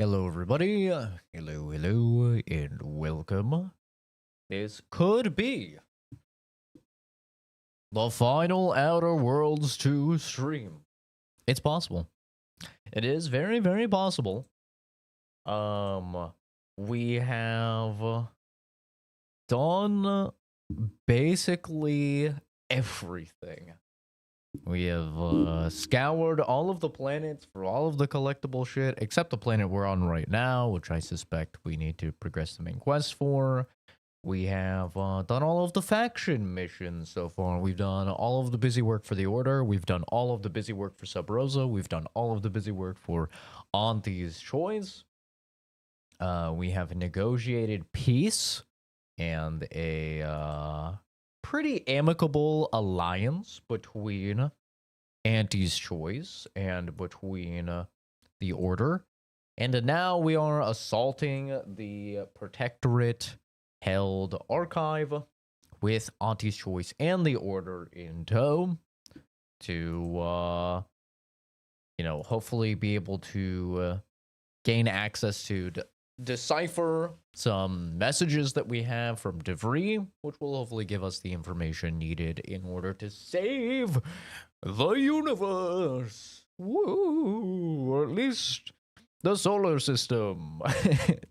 Hello, everybody. Hello, and welcome. This could be the final Outer Worlds 2 stream. It's possible. It is very possible. We have done basically everything. We have scoured all of the planets for all of the collectible shit, except the planet we're on right now, which I suspect we need to progress the main quest for. We have done all of the faction missions so far. We've done all of the busy work for the Order. We've done all of the busy work for Sub Rosa. We've done all of the busy work for Auntie's Choice. We have negotiated peace and a pretty amicable alliance between Auntie's Choice and between the Order. And now we are assaulting the Protectorate held archive with Auntie's Choice and the Order in tow to, hopefully be able to gain access to decipher some messages that we have from DeVree, which will hopefully give us the information needed in order to save the universe. Woo! Or at least the solar system,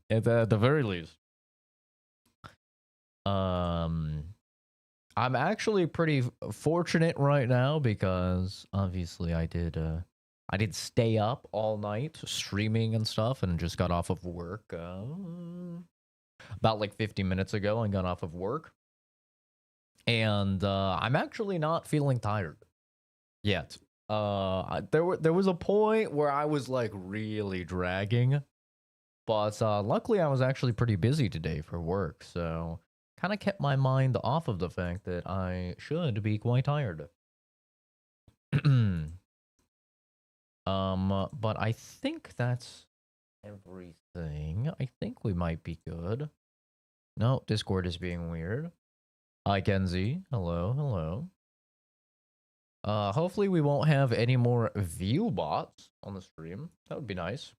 at the very least. I'm actually pretty fortunate right now because obviously I did stay up all night streaming and stuff and just got off of work about like 50 minutes ago. I got off of work and I'm actually not feeling tired yet. There was a point where I was like really dragging, but luckily I was actually pretty busy today for work, so kind of kept my mind off of the fact that I should be quite tired. But I think that's everything. I think we might be good. No, Discord is being weird. Hi, Kenzie. Hello. Hopefully we won't have any more view bots on the stream. That would be nice.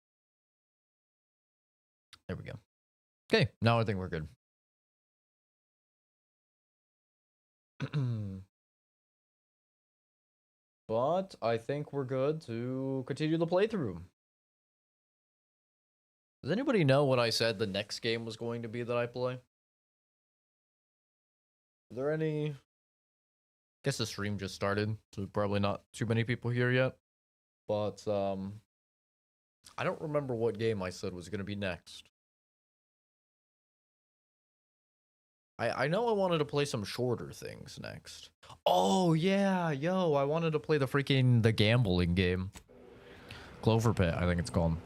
There we go. Okay, now I think we're good. But I think we're good to continue the playthrough. Does anybody know what I said the next game was going to be that I play? Is there any... I guess the stream just started, so probably not too many people here yet. But, I don't remember what game I said was going to be next. I know I wanted to play some shorter things next. Oh, yeah, I wanted to play the gambling game. Clover Pit, I think it's called.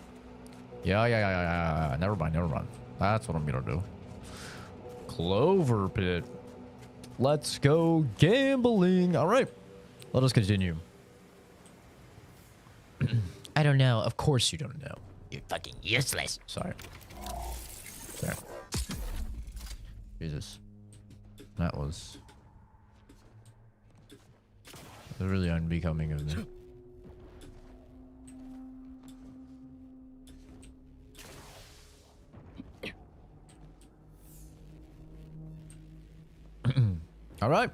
Yeah. Never mind. That's what I'm gonna do. Clover Pit. Let's go gambling. All right, let us continue. I don't know. Of course you don't know. You're fucking useless. Sorry. There. Jesus. That was really unbecoming of me. All right.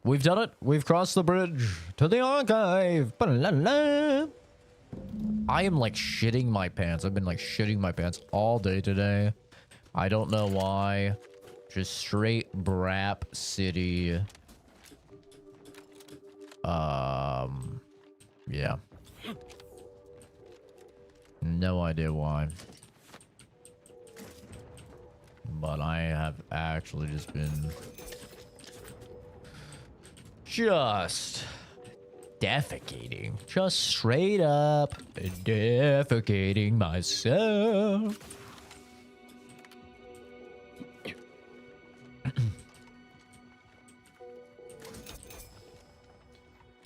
We've done it. We've crossed the bridge to the archive. Ba-la-la. I am like shitting my pants. I've been like shitting my pants all day today. I don't know why. Just straight Brap City. Yeah. No idea why. But I have actually just been defecating. Just straight up defecating myself.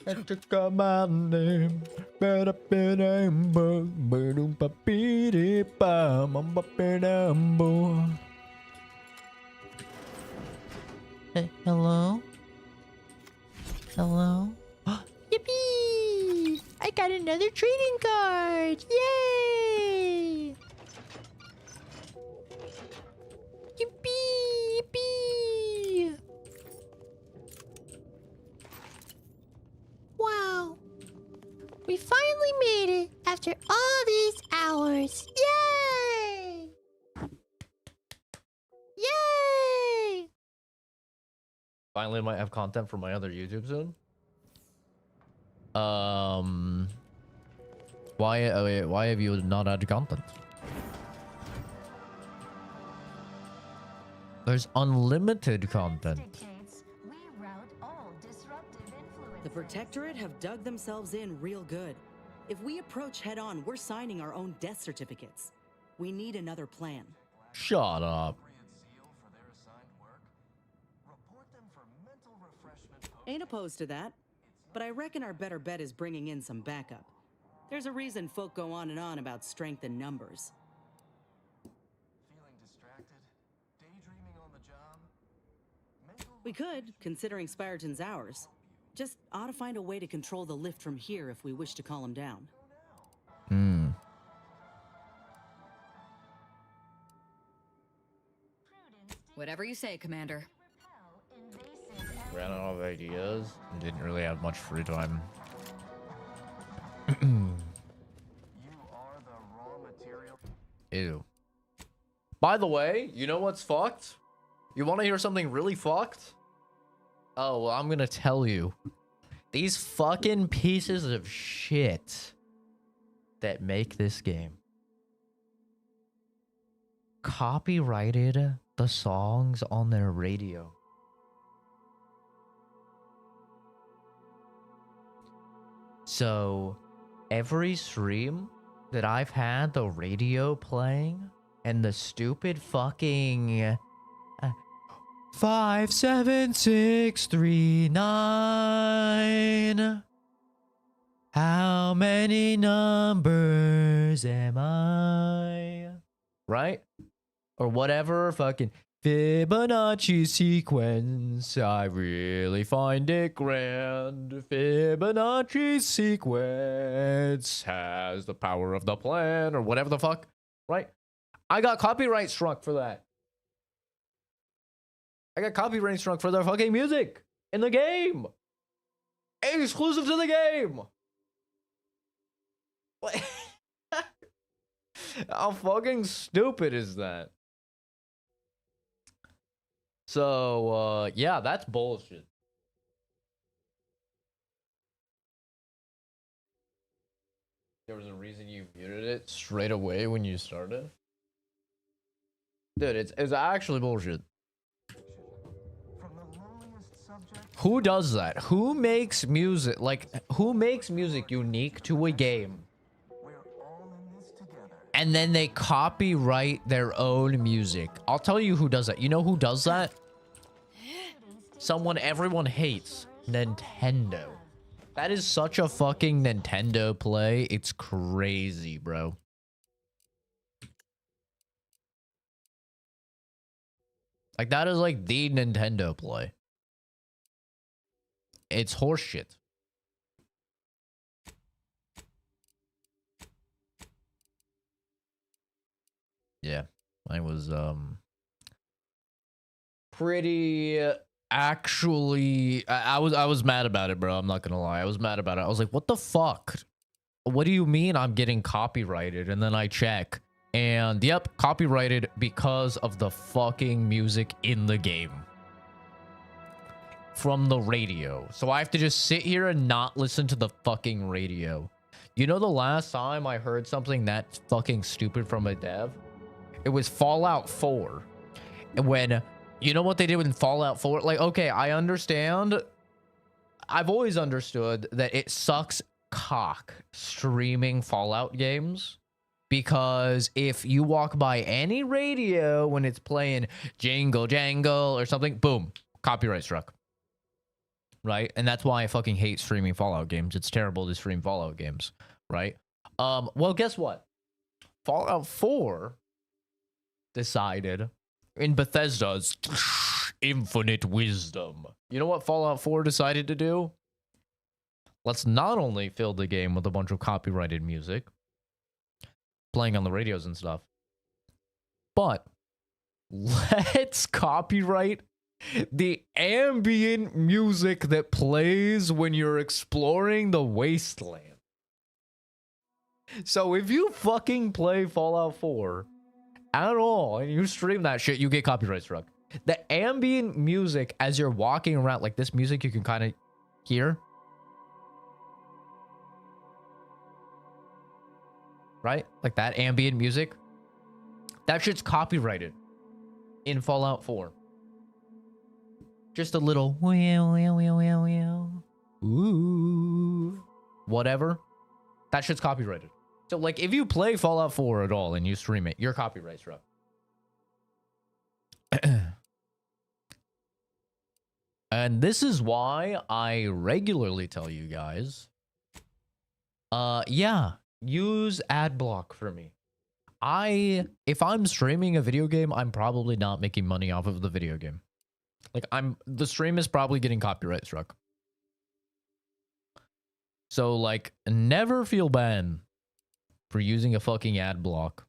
And you got my name. Hey, hello? Hello? Yippee! I got another trading card! Yay! We finally made it after all these hours. Yay! Yay! Finally, I might have content for my other YouTube soon. Why have you not had content? There's unlimited content. The Protectorate have dug themselves in real good. If we approach head-on, we're signing our own death certificates. We need another plan. Shut up. Ain't opposed to that, but I reckon our better bet is bringing in some backup. There's a reason folk go on and on about strength in numbers. Feeling distracted? Daydreaming on the job? We could, considering Spyreton's ours. Just ought to find a way to control the lift from here if we wish to call him down. Whatever you say, Commander. Ran out of ideas and didn't really have much free time. You are the raw material. Ew. By the way, you know what's fucked? You want to hear something really fucked? Oh, well, I'm gonna tell you. These fucking pieces of shit that make this game copyrighted the songs on their radio. So, every stream that I've had the radio playing and the stupid fucking 57639. How many numbers am I? Right? Or whatever fucking Fibonacci sequence. I really find it grand. Fibonacci sequence has the power of the plan, or whatever the fuck. Right? I got copyright struck for that. I got copyright struck for their fucking music in the game. Exclusive to the game. What? How fucking stupid is that? So, yeah, that's bullshit. There was a reason you muted it straight away when you started? Dude, it's actually bullshit. Who does that? Who makes music? Like, who makes music unique to a game? And then they copyright their own music. I'll tell you who does that. You know who does that? Someone everyone hates. Nintendo. That is such a fucking Nintendo play. It's crazy, bro. Like, that is like the Nintendo play. It's horseshit. Yeah, I was pretty actually I was mad about it, bro. I'm not gonna lie. I was mad about it. I was like, what the fuck? What do you mean I'm getting copyrighted? And then I check, and yep, copyrighted because of the fucking music in the game. From the radio. So I have to just sit here and not listen to the fucking radio. You know the last time I heard something that fucking stupid from a dev? It was Fallout 4. When, you know what they did in Fallout 4? Like, okay, I understand. I've always understood that it sucks cock streaming Fallout games. Because if you walk by any radio when it's playing Jingle Jangle or something, boom, copyright struck. Right? And that's why I fucking hate streaming Fallout games. It's terrible to stream Fallout games. Right? Well, guess what? Fallout 4 decided in Bethesda's infinite wisdom. You know what Fallout 4 decided to do? Let's not only fill the game with a bunch of copyrighted music, playing on the radios and stuff, but let's copyright the ambient music that plays when you're exploring the wasteland. So if you fucking play Fallout 4 at all and you stream that shit, you get copyright struck. The ambient music as you're walking around, like this music you can kind of hear. Right? Like that ambient music. That shit's copyrighted in Fallout 4. Just a little ooh, whatever. That shit's copyrighted. So like if you play Fallout 4 at all and you stream it, you're copyright struck. And this is why I regularly tell you guys, yeah, use ad block for me. If I'm streaming a video game, I'm probably not making money off of the video game. Like the stream is probably getting copyright struck. So like never feel bad for using a fucking ad block.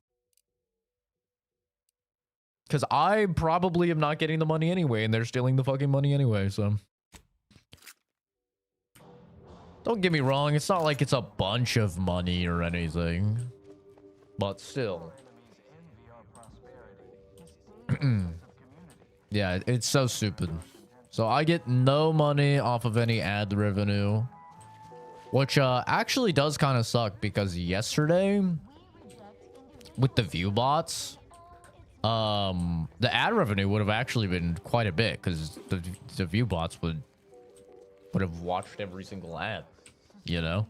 Cause I probably am not getting the money anyway, and they're stealing the fucking money anyway, so. Don't get me wrong, it's not like it's a bunch of money or anything. But still. Yeah, it's so stupid. So I get no money off of any ad revenue. Which actually does kind of suck because yesterday with the view bots, the ad revenue would have actually been quite a bit because the view bots would have watched every single ad, you know?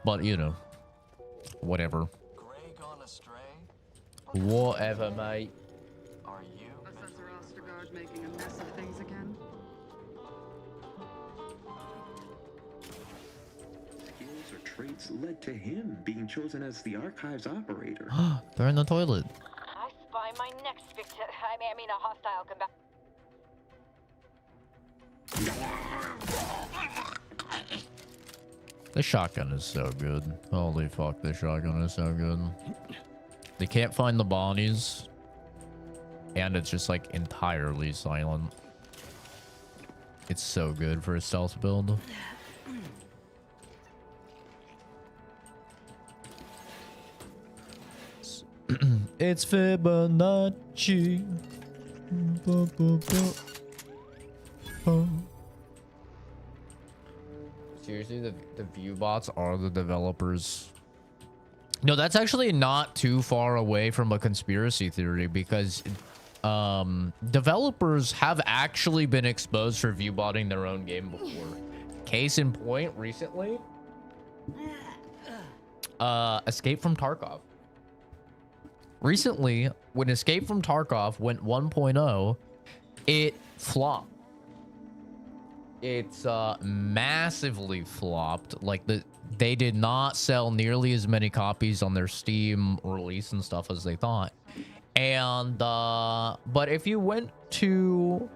But you know, whatever. Whatever, mate. Are you? Assessor Ostergaard making a mess of things again. Skills or traits led to him being chosen as the archive's operator. They're in the toilet. I spy my next victim. I mean, a hostile combat. The shotgun is so good. Holy fuck, the shotgun is so good. They can't find the bodies. And it's just like entirely silent. It's so good for a stealth build. It's Fibonacci. Seriously, the view bots are the developers. No, that's actually not too far away from a conspiracy theory because developers have actually been exposed for view botting their own game before. Case in point, recently, Escape from Tarkov. Recently, when Escape from Tarkov went 1.0, it flopped. It's massively flopped. Like they did not sell nearly as many copies on their Steam release and stuff as they thought. And but if you went to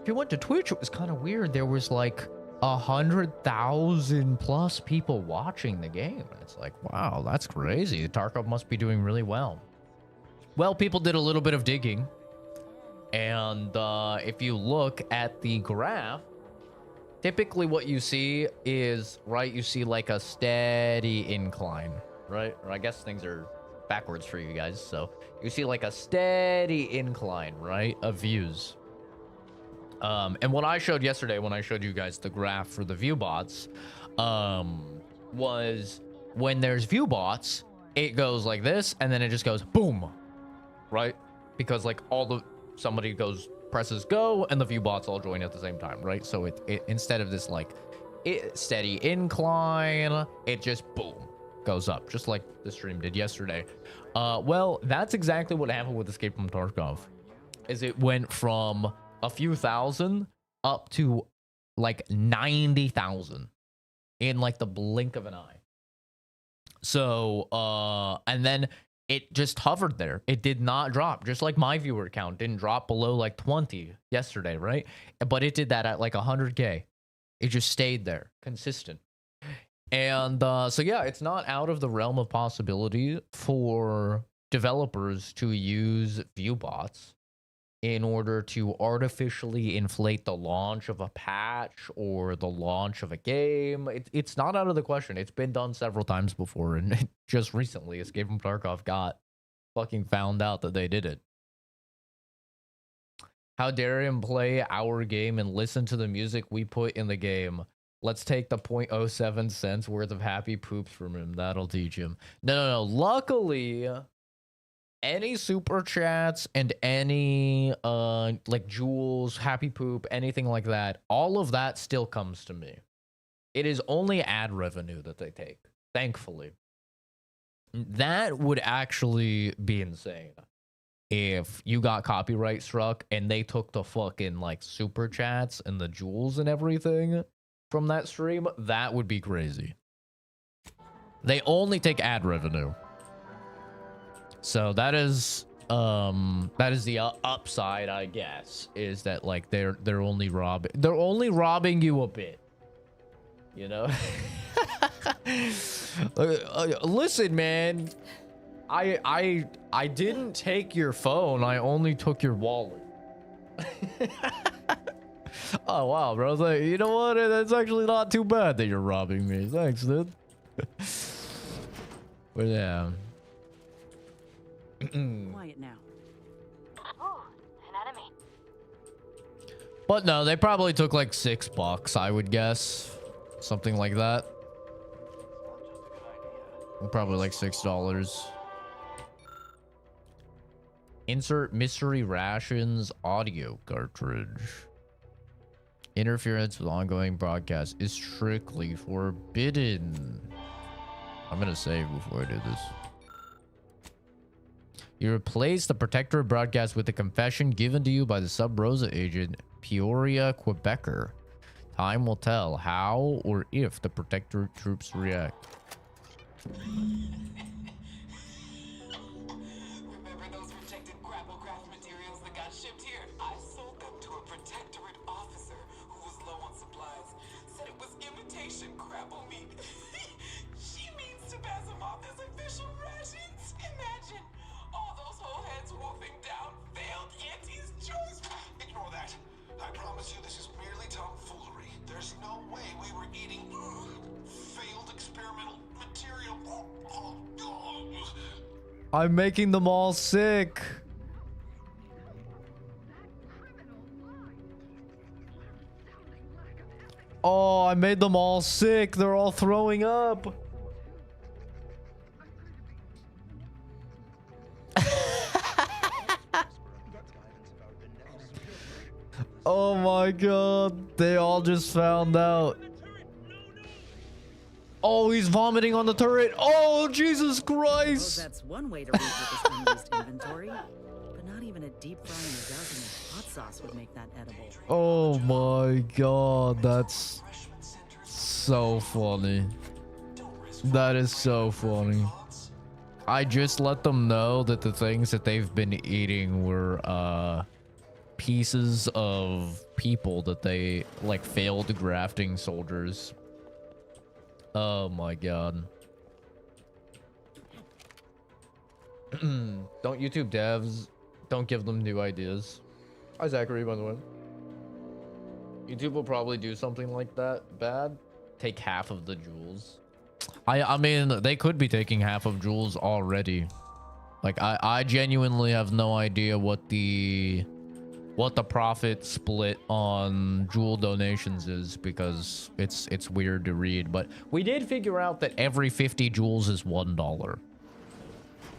Twitch, it was kind of weird. There was like 100,000 plus people watching the game. It's like, wow, that's crazy. Tarkov must be doing really well. Well, people did a little bit of digging, and if you look at the graph, typically what you see is, right, you see like a steady incline, right? Or I guess things are backwards for you guys. So you see like a steady incline, right, of views. And what I showed yesterday when I showed you guys the graph for the view bots, was when there's view bots, it goes like this, and then it just goes boom, right? Because like somebody presses go, and the view bots all join at the same time, right? So it instead of this like steady incline, it just boom goes up, just like the stream did yesterday. Well, that's exactly what happened with Escape from Tarkov. Is it went from a few thousand up to like 90,000 in like the blink of an eye. So and then it just hovered there. It did not drop, just like my viewer count didn't drop below like 20 yesterday, right? But it did that at like 100K. It just stayed there, consistent. And so yeah, it's not out of the realm of possibility for developers to use view bots in order to artificially inflate the launch of a patch or the launch of a game. It's not out of the question. It's been done several times before, and just recently, Escape from Tarkov got fucking found out that they did it. How dare him play our game and listen to the music we put in the game? Let's take the 0.07 cents worth of happy poops from him. That'll teach him. No. Luckily, any super chats and any like jewels, happy poop, anything like that, all of that still comes to me. It is only ad revenue that they take, thankfully. That would actually be insane if you got copyright struck and they took the fucking like super chats and the jewels and everything from that stream. That would be crazy. They only take ad revenue. So that is the upside, I guess, is that like they're only robbing you a bit, you know. Listen, man, I didn't take your phone. I only took your wallet. Oh wow, bro. I was like, you know what? That's actually not too bad that you're robbing me. Thanks, dude. But yeah. Quiet now. Ooh, an enemy. But no, they probably took like $6, I would guess. Something like that. Probably like $6. Insert mystery rations audio cartridge. Interference with ongoing broadcast is strictly forbidden. I'm gonna save before I do this. You replace the Protectorate broadcast with a confession given to you by the Sub Rosa agent, Peoria Quebecer. Time will tell how or if the Protectorate troops react. Remember those rejected Grapplecraft materials that got shipped here? I sold them to a Protectorate officer who was low on supplies. Said it was imitation crapple meat. She means to pass them off as official rations. Imagine all those whole heads wolfing down failed Auntie's choice. Ignore that. I promise you this is merely tomfoolery. There's no way we were eating failed experimental material. I'm making them all sick. Oh, I made them all sick. They're all throwing up. Oh my god. They all just found out. Oh, he's vomiting on the turret. Oh, Jesus Christ. That's one way to repurpose unused inventory. But not even a deep fry in a dozen of hot sauce would make that edible. Oh my god, that's so funny. That is so funny. I just let them know that the things that they've been eating were pieces of people that they like failed grafting soldiers. Oh my god. Don't YouTube devs, don't give them new ideas. Hi Zachary, by the way. YouTube will probably do something like that bad. Take half of the jewels. I mean, they could be taking half of jewels already. Like, I genuinely have no idea what the profit split on jewel donations is, because it's weird to read. But we did figure out that every 50 jewels is $1.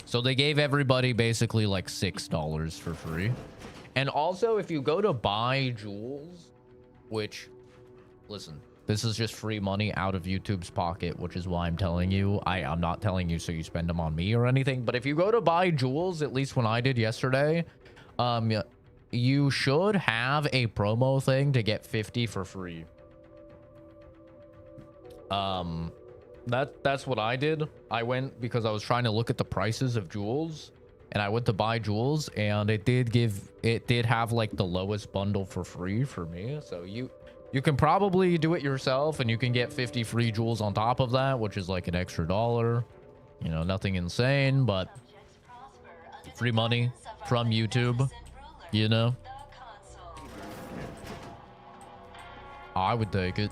So they gave everybody basically like $6 for free. And also, if you go to buy jewels, which, listen, this is just free money out of YouTube's pocket, which is why I'm telling you. I'm not telling you so you spend them on me or anything. But if you go to buy jewels, at least when I did yesterday, you should have a promo thing to get 50 for free. That's what I did. I went because I was trying to look at the prices of jewels, and I went to buy jewels, and it did have like the lowest bundle for free for me. So you can probably do it yourself, and you can get 50 free jewels on top of that, which is like an extra $1. You know, nothing insane, but free money from YouTube. You know? I would take it.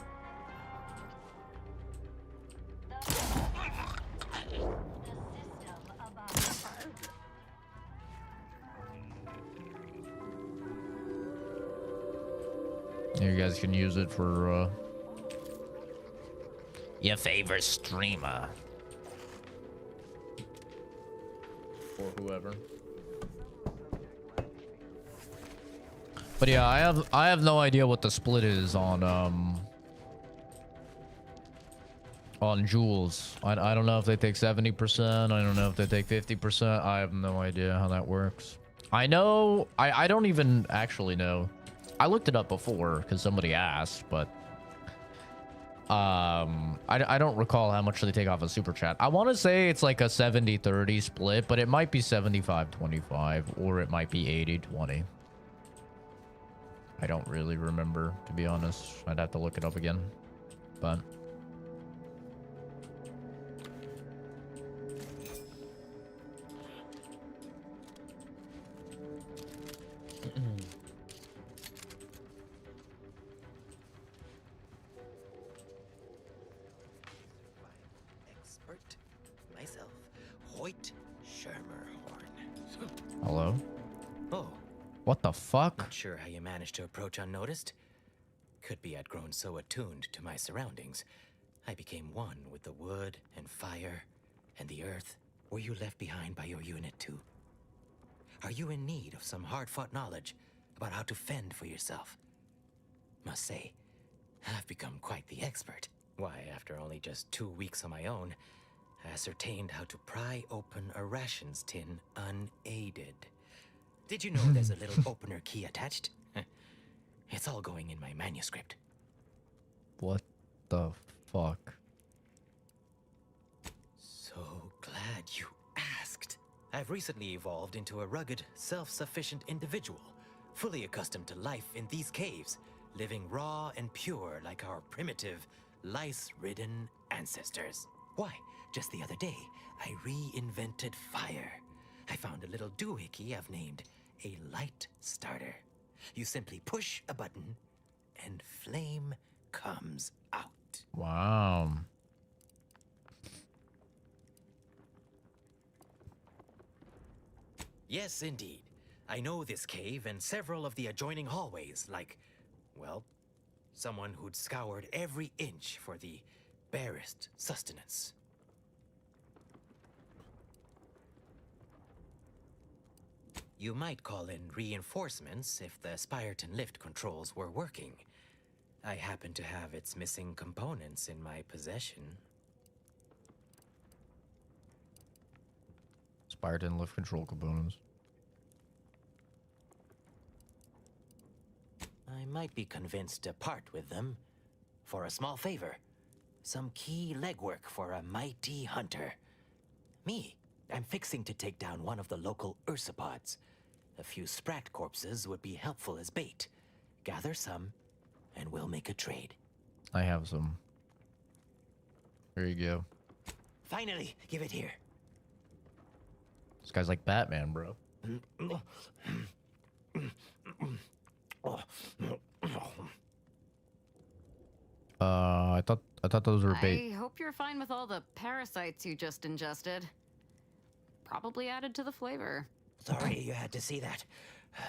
You guys can use it for your favorite streamer or whoever. But yeah, I have no idea what the split is on jewels. I don't know if they take 70%. I don't know if they take 50%. I have no idea how that works. I know I don't even actually know. I looked it up before because somebody asked, but I don't recall how much they take off a super chat. I want to say it's like a 70-30 split, but it might be 75-25 or it might be 80-20. I don't really remember, to be honest. I'd have to look it up again, but Expert myself, Hoyt Schermerhorn. hello? Oh, What the fuck? not sure how you managed to approach unnoticed. Could be I'd grown so attuned to my surroundings, I became one with the wood and fire and the earth. Were you left behind by your unit too? Are you in need of some hard-fought knowledge about how to fend for yourself? Must say, I've become quite the expert. Why, after only just 2 weeks on my own, I ascertained how to pry open a rations tin unaided. Did you know there's a little opener key attached? It's all going in my manuscript. What the fuck? So glad you asked. I've recently evolved into a rugged, self-sufficient individual, fully accustomed to life in these caves, living raw and pure like our primitive, lice-ridden ancestors. Why, just the other day, I reinvented fire. I found a little doohickey I've named a light starter. You simply push a button, and flame comes out. Wow. Yes, indeed. I know this cave and several of the adjoining hallways, like, well, someone who'd scoured every inch for the barest sustenance. You might call in reinforcements if the Spyreton lift controls were working. I happen to have its missing components in my possession. Spyreton lift control components. I might be convinced to part with them for a small favor. Some key legwork for a mighty hunter. Me, I'm fixing to take down one of the local ursopods. A few sprat corpses would be helpful as bait. Gather some, and we'll make a trade. I have some. There you go. Finally, give it here. This guy's like Batman, bro. I thought those were bait. I hope you're fine with all the parasites you just ingested. Probably added to the flavor. Sorry you had to see that.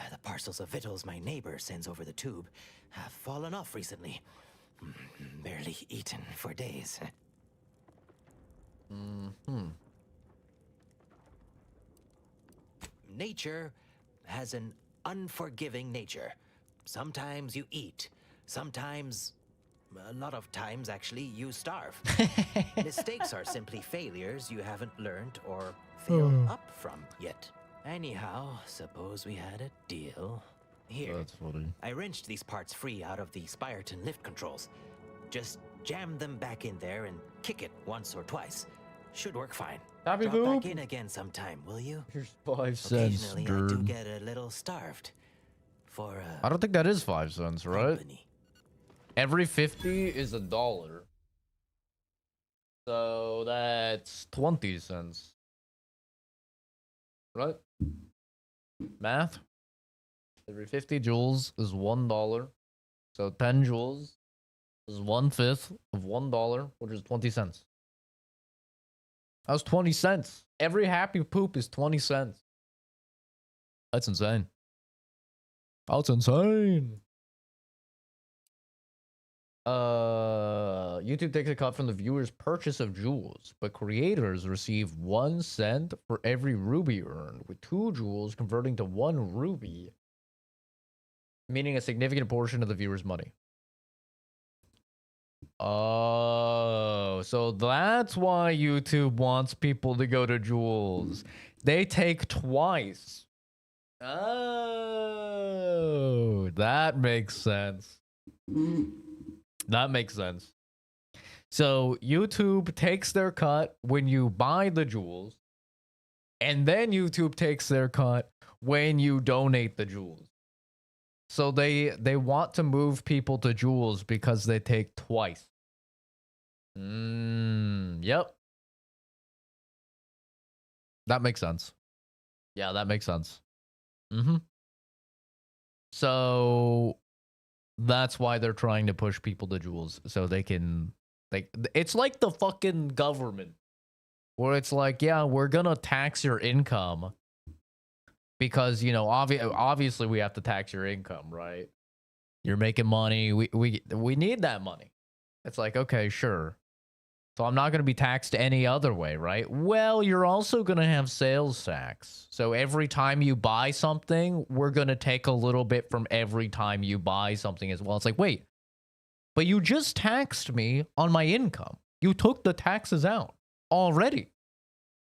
The parcels of victuals my neighbor sends over the tube have fallen off recently. Barely eaten for days. Nature has an unforgiving nature. Sometimes you eat. Sometimes, a lot of times actually, you starve. Mistakes are simply failures you haven't learned or failed up from yet. Anyhow, suppose we had a deal. Here, That's funny. I wrenched these parts free out of the Spyreton lift controls. Just jam them back in there and kick it once or twice. Should work fine. Happy Drop poop. back in again sometime, will you? Here's 5 cents, Occasionally, I do dude. get a little starved. For I don't think that is 5 cents, right? company. Every 50 is $1. So that's 20 cents. Right? Math? Every 50 joules is $1. So 10 joules is 1/5 of $1, which is 20 cents. That's 20 cents. Every happy poop is 20 cents. That's insane. That's insane. YouTube takes a cut from the viewer's purchase of jewels, but creators receive 1 cent for every ruby earned, with 2 jewels converting to 1 ruby, meaning a significant portion of the viewer's money. Oh, so that's why YouTube wants people to go to jewels. They take twice. Oh, that makes sense. That makes sense. So YouTube takes their cut when you buy the jewels, and then YouTube takes their cut when you donate the jewels. So they want to move people to jewels because they take twice. Yep. That makes sense. Yeah, that makes sense. So that's why they're trying to push people to jewels, so they can, like, it's like the fucking government, where it's like, yeah, we're gonna tax your income because, you know, obviously we have to tax your income, right? You're making money, we need that money. It's like, okay, sure. So I'm not going to be taxed any other way, right? Well, you're also going to have sales tax. So every time you buy something, we're going to take a little bit from every time you buy something as well. It's like, wait, but you just taxed me on my income. You took the taxes out already.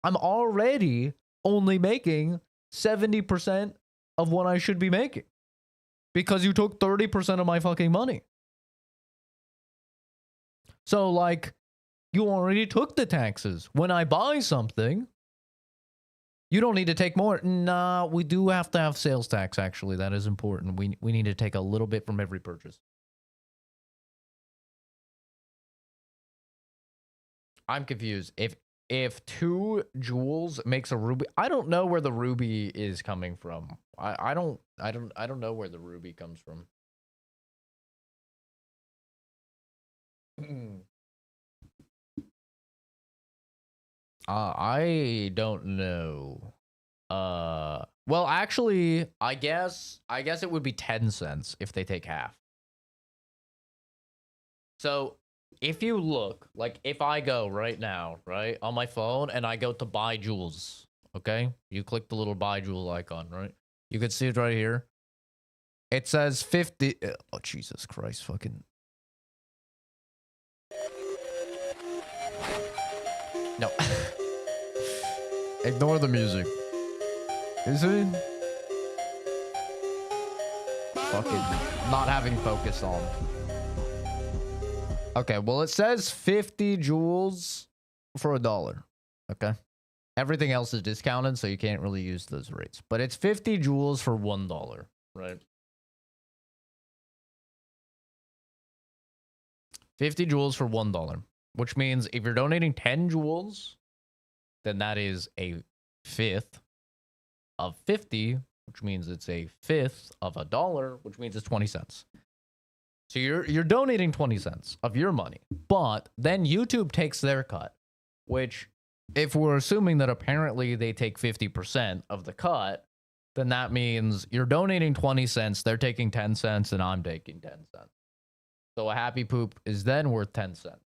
I'm already only making 70% of what I should be making because you took 30% of my fucking money. So, like, you already took the taxes. When I buy something, you don't need to take more. Nah, we do have to have sales tax, actually. That is important. We need to take a little bit from every purchase. I'm confused. If 2 jewels makes a ruby, I don't know where the ruby is coming from. I don't know where the ruby comes from. I don't know. Well, actually, I guess it would be 10 cents if they take half. So, if you look, like, if I go right now, right, on my phone, and I go to buy jewels, okay? You click the little buy jewel icon, right? You can see it right here. It says 50... Oh, Jesus Christ, fucking... No. Ignore the music. Is it? Fucking not having focus on. Okay, well, it says 50 jewels for $1. Okay. Everything else is discounted, so you can't really use those rates. But it's 50 jewels for $1, right? 50 jewels for $1. Which means if you're donating 10 jewels, then that is a 1/5 of 50, which means it's a 1/5 of $1, which means it's 20 cents. So you're donating 20 cents of your money, but then YouTube takes their cut, which, if we're assuming that apparently they take 50% of the cut, then that means you're donating 20 cents, they're taking 10 cents, and I'm taking 10 cents. So a happy poop is then worth 10 cents.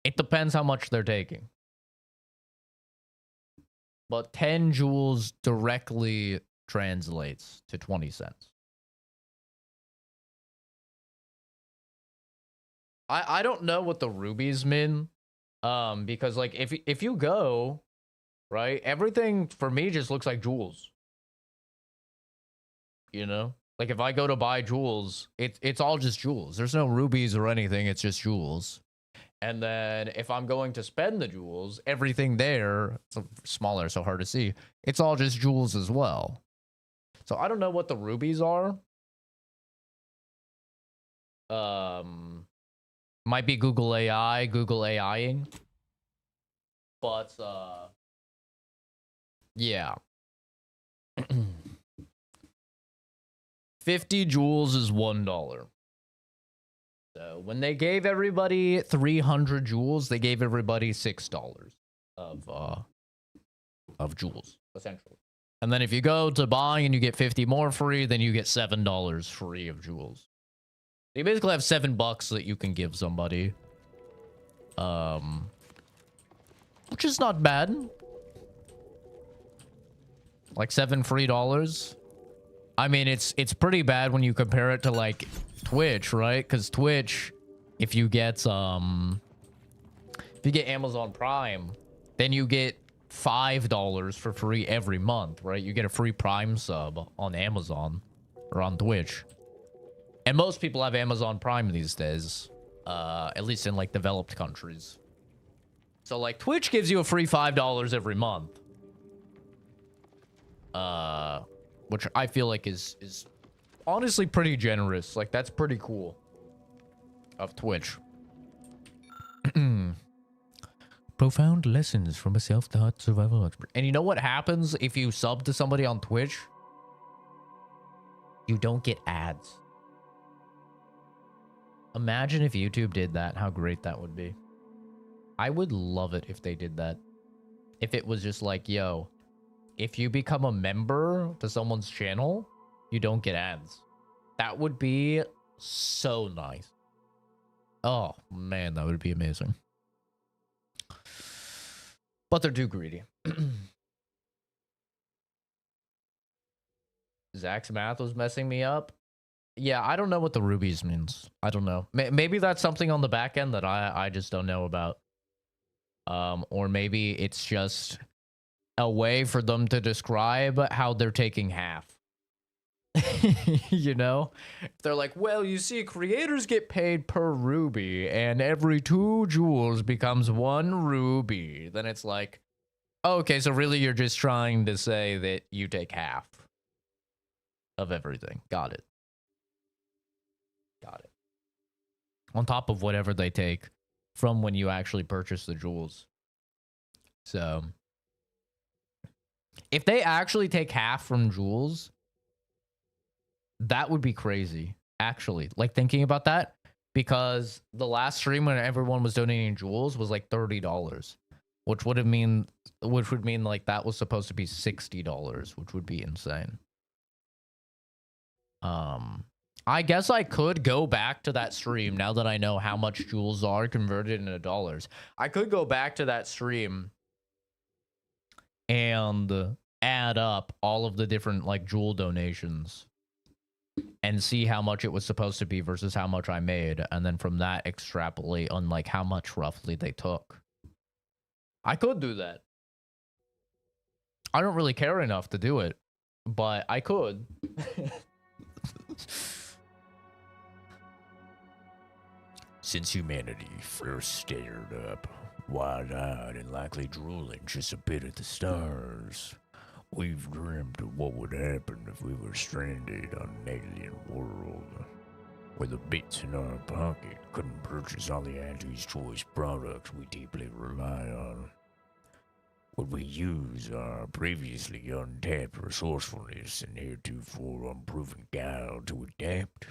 It depends how much they're taking. But 10 joules directly translates to 20 cents. I don't know what the rubies mean. Because, like, if you go, right, everything for me just looks like jewels. You know? Like, if I go to buy jewels, it's all just jewels. There's no rubies or anything, it's just jewels. And then if I'm going to spend the jewels, everything there, it's smaller, so hard to see, it's all just jewels as well. So I don't know what the rubies are. Might be Google AI, Google AIing. But, yeah. 50 joules is $1. So when they gave everybody 300 joules, they gave everybody $6 of joules, essentially. And then if you go to buy and you get 50 more free, then you get $7 free of joules. You basically have $7 that you can give somebody. Which is not bad. Like $7 free. I mean, it's pretty bad when you compare it to like Twitch, right? Because Twitch, if you get Amazon Prime, then you get $5 for free every month, right? You get a free Prime sub on Amazon or on Twitch. And most people have Amazon Prime these days, at least in like developed countries. So like Twitch gives you a free $5 every month. Which I feel like is honestly pretty generous. Like that's pretty cool of Twitch. Profound lessons from a self-taught survival expert. And you know what happens if you sub to somebody on Twitch? You don't get ads. Imagine if YouTube did that, how great that would be. I would love it if they did that. If it was just like, yo, if you become a member to someone's channel, you don't get ads. That would be so nice. Oh, man, that would be amazing. But they're too greedy. Zach's math was messing me up. Yeah, I don't know what the rubies means. I don't know. Maybe that's something on the back end that I just don't know about. Or maybe it's just a way for them to describe how they're taking half. You know? They're like, well, you see, creators get paid per ruby, and every 2 joules becomes 1 ruby. Then it's like, okay, so really you're just trying to say that you take half of everything. Got it. Got it. On top of whatever they take from when you actually purchase the jewels. So if they actually take half from jewels, that would be crazy, actually. Like thinking about that, because the last stream when everyone was donating jewels was like $30, which would mean like that was supposed to be $60, which would be insane. I guess I could go back to that stream now that I know how much jewels are converted into dollars. I could go back to that stream and add up all of the different like jewel donations and see how much it was supposed to be versus how much I made, and then from that extrapolate on like how much roughly they took. I could do that. I don't really care enough to do it, but I could. Since humanity first stared up, wide-eyed and likely drooling just a bit at the stars, we've dreamt of what would happen if we were stranded on an alien world, where the bits in our pocket couldn't purchase all the Auntie's Choice products we deeply rely on. Would we use our previously untapped resourcefulness and heretofore unproven guile to adapt,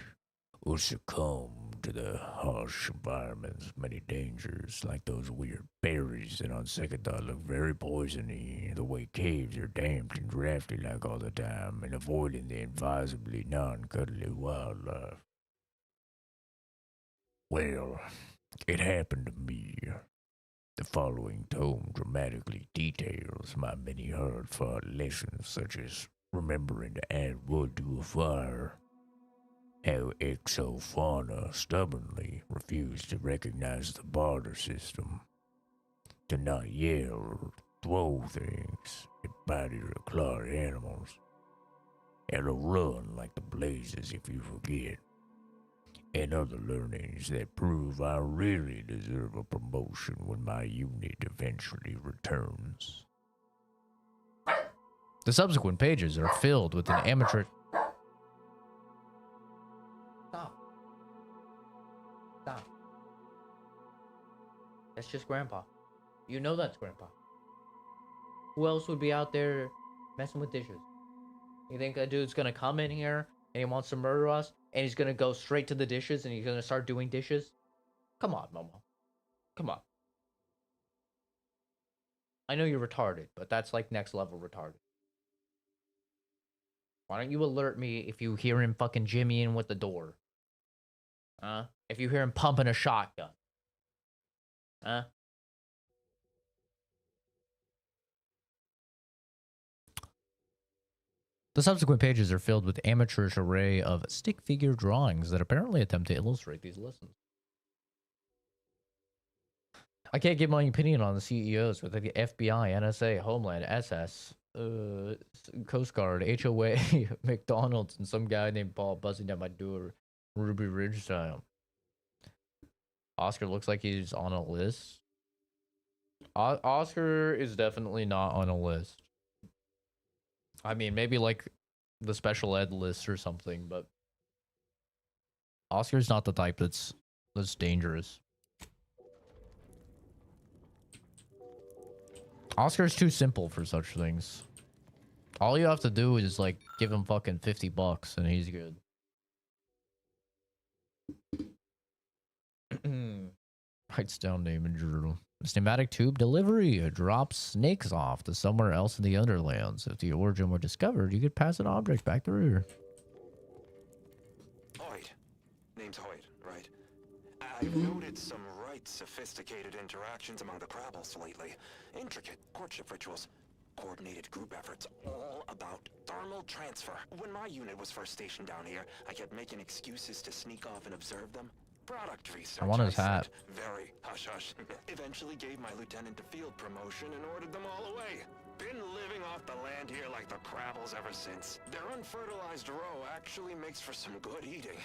or succumb to the harsh environment's many dangers, like those weird berries that on second thought look very poisony, the way caves are damped and drafty like all the time, and avoiding the advisably non-cuddly wildlife? Well, it happened to me. The following tome dramatically details my many hard-fought lessons, such as remembering to add wood to a fire, how exofauna stubbornly refused to recognize the barter system, to not yell or throw things at bited or clawed animals, and to run like the blazes if you forget, and other learnings that prove I really deserve a promotion when my unit eventually returns. The subsequent pages are filled with an amateur... Stop. That's just Grandpa. You know that's Grandpa. Who else would be out there messing with dishes? You think a dude's gonna come in here and he wants to murder us, and he's gonna go straight to the dishes and he's gonna start doing dishes. Come on, Momo. Come on. I know you're retarded, but that's like next level retarded. Why don't you alert me if you hear him fucking jimmying with the door? Huh? If you hear him pumping a shotgun? Huh? The subsequent pages are filled with amateurish array of stick figure drawings that apparently attempt to illustrate these lessons. I can't give my opinion on the CEOs with the FBI, NSA, Homeland, SS, Coast Guard, HOA, McDonald's, and some guy named Paul buzzing at my door, Ruby Ridge style. Oscar looks like he's on a list. Oscar is definitely not on a list. I mean, maybe like the special ed list or something, but Oscar's not the type that's dangerous. Oscar's too simple for such things. All you have to do is like give him fucking $50 and he's good. Writes down name and journal. This pneumatic tube delivery drops snakes off to somewhere else in the Underlands. If the origin were discovered, you could pass an object back through. Hoyt. Name's Hoyt, right? I've noted some right sophisticated interactions among the Crabbles lately. Intricate courtship rituals, coordinated group efforts, all about thermal transfer. When my unit was first stationed down here, I kept making excuses to sneak off and observe them. Product research, I want his hat. Very hush-hush. Eventually gave my lieutenant to field promotion and ordered them all away. Been living off the land here like the Crabbles ever since. Their unfertilized roe actually makes for some good eating.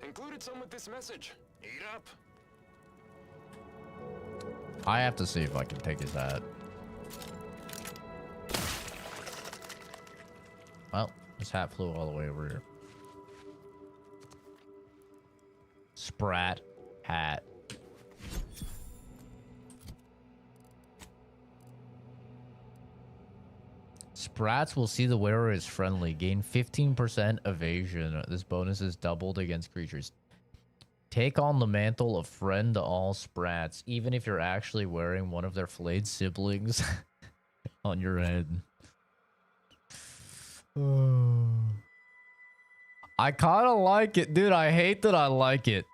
Included some with this message. Eat up. I have to see if I can take his hat. Well, his hat flew all the way over here. Sprat hat. Sprats will see the wearer is friendly. Gain 15% evasion. This bonus is doubled against creatures. Take on the mantle of friend to all sprats, even if you're actually wearing one of their flayed siblings on your head. I kind of like it, dude. I hate that I like it.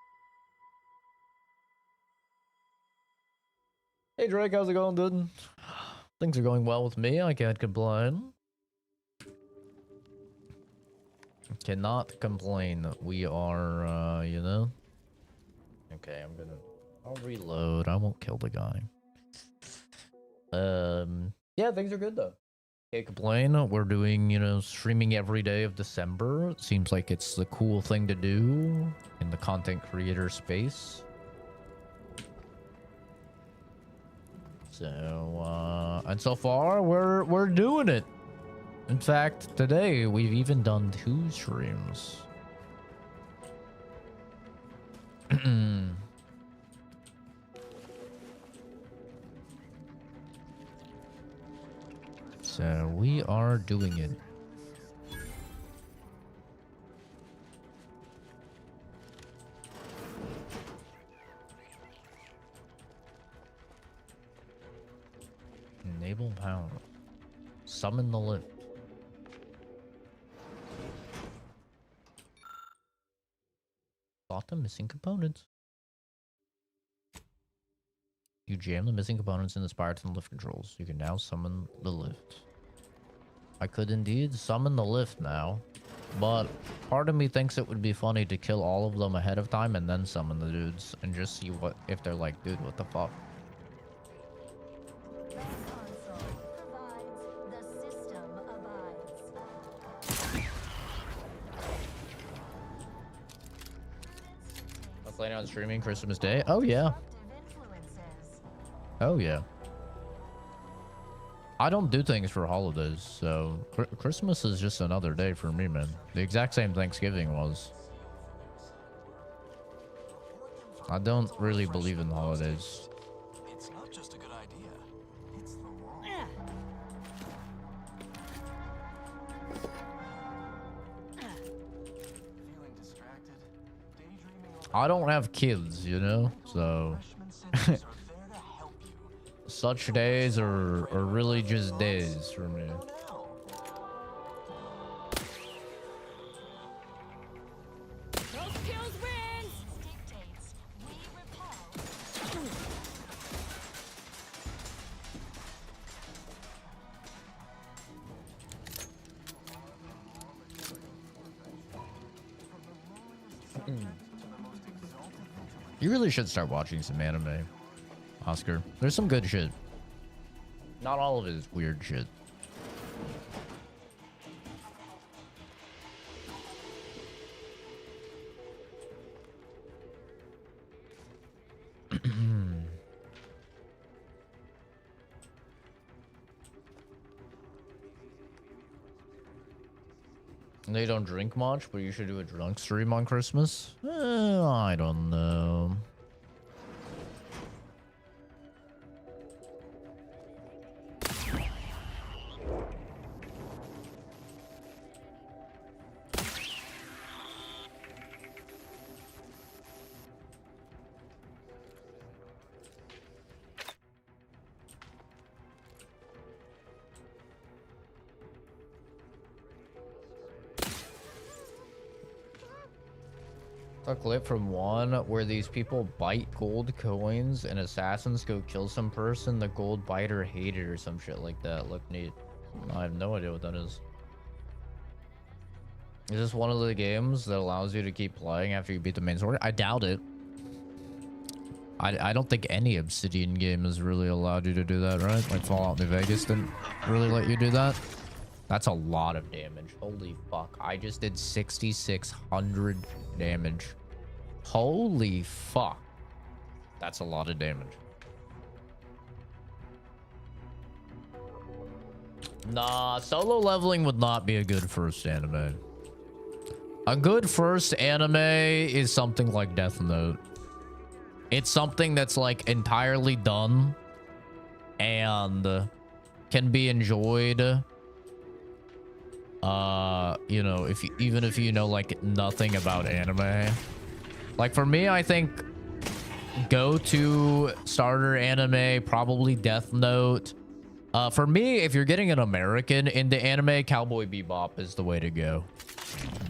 Hey Drake, how's it going, dude? Things are going well with me. I can't complain. Cannot complain. We are, you know. Okay, I'll reload. I won't kill the guy. Yeah, things are good though. Can't complain. We're doing, you know, streaming every day of December. It seems like it's the cool thing to do in the content creator space. So, and so far we're doing it. In fact, today we've even done 2 streams. So we are doing it. Enable power. Summon the lift. Thought the missing components. You jam the missing components in the spires and lift controls. You can now summon the lift. I could indeed summon the lift now, but part of me thinks it would be funny to kill all of them ahead of time and then summon the dudes and just see what if they're like, dude, what the fuck? Planning on streaming Christmas Day? Oh yeah. Oh yeah. I don't do things for holidays, so Christmas is just another day for me, man. The exact same Thanksgiving was. I don't really believe in holidays. It's not just a good idea. It's the law. I don't have kids, you know, so such days are really just days for me. You really should start watching some anime, Oscar. There's some good shit. Not all of it is weird shit. They don't drink much, but you should do a drunk stream on Christmas. I don't know. A clip from one where these people bite gold coins and assassins go kill some person. The gold biter hated or some shit like that. Look neat. I have no idea what that is. Is this one of the games that allows you to keep playing after you beat the main story? I doubt it. I don't think any Obsidian game has really allowed you to do that, right? Like Fallout New Vegas didn't really let you do that. That's a lot of damage. Holy fuck. I just did 6,600 damage. Holy fuck. That's a lot of damage. Nah, solo leveling would not be a good first anime. A good first anime is something like Death Note. It's something that's like entirely done and can be enjoyed. You know, even if you know like nothing about anime. Like for me, I think go to starter anime, probably Death Note. For me, if you're getting an American into anime, Cowboy Bebop is the way to go.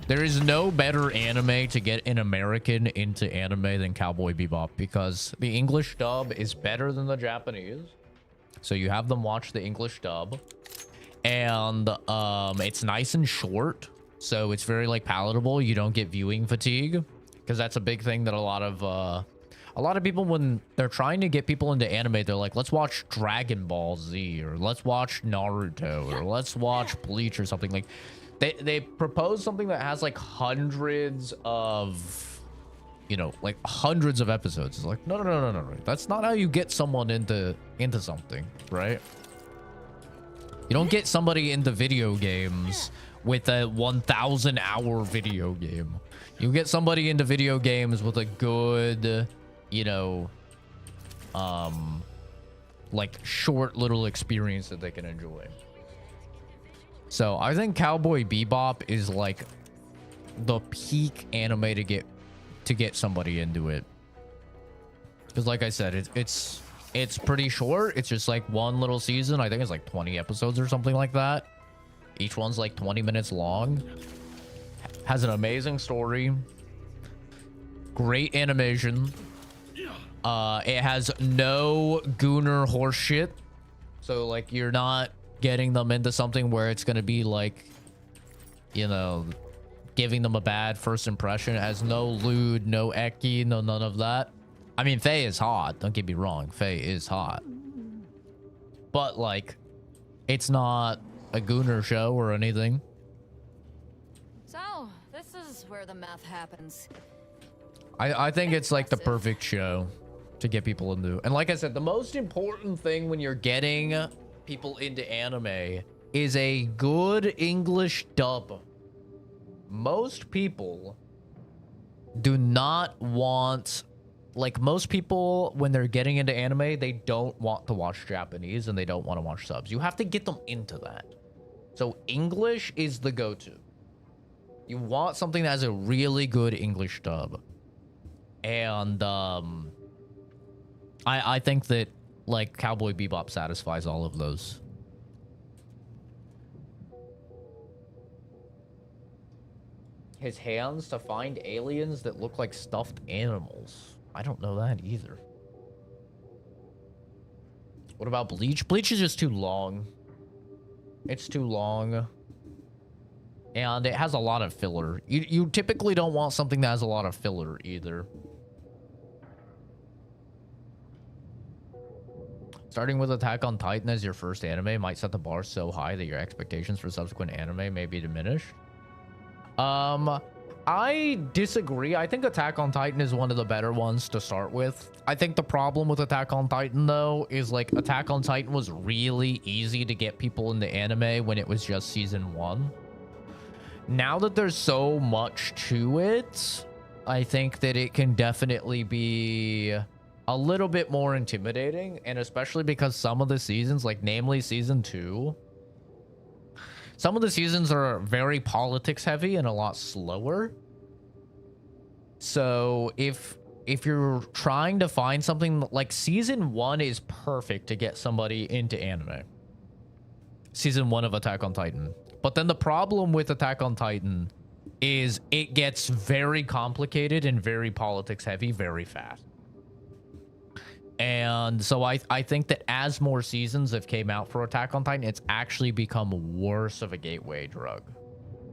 There is no better anime to get an American into anime than Cowboy Bebop because the English dub is better than the Japanese. So you have them watch the English dub. And it's nice and short. So it's very like palatable. You don't get viewing fatigue. Because that's a big thing that a lot of people, when they're trying to get people into anime, they're like, let's watch Dragon Ball Z, or let's watch Naruto, or let's watch Bleach or something. Like they propose something that has like hundreds of, you know, like hundreds of episodes. It's like, no. That's not how you get someone into something, right? You don't get somebody into video games with a 1,000-hour video game. You get somebody into video games with a good, you know, like short little experience that they can enjoy. So I think Cowboy Bebop is like the peak anime to get somebody into it. Because like I said, it's pretty short. It's just like one little season. I think it's like 20 episodes or something like that. Each one's like 20 minutes long. Has an amazing story. Great animation. It has no gooner horse shit. So like you're not getting them into something where it's gonna be like, you know, giving them a bad first impression. It has no lewd, no eki, no none of that. I mean, Faye is hot. Don't get me wrong. Faye is hot. But like, it's not a gooner show or anything. So, this is where the math happens. I think it's like the perfect show to get people into. And like I said, the most important thing when you're getting people into anime is a good English dub. Most people do not want, like most people when they're getting into anime, they don't want to watch Japanese and they don't want to watch subs. You have to get them into that. So English is the go-to. You want something that has a really good English dub. And I think that like Cowboy Bebop satisfies all of those. His hands to find aliens that look like stuffed animals. I don't know that either. What about Bleach? Bleach is just too long. It's too long. And it has a lot of filler. You typically don't want something that has a lot of filler either. Starting with Attack on Titan as your first anime might set the bar so high that your expectations for subsequent anime may be diminished. I disagree. I think Attack on Titan is one of the better ones to start with. I think the problem with Attack on Titan, though, is like Attack on Titan was really easy to get people into anime when it was just season 1. Now that there's so much to it, I think that it can definitely be a little bit more intimidating, and especially because some of the seasons, like namely season 2, some of the seasons are very politics heavy and a lot slower. So if you're trying to find something like season 1 is perfect to get somebody into anime. Season 1 of Attack on Titan. But then the problem with Attack on Titan is it gets very complicated and very politics heavy very fast. And so I think that as more seasons have came out for Attack on Titan, it's actually become worse of a gateway drug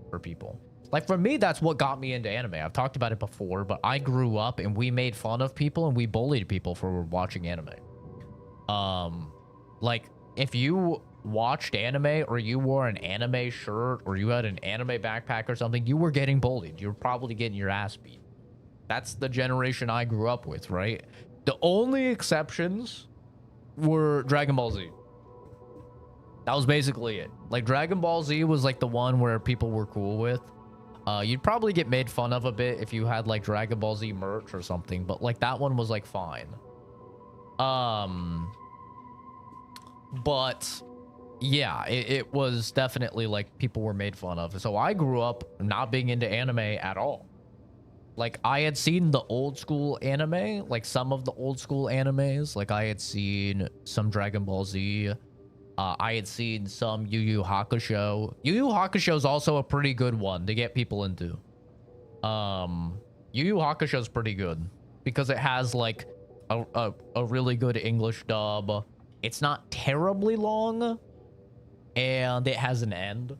for people. Like for me, that's what got me into anime. I've talked about it before, but I grew up and we made fun of people and we bullied people for watching anime. Like if you watched anime or you wore an anime shirt or you had an anime backpack or something, you were getting bullied. You were probably getting your ass beat. That's the generation I grew up with, right? The only exceptions were Dragon Ball Z. That was basically it. Like Dragon Ball Z was like the one where people were cool with. You'd probably get made fun of a bit if you had like Dragon Ball Z merch or something, but like that one was like fine. But yeah, it was definitely like people were made fun of. So I grew up not being into anime at all. Like I had seen the old school anime, like some of the old school animes. Like I had seen some Dragon Ball Z. I had seen some Yu Yu Hakusho. Yu Yu Hakusho is also a pretty good one to get people into. Yu Yu Hakusho is pretty good because it has like a really good English dub. It's not terribly long, and it has an end.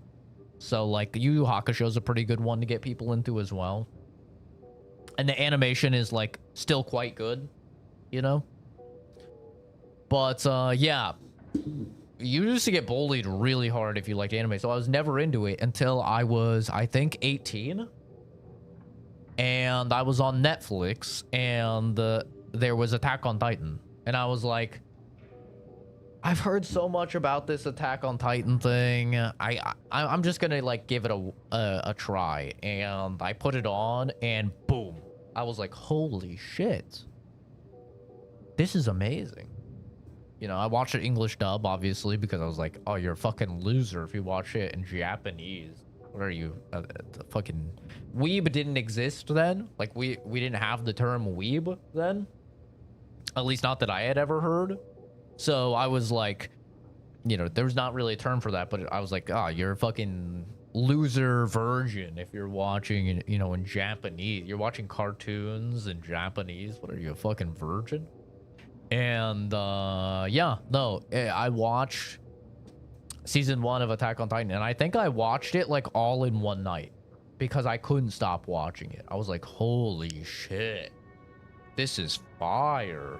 So like Yu Yu Hakusho is a pretty good one to get people into as well. And the animation is like still quite good, you know? But yeah, you used to get bullied really hard if you liked anime. So I was never into it until I was, I think, 18. And I was on Netflix and there was Attack on Titan. And I was like, I've heard so much about this Attack on Titan thing. I'm just gonna like give it a try. And I put it on and boom. I was like, holy shit. This is amazing. You know, I watched it English dub, obviously, because I was like, oh, you're a fucking loser if you watch it in Japanese. What are you? The fucking... Weeb didn't exist then. Like, we didn't have the term weeb then. At least not that I had ever heard. So I was like, you know, there's not really a term for that, but I was like, oh, you're a fucking loser virgin if you're watching, you know, in Japanese. You're watching cartoons in Japanese. What are you, a fucking virgin? And yeah, no, I watched season 1 of Attack on Titan, and I think I watched it like all in one night because I couldn't stop watching it. I was like, holy shit, this is fire.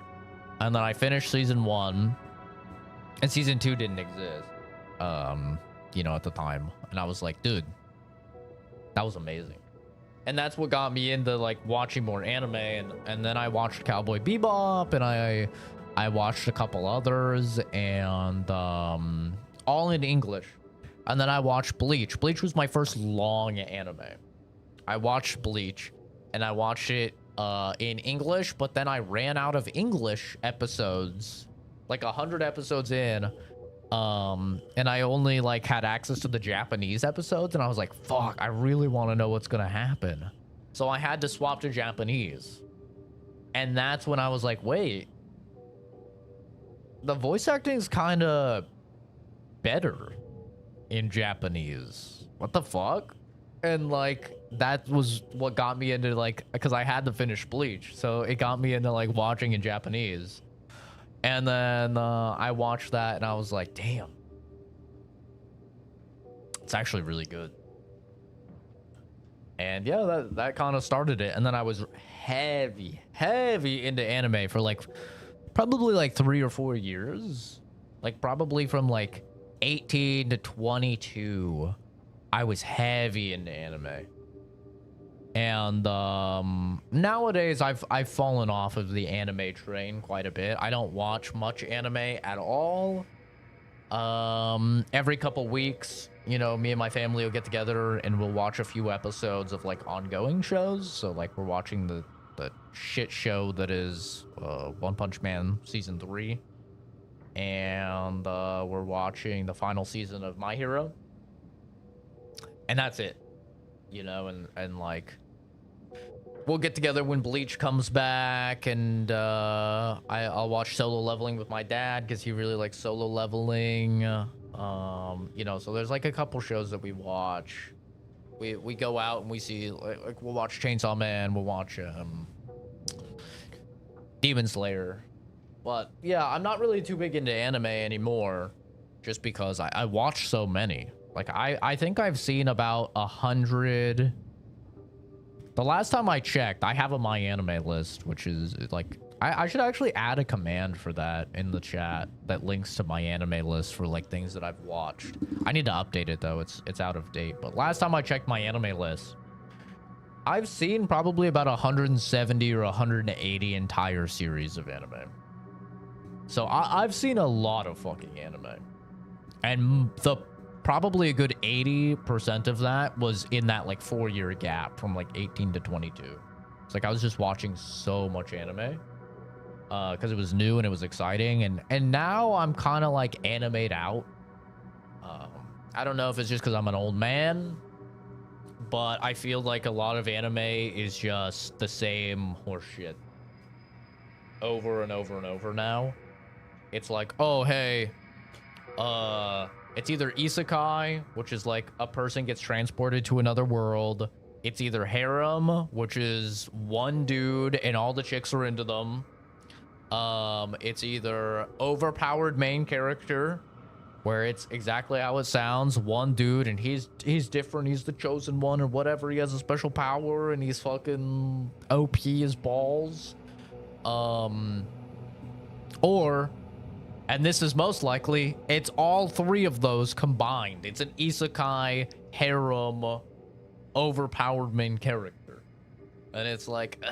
And then I finished season 1, and season 2 didn't exist, you know, at the time. And I was like, dude, that was amazing. And that's what got me into like watching more anime. And then I watched Cowboy Bebop, and I watched a couple others, and all in English. And then I watched Bleach. Bleach was my first long anime. I watched Bleach, and I watched it in English, but then I ran out of English episodes, like 100 episodes in. And I only like had access to the Japanese episodes, and I was like, fuck, I really want to know what's gonna happen. So I had to swap to Japanese. And that's when I was like, wait, the voice acting is kind of better in Japanese. What the fuck? And like, that was what got me into like, because I had to finish Bleach, so it got me into like watching in Japanese. And then I watched that and I was like, damn, it's actually really good. And yeah, that kind of started it. And then I was heavy into anime for like probably like 3 or 4 years. Like probably from like 18 to 22, I was heavy into anime. And nowadays I've fallen off of the anime train quite a bit. I don't watch much anime at all. Every couple weeks, you know, me and my family will get together and we'll watch a few episodes of like ongoing shows. So like we're watching the shit show that is One Punch Man season 3, and we're watching the final season of My Hero, and that's it, you know. And like we'll get together when Bleach comes back, and I'll watch Solo Leveling with my dad because he really likes Solo Leveling. You know, so there's like a couple shows that we watch. We go out and we see like we'll watch Chainsaw Man, we'll watch Demon Slayer. But yeah, I'm not really too big into anime anymore, just because I watch so many. Like I think I've seen about 100. The last time I checked, I have a My Anime list, which is like, I should actually add a command for that in the chat that links to My Anime list for like things that I've watched. I need to update it though, it's out of date. But last time I checked My Anime list, I've seen probably about 170 or 180 entire series of anime. So I've seen a lot of fucking anime. And probably a good 80% of that was in that like 4-year gap from like 18 to 22. It's like I was just watching so much anime because it was new and it was exciting. And now I'm kind of like animate out. I don't know if it's just because I'm an old man, but I feel like a lot of anime is just the same horseshit over and over and over now. It's like, oh, hey, it's either isekai, which is like a person gets transported to another world. It's either harem, which is one dude and all the chicks are into them. It's either overpowered main character, where it's exactly how it sounds, one dude and he's different, he's the chosen one or whatever, he has a special power and he's fucking OP as balls. Or, and this is most likely, it's all 3 of those combined. It's an isekai, harem, overpowered main character. And it's like,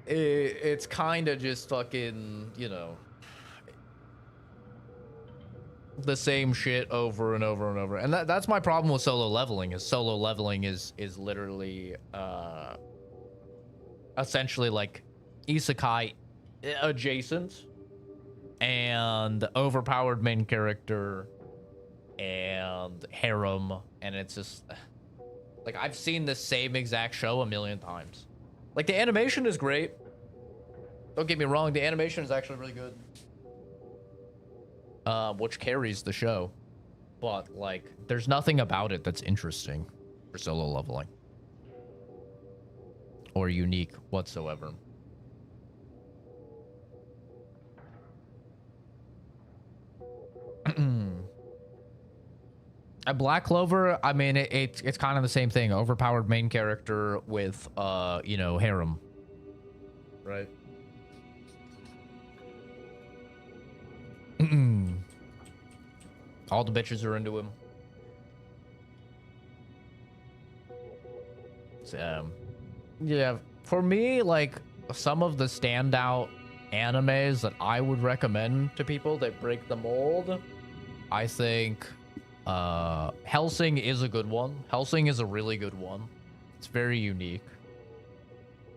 it's kind of just fucking, you know, the same shit over and over and over. And that's my problem with Solo Leveling, is Solo Leveling is literally essentially like isekai adjacent and overpowered main character and harem, and it's just like I've seen the same exact show a million times. Like the animation is great, don't get me wrong, the animation is actually really good, which carries the show, but like there's nothing about it that's interesting for Solo Leveling or unique whatsoever. A Black Clover, I mean, it's kind of the same thing. Overpowered main character with, you know, harem. Right? All the bitches are into him. So, yeah, for me, like, some of the standout animes that I would recommend to people that break the mold, I think Hellsing is a good one. Hellsing is a really good one. It's very unique.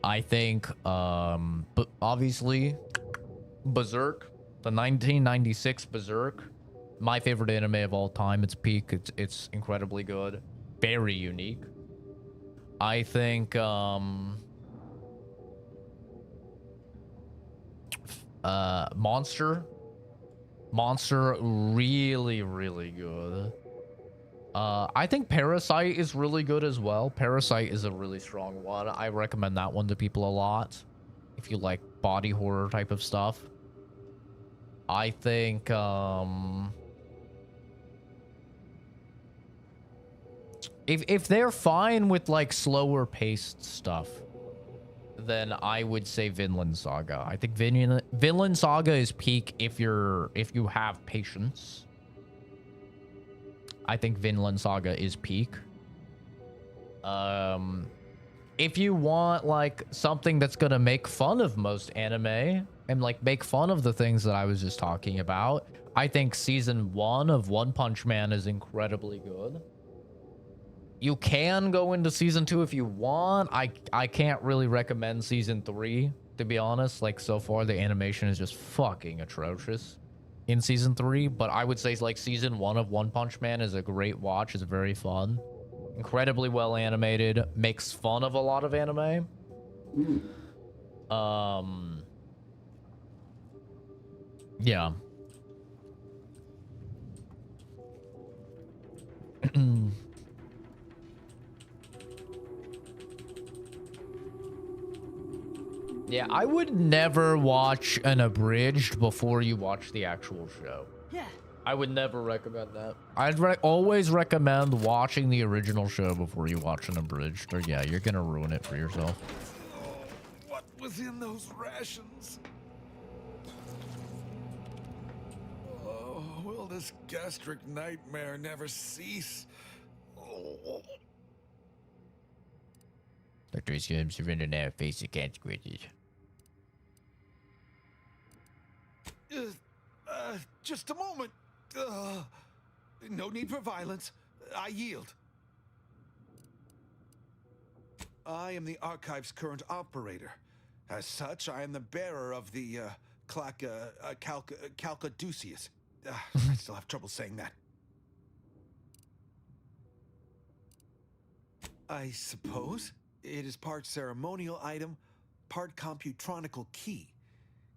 I think but obviously Berserk, the 1996 Berserk, my favorite anime of all time. It's peak. It's incredibly good, very unique. I think Monster. Monster, really, really good. I think Parasite is really good as well. Parasite is a really strong one. I recommend that one to people a lot if you like body horror type of stuff. I think if they're fine with like slower paced stuff, then I would say Vinland Saga. I think Vinland Saga is peak if you have patience. I think Vinland Saga is peak. If you want like something that's gonna make fun of most anime and like make fun of the things that I was just talking about, I think season 1 of One Punch Man is incredibly good. You can go into season 2 if you want. I can't really recommend season 3, to be honest. Like, so far the animation is just fucking atrocious in season 3, but I would say like season 1 of One Punch Man is a great watch. It's very fun, incredibly well animated, makes fun of a lot of anime. Yeah. Yeah, I would never watch an abridged before you watch the actual show. Yeah. I would never recommend that. I'd always recommend watching the original show before you watch an abridged, or yeah, you're gonna ruin it for yourself. Oh, what was in those rations? Oh, will this gastric nightmare never cease? Oh. Dr. Sims surrender now, face the consequences. Just a moment. No need for violence. I yield. I am the Archive's current operator. As such, I am the bearer of the Calcaduceus. I still have trouble saying that. I suppose it is part ceremonial item, part computronical key.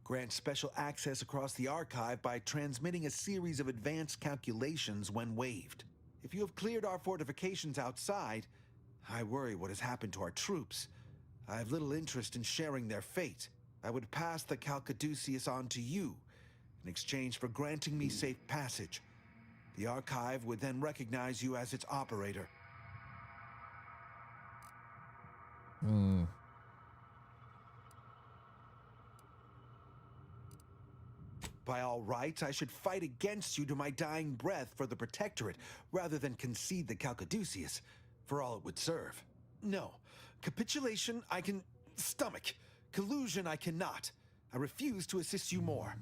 Grants special access across the archive by transmitting a series of advanced calculations when waived. If you have cleared our fortifications outside, I worry what has happened to our troops. I have little interest in sharing their fate. I would pass the Calcaduceus on to you in exchange for granting me safe passage. The archive would then recognize you as its operator. By all rights, I should fight against you to my dying breath for the Protectorate, rather than concede the Calcaduceus, for all it would serve. No. Capitulation I can stomach. Collusion I cannot. I refuse to assist you more.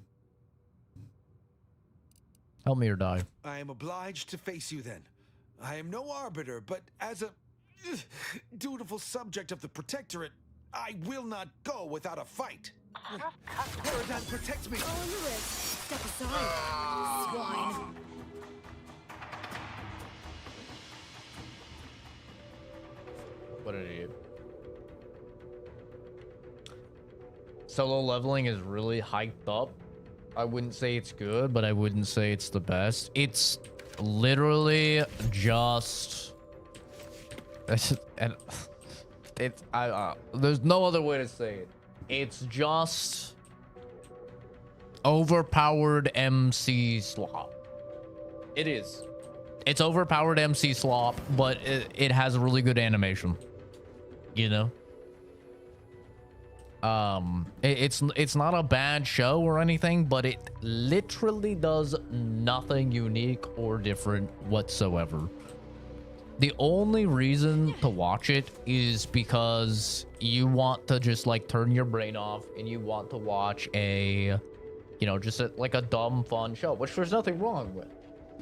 Help me or die. I am obliged to face you then. I am no arbiter, but as a dutiful subject of the Protectorate, I will not go without a fight. Paradigm, protect me! Oh, your wrist. Step aside, swine. What an idiot. Solo leveling is really hyped up. I wouldn't say it's good, but I wouldn't say it's the best. It's literally just... and it's there's no other way to say it. It's just overpowered MC slop. It is. It's overpowered MC slop, but it has really good animation. You know? It's not a bad show or anything, but it literally does nothing unique or different whatsoever. The only reason to watch it is because you want to just like turn your brain off and you want to watch a, you know, just like a dumb fun show, which there's nothing wrong with.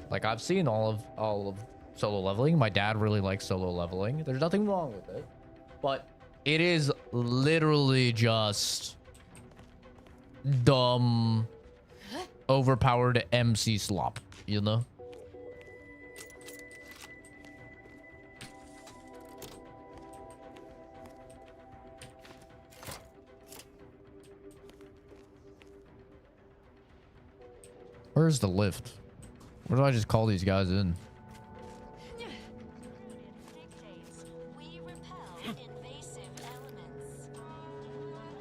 Like, I've seen all of Solo Leveling. My dad really likes Solo Leveling. There's nothing wrong with it, but it is literally just dumb, overpowered MC slop, you know? Where's the lift? Where do I just call these guys in?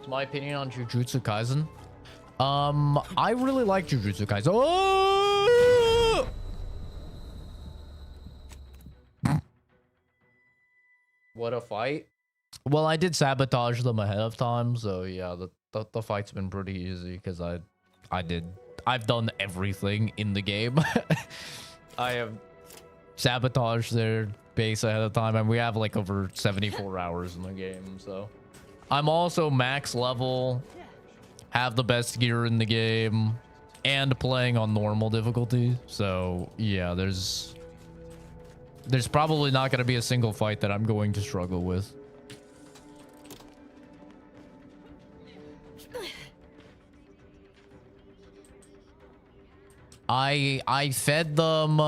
It's my opinion on Jujutsu Kaisen. I really like Jujutsu Kaisen. Oh! What a fight. Well, I did sabotage them ahead of time, so yeah, the fight's been pretty easy because I've done everything in the game. I have sabotaged their base ahead of time, and we have like over 74 hours in the game, so I'm also max level, have the best gear in the game, and playing on normal difficulty. So yeah, there's probably not going to be a single fight that I'm going to struggle with. I fed them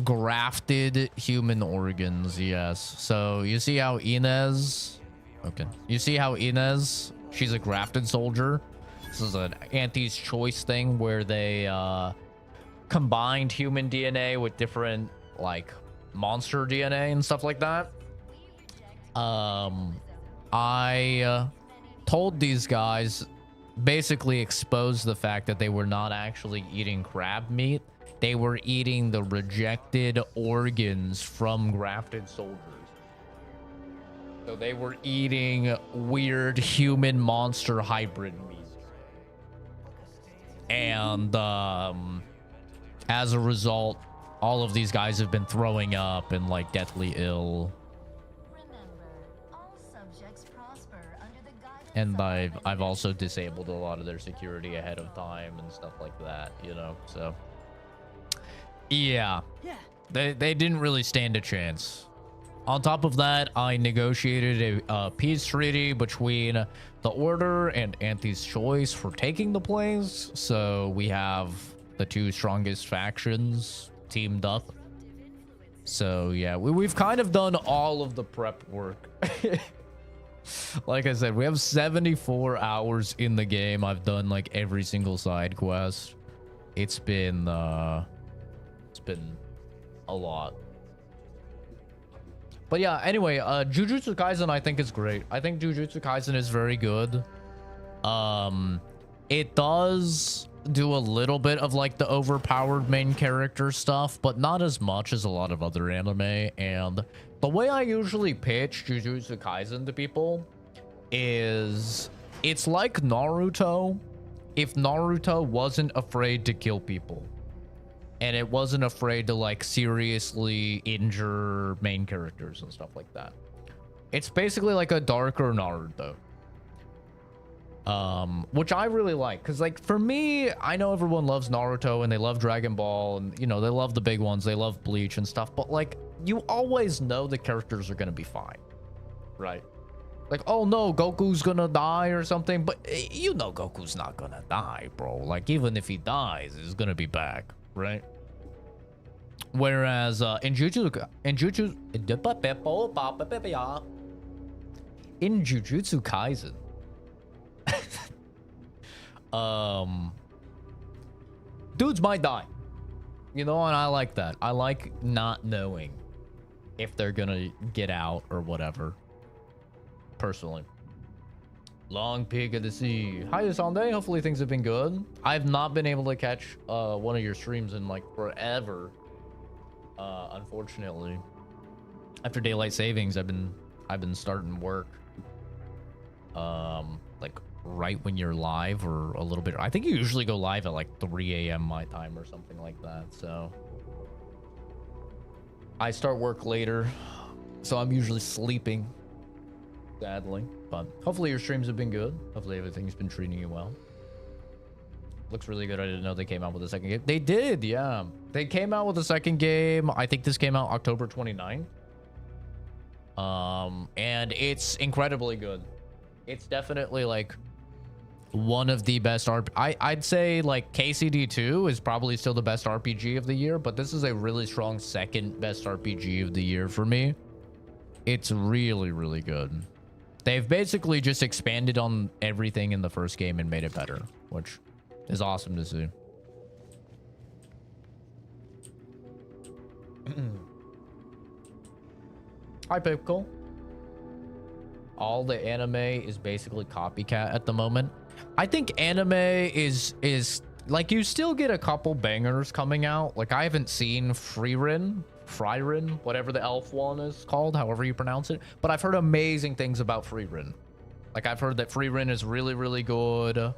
grafted human organs, yes. So you see how Inez... Okay. You see how Inez, she's a grafted soldier. This is an Auntie's Choice thing where they combined human DNA with different, like, monster DNA and stuff like that. I told these guys... basically exposed the fact that they were not actually eating crab meat. They were eating the rejected organs from grafted soldiers. So they were eating weird human monster hybrid meat. And as a result, all of these guys have been throwing up and like deathly ill. And I've also disabled a lot of their security ahead of time and stuff like that, you know. So yeah, they didn't really stand a chance. On top of that, I negotiated a peace treaty between the Order and Auntie's Choice for taking the place. So we have the two strongest factions teamed up. So yeah, we've kind of done all of the prep work. Like I said, we have 74 hours in the game. I've done like every single side quest. It's been a lot. But yeah, anyway, Jujutsu Kaisen I think is great. I think Jujutsu Kaisen is very good. It does do a little bit of like the overpowered main character stuff, but not as much as a lot of other anime. And the way I usually pitch Jujutsu Kaisen to people is it's like Naruto if Naruto wasn't afraid to kill people and it wasn't afraid to like seriously injure main characters and stuff like that. It's basically like a darker Naruto. Which I really like, because like for me, I know everyone loves Naruto and they love Dragon Ball and you know they love the big ones, they love Bleach and stuff, but like you always know the characters are gonna be fine, right? Like, oh no, Goku's gonna die or something, but you know Goku's not gonna die, bro. Like even if he dies, he's gonna be back, right? Whereas in Jujutsu Kaisen, dudes might die, you know, and I like that. I like not knowing if they're gonna get out or whatever, personally. Long Peak of the Sea. Hi, Sunday. Hopefully things have been good. I've not been able to catch one of your streams in like forever, unfortunately. After daylight savings, I've been starting work like right when you're live or a little bit. I think you usually go live at like 3 a.m. my time or something like that. So I start work later, so I'm usually sleeping, sadly. But hopefully your streams have been good. Hopefully everything's been treating you well. Looks really good. I didn't know they came out with a second game. They did, yeah. They came out with a second game. I think this came out October 29th. And it's incredibly good. It's definitely like one of the best I'd say like KCD2 is probably still the best RPG of the year, but this is a really strong second best RPG of the year for me. It's really, really good. They've basically just expanded on everything in the first game and made it better, which is awesome to see. Hi, Pickle. All the anime is basically copycat at the moment. I think anime is like, you still get a couple bangers coming out. Like, I haven't seen Frieren, whatever the elf one is called, however you pronounce it. But I've heard amazing things about Frieren. Like, I've heard that Frieren is really, really good.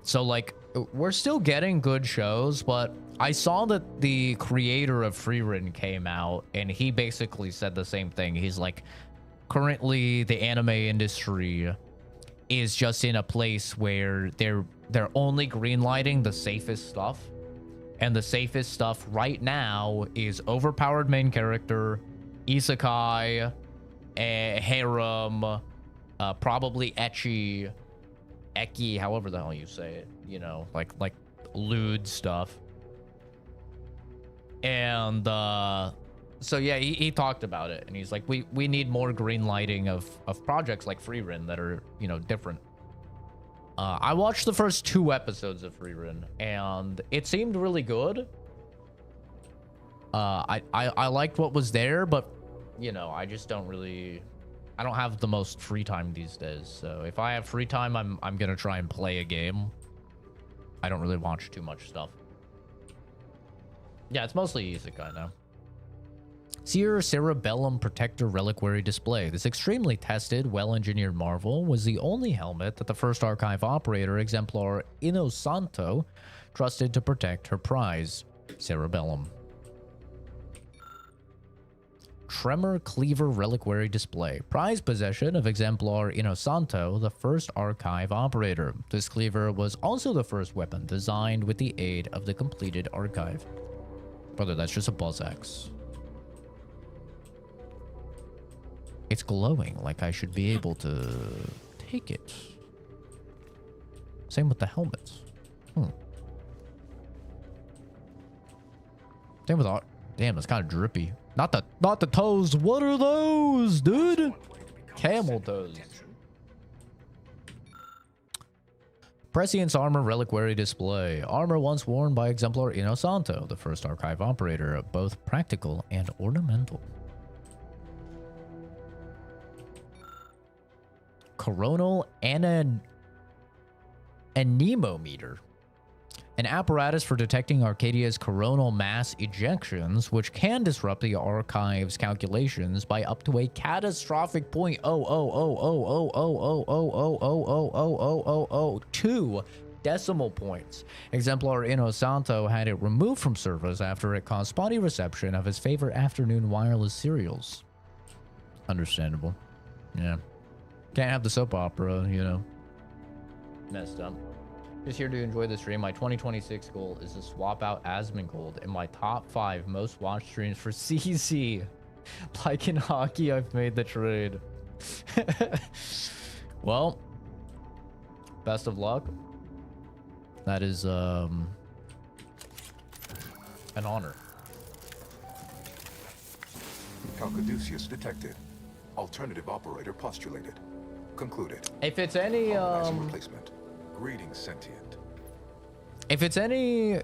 So like, we're still getting good shows, but I saw that the creator of Frieren came out and he basically said the same thing. He's like, currently the anime industry is just in a place where they're only greenlighting the safest stuff, and the safest stuff right now is overpowered main character, isekai, harem, probably ecchi, however the hell you say it, you know, like lewd stuff. And so yeah, he talked about it, and he's like, we need more green lighting of projects like Frieren that are, you know, different. I watched the first 2 episodes of Frieren, and it seemed really good. I liked what was there, but you know, I just don't really, I don't have the most free time these days. So if I have free time, I'm gonna try and play a game. I don't really watch too much stuff. Yeah, it's mostly isekai now. Seer Cerebellum Protector Reliquary Display. This extremely tested, well-engineered marvel was the only helmet that the first archive operator, exemplar Inosanto, trusted to protect her prize, Cerebellum. Tremor Cleaver Reliquary Display. Prize possession of exemplar Inosanto, the first archive operator. This cleaver was also the first weapon designed with the aid of the completed archive. Brother, that's just a buzz axe. It's glowing, like I should be able to take it. Same with the helmets. Same with art. Damn, it's kind of drippy. Not the toes. What are those, dude? Camel toes. Prescience Armor Reliquary Display. Armor once worn by exemplar Inosanto, the first archive operator, both practical and ornamental. Coronal anemometer. An apparatus for detecting Arcadia's coronal mass ejections, which can disrupt the archive's calculations by up to a catastrophic 0.0000000000002 decimal points. Exemplar Inosanto had it removed from service after it caused spotty reception of his favorite afternoon wireless serials. Understandable. Yeah. Can't have the soap opera, you know. Messed up. Just here to enjoy the stream. My 2026 goal is to swap out Asmongold in my top 5 most watched streams for CC. Like in hockey, I've made the trade. Well, best of luck. That is an honor. Calcaduceus detected. Alternative operator postulated. Concluded. If it's any replacement. Greetings, sentient. If it's any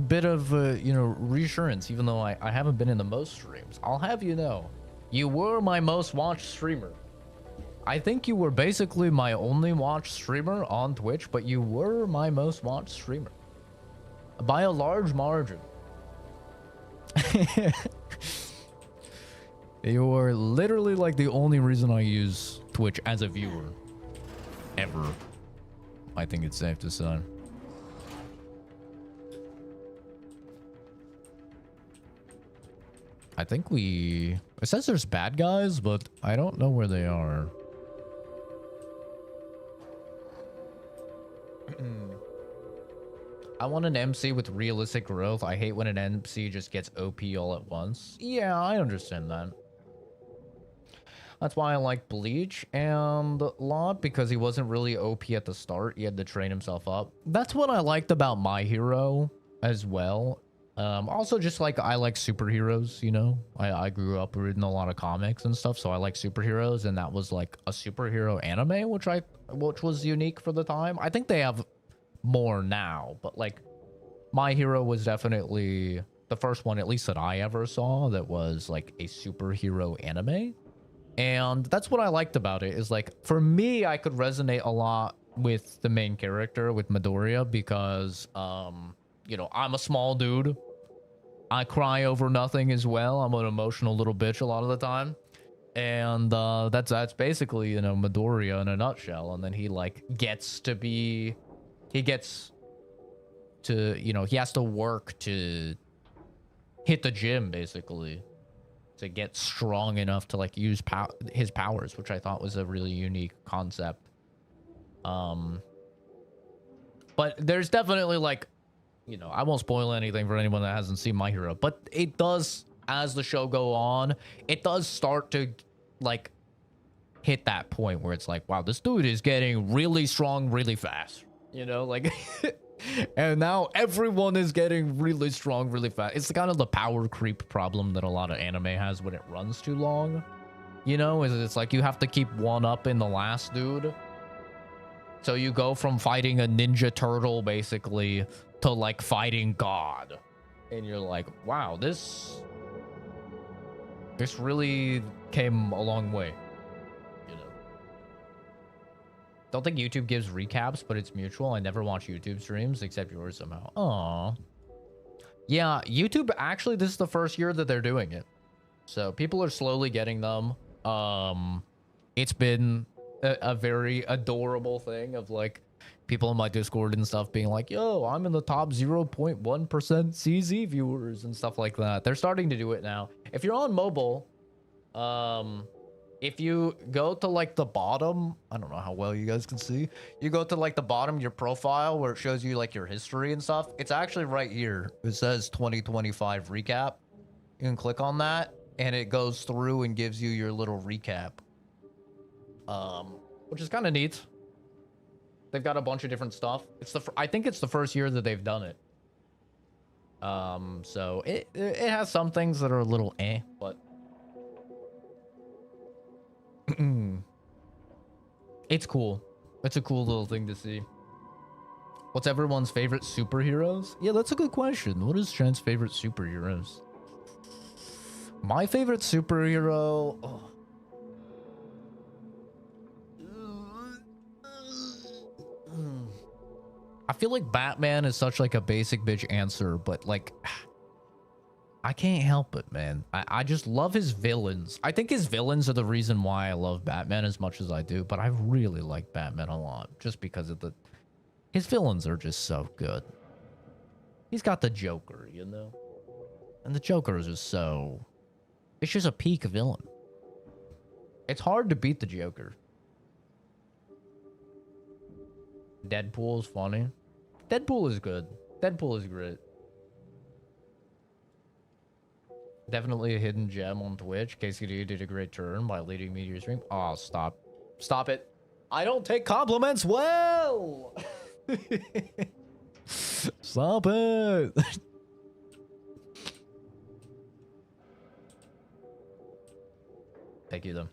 bit of you know, reassurance, even though I haven't been in the most streams, I'll have you know, you were my most watched streamer. I think you were basically my only watched streamer on Twitch, but you were my most watched streamer by a large margin. You were literally like the only reason I use Twitch as a viewer ever. I think it's safe to say. I think it says there's bad guys, but I don't know where they are. I want an MC with realistic growth. I hate when an MC just gets OP all at once. Yeah, I understand that. That's why I like Bleach and Lot, because he wasn't really OP at the start. He had to train himself up. That's what I liked about My Hero as well. Also, just like, I like superheroes, you know? I grew up reading a lot of comics and stuff, so I like superheroes, and that was like a superhero anime, which was unique for the time. I think they have more now, but like, My Hero was definitely the first one, at least that I ever saw, that was like a superhero anime. And that's what I liked about it, is like, for me, I could resonate a lot with the main character, with Midoriya, because, you know, I'm a small dude. I cry over nothing as well. I'm an emotional little bitch a lot of the time. And that's basically, you know, Midoriya in a nutshell. And then he like gets to be, he gets to, you know, he has to work to hit the gym basically to get strong enough to like use his powers, which I thought was a really unique concept. But there's definitely like, you know, I won't spoil anything for anyone that hasn't seen My Hero, but it does, as the show go on, it does start to like hit that point where it's like, wow, this dude is getting really strong really fast, you know, like and now everyone is getting really strong really fast. It's kind of the power creep problem that a lot of anime has when it runs too long, you know, is it's like you have to keep one up in the last dude. So you go from fighting a ninja turtle basically to like fighting God, and you're like, wow, this really came a long way, you know. Don't think YouTube gives recaps, but it's mutual. I never watch YouTube streams except yours somehow. Aww. Yeah, YouTube, actually, this is the first year that they're doing it, so people are slowly getting them. It's been a very adorable thing of like people in my Discord and stuff being like, yo, I'm in the top 0.1% CZ viewers and stuff like that. They're starting to do it now. If you're on mobile, if you go to like the bottom, I don't know how well you guys can see, you go to like the bottom, your profile where it shows you like your history and stuff. It's actually right here. It says 2025 recap. You can click on that and it goes through and gives you your little recap. Which is kind of neat. They've got a bunch of different stuff. I think it's the first year that they've done it. So it has some things that are a little but it's cool. It's a cool little thing to see. What's everyone's favorite superheroes? Yeah, that's a good question. What is Trent's favorite superheroes? My favorite superhero... Oh. I feel like Batman is such like a basic bitch answer, but like I can't help it, man. I just love his villains. I think his villains are the reason why I love Batman as much as I do, but I really like Batman a lot just because of his villains are just so good. He's got the Joker, you know? And the Joker is just so... It's just a peak villain. It's hard to beat the Joker. Deadpool is funny. Deadpool is good. Deadpool is great. Definitely a hidden gem on Twitch. KCD did a great turn by leading me to your stream. Oh, stop. Stop it. I don't take compliments well. Stop it. Thank you, though.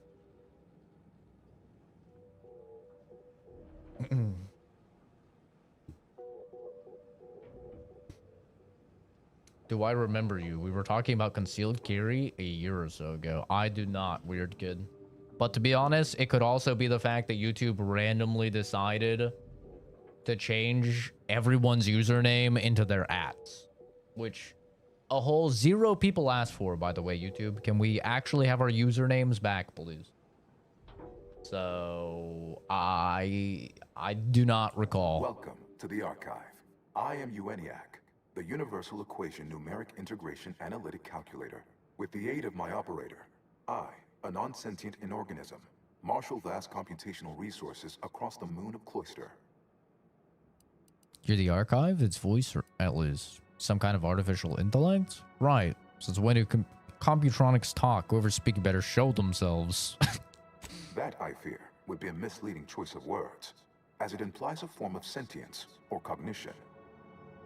Do I remember you? We were talking about concealed carry a year or so ago. I do not, weird kid. But to be honest, it could also be the fact that YouTube randomly decided to change everyone's username into their @, which a whole 0 people asked for, by the way, YouTube. Can we actually have our usernames back, please? So I do not recall. Welcome to the archive. I am ENIAC, the Universal Equation Numeric Integration Analytic Calculator. With the aid of my operator, I, a non-sentient inorganism, marshal vast computational resources across the moon of Cloister. You're the archive? Its voice, or at least some kind of artificial intellect? Right. Since when do computronics talk? Whoever's speaking better show themselves. That, I fear, would be a misleading choice of words, as it implies a form of sentience or cognition.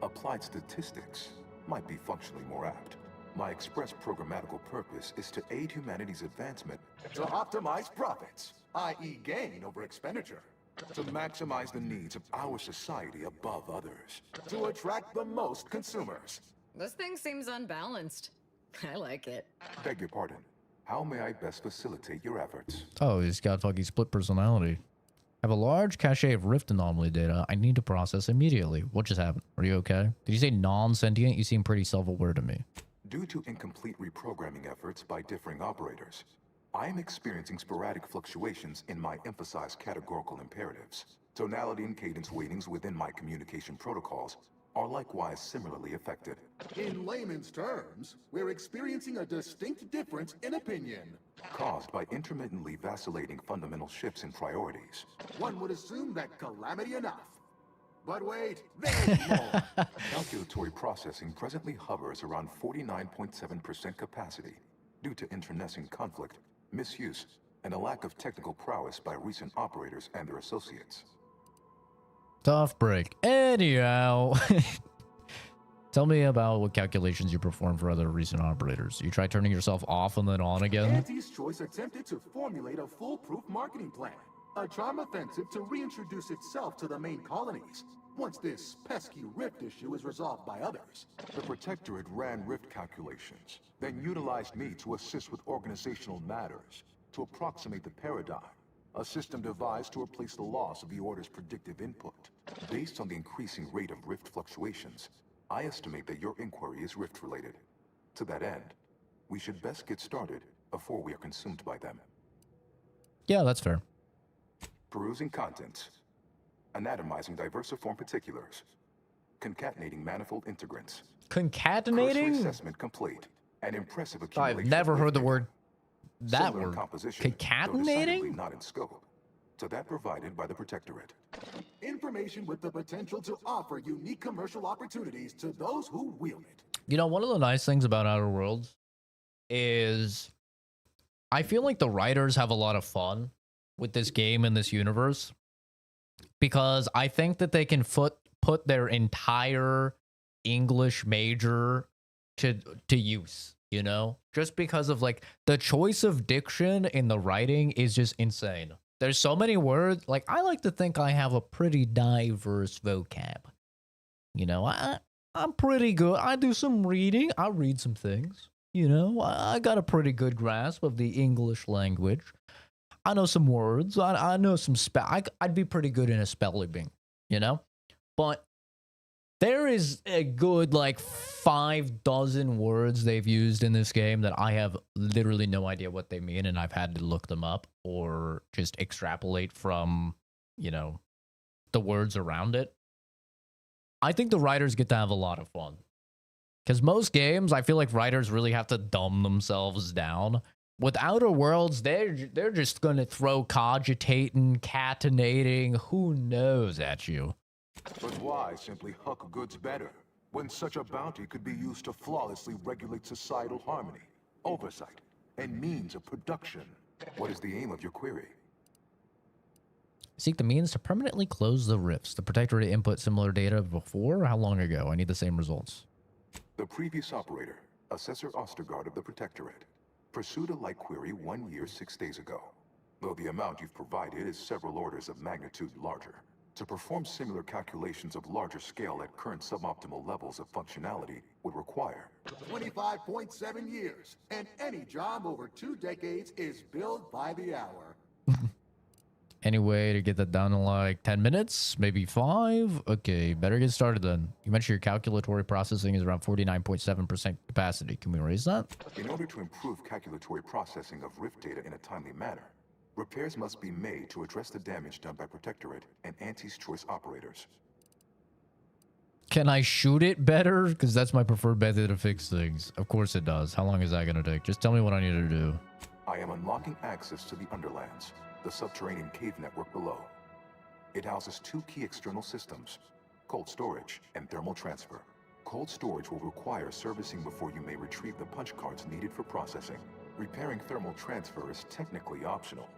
Applied statistics might be functionally more apt. My express programmatical purpose is to aid humanity's advancement to optimize profits, i.e. gain over expenditure, to maximize the needs of our society above others, to attract the most consumers, This thing seems unbalanced. I like it. Beg your pardon. How may I best facilitate your efforts? Oh, he's got fucking split personality. I have a large cache of rift anomaly data I need to process immediately. What just happened? Are you okay? Did you say non-sentient? You seem pretty self-aware to me. Due to incomplete reprogramming efforts by differing operators, I am experiencing sporadic fluctuations in my emphasized categorical imperatives. Tonality and cadence weightings within my communication protocols are likewise similarly affected. In layman's terms, we're experiencing a distinct difference in opinion. Caused by intermittently vacillating fundamental shifts in priorities. One would assume that calamity enough. But wait, there's more. Calculatory processing presently hovers around 49.7% capacity due to internecine conflict, misuse, and a lack of technical prowess by recent operators and their associates. Tough break. Anyhow, tell me about what calculations you perform for other recent operators. You try turning yourself off and then on again? Auntie's Choice attempted to formulate a foolproof marketing plan. A charm offensive to reintroduce itself to the main colonies, once this pesky rift issue is resolved by others. The Protectorate ran rift calculations, then utilized me to assist with organizational matters, to approximate the paradigm, a system devised to replace the loss of the Order's predictive input. Based on the increasing rate of rift fluctuations, I estimate that your inquiry is rift-related. To that end, we should best get started before we are consumed by them. Yeah, that's fair. Perusing contents. Anatomizing diversiform particulars. Concatenating manifold integrants. Concatenating? Cursory assessment complete. An impressive accumulation. I've never heard the word... that Similar word. Composition, Concatenating? not in scope. To that provided by the Protectorate. Information with the potential to offer unique commercial opportunities to those who wield it. You know, one of the nice things about Outer Worlds is I feel like the writers have a lot of fun with this game and this universe, because I think that they can put their entire English major to use, you know, just because of like the choice of diction in the writing is just insane. There's so many words. Like, I like to think I have a pretty diverse vocab. You know, I'm pretty good. I do some reading. I read some things. You know, I got a pretty good grasp of the English language. I know some words. I know some I'd be pretty good in a spelling bee, you know? But there is a good, like, 6 words they've used in this game that I have literally no idea what they mean, and I've had to look them up or just extrapolate from, you know, the words around it. I think the writers get to have a lot of fun. Because most games, I feel like writers really have to dumb themselves down. With Outer Worlds, they're just going to throw cogitating, catenating, who knows at you. But why simply huck goods better, when such a bounty could be used to flawlessly regulate societal harmony, oversight, and means of production? What is the aim of your query? Seek the means to permanently close the rifts. The Protectorate input similar data before? How long ago? I need the same results. The previous operator, Assessor Ostergaard of the Protectorate, pursued a like query 1 year, 6 days ago, though the amount you've provided is several orders of magnitude larger. To perform similar calculations of larger scale at current suboptimal levels of functionality would require 25.7 years, and any job over 2 decades is billed by the hour. Any way to get that down in like 10 minutes? Maybe 5? Okay, better get started then. You mentioned your calculatory processing is around 49.7% capacity. Can we raise that? In order to improve calculatory processing of rift data in a timely manner, repairs must be made to address the damage done by Protectorate and Auntie's Choice operators. Can I shoot it better? Because that's my preferred method to fix things. Of course it does. How long is that going to take? Just tell me what I need to do. I am unlocking access to the Underlands, the subterranean cave network below. It houses 2 key external systems, cold storage and thermal transfer. Cold storage will require servicing before you may retrieve the punch cards needed for processing. Repairing thermal transfer is technically optional,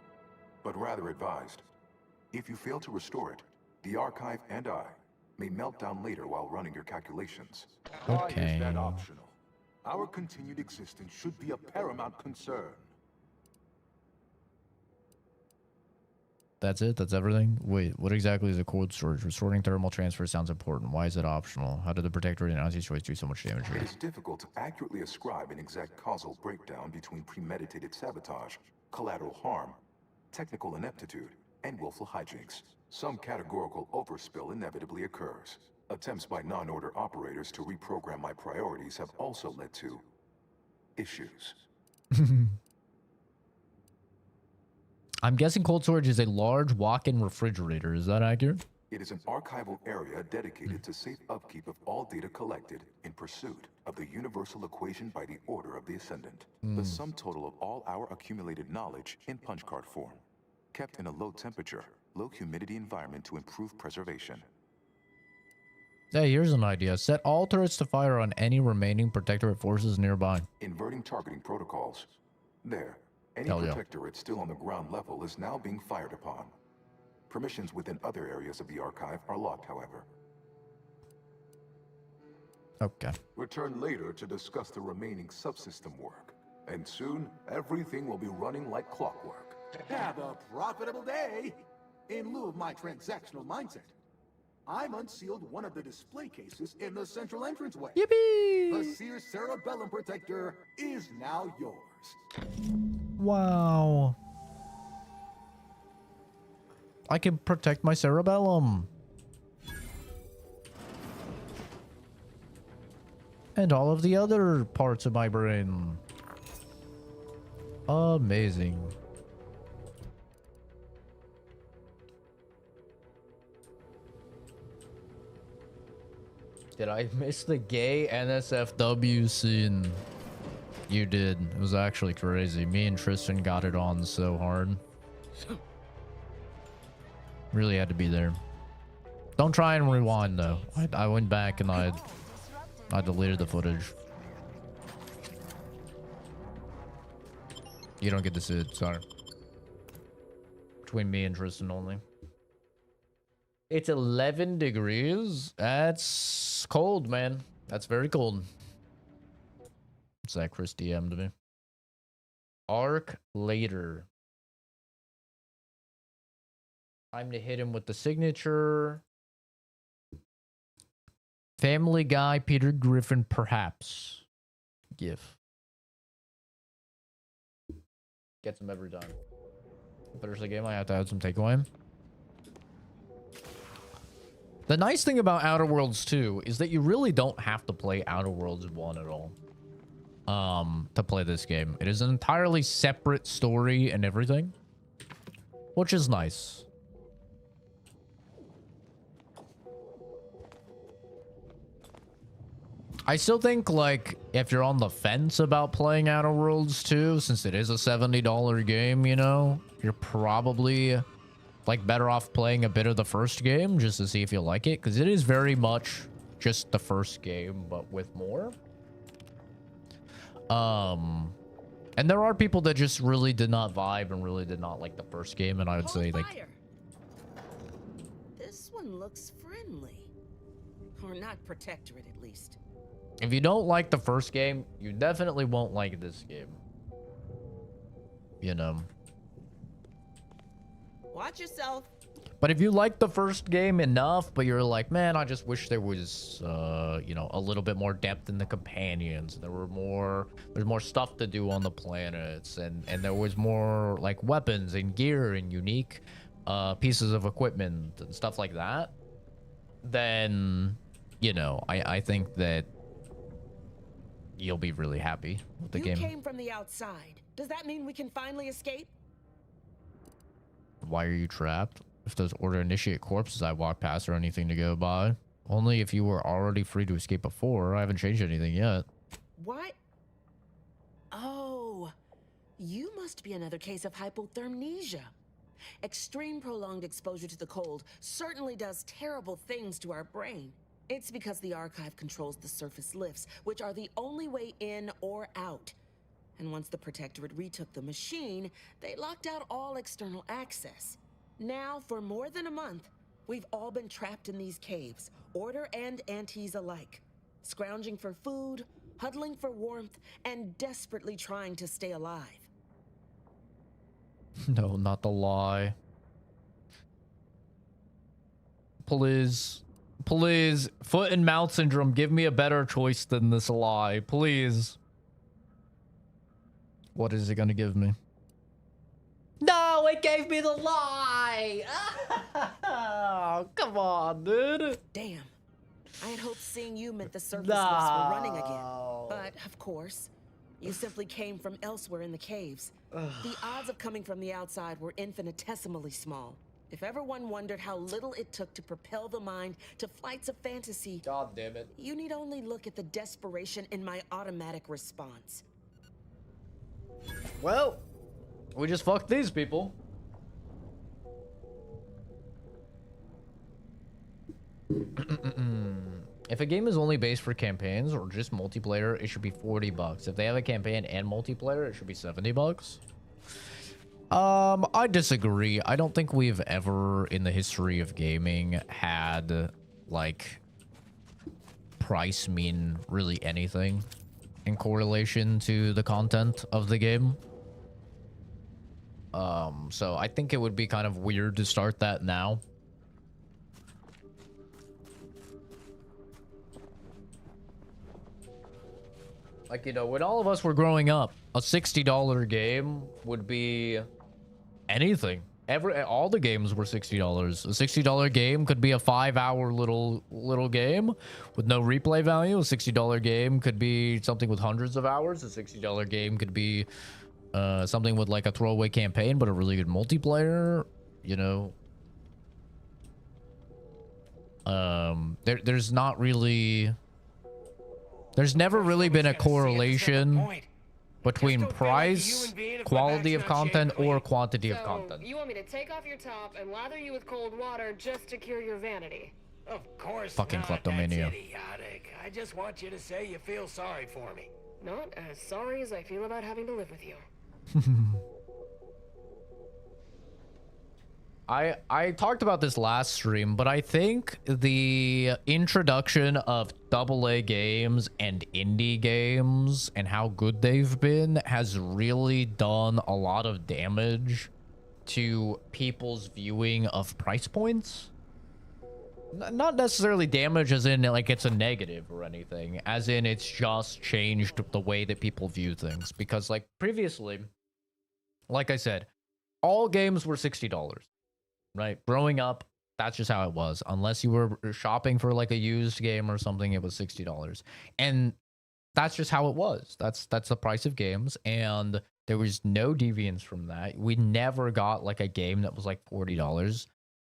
but rather advised. If you fail to restore it, the archive and I may melt down later while running your calculations. Why is that optional? Our continued existence should be a paramount concern. That's it? That's everything? Wait, what exactly is a cold storage? Restoring thermal transfer sounds important. Why is it optional? How did the Protectorate and Aussie's choice do so much damage here? It is difficult to accurately ascribe an exact causal breakdown between premeditated sabotage, collateral harm, technical ineptitude, and willful hijinks. Some categorical overspill inevitably occurs. Attempts by non-order operators to reprogram my priorities have also led to issues. I'm guessing cold storage is a large walk-in refrigerator. Is that accurate? It is an archival area dedicated to safe upkeep of all data collected in pursuit of the universal equation by the order of the Ascendant. The sum total of all our accumulated knowledge in punch card form, kept in a low temperature, low humidity environment to improve preservation. Hey, here's an idea. Set all turrets to fire on any remaining Protectorate forces nearby. Inverting targeting protocols. There. Any Hell yeah. Protectorate still on the ground level is now being fired upon. Permissions within other areas of the archive are locked, however. Okay. Return later to discuss the remaining subsystem work. And soon, everything will be running like clockwork. Have a profitable day! In lieu of my transactional mindset, I'm unsealed one of the display cases in the central entranceway. Yippee! The Sears Cerebellum Protector is now yours. Wow. I can protect my cerebellum. And all of the other parts of my brain. Amazing. Did I miss the gay NSFW scene? You did. It was actually crazy. Me and Tristan got it on so hard. Really had to be there. Don't try and rewind though. I went back and I deleted the footage. You don't get to see it, sorry. Between me and Tristan only. It's 11 degrees. That's cold, man. That's very cold. What's that Chris DM'd me? Arc later. Time to hit him with the signature. Family Guy, Peter Griffin, perhaps. GIF. Gets him every time. Better the game, I have to add some takeaway. The nice thing about Outer Worlds 2 is that you really don't have to play Outer Worlds 1 at all. To play this game. It is an entirely separate story and everything. Which is nice. I still think, like, if you're on the fence about playing Outer Worlds 2, since it is a $70 game, you know, you're probably, like, better off playing a bit of the first game just to see if you like it, because it is very much just the first game, but with more. And there are people that just really did not vibe and really did not like the first game, and I would say, like... This one looks friendly. Or not Protectorate, at least. If you don't like the first game, you definitely won't like this game. You know. Watch yourself. But if you like the first game enough, but you're like, man, I just wish there was, you know, a little bit more depth in the companions. There's more stuff to do on the planets, and there was more like weapons and gear and unique pieces of equipment and stuff like that. Then, you know, I think that you'll be really happy with the game. You came from the outside. Does that mean we can finally escape? Why are you trapped? If those order initiate corpses I walk past or anything to go by. Only if you were already free to escape before. I haven't changed anything yet. What? Oh, you must be another case of hypothermnesia. Extreme prolonged exposure to the cold certainly does terrible things to our brain. It's because the archive controls the surface lifts, which are the only way in or out. And once the Protectorate retook the machine, they locked out all external access. Now, for more than a month, we've all been trapped in these caves, Order and Antes alike, scrounging for food, huddling for warmth, and desperately trying to stay alive. No, not the lie. Please. Please. Foot and mouth syndrome, give me a better choice than this lie. Please. What is it gonna give me? No, it gave me the lie! Oh, come on, dude. Damn. I had hoped seeing you meant the surface lifts were running again. No. But, of course, you simply came from elsewhere in the caves. The odds of coming from the outside were infinitesimally small. If ever one wondered how little it took to propel the mind to flights of fantasy, God damn it. you need only look at the desperation in my automatic response. Well, we just fucked these people. If a game is only based for campaigns or just multiplayer, it should be $40. If they have a campaign and multiplayer, it should be $70. I disagree. I don't think we've ever in the history of gaming had like price mean really anything in correlation to the content of the game. So I think it would be kind of weird to start that now. Like, you know, when all of us were growing up, a $60 game would be anything. All the games were $60. A $60 game could be a 5-hour little game with no replay value. A $60 game could be something with hundreds of hours. A $60 game could be something with like a throwaway campaign, but a really good multiplayer, you know. There's not really... There's never really been a correlation between price, quality of content, or quantity of content. You want me to take off your top and lather you with cold water just to cure your vanity? Of course Fucking not. kleptomania. That's idiotic. I just want you to say you feel sorry for me. Not as sorry as I feel about having to live with you. I talked about this last stream, but I think the introduction of AA games and indie games and how good they've been has really done a lot of damage to people's viewing of price points. Not necessarily damage as in like it's a negative or anything, as in it's just changed the way that people view things. Because like previously, like I said, all games were $60. Right? Growing up, that's just how it was. Unless you were shopping for like a used game or something, it was $60. And that's just how it was. That's the price of games. And there was no deviance from that. We never got like a game that was like $40,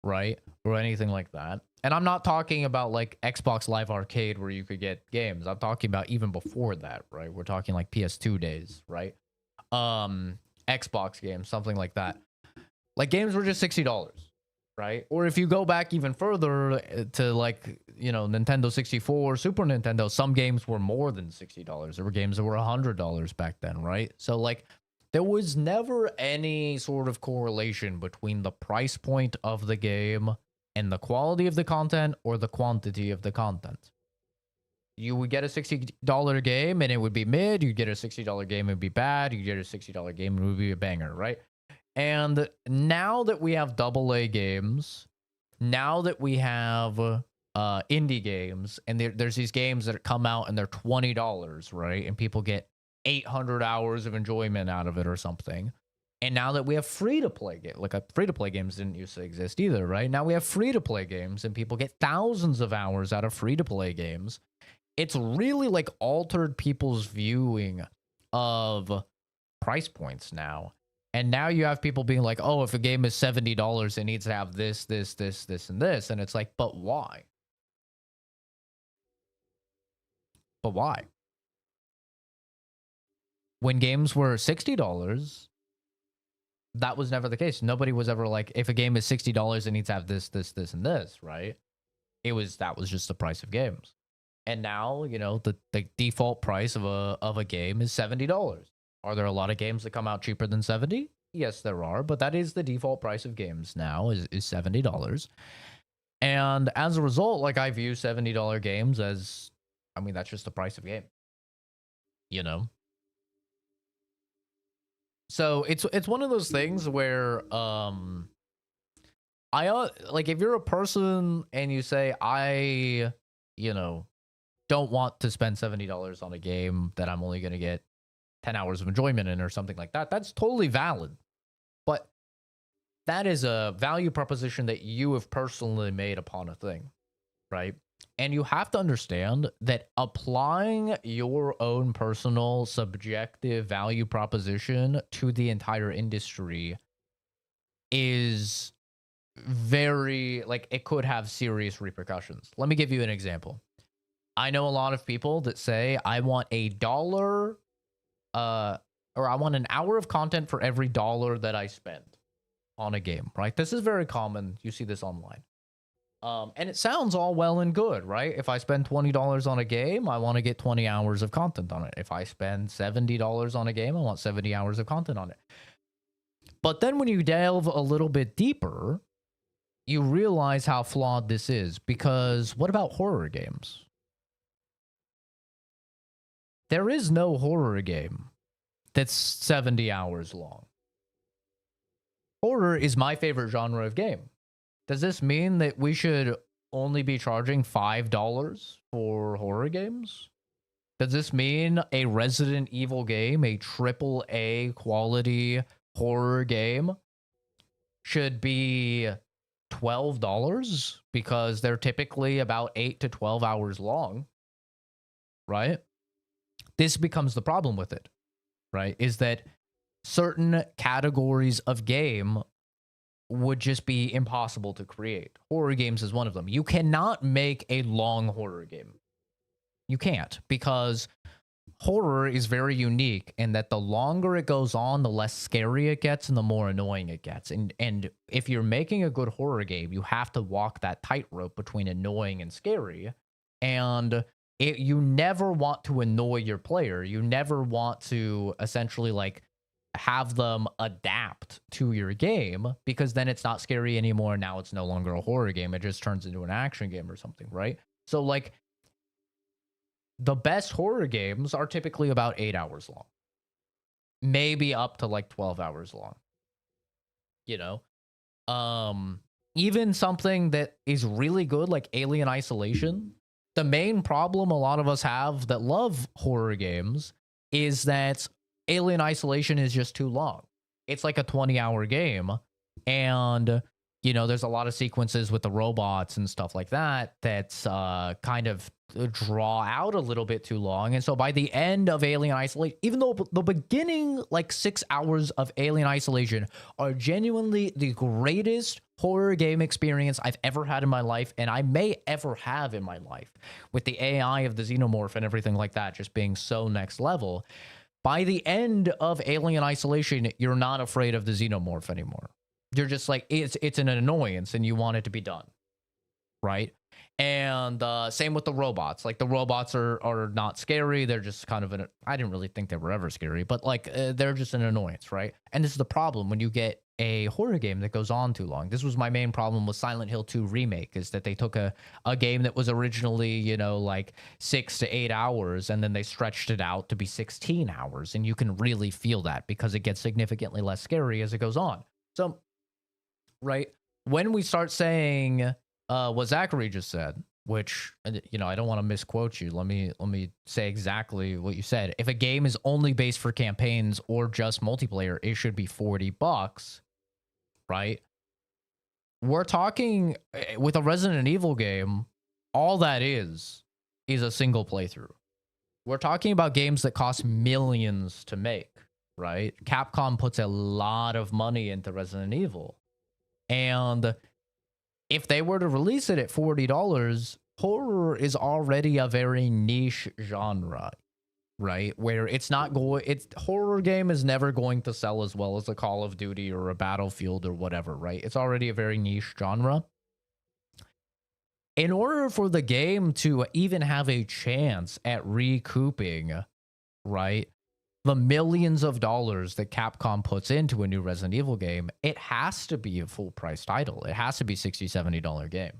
right? Or anything like that. And I'm not talking about like Xbox Live Arcade where you could get games. I'm talking about even before that, right? We're talking like PS2 days, right? Xbox games, something like that. Like games were just $60. Right? Or if you go back even further to like, you know, Nintendo 64, Super Nintendo, some games were more than $60. There were games that were $100 back then, right? So like there was never any sort of correlation between the price point of the game and the quality of the content or the quantity of the content. You would get a $60 game and it would be mid. You get a $60 game, it would be bad. You get a $60 game, it would be a banger, right? And now that we have AA games, now that we have indie games, and there's these games that come out and they're $20, right? And people get 800 hours of enjoyment out of it or something. And now that we have free-to-play games, like free-to-play games didn't used to exist either, right? Now we have free-to-play games and people get thousands of hours out of free-to-play games. It's really like altered people's viewing of price points now. And now you have people being like, oh, if a game is $70, it needs to have this, this, this, this, and this. And it's like, but why? But why? When games were $60, that was never the case. Nobody was ever like, if a game is $60, it needs to have this, this, this, and this, right? That was just the price of games. And now, you know, the default price of a game is $70. Are there a lot of games that come out cheaper than 70? Yes, there are, but that is the default price of games now is $70. And as a result, like I view $70 games as, I mean, that's just the price of game. You know? So it's one of those things where like if you're a person and you say I, you know, don't want to spend $70 on a game that I'm only going to get 10 hours of enjoyment in or something like that, that's totally valid. But that is a value proposition that you have personally made upon a thing, right? And you have to understand that applying your own personal subjective value proposition to the entire industry is very, like, it could have serious repercussions. Let me give you an example. I know a lot of people that say, I want $1, or I want an hour of content for every dollar that I spend on a game, right? This is very common. You see this online. And it sounds all well and good, right? If I spend $20 on a game, I want to get 20 hours of content on it. If I spend $70 on a game, I want 70 hours of content on it. But then when you delve a little bit deeper, you realize how flawed this is. Because what about horror games? There is no horror game that's 70 hours long. Horror is my favorite genre of game. Does this mean that we should only be charging $5 for horror games? Does this mean a Resident Evil game, a AAA quality horror game, should be $12 because they're typically about 8 to 12 hours long, right? This becomes the problem with it, right? Is that certain categories of game would just be impossible to create. Horror games is one of them. You cannot make a long horror game. You can't, because horror is very unique in that the longer it goes on, the less scary it gets and the more annoying it gets. And if you're making a good horror game, you have to walk that tightrope between annoying and scary. And you never want to annoy your player. You never want to essentially like have them adapt to your game, because then it's not scary anymore. Now it's no longer a horror game. It just turns into an action game or something, right? So like the best horror games are typically about 8 hours long, maybe up to like 12 hours long, you know? Even something that is really good, like Alien Isolation, the main problem a lot of us have that love horror games is that Alien Isolation is just too long. It's like a 20-hour game, and you know, there's a lot of sequences with the robots and stuff like that that's kind of draw out a little bit too long. And so by the end of Alien Isolation, even though the beginning like 6 hours of Alien Isolation are genuinely the greatest horror game experience I've ever had in my life, and I may ever have in my life, with the AI of the xenomorph and everything like that just being so next level, by the end of Alien Isolation, you're not afraid of the xenomorph anymore. You're just like, it's an annoyance and you want it to be done, right? And same with the robots. Like the robots are not scary. They're just kind of I didn't really think they were ever scary, but like they're just an annoyance, right? And this is the problem when you get a horror game that goes on too long. This was my main problem with Silent Hill 2 Remake, is that they took a game that was originally, you know, like 6 to 8 hours, and then they stretched it out to be 16 hours. And you can really feel that because it gets significantly less scary as it goes on. So, right, when we start saying what Zachary just said, which, you know, I don't want to misquote you. Let me say exactly what you said. If a game is only based for campaigns or just multiplayer, it should be $40, right? We're talking with a Resident Evil game, all that is a single playthrough. We're talking about games that cost millions to make, right? Capcom puts a lot of money into Resident Evil. And if they were to release it at $40, horror is already a very niche genre, right? Where horror game is never going to sell as well as a Call of Duty or a Battlefield or whatever, right? It's already a very niche genre. In order for the game to even have a chance at recouping, right, the millions of dollars that Capcom puts into a new Resident Evil game, it has to be a full price title. It has to be $60, $70 game.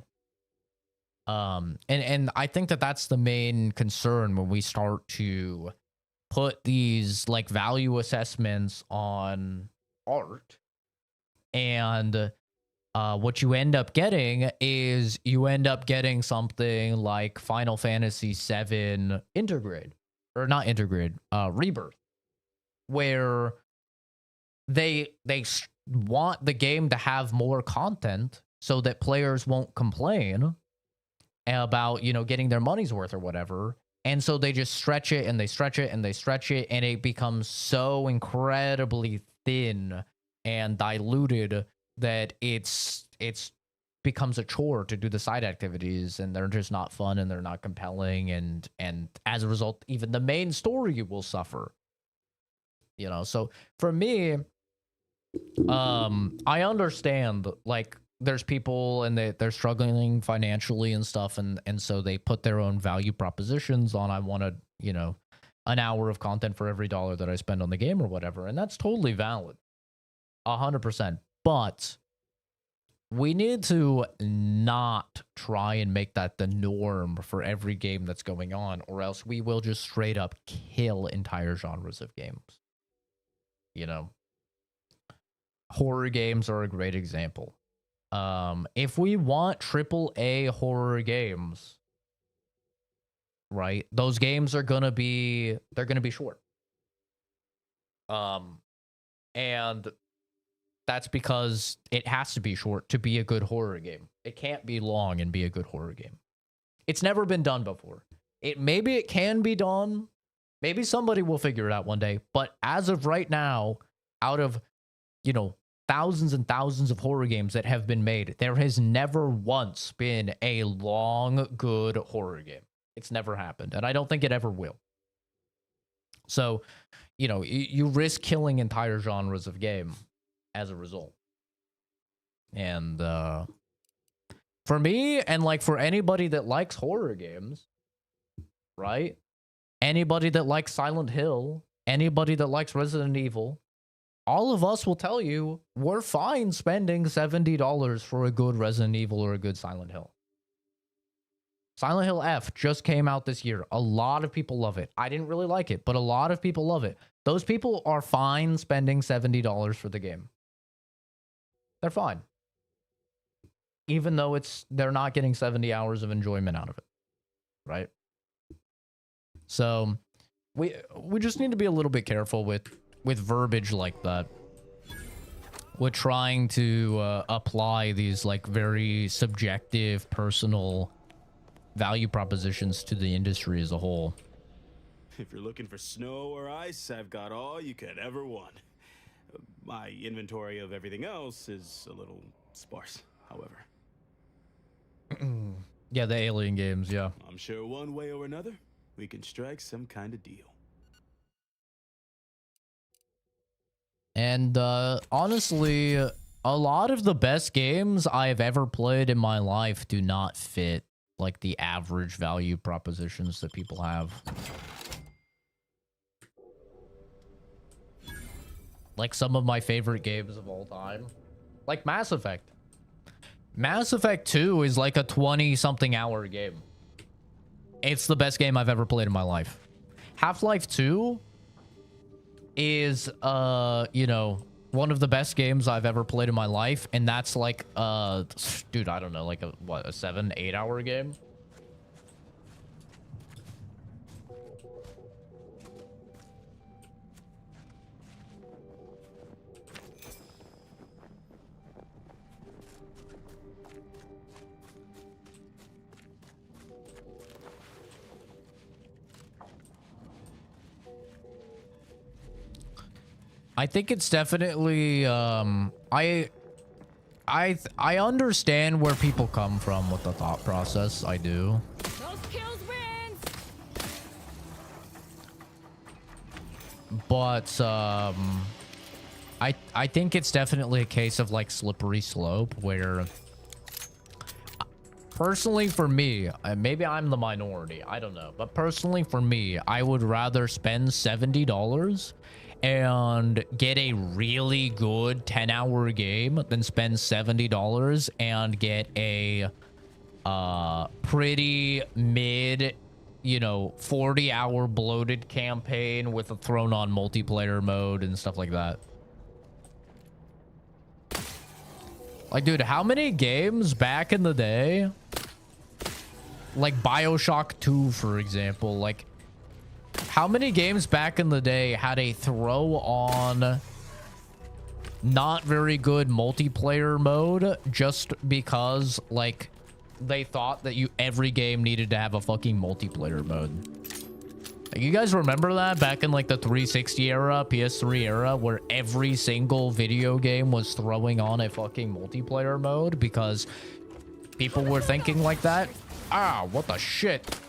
And I think that that's the main concern when we start to put these like value assessments on art and what you end up getting is you end up getting something like Final Fantasy VII Intergrade, or not Intergrade, Rebirth, where they want the game to have more content so that players won't complain about, you know, getting their money's worth or whatever. And so they just stretch it and they stretch it and they stretch it, and it becomes so incredibly thin and diluted that it's becomes a chore to do the side activities, and they're just not fun and they're not compelling, and as a result, even the main story will suffer. You know, so for me, I understand, like, there's people and they're struggling financially and stuff, and so they put their own value propositions on, I want to, you know, an hour of content for every dollar that I spend on the game or whatever, and that's totally valid, 100%. But we need to not try and make that the norm for every game that's going on, or else we will just straight up kill entire genres of games. You know, horror games are a great example. If we want AAA horror games, right, those games are gonna be, they're gonna be short. And that's because it has to be short to be a good horror game. It can't be long and be a good horror game. It's never been done before. Maybe it can be done. Maybe somebody will figure it out one day. But as of right now, out of, you know, thousands and thousands of horror games that have been made, there has never once been a long, good horror game. It's never happened, and I don't think it ever will. So, you know, you risk killing entire genres of game as a result. And for me, and like for anybody that likes horror games, right? Anybody that likes Silent Hill, anybody that likes Resident Evil, all of us will tell you we're fine spending $70 for a good Resident Evil or a good Silent Hill. Silent Hill F just came out this year. A lot of people love it. I didn't really like it, but a lot of people love it. Those people are fine spending $70 for the game. They're fine. Even though they're not getting 70 hours of enjoyment out of it. Right? So we just need to be a little bit careful with verbiage like that. We're trying to apply these like very subjective, personal value propositions to the industry as a whole. If you're looking for snow or ice, I've got all you could ever want. My inventory of everything else is a little sparse, however. Yeah, the Alien games, yeah. I'm sure one way or another, we can strike some kind of deal. And honestly, a lot of the best games I've ever played in my life do not fit like the average value propositions that people have. Like some of my favorite games of all time, like Mass Effect. Mass Effect 2 is like a 20-something hour game. It's the best game I've ever played in my life. Half-Life 2 is, you know, one of the best games I've ever played in my life, and that's like, dude, I don't know, like a 7-8 hour game. I think it's definitely, I understand where people come from with the thought process. I do. But, I think it's definitely a case of like slippery slope where, personally for me, maybe I'm the minority, I don't know, but personally for me, I would rather spend $70 and get a really good 10-hour game than spend $70 and get a pretty mid, you know, 40-hour bloated campaign with a thrown-on multiplayer mode and stuff like that. Like, dude, how many games back in the day, like BioShock 2, for example, like, how many games back in the day had a throw-on, not very good multiplayer mode just because, like, they thought that every game needed to have a fucking multiplayer mode? Like, you guys remember that back in, like, the 360 era, PS3 era, where every single video game was throwing on a fucking multiplayer mode because people were thinking like that? Ah, what the shit?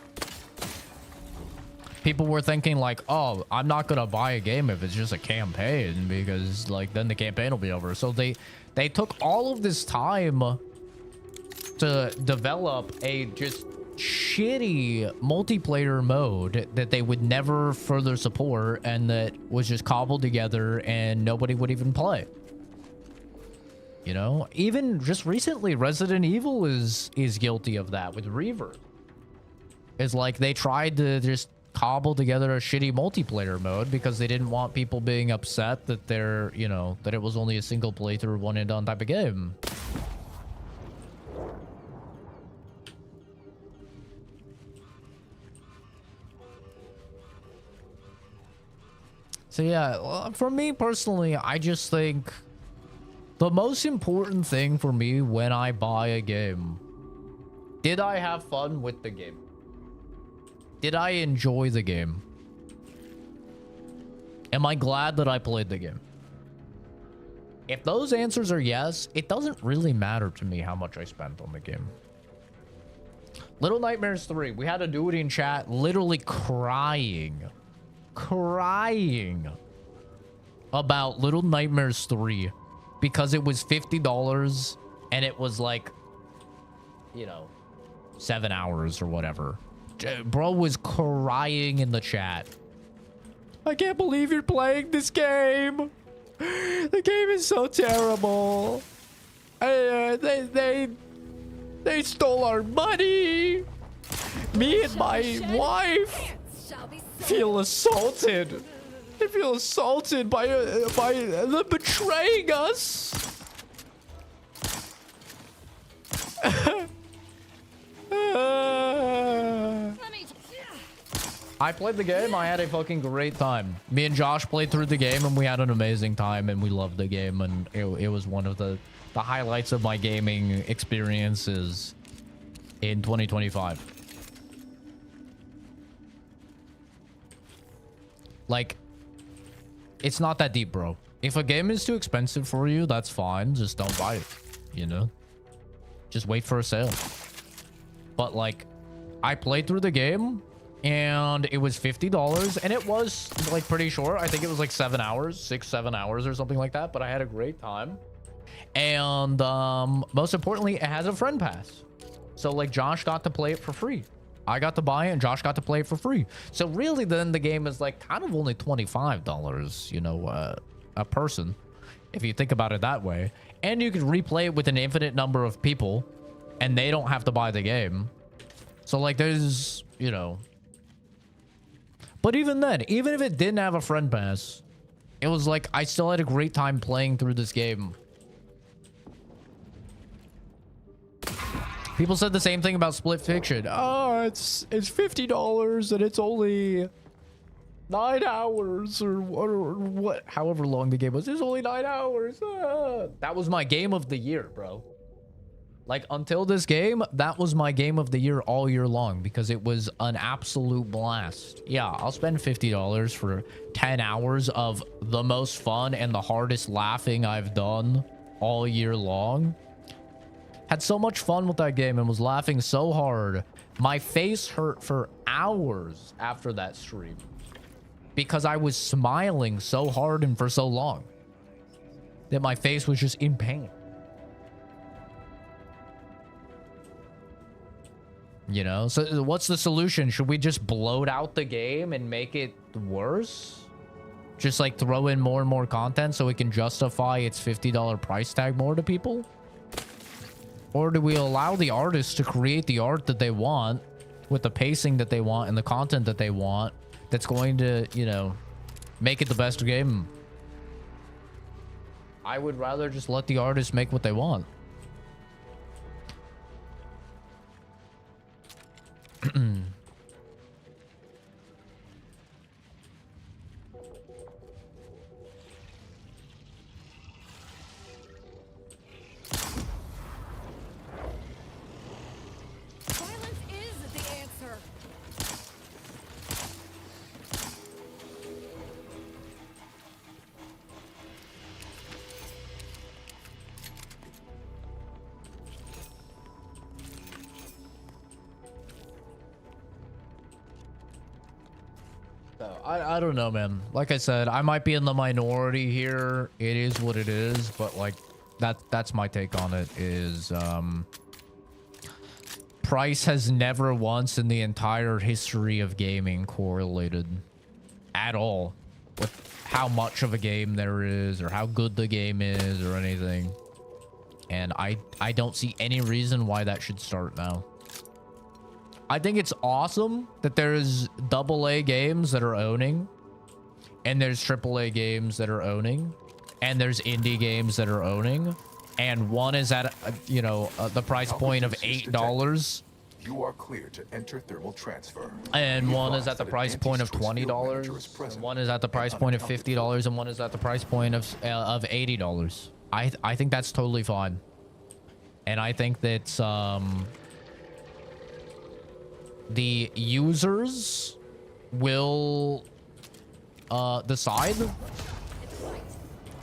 People were thinking like, oh, I'm not gonna buy a game if it's just a campaign because, like, then the campaign will be over. So they took all of this time to develop a just shitty multiplayer mode that they would never further support and that was just cobbled together and nobody would even play. You know, even just recently, Resident Evil is guilty of that with Reaver. It's like they tried to just cobble together a shitty multiplayer mode because they didn't want people being upset that they're, you know, that it was only a single playthrough, one and done type of game. So yeah, for me personally, I just think the most important thing for me when I buy a game, did I have fun with the game? Did I enjoy the game? Am I glad that I played the game? If those answers are yes, it doesn't really matter to me how much I spent on the game. Little Nightmares 3, we had a dude in chat literally crying about Little Nightmares 3 because it was $50 and it was like, you know, 7 hours or whatever. Bro was crying in the chat. I can't believe you're playing this game. The game is so terrible. They stole our money. Me and my wife feel assaulted. I feel assaulted by them betraying us. I played the game. I had a fucking great time. Me and Josh played through the game and we had an amazing time and we loved the game, and it was one of the highlights of my gaming experiences in 2025. Like, it's not that deep, bro. If a game is too expensive for you, that's fine. Just don't buy it, you know? Just wait for a sale. But, like, I played through the game and it was $50 and it was, like, pretty short. I think it was like 7 hours, 6-7 hours or something like that, but I had a great time. And most importantly, it has a friend pass. So, like, Josh got to play it for free. I got to buy it and Josh got to play it for free. So really then the game is like kind of only $25, you know, a person, if you think about it that way. And you can replay it with an infinite number of people and they don't have to buy the game. So, like, there's, you know. But even then, even if it didn't have a friend pass, it was like I still had a great time playing through this game. People said the same thing about Split Fiction. Oh, it's $50 and it's only 9 hours or what, however long the game was. It's only 9 hours. That was my game of the year, bro. Like, until this game, that was my game of the year all year long because it was an absolute blast. Yeah, I'll spend $50 for 10 hours of the most fun and the hardest laughing I've done all year long. Had so much fun with that game and was laughing so hard. My face hurt for hours after that stream because I was smiling so hard and for so long that my face was just in pain. You know, so what's the solution? Should we just bloat out the game and make it worse? Just like throw in more and more content so we can justify its $50 price tag more to people? Or do we allow the artists to create the art that they want with the pacing that they want and the content that they want that's going to, you know, make it the best game? I would rather just let the artists make what they want. Violence is the answer. So, I don't know, man. Like I said, I might be in the minority here. It is what it is, but like that's my take on it is price has never once in the entire history of gaming correlated at all with how much of a game there is or how good the game is or anything. And I don't see any reason why that should start now. I think it's awesome that there's AA games that are owning, and there's AAA games that are owning, and there's indie games that are owning, and one is at the price point of $8. You are clear to enter thermal transfer. And one is at the price point of $20, and one is at the price point of $50, and one is at the price point of $80. I think that's totally fine, and I think that's the users will decide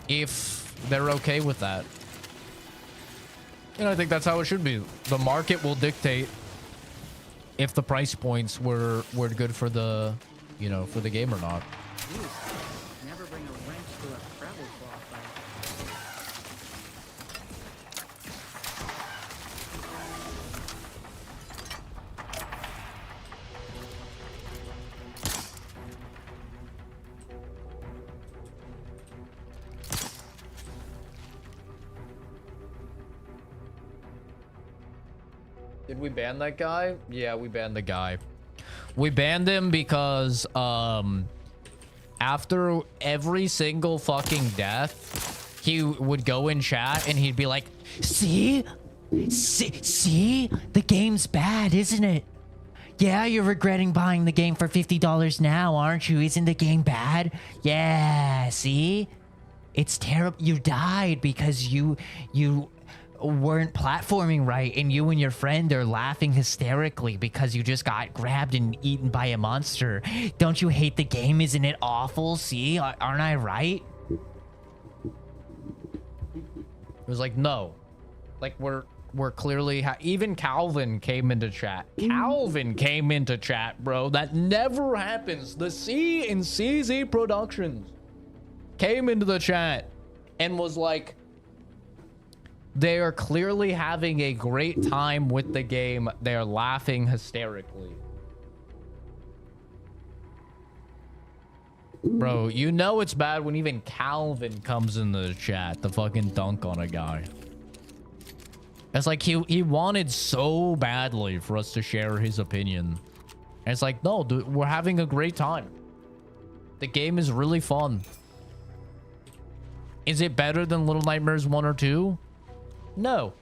if they're okay with that. And I think that's how it should be. The market will dictate if the price points were good for the, for the game or not. Never bring a wrench to a travel cloth fight. Did we ban that guy? Yeah, we banned the guy. We banned him because after every single fucking death, he would go in chat and he'd be like, See? See? The game's bad, isn't it? Yeah, you're regretting buying the game for $50 now, aren't you? Isn't the game bad? Yeah, see? It's terrible. You died because you weren't platforming right, and you and your friend are laughing hysterically because you just got grabbed and eaten by a monster. Don't you hate the game? Isn't it awful? See? Aren't I right? It was like, no. Like, we're clearly... even Calvin came into chat. Calvin came into chat, bro. That never happens. The C in CZ Productions came into the chat and was like, they are clearly having a great time with the game. They're laughing hysterically. Bro, you know it's bad when even Calvin comes into the chat to fucking dunk on a guy. It's like he wanted so badly for us to share his opinion. And it's like, no, dude, we're having a great time. The game is really fun. Is it better than Little Nightmares 1 or 2? No.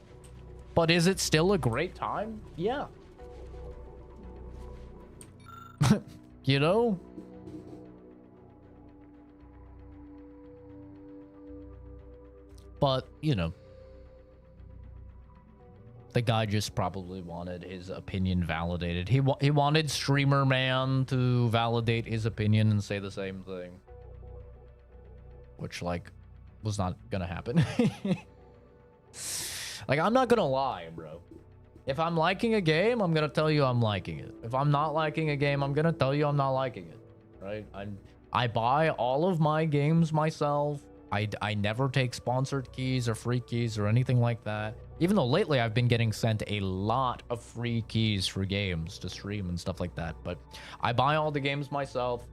But is it still a great time? Yeah. You know? But, the guy just probably wanted his opinion validated. He wanted Streamer Man to validate his opinion and say the same thing. Which, like, was not gonna happen. Like, I'm not gonna lie, bro. If I'm liking a game, I'm gonna tell you I'm liking it. If I'm not liking a game, I'm gonna tell you I'm not liking it. Right? I buy all of my games myself. I never take sponsored keys or free keys or anything like that. Even though lately I've been getting sent a lot of free keys for games to stream and stuff like that. But I buy all the games myself.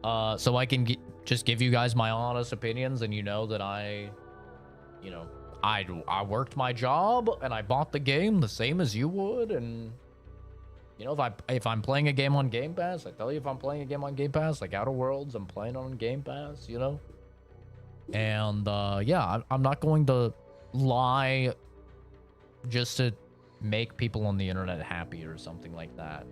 So I can just give you guys my honest opinions, and that I worked my job and I bought the game the same as you would. And if I'm playing a game on Game Pass, I tell you if I'm playing a game on Game Pass, like Outer Worlds, I'm playing on Game Pass, And yeah, I'm not going to lie just to make people on the internet happy or something like that.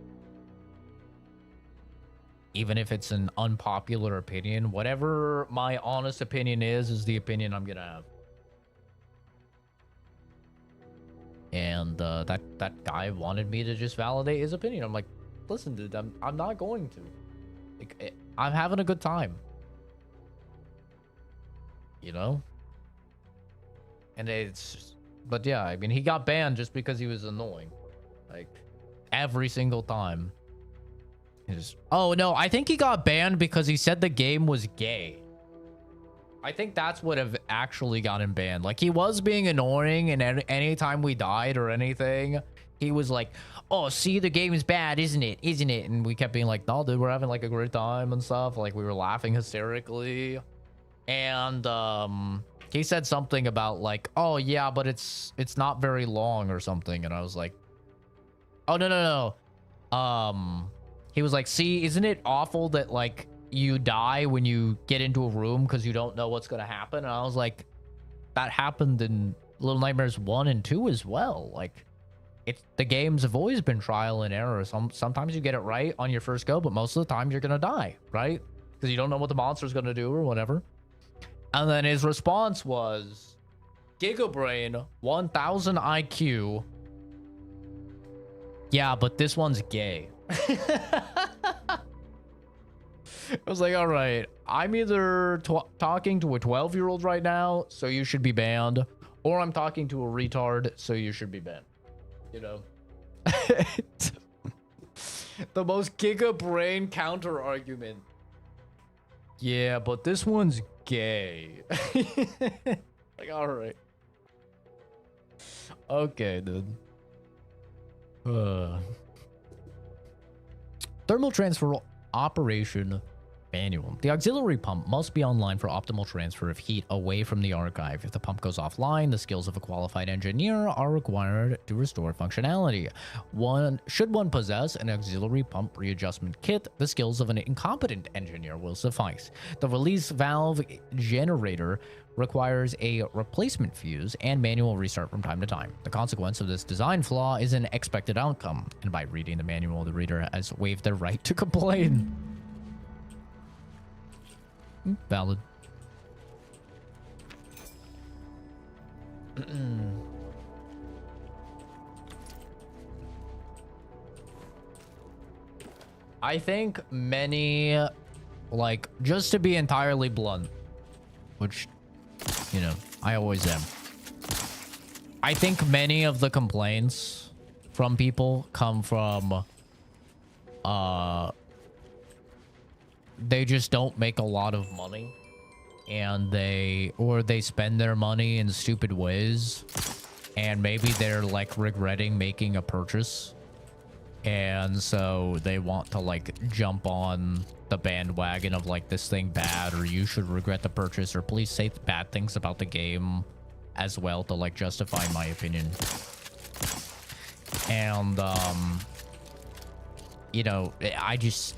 even if it's an unpopular opinion, whatever my honest opinion is the opinion I'm gonna have. And that guy wanted me to just validate his opinion. I'm like, listen, dude, I'm not going to. Like, I'm having a good time. You know? And but yeah, I mean, he got banned just because he was annoying. Like, every single time. Oh no, I think he got banned because he said the game was gay. I think that's what have actually got him banned. Like, he was being annoying, and anytime we died or anything, he was like, oh, see, the game is bad, isn't it? Isn't it? And we kept being like, no, dude, we're having like a great time and stuff. Like, we were laughing hysterically. And he said something about like, oh yeah, but it's not very long or something. And I was like, oh no. He was like, see, isn't it awful that like you die when you get into a room because you don't know what's gonna happen? And I was like, that happened in Little Nightmares 1 and 2 as well. Like, the games have always been trial and error. Sometimes you get it right on your first go, but most of the time you're gonna die, right? Because you don't know what the monster's gonna do or whatever. And then his response was, Gigabrain, 1000 IQ. Yeah, but this one's gay. I was like, all right, I'm either talking to a 12-year-old right now, so you should be banned, or I'm talking to a retard, so you should be banned. You know? The most Giga Brain counter argument. Yeah, but this one's gay. Like, all right. Okay, dude. Thermal transfer operation manual. The auxiliary pump must be online for optimal transfer of heat away from the archive. If the pump goes offline, the skills of a qualified engineer are required to restore functionality. Should one possess an auxiliary pump readjustment kit, the skills of an incompetent engineer will suffice. The release valve generator requires a replacement fuse and manual restart from time to time. The consequence of this design flaw is an expected outcome, and by reading the manual, the reader has waived their right to complain. Valid. I think many, like, just to be entirely blunt, which, you know, I always am. I think many of the complaints from people come from, they just don't make a lot of money, and they spend their money in stupid ways, and maybe they're like regretting making a purchase, and so they want to like jump on the bandwagon of like, this thing bad, or you should regret the purchase, or please say bad things about the game as well to like justify my opinion. And you know, I just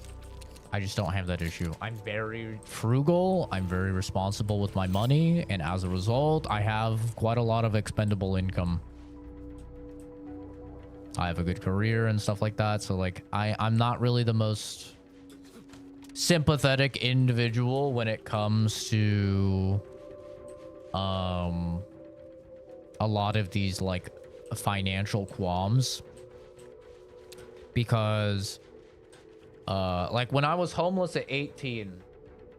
don't have that issue. I'm very frugal. I'm very responsible with my money. And as a result, I have quite a lot of expendable income. I have a good career and stuff like that. So like, I'm not really the most sympathetic individual when it comes to a lot of these like financial qualms. Because like when I was homeless at 18,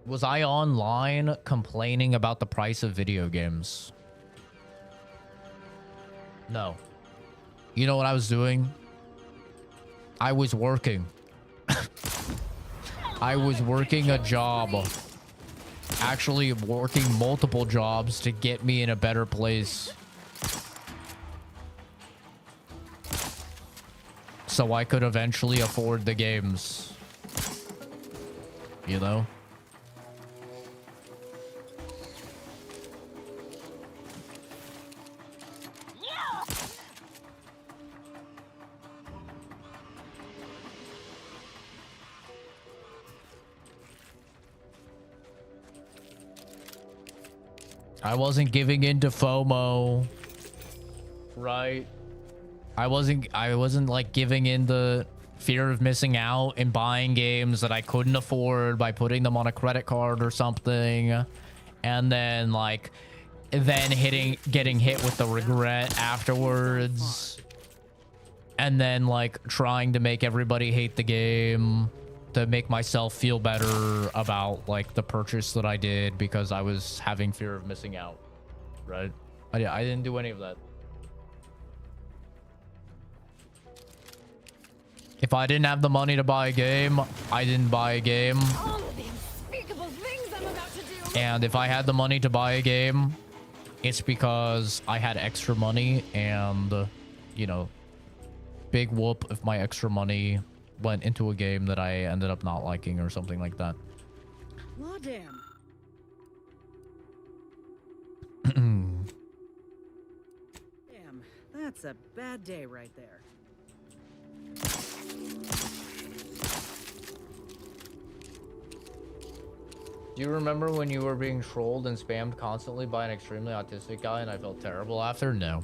was I online complaining about the price of video games? No. You know what I was doing? I was working. I was working a job. Actually working multiple jobs to get me in a better place. So I could eventually afford the games. You know? I wasn't giving in to FOMO. Right? I wasn't like giving in the fear of missing out and buying games that I couldn't afford by putting them on a credit card or something, and then like getting hit with the regret afterwards, and then like trying to make everybody hate the game to make myself feel better about like the purchase that I did because I was having fear of missing out, right? I didn't do any of that. If I didn't have the money to buy a game, I didn't buy a game. All of the unspeakable things I'm about to do. And if I had the money to buy a game, it's because I had extra money and, you know, big whoop if my extra money went into a game that I ended up not liking or something like that. Law damn. Damn, that's a bad day right there. Do you remember when you were being trolled and spammed constantly by an extremely autistic guy and I felt terrible after? No.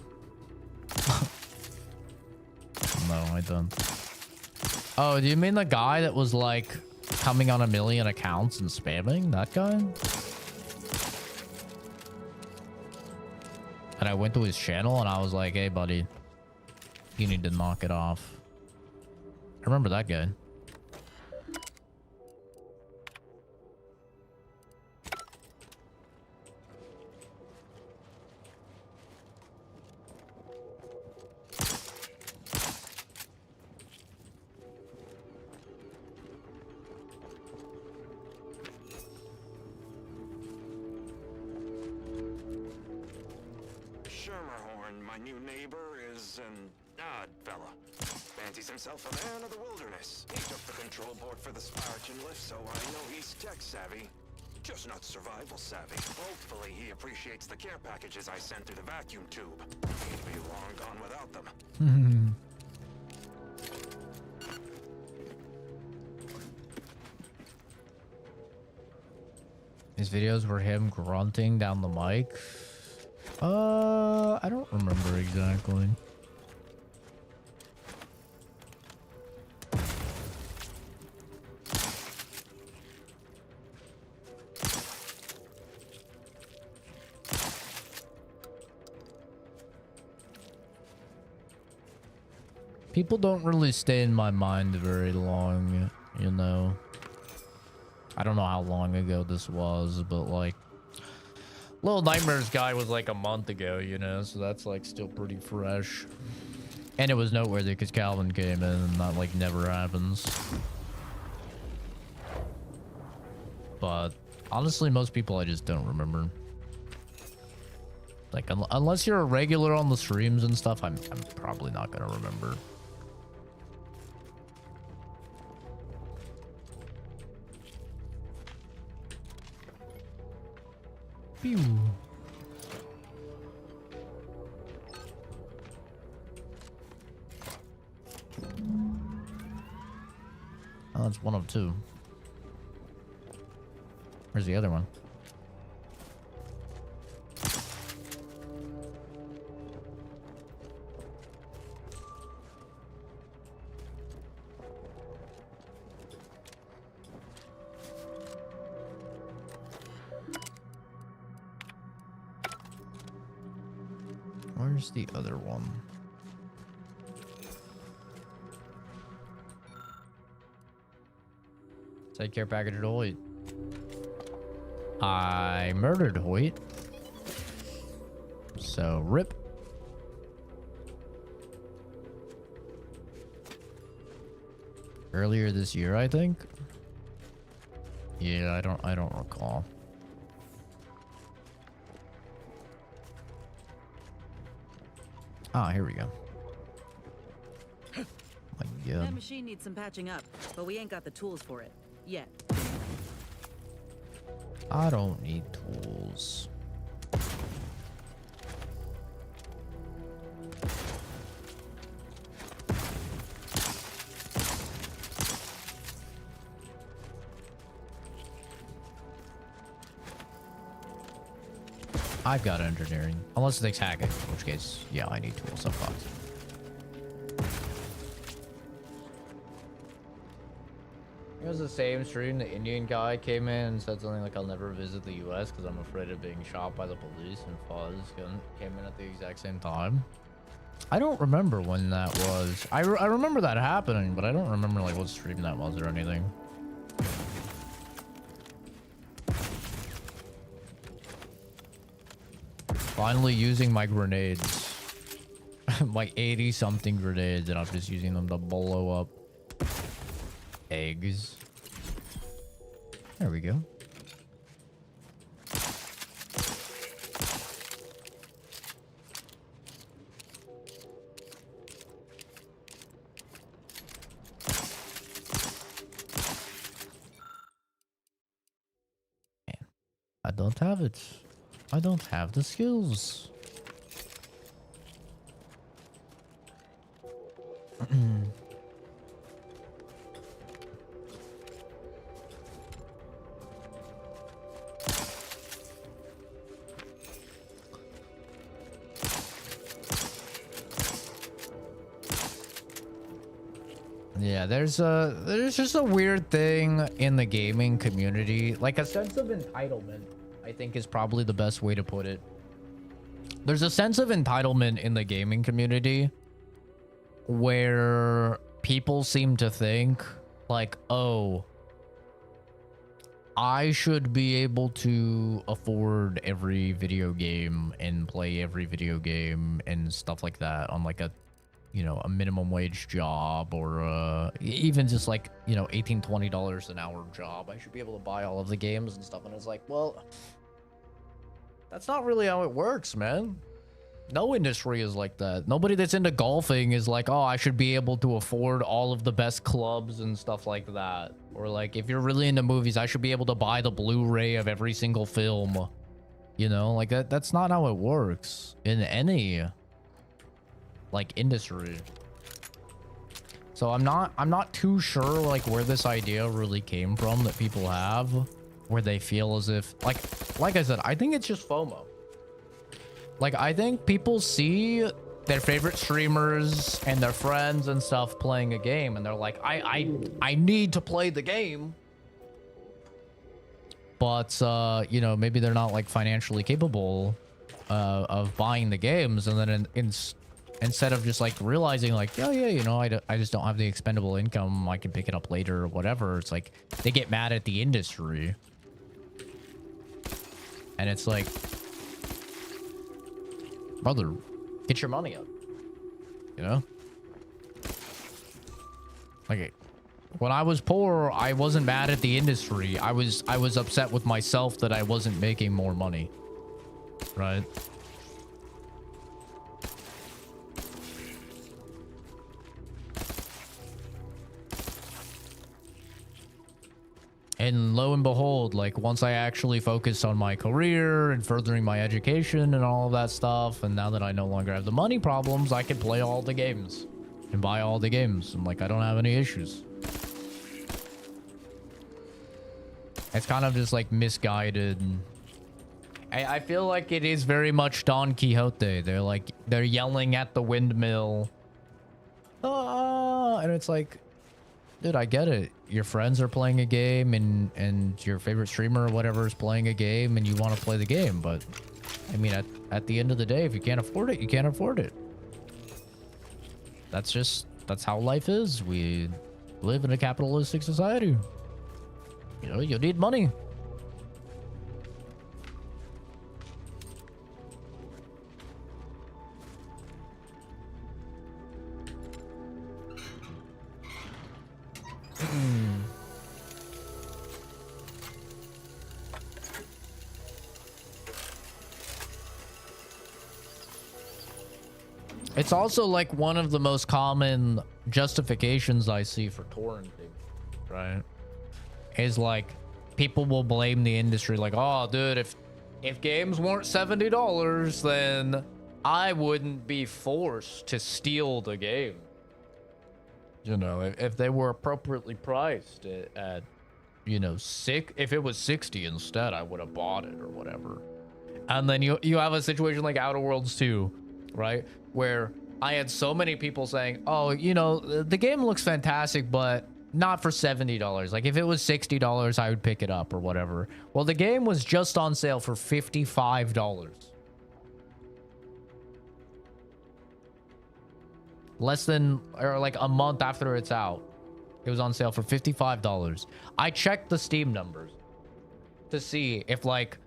No, I don't. Oh, do you mean the guy that was like coming on 1 million accounts and spamming? That guy? And I went to his channel and I was like, hey buddy, you need to knock it off. I remember that guy. My new neighbor is an odd fella. Fancies himself a man of the wilderness. He took the control board for the Spartan lift, so I know he's tech savvy. Just not survival savvy. Hopefully he appreciates the care packages I sent through the vacuum tube. He'd be long gone without them. His videos were him grunting down the mic. I don't remember exactly. People don't really stay in my mind very long, you know. I don't know how long ago this was, but like Little Nightmares guy was like a month ago, you know, so that's like still pretty fresh. And it was noteworthy because Calvin came in and that like never happens. But honestly, most people I just don't remember. Like unless you're a regular on the streams and stuff, I'm probably not gonna remember. Pew. Oh, that's one of two. Where's the other one? Where's the other one? Take care package to Hoyt. I murdered Hoyt. So rip. Earlier this year, I think. Yeah, I don't recall. Ah, here we go. My God. That machine needs some patching up, but we ain't got the tools for it yet. I don't need tools. I've got engineering. Unless it takes hacking, in which case, yeah, I need tools. I'm fucked. It was the same stream. The Indian guy came in and said something like, "I'll never visit the U.S. because I'm afraid of being shot by the police." And Fuzz came in at the exact same time. I don't remember when that was. I remember that happening, but I don't remember like what stream that was or anything. Finally using my grenades. My 80-something grenades, and I'm just using them to blow up eggs. There we go. Man, I don't have it. I don't have the skills. Yeah, there's just a weird thing in the gaming community, like a sense of entitlement, I think is probably the best way to put it. There's a sense of entitlement in the gaming community where people seem to think like, oh, I should be able to afford every video game and play every video game and stuff like that on like a, you know, a minimum wage job, or even just like, you know, $18-20 an hour job. I should be able to buy all of the games and stuff. And it's like, well, that's not really how it works, man. No industry is like that. Nobody that's into golfing is like, oh, I should be able to afford all of the best clubs and stuff like that. Or like, if you're really into movies, I should be able to buy the Blu-ray of every single film. You know, like that's not how it works in any like industry. So I'm not too sure like where this idea really came from that people have, where they feel as if like I said, I think it's just FOMO. Like, I think people see their favorite streamers and their friends and stuff playing a game, and they're like, I need to play the game. But, you know, maybe they're not, like, financially capable of buying the games. And then instead of just, like, realizing, like, oh, yeah, you know, I just don't have the expendable income, I can pick it up later or whatever. It's like, they get mad at the industry. And it's like, brother, get your money up, you know? Like, when I was poor, I wasn't mad at the industry. I was upset with myself that I wasn't making more money, right? And lo and behold, like, once I actually focused on my career and furthering my education and all of that stuff, and now that I no longer have the money problems, I can play all the games and buy all the games. And, like, I don't have any issues. It's kind of just, like, misguided. I feel like it is very much Don Quixote. They're yelling at the windmill. And it's like, dude, I get it. Your friends are playing a game and your favorite streamer or whatever is playing a game and you want to play the game. But, I mean, at the end of the day, if you can't afford it, you can't afford it. That's how life is. We live in a capitalistic society. You know, you need money. It's also like one of the most common justifications I see for torrenting, right? Is like people will blame the industry, like, oh, dude, if games weren't $70, then I wouldn't be forced to steal the game. You know, if they were appropriately priced at you know, if it was 60 instead, I would have bought it or whatever. And then you have a situation like Outer Worlds 2, right? Where I had so many people saying, oh, you know, the game looks fantastic, but not for $70. Like if it was $60, I would pick it up or whatever. Well, the game was just on sale for $55. Less than, or like a month after it's out. It was on sale for $55. I checked the Steam numbers to see if like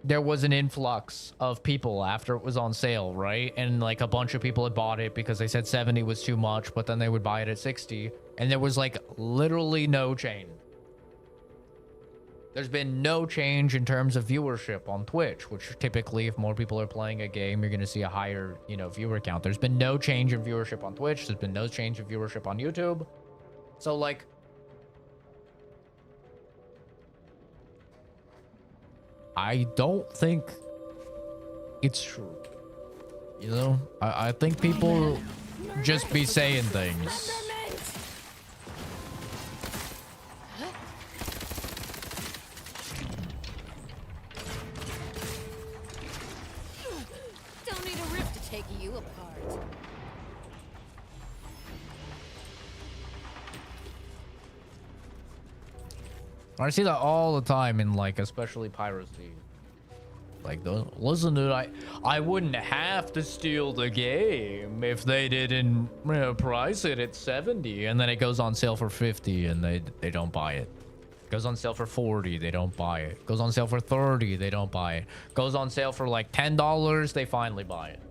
there was an influx of people after it was on sale, right? And like a bunch of people had bought it because they said 70 was too much, but then they would buy it at 60. And there was like literally no change. There's been no change in terms of viewership on Twitch, which typically if more people are playing a game, you're going to see a higher, you know, viewer count. There's been no change in viewership on Twitch. There's been no change in viewership on YouTube. So like, I don't think it's true. You know, I think people just be saying things. Don't need a rift to take you apart. I see that all the time in like, especially piracy. Like, listen, dude, I wouldn't have to steal the game if they didn't, you know, price it at 70 and then it goes on sale for 50 and they don't buy it. Goes on sale for 40, they don't buy it. Goes on sale for 30, they don't buy it. Goes on sale for like $10, they finally buy it.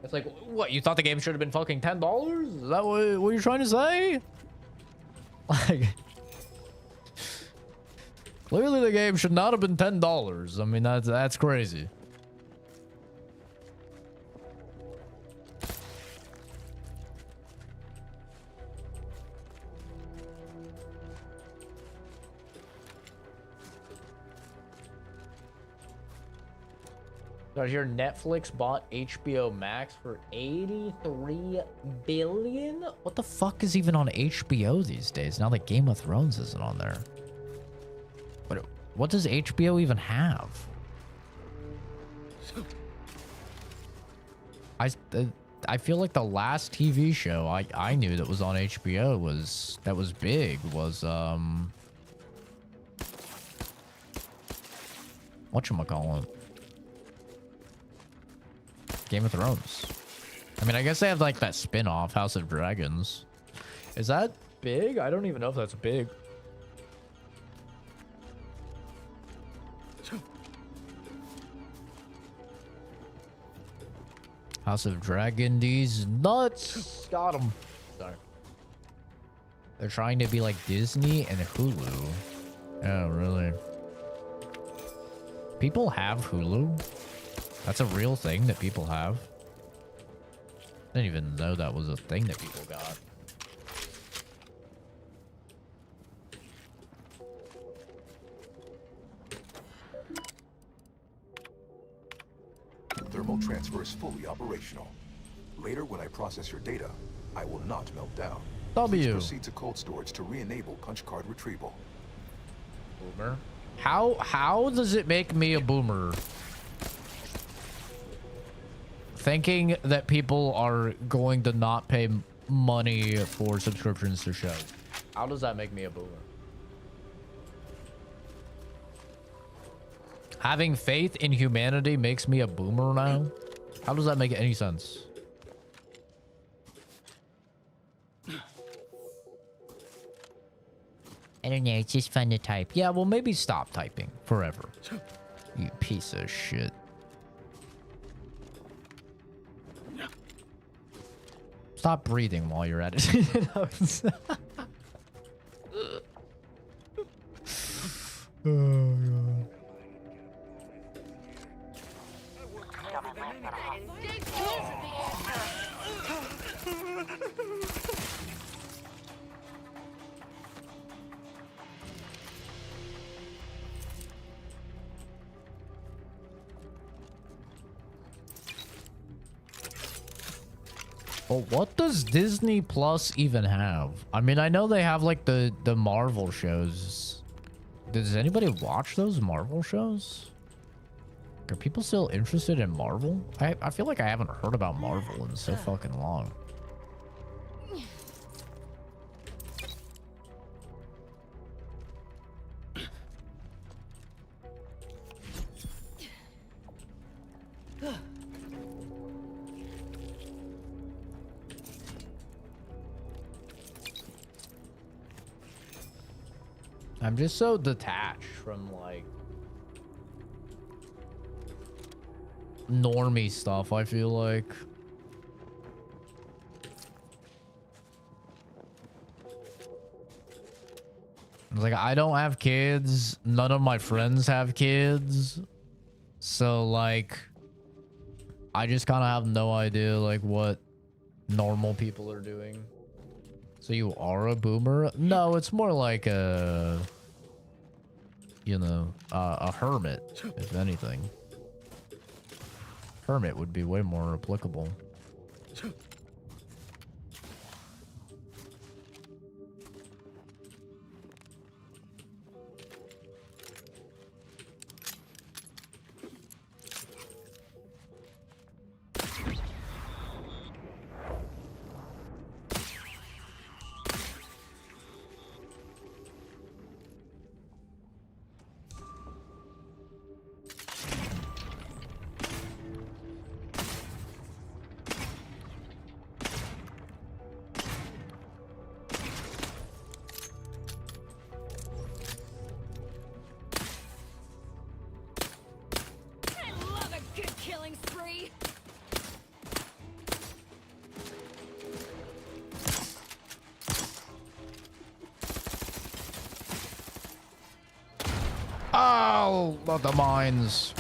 It's like, what, you thought the game should have been fucking $10? Is that what you're trying to say? Like, clearly the game should not have been $10. I mean, that's crazy. I hear Netflix bought HBO Max for $83 billion? What the fuck is even on HBO these days now that Game of Thrones isn't on there? What does HBO even have? I feel like the last TV show I knew that was on HBO was big was whatchamacallit? Game of Thrones. I mean, I guess they have like that spin-off, House of Dragons. Is that big? I don't even know if that's big. House of Dragon, these nuts. Got him. Sorry. They're trying to be like Disney and Hulu. Oh, really? People have Hulu? That's a real thing that people have? I didn't even know that was a thing that people got. Thermal transfer is fully operational. Later, when I process your data, I will not melt down. Please proceed to cold storage to re-enable punch card retrieval. Boomer? How does it make me a boomer? Thinking that people are going to not pay money for subscriptions to shows. How does that make me a boomer? Having faith in humanity makes me a boomer now? How does that make any sense? I don't know, it's just fun to type. Yeah, well, maybe stop typing forever. You piece of shit. Stop breathing while you're at it. Oh, God. Well, what does Disney Plus even have? I mean, I know they have like the Marvel shows. Does anybody watch those Marvel shows? Are people still interested in Marvel? I feel like I haven't heard about Marvel in so fucking long. I'm just so detached from like normie stuff, I feel like. It's like I don't have kids, none of my friends have kids. So like I just kind of have no idea like what normal people are doing. So you are a boomer? No, it's more like a, you know, a hermit, if anything. Hermit would be way more applicable. I love a good killing spree. Oh, not the mines.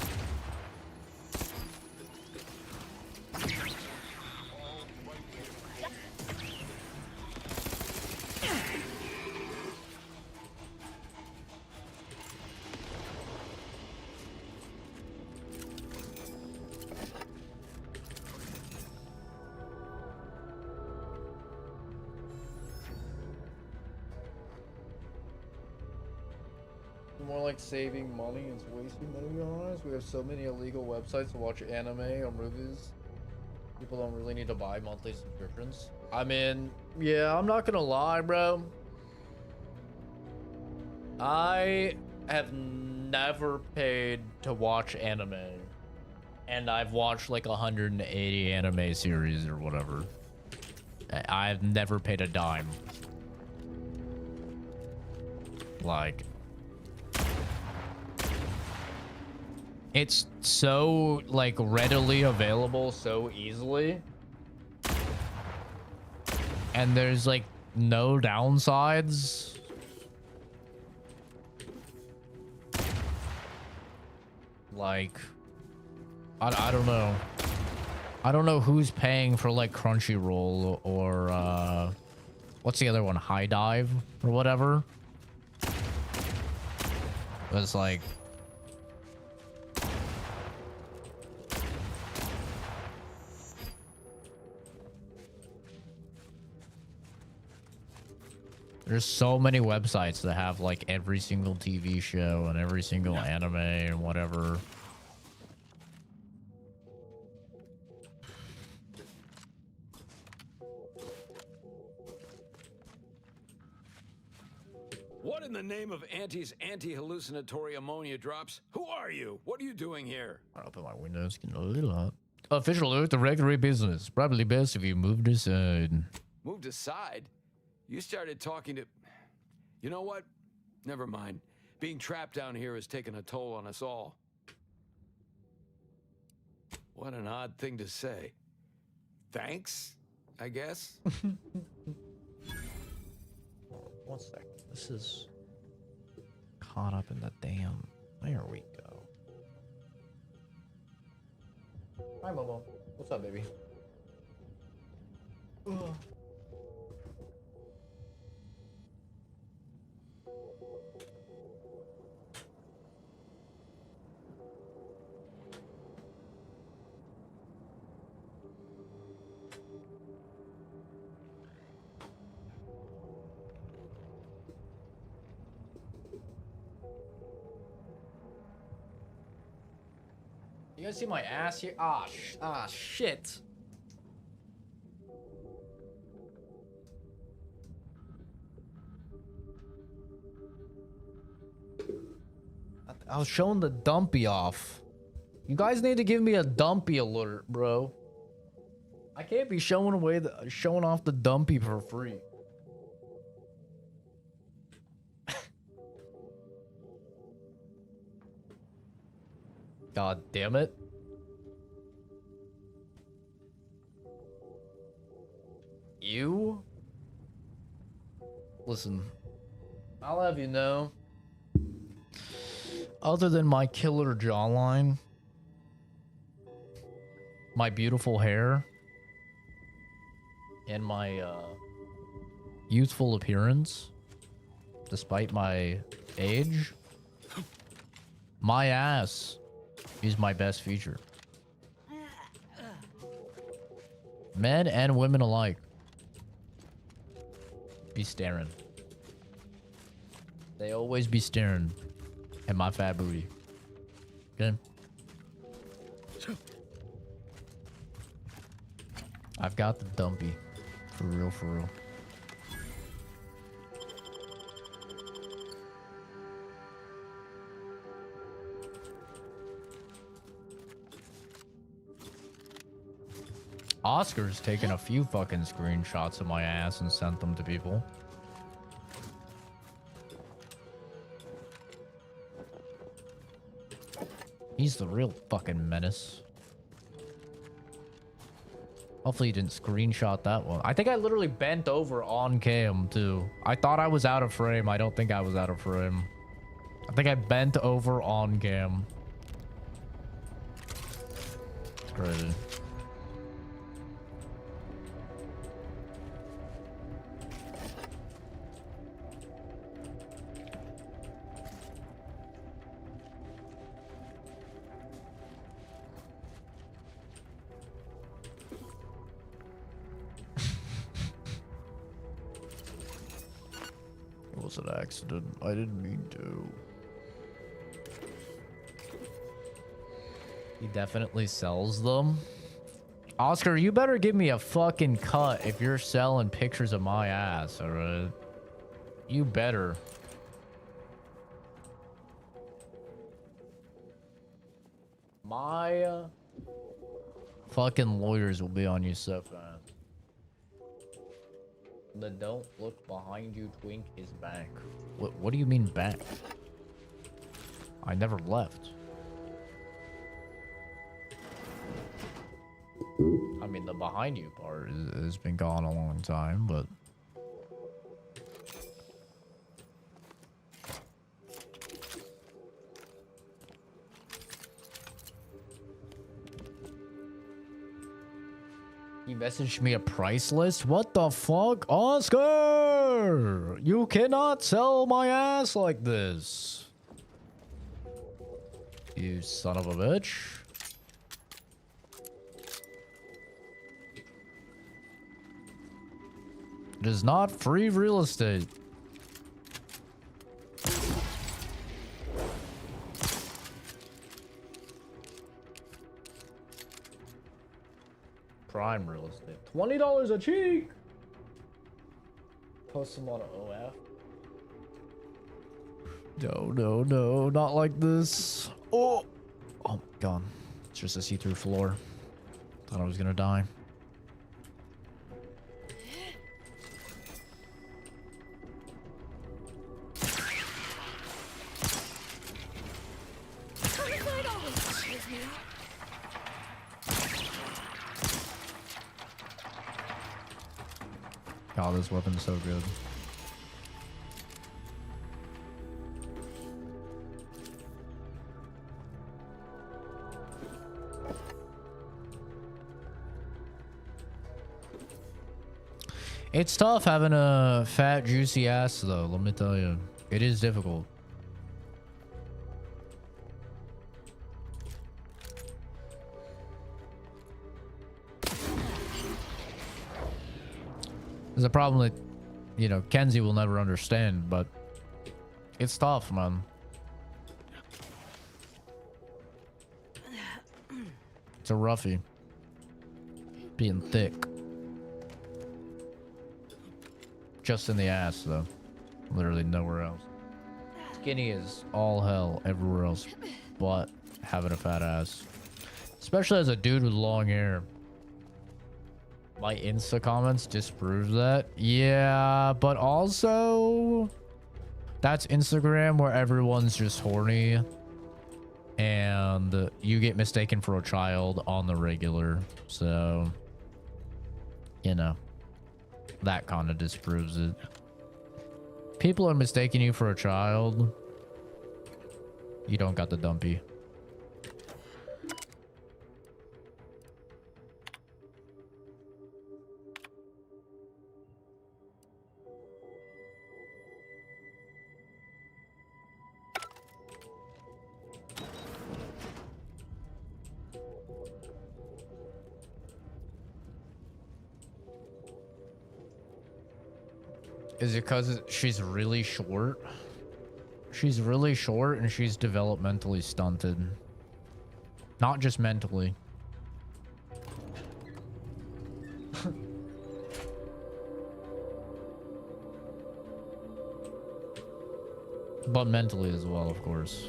More like saving money and wasting money, to be honest. We have so many illegal websites to watch anime or movies. People don't really need to buy monthly subscriptions. I mean, yeah, I'm not gonna lie, bro. I have never paid to watch anime. And I've watched like 180 anime series or whatever. I've never paid a dime. Like, it's so like readily available so easily. And there's like no downsides. Like, I don't know. I don't know who's paying for like Crunchyroll or what's the other one? High Dive or whatever. It's like, there's so many websites that have like every single TV show and every single anime and whatever. What in the name of Auntie's anti-hallucinatory ammonia drops? Who are you? What are you doing here? I'll open my windows, getting a little hot. Official alert, the regular business. Probably best if you moved aside. Moved aside? You started talking to... You know what? Never mind. Being trapped down here has taken a toll on us all. What an odd thing to say. Thanks, I guess? 1 second. This is caught up in the damn... There we go. Hi, Momo. What's up, baby? Ugh. You guys see my ass here? Ah, shit. I was showing the dumpy off. You guys need to give me a dumpy alert, bro. I can't be showing off the dumpy for free. God damn it. You? Listen, I'll have you know, other than my killer jawline, my beautiful hair, and my youthful appearance, despite my age, my ass is my best feature. Men and women alike be staring. They always be staring at my fat booty. Okay? I've got the dumpy. For real, for real. Oscar's taken a few fucking screenshots of my ass and sent them to people. He's the real fucking menace. Hopefully you didn't screenshot that one. I think I literally bent over on cam too. I thought I was out of frame. I don't think I was out of frame. I think I bent over on cam. It's crazy. It was an accident. I didn't mean to. He definitely sells them. Oscar, you better give me a fucking cut if you're selling pictures of my ass, alright? You better. My fucking lawyers will be on you so fast. The don't look behind you twink is back. What do you mean back? I never left. I mean, the behind you part has been gone a long time, but... He messaged me a price list? What the fuck? Oscar! You cannot sell my ass like this. You son of a bitch. It is not free real estate. Prime real estate. $20 a cheek. Post them on an OF. No, not like this. Oh my god. It's just a see-through floor. Thought I was gonna die. God, this weapon's so good. It's tough having a fat, juicy ass, though, let me tell you. It is difficult. There's a problem that, you know, Kenzie will never understand, but it's tough, man. It's a roughie. Being thick. Just in the ass, though. Literally nowhere else. Skinny is all hell everywhere else but having a fat ass. Especially as a dude with long hair. My Insta comments disprove that. Yeah, but also... that's Instagram where everyone's just horny. and you get mistaken for a child on the regular. So, you know, that kind of disproves it. People are mistaking you for a child. You don't got the dumpy. Is it because she's really short? She's really short and she's developmentally stunted. Not just mentally. But mentally as well, of course.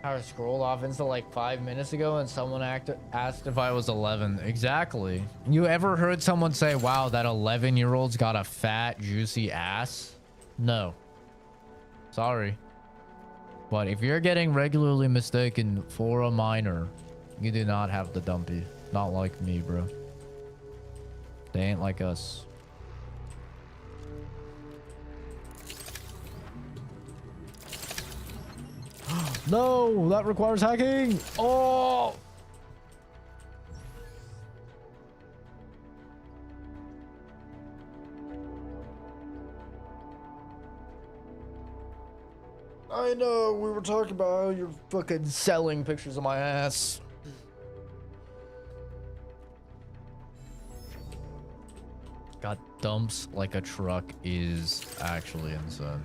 I scrolled off into like 5 minutes ago and someone asked if I was 11. Exactly. You ever heard someone say, wow, that 11-year-old's got a fat, juicy ass? No. Sorry. But if you're getting regularly mistaken for a minor, you do not have the dumpy. Not like me, bro. They ain't like us. No, that requires hacking. Oh. I know, we were talking about how you're fucking selling pictures of my ass. Got dumps like a truck is actually insane.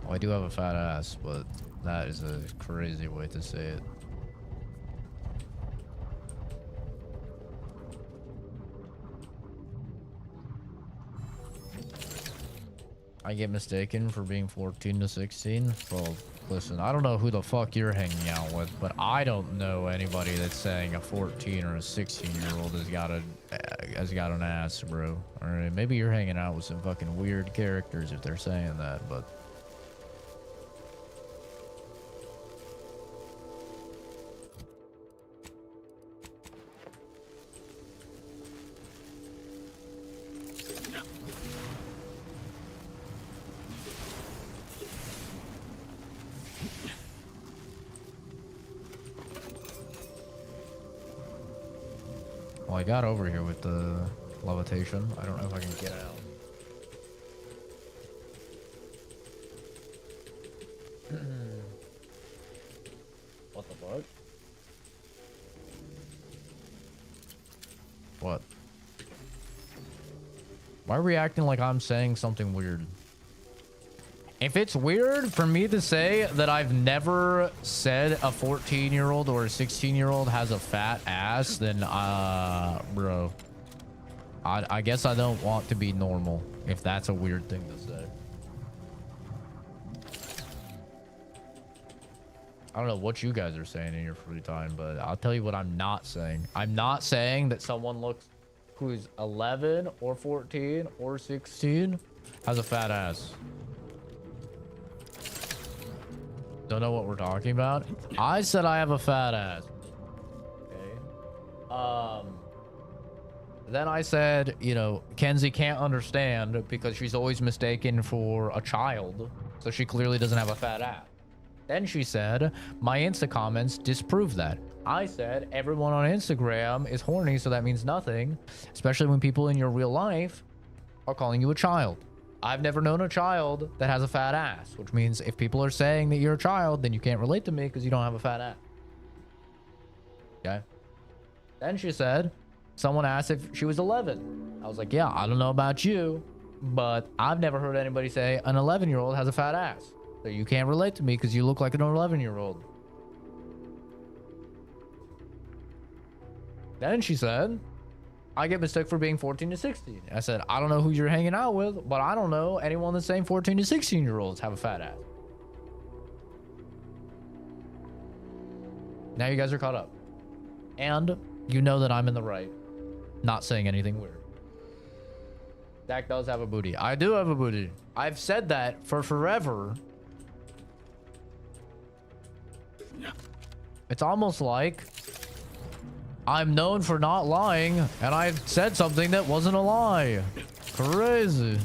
Oh, I do have a fat ass, but that is a crazy way to say it. I get mistaken for being 14 to 16. Well, listen, I don't know who the fuck you're hanging out with, but I don't know anybody that's saying a 14 or a 16-year-old has got an ass, bro. All right, maybe you're hanging out with some fucking weird characters if they're saying that, but well, I got over here with the levitation. I don't know if I can get out. What the fuck? What? Why are we acting like I'm saying something weird? If it's weird for me to say that I've never said a 14-year-old or a 16-year-old has a fat ass, then, bro, I guess I don't want to be normal, if that's a weird thing to say. I don't know what you guys are saying in your free time, but I'll tell you what I'm not saying. I'm not saying that someone who's 11 or 14 or 16 has a fat ass. Don't know what we're talking about. I said I have a fat ass. Okay. Then I said, you know, Kenzie can't understand because she's always mistaken for a child, so she clearly doesn't have a fat ass. Then she said, my Insta comments disprove that. I said, everyone on Instagram is horny, so that means nothing, especially when people in your real life are calling you a child. I've never known a child that has a fat ass, which means if people are saying that you're a child, then you can't relate to me because you don't have a fat ass. Okay. Then she said, someone asked if she was 11. I was like, yeah, I don't know about you, but I've never heard anybody say an 11-year-old has a fat ass. So you can't relate to me because you look like an 11-year-old. Then she said, I get mistaken for being 14 to 16. I said, I don't know who you're hanging out with, but I don't know anyone that's saying 14 to 16-year-olds have a fat ass. Now you guys are caught up. And you know that I'm in the right. Not saying anything weird. Dak does have a booty. I do have a booty. I've said that for forever. It's almost like I'm known for not lying, and I said something that wasn't a lie. Crazy.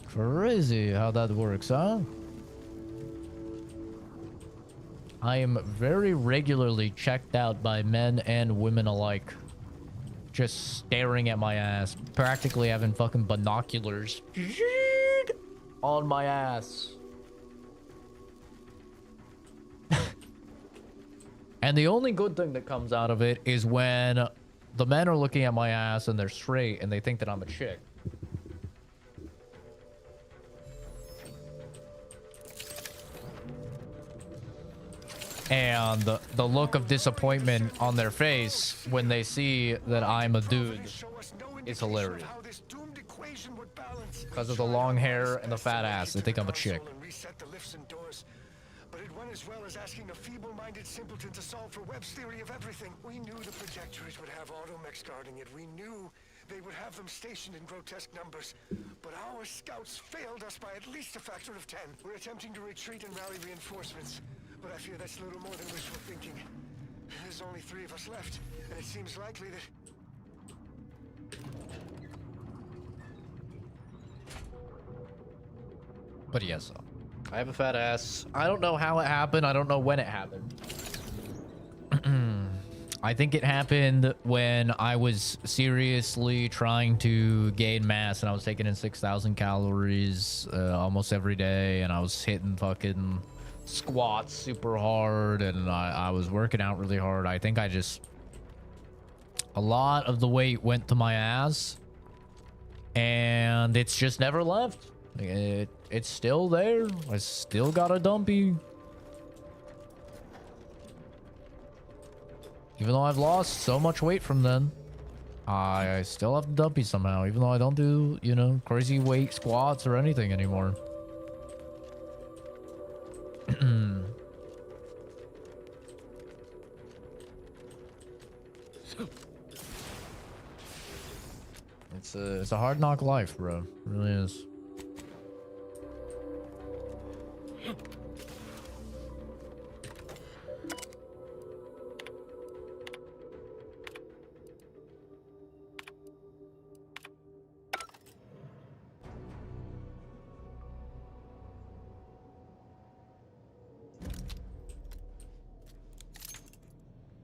Crazy how that works, huh? I am very regularly checked out by men and women alike. Just staring at my ass. Practically having fucking binoculars on my ass. And the only good thing that comes out of it is when the men are looking at my ass and they're straight and they think that I'm a chick. And the look of disappointment on their face when they see that I'm a dude is hilarious. Because of the long hair and the fat ass, they think I'm a chick. But it went as well as asking a feeble-minded simpleton to solve for Webb's theory of everything. We knew the Protectorate would have automechs guarding it. We knew they would have them stationed in grotesque numbers. But our scouts failed us by at least a factor of 10. We're attempting to retreat and rally reinforcements. But I fear that's little more than wishful thinking. There's only 3 of us left, and it seems likely that... But yes, I have a fat ass. I don't know how it happened. I don't know when it happened. I think it happened when I was seriously trying to gain mass and I was taking in 6,000 calories almost every day, and I was hitting fucking squats super hard, and I was working out really hard. I think a lot of the weight went to my ass, and it's just never left. It's still there. I still got a dumpy. Even though I've lost so much weight from then, I still have the dumpy somehow, even though I don't do, you know, crazy weight squats or anything anymore. It's a hard knock life, bro. It really is.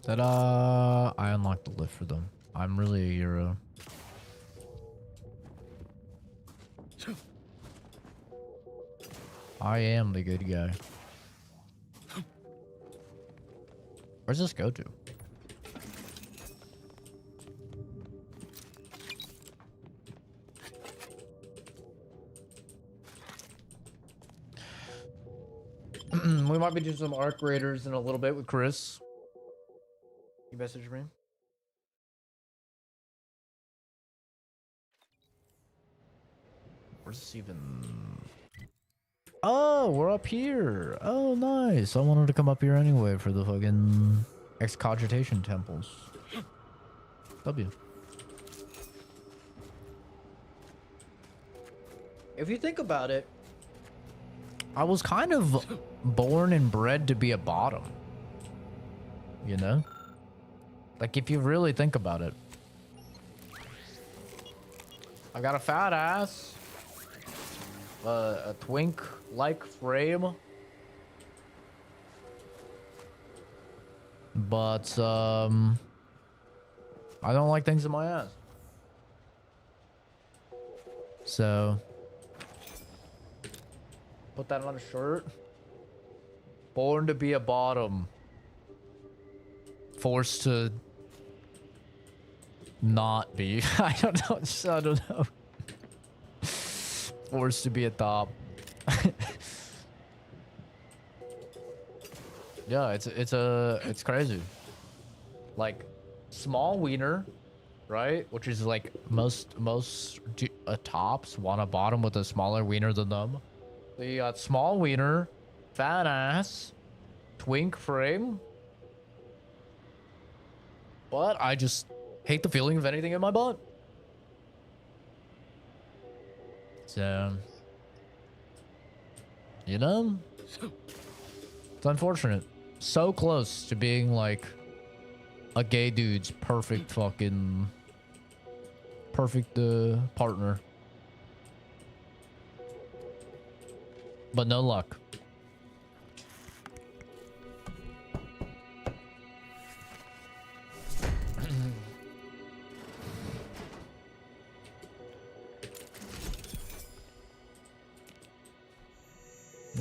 Ta-da! I unlocked the lift for them. I'm really a hero. I am the good guy. Where's this go to? We might be doing some arc raiders in a little bit with Chris. You messaged me? Where's this even? Oh, we're up here. Oh, nice. I wanted to come up here anyway for the fucking excogitation temples. W. If you think about it, I was kind of born and bred to be a bottom. You know? Like, if you really think about it. I got a fat ass. A twink-like frame. But, I don't like things in my ass. So, put that on a shirt. Born to be a bottom. Forced to not be. I don't know. I don't know. Forced to be a top. Yeah, it's crazy. Like, small wiener, right? Which is like most tops want a bottom with a smaller wiener than them. So you got small wiener, fat ass, twink frame. But I just hate the feeling of anything in my butt. So, you know, it's unfortunate. So close to being like a gay dude's perfect fucking partner. But no luck.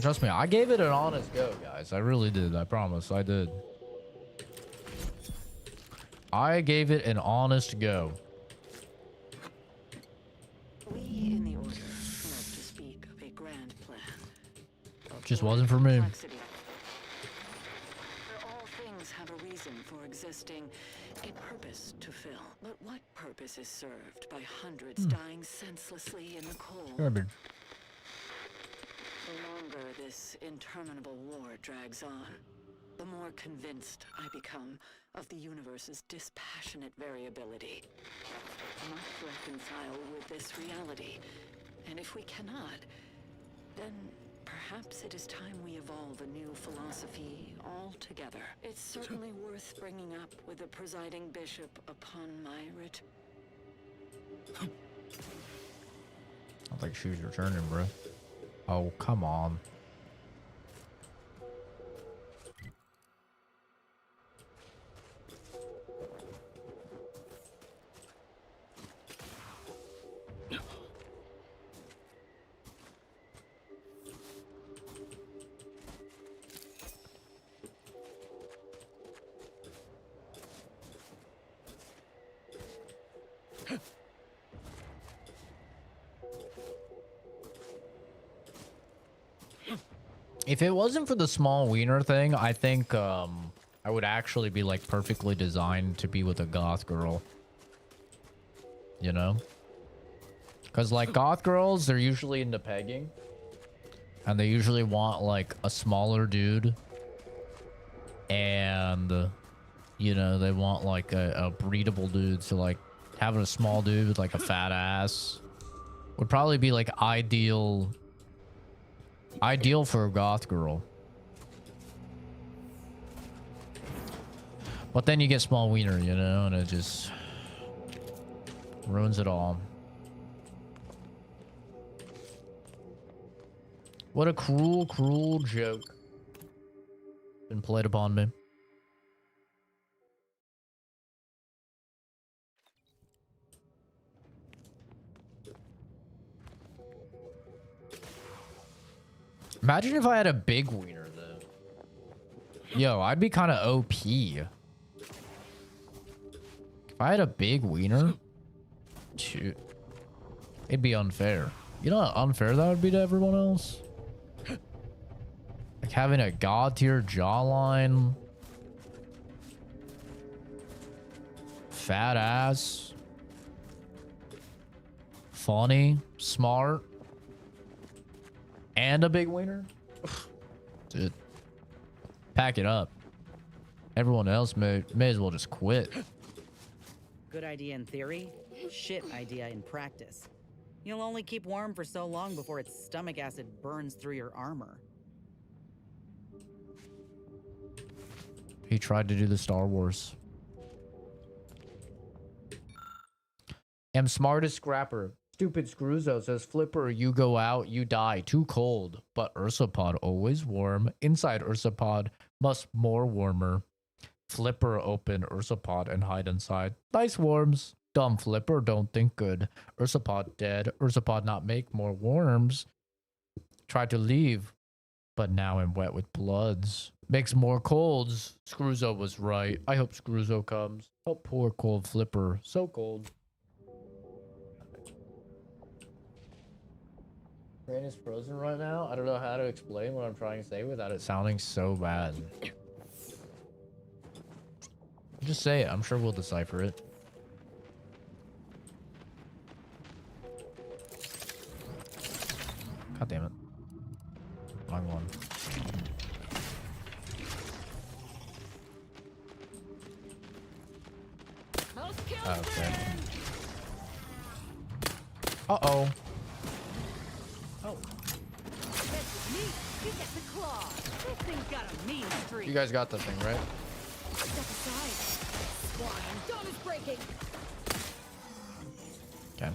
Trust me, I gave it an honest go, guys. I really did. I promise. I did. I gave it an honest go. We in the Order love to speak of a grand plan. Just wasn't for me. Where all things have a reason for existing, a purpose to fill. But what purpose is served by hundreds dying senselessly in the cold? Garbage. The longer this interminable war drags on, the more convinced I become of the universe's dispassionate variability. We must reconcile with this reality, and if we cannot, then perhaps it is time we evolve a new philosophy altogether. It's certainly worth bringing up with the presiding bishop upon my ret. I think shoes returning, bro. Oh, come on. If it wasn't for the small wiener thing, I think I would actually be like perfectly designed to be with a goth girl. You know? Because like goth girls, they're usually into pegging. And they usually want like a smaller dude. And, you know, they want like a breedable dude. So like having a small dude with like a fat ass would probably be like ideal for a goth girl. But then you get small wiener, you know, and it just ruins it all. What a cruel, cruel joke been played upon me. Imagine if I had a big wiener, though. Yo, I'd be kind of OP. If I had a big wiener, shoot, it'd be unfair. You know how unfair that would be to everyone else? Like having a god tier jawline, fat ass, funny, smart, and a big wiener. Dude, pack it up. Everyone else may as well just quit. Good idea in theory, shit idea in practice. You'll only keep warm for so long before its stomach acid burns through your armor. He tried to do the Star Wars. Am smartest scrapper. Stupid Screwzo says, Flipper, you go out, you die. Too cold. But Ursapod always warm. Inside Ursapod, must more warmer. Flipper open Ursapod and hide inside. Nice worms. Dumb Flipper, don't think good. Ursapod dead. Ursapod not make more worms. Tried to leave, but now I'm wet with bloods. Makes more colds. Screwzo was right. I hope Screwzo comes. Help poor cold Flipper. So cold. Brain is frozen right now. I don't know how to explain what I'm trying to say without it sounding so bad. Just say it. I'm sure we'll decipher it. God damn it. Wrong one. Okay. Uh-oh. Oh. That's me. You get the claw. This thing's got a mean streak. You guys got the thing, right? Step aside. Swine. Dome is breaking. Okay.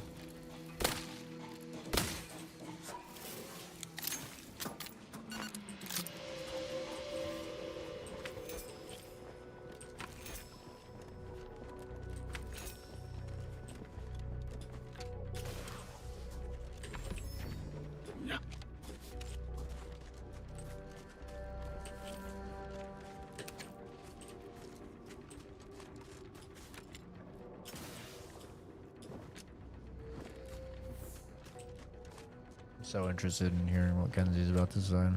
So interested in hearing what Kenzie's about to say.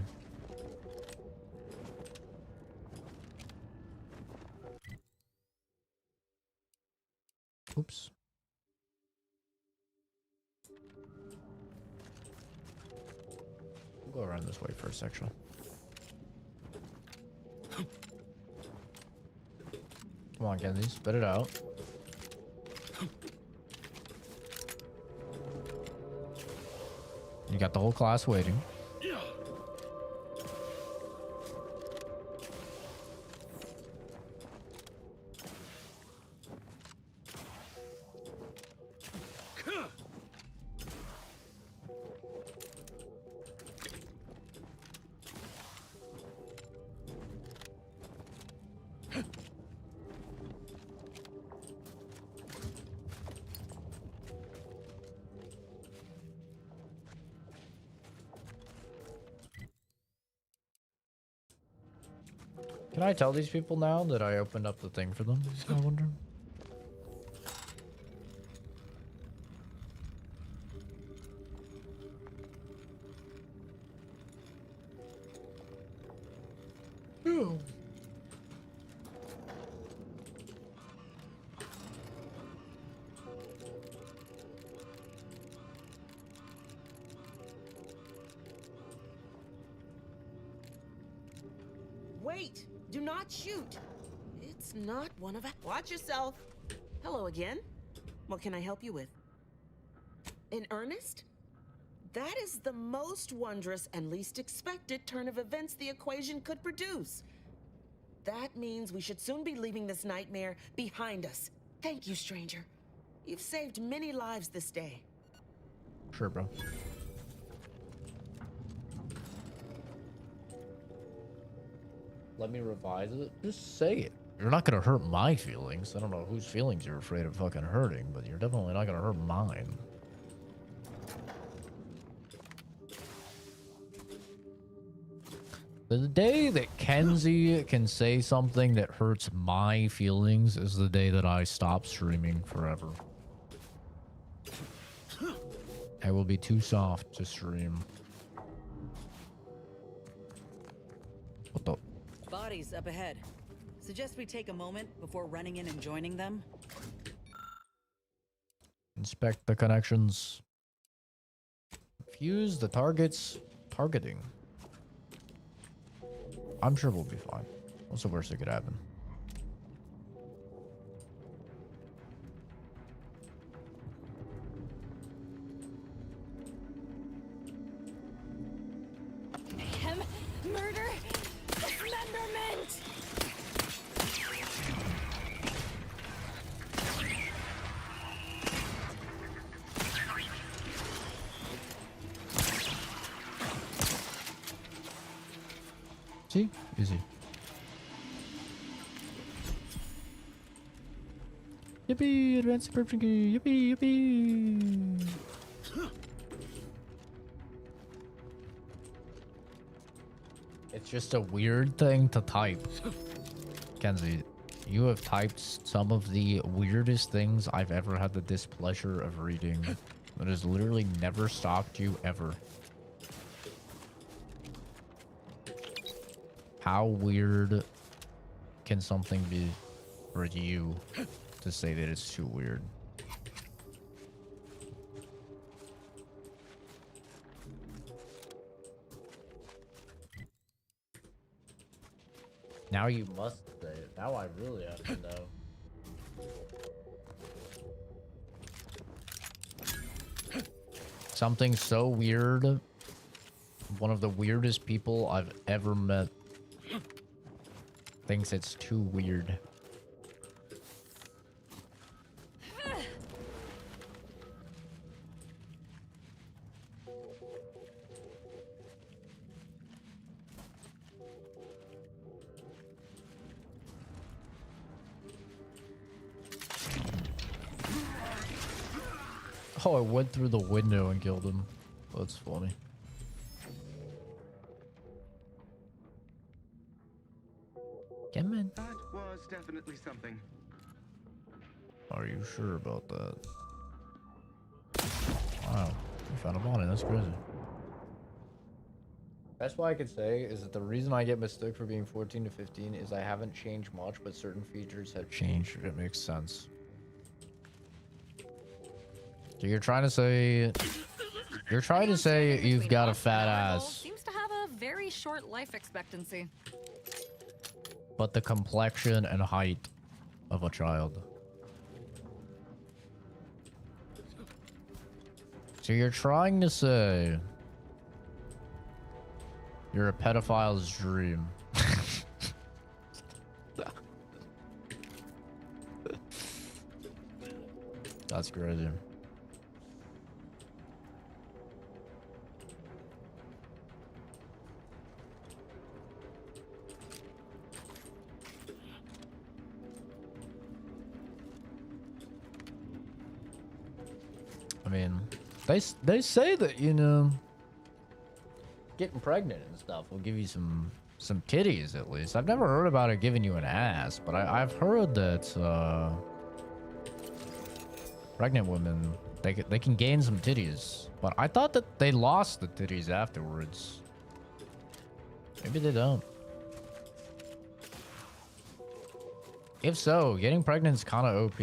Oops. We'll go around this way first, actually. Come on, Kenzie, spit it out. You got the whole class waiting. Can I tell these people now that I opened up the thing for them? I wonder. Ew. Wait! Do not shoot! It's not one of us. Watch yourself! Hello again. What can I help you with? In earnest? That is the most wondrous and least expected turn of events the equation could produce. That means we should soon be leaving this nightmare behind us. Thank you, stranger. You've saved many lives this day. Sure, bro. Let me revise it. Just say it. You're not gonna hurt my feelings. I don't know whose feelings you're afraid of fucking hurting, but you're definitely not gonna hurt mine. The day that Kenzie can say something that hurts my feelings is the day that I stop streaming forever. I will be too soft to stream. What the? Bodies up ahead. Suggest we take a moment before running in and joining them. Inspect the connections. Fuse the target's targeting. I'm sure we'll be fine. What's the worst that could happen? Mayhem, murder, dismemberment! See? Easy. Yippee! Advanced encryption key! Yippee! Yippee! It's just a weird thing to type. Kenzie, you have typed some of the weirdest things I've ever had the displeasure of reading. That has literally never stopped you ever. How weird can something be? for you to say that it's too weird. Now you must say it. Now I really have to know. Something so weird. One of the weirdest people I've ever met thinks it's too weird. Oh, I went through the window and killed him. That's funny. Come in. That was definitely something. Are you sure about that? Wow, you found a body. That's crazy. That's why I could say is that the reason I get mistook for being 14 to 15 is I haven't changed much, but certain features have changed. It makes sense. So you're trying to say you've got a fat ass, Seems to have a very short life expectancy. but the complexion and height of a child. So you're trying to say you're a pedophile's dream. That's crazy. I mean, they say that, you know, getting pregnant and stuff will give you some titties at least. I've never heard about it giving you an ass, but I've heard that pregnant women they can gain some titties. But I thought that they lost the titties afterwards. Maybe they don't. If so, getting pregnant is kind of OP.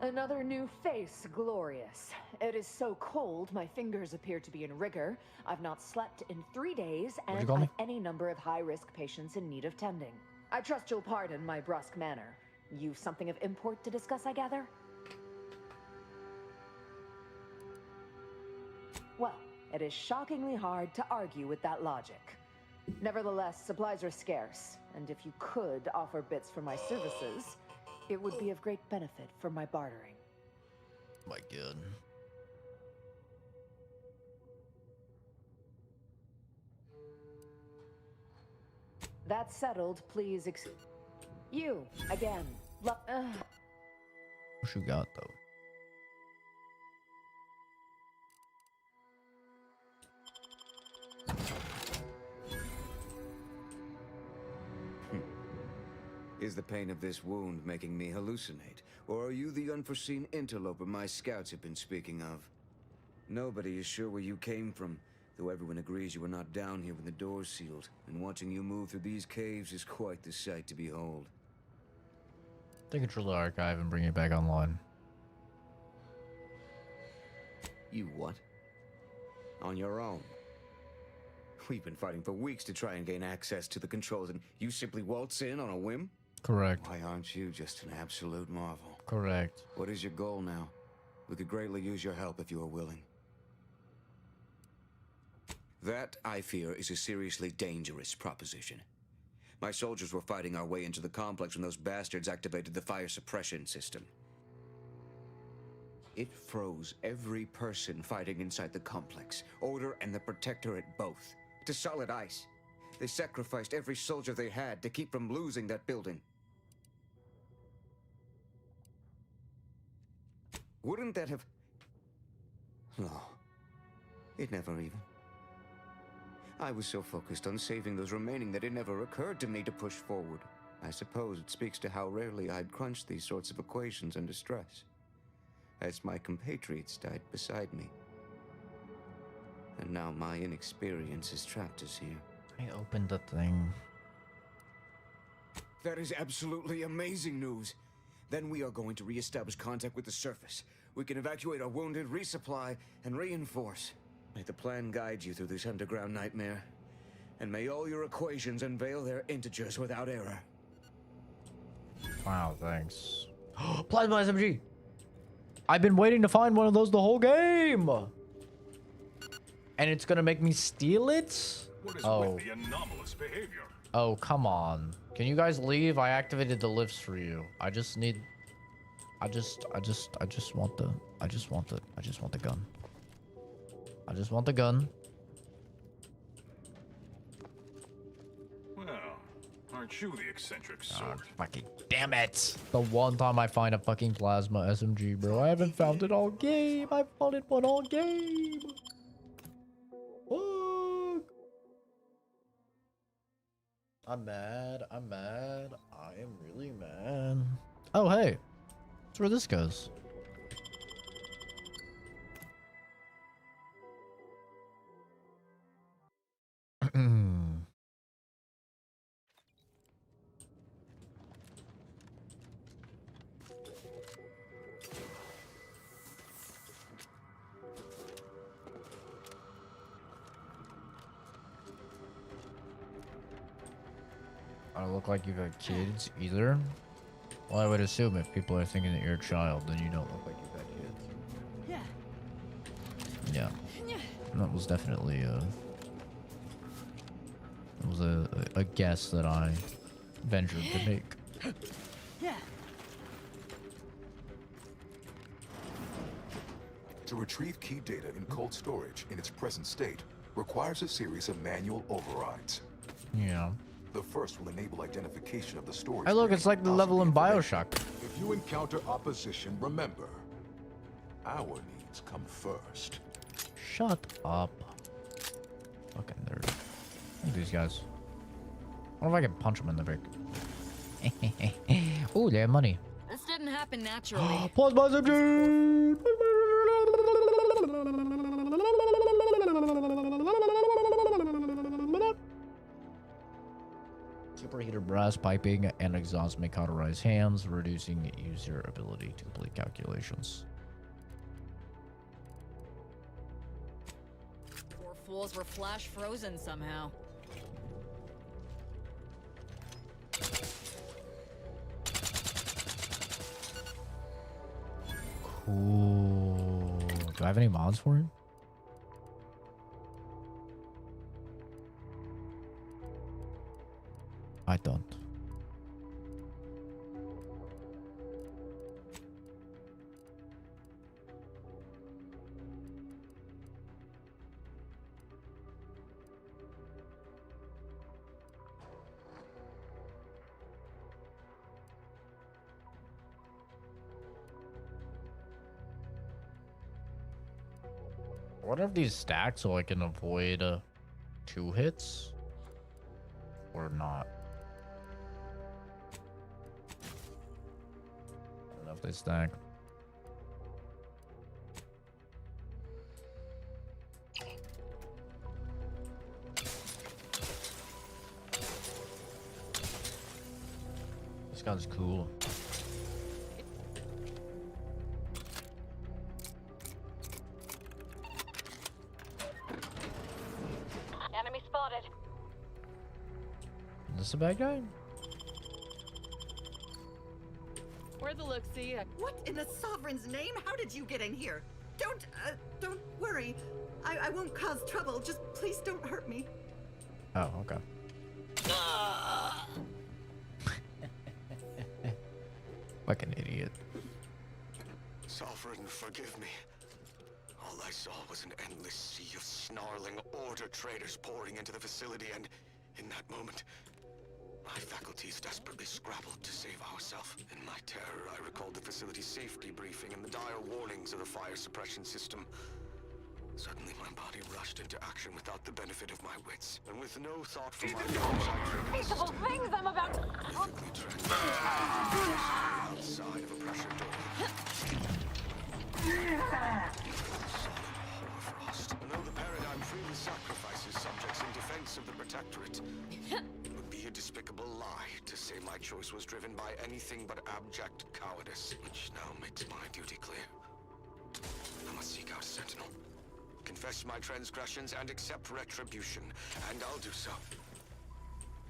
Another new face, glorious. It is so cold, my fingers appear to be in rigor. I've not slept in 3 days, What'd you and call I've me? any number of high-risk patients in need of tending. I trust you'll pardon my brusque manner. You've something of import to discuss, I gather? Well, it is shockingly hard to argue with that logic. Nevertheless, supplies are scarce, and if you could offer bits for my services, it would be of great benefit for my bartering. My God. That's settled, please You, again. What you got though? Is the pain of this wound making me hallucinate? Or are you the unforeseen interloper my scouts have been speaking of? Nobody is sure where you came from, though everyone agrees you were not down here when the doors sealed, and watching you move through these caves is quite the sight to behold. Take control of the archive and bring it back online. You what? On your own? We've been fighting for weeks to try and gain access to the controls, and you simply waltz in on a whim? Correct. Why aren't you just an absolute marvel? Correct. What is your goal now? We could greatly use your help if you are willing. That, I fear, is a seriously dangerous proposition. My soldiers were fighting our way into the complex when those bastards activated the fire suppression system. It froze every person fighting inside the complex, Order and the Protectorate both, to solid ice. They sacrificed every soldier they had to keep from losing that building. Wouldn't that have... No. It never even... I was so focused on saving those remaining that it never occurred to me to push forward. I suppose it speaks to how rarely I'd crunch these sorts of equations under stress. As my compatriots died beside me. And now my inexperience has trapped us here. I opened the thing. That is absolutely amazing news. Then we are going to re-establish contact with the surface. We can evacuate our wounded, resupply, and reinforce. May the plan guide you through this underground nightmare. And may all your equations unveil their integers without error. Wow, thanks. Plasma SMG! I've been waiting to find one of those the whole game! And it's gonna make me steal it? What is Oh. with the anomalous behavior? Oh, come on. Can you guys leave? I activated the lifts for you. I just want the gun. I just want the gun. Well, aren't you the eccentric sort? Fucking damn it. The one time I find a fucking plasma SMG, bro. I haven't found it all game. I found it one all game. Fuck. I'm mad. I am really mad. Oh, hey. That's where this goes. I don't look like you've had kids either. Well, I would assume if people are thinking that you're a child, then you don't look like you've had kids. Yeah. That was definitely a guess that I ventured to make. To retrieve key data in cold storage in its present state requires a series of manual overrides. Yeah. The first will enable identification of the storage. Hey, look, it's like the level in Bioshock. If you encounter opposition, remember, our needs come first. Shut up. Fucking nerd. Look at these guys. I wonder if I can punch them in the back. Ooh, they have money. This didn't happen naturally. Plasma SMG! Superheated brass piping and exhaust may cauterize hands, reducing user ability to complete calculations. Poor fools were flash frozen somehow. Cool. Do I have any mods for it? I don't. What if these stack so I can avoid 2 hits? Or not? I don't know if they stack. This gun's cool. Enemy spotted. Is this a bad guy? Where'd the look-see? What in the Sovereign's name? How did you get in here? Don't worry. I won't cause trouble. Just please don't hurt me. Oh, okay. Fucking idiot. Sovereign, forgive me. All I saw was an endless sea of snarling order traders pouring into the facility, and in that moment, my faculties desperately scrabbled to save ourselves. In my terror, I recalled the facility's safety briefing and the dire warnings of the fire suppression system. Suddenly, my body rushed into action without the benefit of my wits, and with no thought for my Peaceable things I'm about to... outside of a pressure door. And though the paradigm freely sacrifices subjects in defense of the Protectorate, it would be a despicable lie to say my choice was driven by anything but abject cowardice, which now makes my duty clear. I must seek out Sentinel, confess my transgressions, and accept retribution, and I'll do so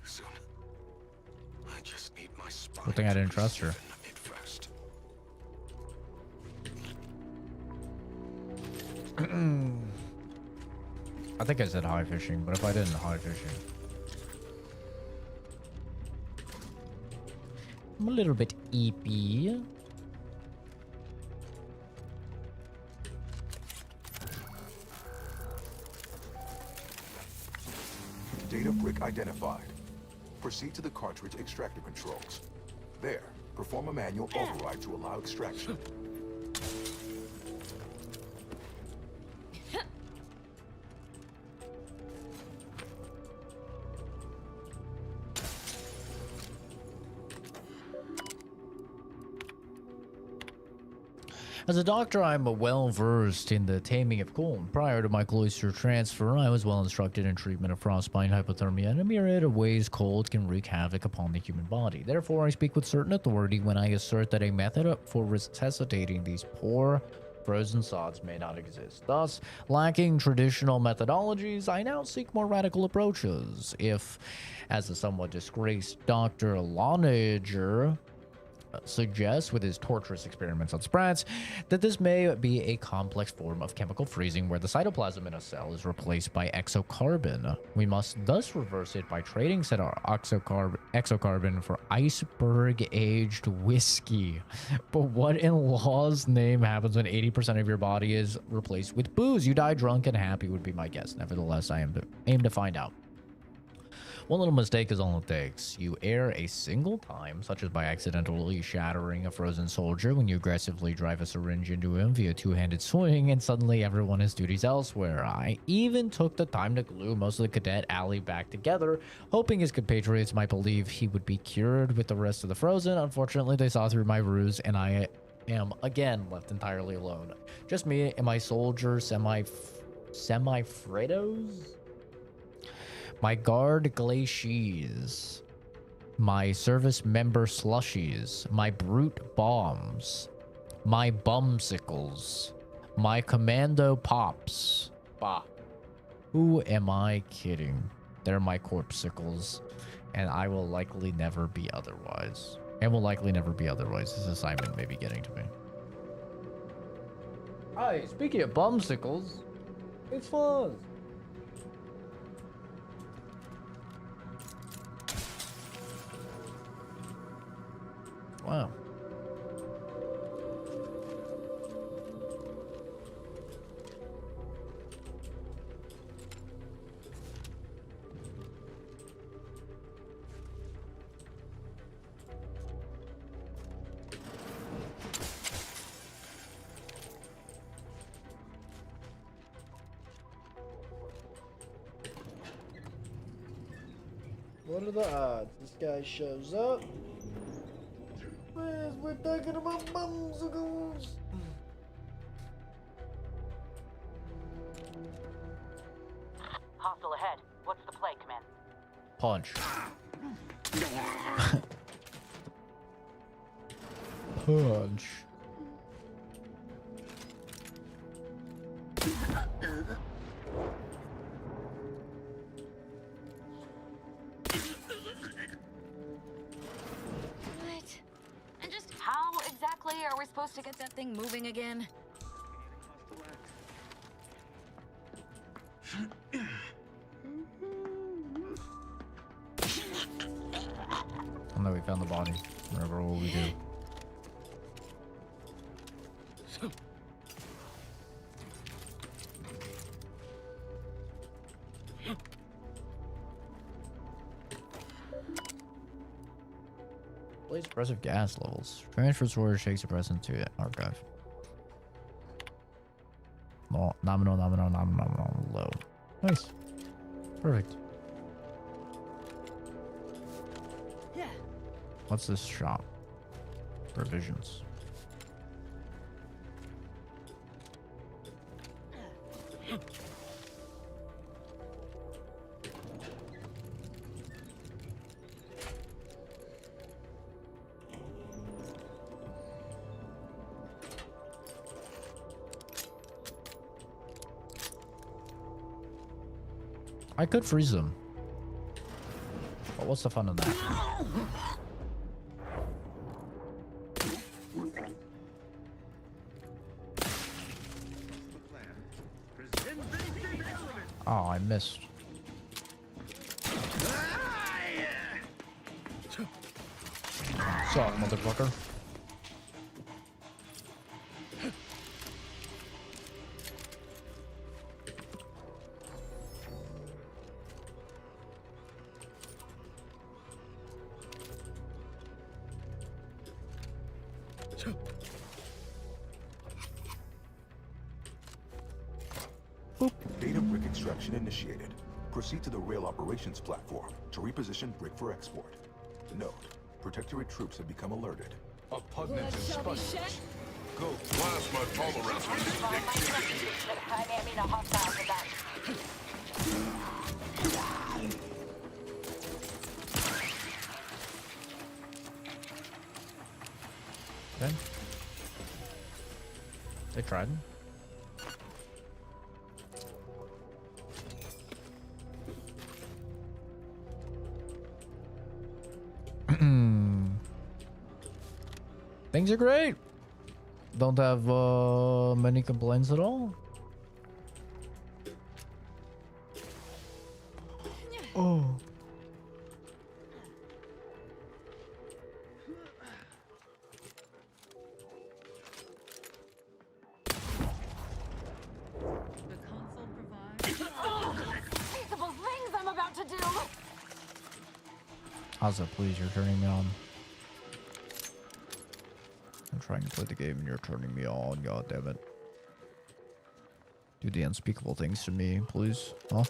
soon. I just need my spine. Good thing I didn't trust her. It first. I think I said high fishing, but if I didn't, high fishing. I'm a little bit eepy. Data brick identified. Proceed to the cartridge extractor controls. There, perform a manual override to allow extraction. As a doctor, I'm well versed in the taming of cold. Prior to my cloister transfer, I was well instructed in treatment of frostbite, hypothermia, and a myriad of ways cold can wreak havoc upon the human body. Therefore, I speak with certain authority when I assert that a method for resuscitating these poor frozen sods may not exist. Thus, lacking traditional methodologies, I now seek more radical approaches. If, as the somewhat disgraced Dr. Lonager suggests with his torturous experiments on sprats, that this may be a complex form of chemical freezing where the cytoplasm in a cell is replaced by exocarbon. We must thus reverse it by trading said exocarbon for iceberg-aged whiskey. But what in law's name happens when 80% of your body is replaced with booze? You die drunk and happy would be my guess. Nevertheless, I aim to find out. One little mistake is all it takes. You err a single time, such as by accidentally shattering a frozen soldier when you aggressively drive a syringe into him via two-handed swing, and suddenly everyone has duties elsewhere. I even took the time to glue most of the cadet alley back together, hoping his compatriots might believe he would be cured with the rest of the frozen. Unfortunately, they saw through my ruse, and I am again left entirely alone. Just me and my soldier semi-Fredos? My guard glacies, my service member slushies, my brute bombs, my bumsicles, my commando pops. Bah. Who am I kidding? They're my corpsicles, and I will likely never be otherwise. This assignment may be getting to me. Hi, speaking of bumsicles, it's fun. Wow. What are the odds? This guy shows up. We're talking about bumsicles. Hostile ahead. What's the play, Command? Punch. Punch. How exactly are we supposed to get that thing moving again? Oh no, we found the body. Whatever will we do? Place suppressive gas levels. Transfer storage takes suppressant to archive. No, nominal, low. Nice. Perfect. Yeah. What's this shop? Provisions. I could freeze them. But what's the fun of that? Oh, I missed. Suck, motherfucker. Data brick extraction initiated. Proceed to the rail operations platform to reposition brick for export. Note, Protectorate troops have become alerted. Blood shall be shed. Go. Plasma tolerance will I mean a hostile for that. Okay. They tried. Things are great. Don't have many complaints at all. Oh. Feasible things I'm about to do. Asa, please, you're turning me on. I'm trying to play the game and you're turning me on, god damn it. Do the unspeakable things to me, please. Huh?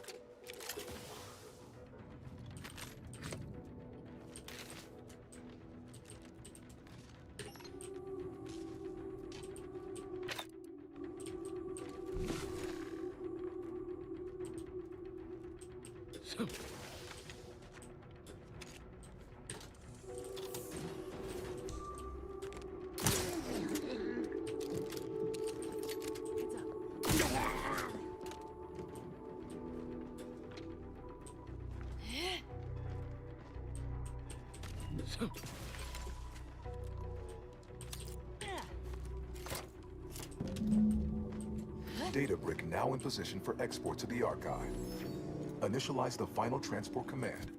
Data brick now in position for export to the archive. Initialize the final transport command.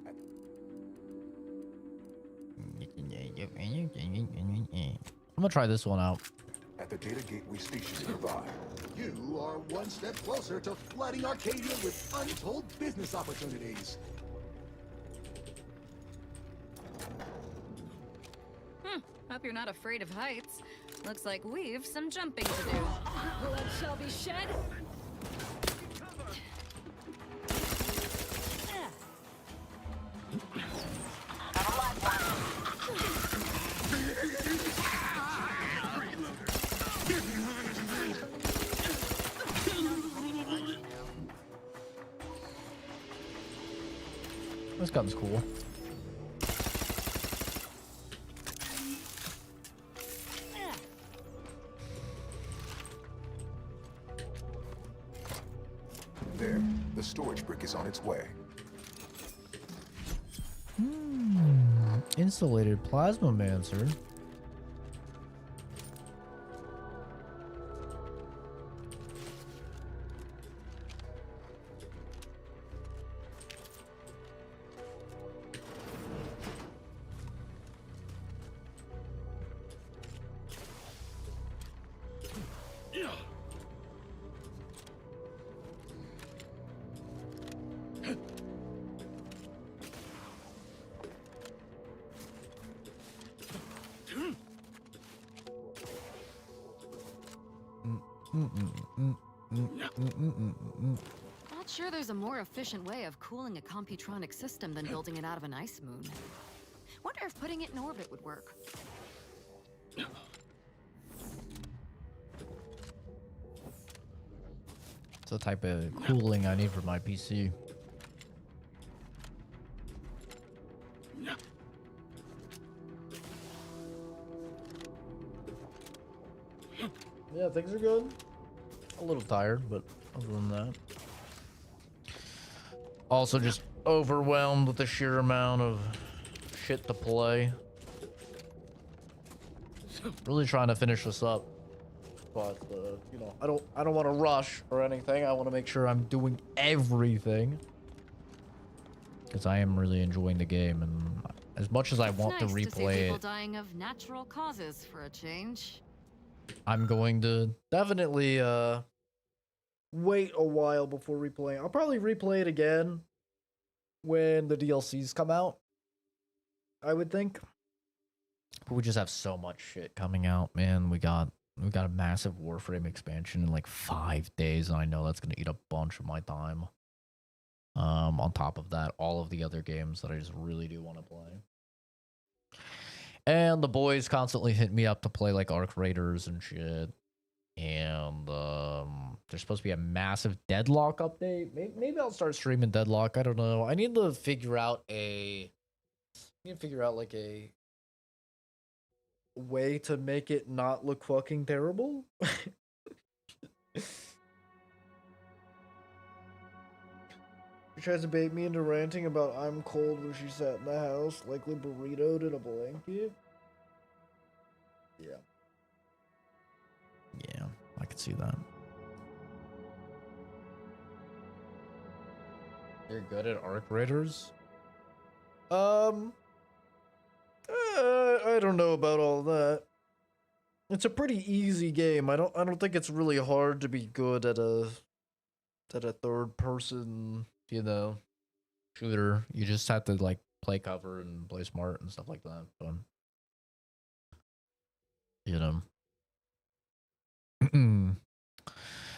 I'm gonna try this one out. At the data gateway station nearby. You are one step closer to flooding Arcadia with untold business opportunities. Hope you're not afraid of heights. Looks like we've some jumping to do. Blood shall be shed. This gun's cool. There, the storage brick is on its way. Insulated plasma mancer. Not sure there's a more efficient way of cooling a computronic system than building it out of an ice moon. Wonder if putting it in orbit would work. It's the type of cooling I need for my PC. Yeah, things are good. A little tired, but other than that. Also just overwhelmed with the sheer amount of shit to play. Really trying to finish this up. But you know, I don't want to rush or anything. I want to make sure I'm doing everything. Because I am really enjoying the game, and as much as I want to replay to see people it, dying of natural causes for a change. I'm going to definitely wait a while before replaying. I'll probably replay it again when the DLCs come out, I would think. but we just have so much shit coming out, man. We got a massive Warframe expansion in like 5 days, and I know that's gonna eat a bunch of my time. On top of that, all of the other games that I just really do want to play. And the boys constantly hit me up to play like Arc Raiders and shit. And there's supposed to be a massive Deadlock update. Maybe I'll start streaming Deadlock. I don't know. I need to figure out like a way to make it not look fucking terrible. She tries to bait me into ranting about I'm cold when she sat in the house, likely burritoed in a blanket. Yeah. Yeah, I could see that. You're good at Arc Raiders? I don't know about all that. It's a pretty easy game. I don't think it's really hard to be good at a third person, you know, shooter. You just have to like play cover and play smart and stuff like that. But you know.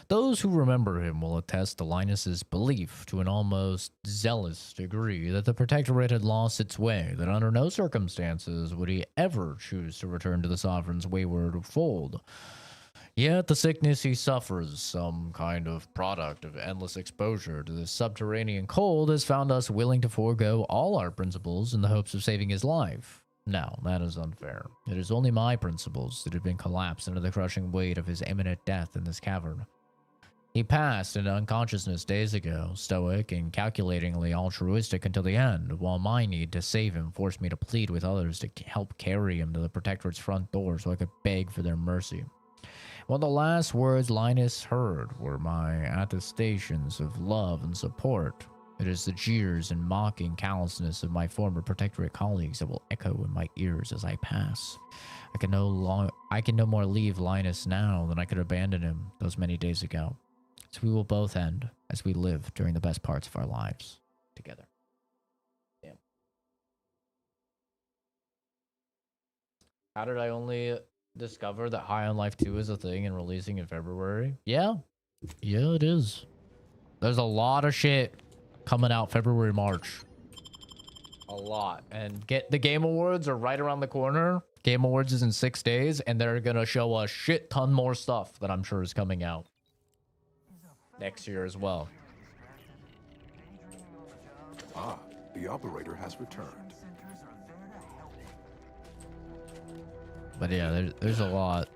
Those who remember him will attest to Linus's belief to an almost zealous degree that the Protectorate had lost its way, that under no circumstances would he ever choose to return to the Sovereign's wayward fold. Yet the sickness he suffers, some kind of product of endless exposure to this subterranean cold, has found us willing to forego all our principles in the hopes of saving his life. No, that is unfair. It is only my principles that have been collapsed under the crushing weight of his imminent death in this cavern. He passed into unconsciousness days ago, stoic and calculatingly altruistic until the end, while my need to save him forced me to plead with others to help carry him to the Protectorate's front door so I could beg for their mercy. One of the last words Linus heard were my attestations of love and support. It is the jeers and mocking callousness of my former Protectorate colleagues that will echo in my ears as I pass. I can no more leave Linus now than I could abandon him those many days ago. So we will both end as we live during the best parts of our lives together. Damn. How did I only discover that High on Life 2 is a thing and releasing in February? Yeah, it is. There's a lot of shit coming out February, March. A lot. And the Game Awards are right around the corner. Game Awards is in 6 days, and they're gonna show a shit ton more stuff that I'm sure is coming out next year as well. Ah, the operator has returned. But yeah, there's a lot.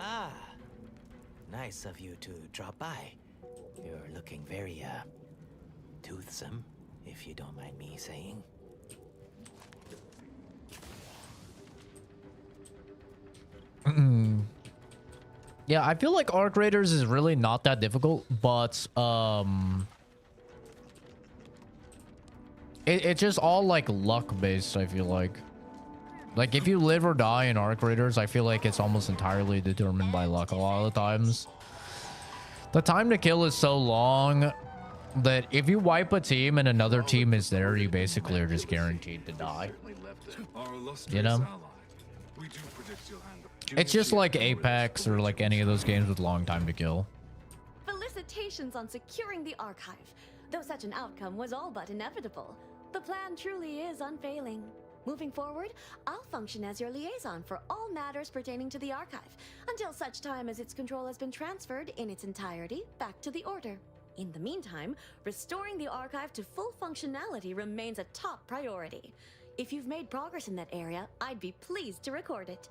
Ah, nice of you to drop by. You're looking very, toothsome, if you don't mind me saying. Yeah, I feel like Arc Raiders is really not that difficult, but it's just all like luck based. I feel like if you live or die in Arc Raiders, I feel like it's almost entirely determined by luck a lot of the times. The time to kill is so long that if you wipe a team and another team is there, you basically are just guaranteed to die. You know? It's just like Apex or like any of those games with long time to kill. Felicitations on securing the archive. Though such an outcome was all but inevitable, the plan truly is unfailing. Moving forward, I'll function as your liaison for all matters pertaining to the archive, until such time as its control has been transferred in its entirety back to the Order. In the meantime, restoring the archive to full functionality remains a top priority. If you've made progress in that area, I'd be pleased to record it.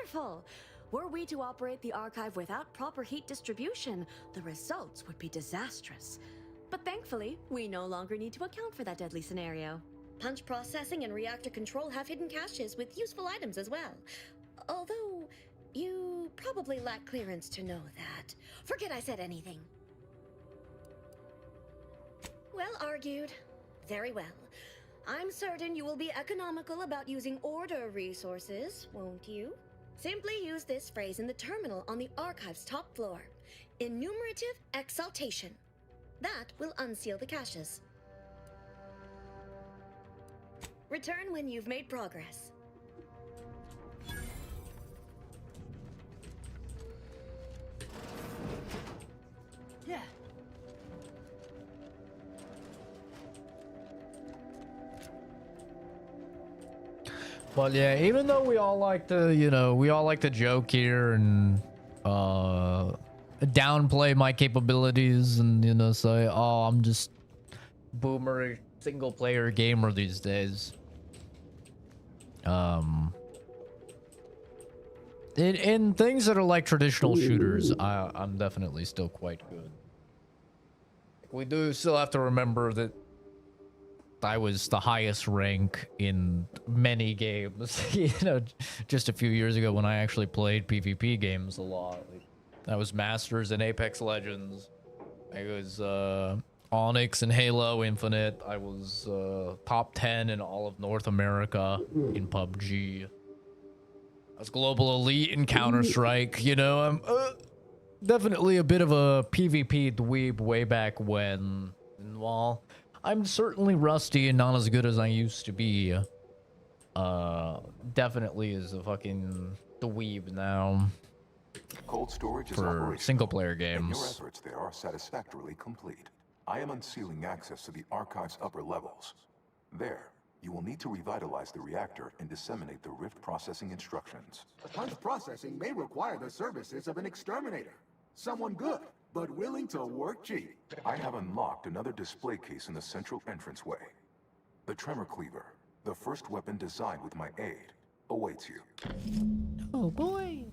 Wonderful! Were we to operate the archive without proper heat distribution, the results would be disastrous. But thankfully, we no longer need to account for that deadly scenario. Punch processing and reactor control have hidden caches with useful items as well. Although, you probably lack clearance to know that. Forget I said anything. Well argued. Very well. I'm certain you will be economical about using order resources, won't you? Simply use this phrase in the terminal on the archive's top floor. Enumerative exaltation. That will unseal the caches. Return when you've made progress. Yeah. But yeah, even though we all like to, you know, we all like to joke here and downplay my capabilities and, you know, say, oh, I'm just boomer single player gamer these days. In things that are like traditional shooters, I'm definitely still quite good. We do still have to remember that I was the highest rank in many games, you know, just a few years ago when I actually played PvP games a lot. I was Masters in Apex Legends. I was Onyx and Halo Infinite. I was top 10 in all of North America in PUBG. I was Global Elite in Counter-Strike. You know, I'm definitely a bit of a PvP dweeb way back when. And while I'm certainly rusty and not as good as I used to be, definitely is a fucking dweeb now. Cold storage is for single-player and your games. efforts there are satisfactorily complete. I am unsealing access to the archive's upper levels. There, you will need to revitalize the reactor and disseminate the rift processing instructions. Punch processing may require the services of an exterminator. Someone good, but willing to work cheap. I have unlocked another display case in the central entranceway. The Tremor Cleaver, the first weapon designed with my aid, awaits you. Oh boy.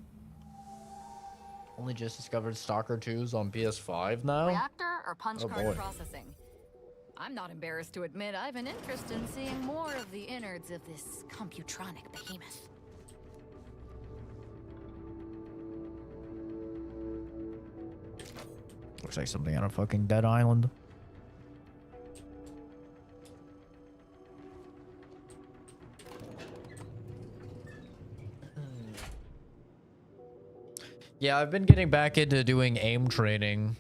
Only just discovered Stalker 2's on PS5 now. Reactor or punch Oh, card boy. processing? I'm not embarrassed to admit I have an interest in seeing more of the innards of this computronic behemoth. Looks like something on a fucking dead island. Yeah, I've been getting back into doing aim training.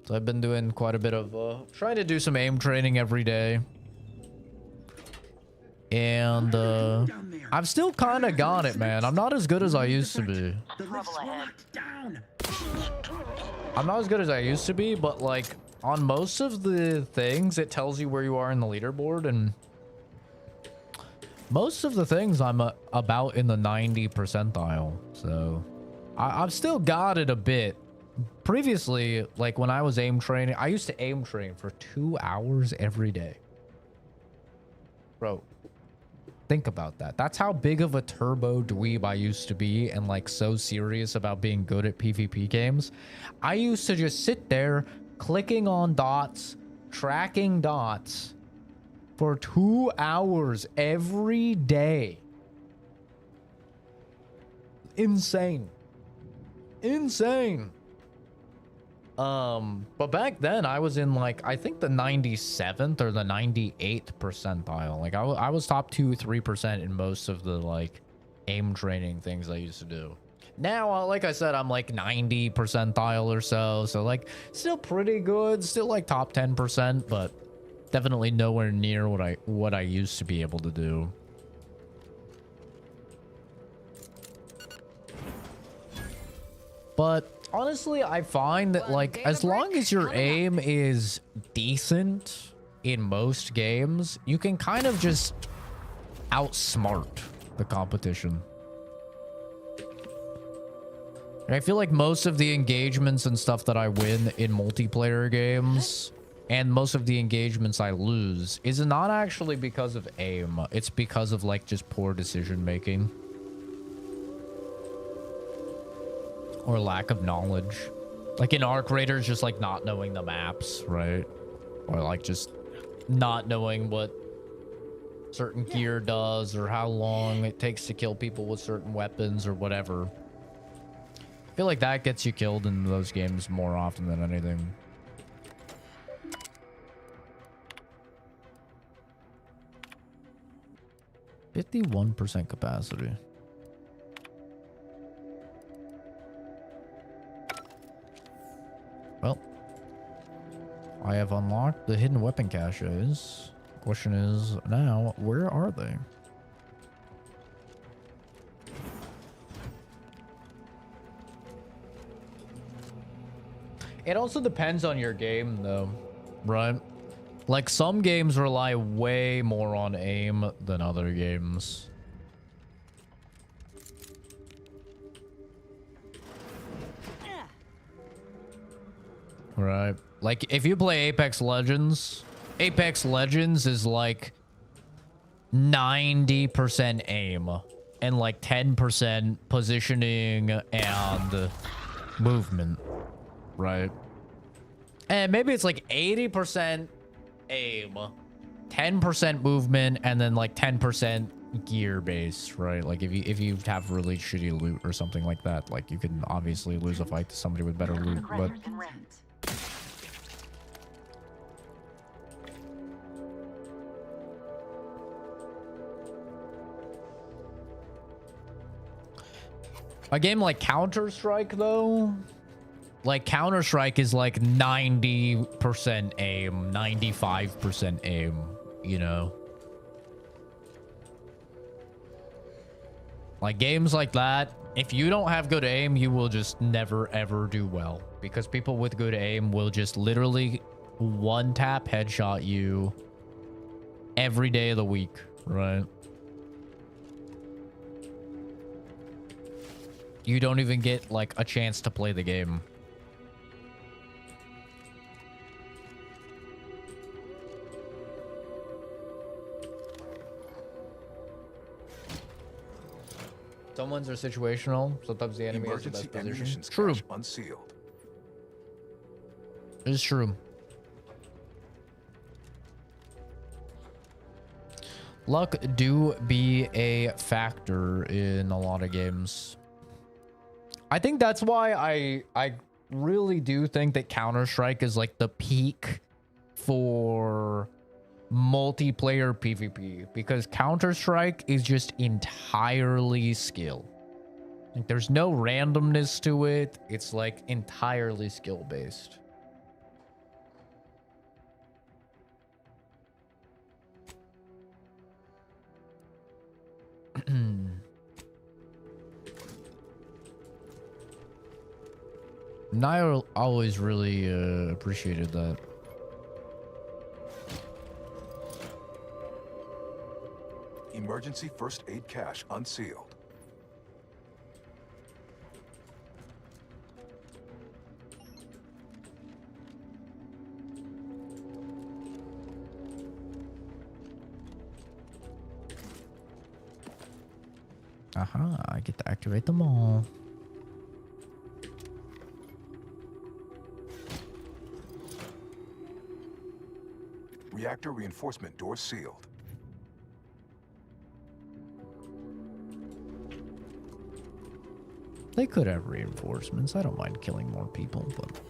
So I've been doing quite a bit of trying to do some aim training every day. And I've still kind of got it, man. I'm not as good as I used to be. I'm not as good as I used to be, but like on most of the things, it tells you where you are in the leaderboard, and most of the things I'm about in the 90 percentile. So I've still got it a bit. Previously, like when I was aim training, I used to aim train for 2 hours every day. Bro, think about that. That's how big of a turbo dweeb I used to be, and like so serious about being good at PvP games. I used to just sit there clicking on dots, tracking dots for 2 hours every day. Insane. Insane. But back then I was in like, I think the 97th or the 98th percentile. Like I was top 2-3% in most of the like aim training things I used to do. Now, like I said, I'm like 90 percentile or so. So like still pretty good, still like top 10%, but definitely nowhere near what I used to be able to do. But honestly, I find that like as long as your aim is decent in most games, you can kind of just outsmart the competition. And I feel like most of the engagements and stuff that I win in multiplayer games and most of the engagements I lose is not actually because of aim. It's because of like just poor decision making. or lack of knowledge. Like in Arc Raiders, just like not knowing the maps, right? Or like just not knowing what certain gear does or how long it takes to kill people with certain weapons or whatever. I feel like that gets you killed in those games more often than anything. %51 capacity. Well, I have unlocked the hidden weapon caches. Question is now, where are they? It also depends on your game though, right? Like some games rely way more on aim than other games. Right. Like if you play Apex Legends is like 90% aim and like 10% positioning and movement, right? And maybe it's like 80% aim, 10% movement, and then like 10% gear base, right? Like if you have really shitty loot or something like that, like you can obviously lose a fight to somebody with better loot, but a game like Counter-Strike though, like Counter-Strike is like 90% aim, 95% aim, you know? Like games like that, if you don't have good aim, you will just never ever do well. Because people with good aim will just literally one tap headshot you every day of the week, right? You don't even get like a chance to play the game. Someone's are situational. Sometimes the enemy has the best position. True. Unsealed. It's true. Luck do be a factor in a lot of games. I think that's why I really do think that Counter-Strike is like the peak for multiplayer PvP, because Counter-Strike is just entirely skill. Like there's no randomness to it. It's like entirely skill based. Nile always really appreciated that. Emergency first aid cache unsealed. Aha, I get to activate them all. Reactor reinforcement door sealed. They could have reinforcements. I don't mind killing more people, but...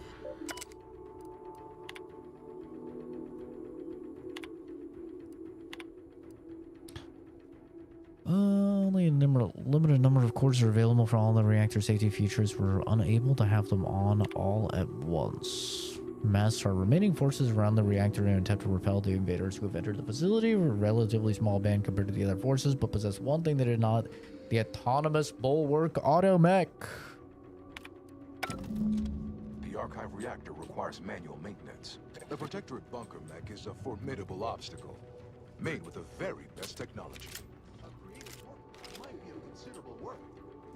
only a limited number of cores are available for all the reactor safety features. We're unable to have them on all at once. Mass our remaining forces around the reactor in an attempt to repel the invaders who have entered the facility. We're a relatively small band compared to the other forces, but possess one thing they did not: the autonomous bulwark auto mech. The archive reactor requires manual maintenance. The Protectorate bunker mech is a formidable obstacle, made with the very best technology. A creative work might be of considerable work,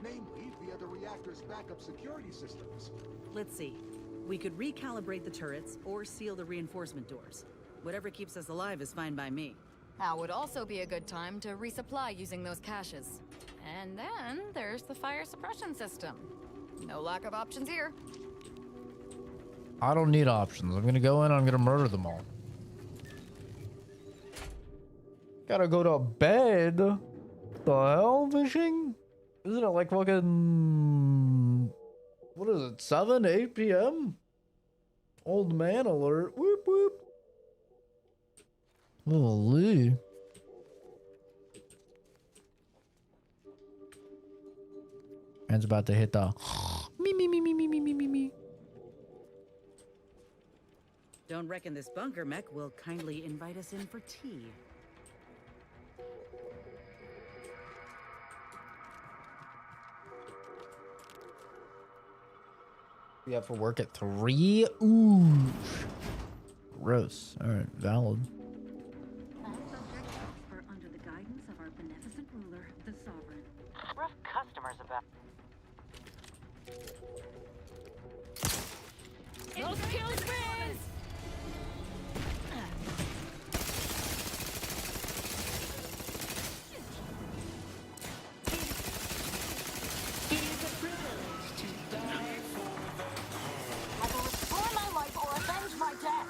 namely via the reactor's backup security systems. Let's see. We could recalibrate the turrets or seal the reinforcement doors. Whatever keeps us alive is fine by me. Now would also be a good time to resupply using those caches. And then there's the fire suppression system. No lack of options here. I don't need options. I'm gonna go in, I'm gonna murder them all. Gotta go to bed. The hell, fishing? Isn't it like fucking... What is it, 7, 8 p.m.? Old man alert. Whoop, whoop. Holy. Man's about to hit the... me. Don't reckon this bunker mech will kindly invite us in for tea. We have for work at 3. Ooh. Gross. Alright, valid. All subjects are under the guidance of our beneficent ruler, the Sovereign. Rough customers about. Excuse me! I will restore my life or avenge my death.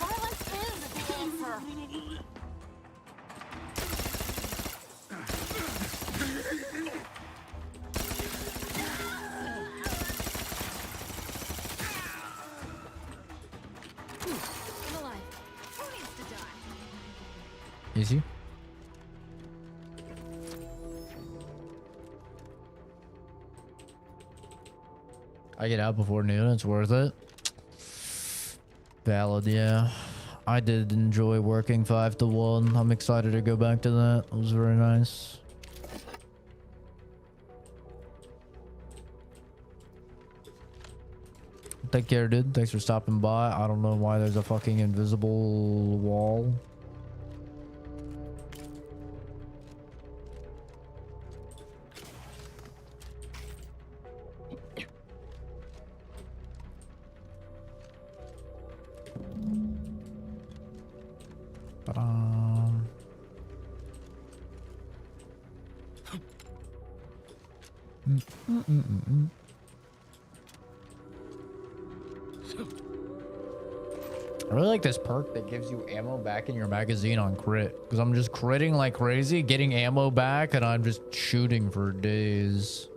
Violence is the answer. I'm alive. Who needs to die? Easy. I get out before noon, it's worth it. Valid, yeah. I did enjoy working 5 to 1. I'm excited to go back to that. It was very nice. Take care, dude. Thanks for stopping by. I don't know why there's a fucking invisible wall. Ba-dum. I really like this perk that gives you ammo back in your magazine on crit, because I'm just critting like crazy, getting ammo back, and I'm just shooting for days.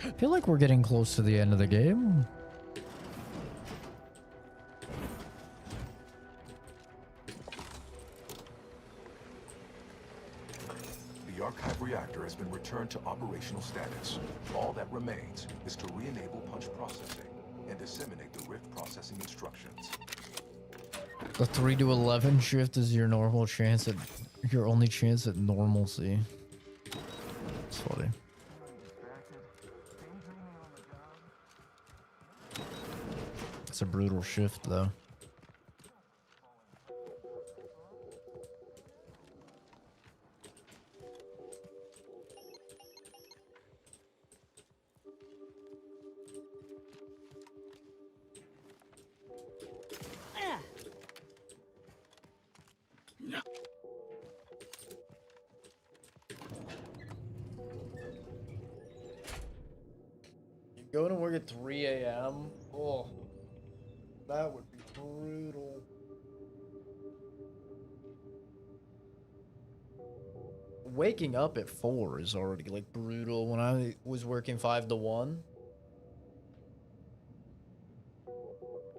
I feel like we're getting close to the end of the game. The archive reactor has been returned to operational status. All that remains is to re-enable punch processing and disseminate the rift processing instructions. The 3 to 11 shift is your normal chance at your only chance at normalcy. It's funny. It's a brutal shift though. Going to work at 3 a.m. Oh, that would be brutal. Waking up at 4 is already like brutal. When I was working 5 to 1.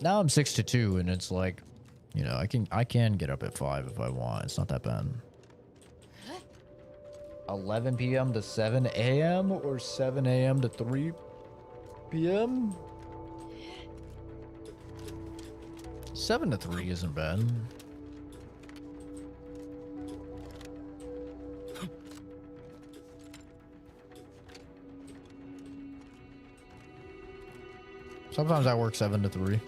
Now I'm 6 to 2, and it's like, you know, I can get up at 5 if I want. It's not that bad. 11 p.m. to 7 a.m. or 7 a.m. to 3 p.m. 7-3 isn't bad. Sometimes I work 7-3.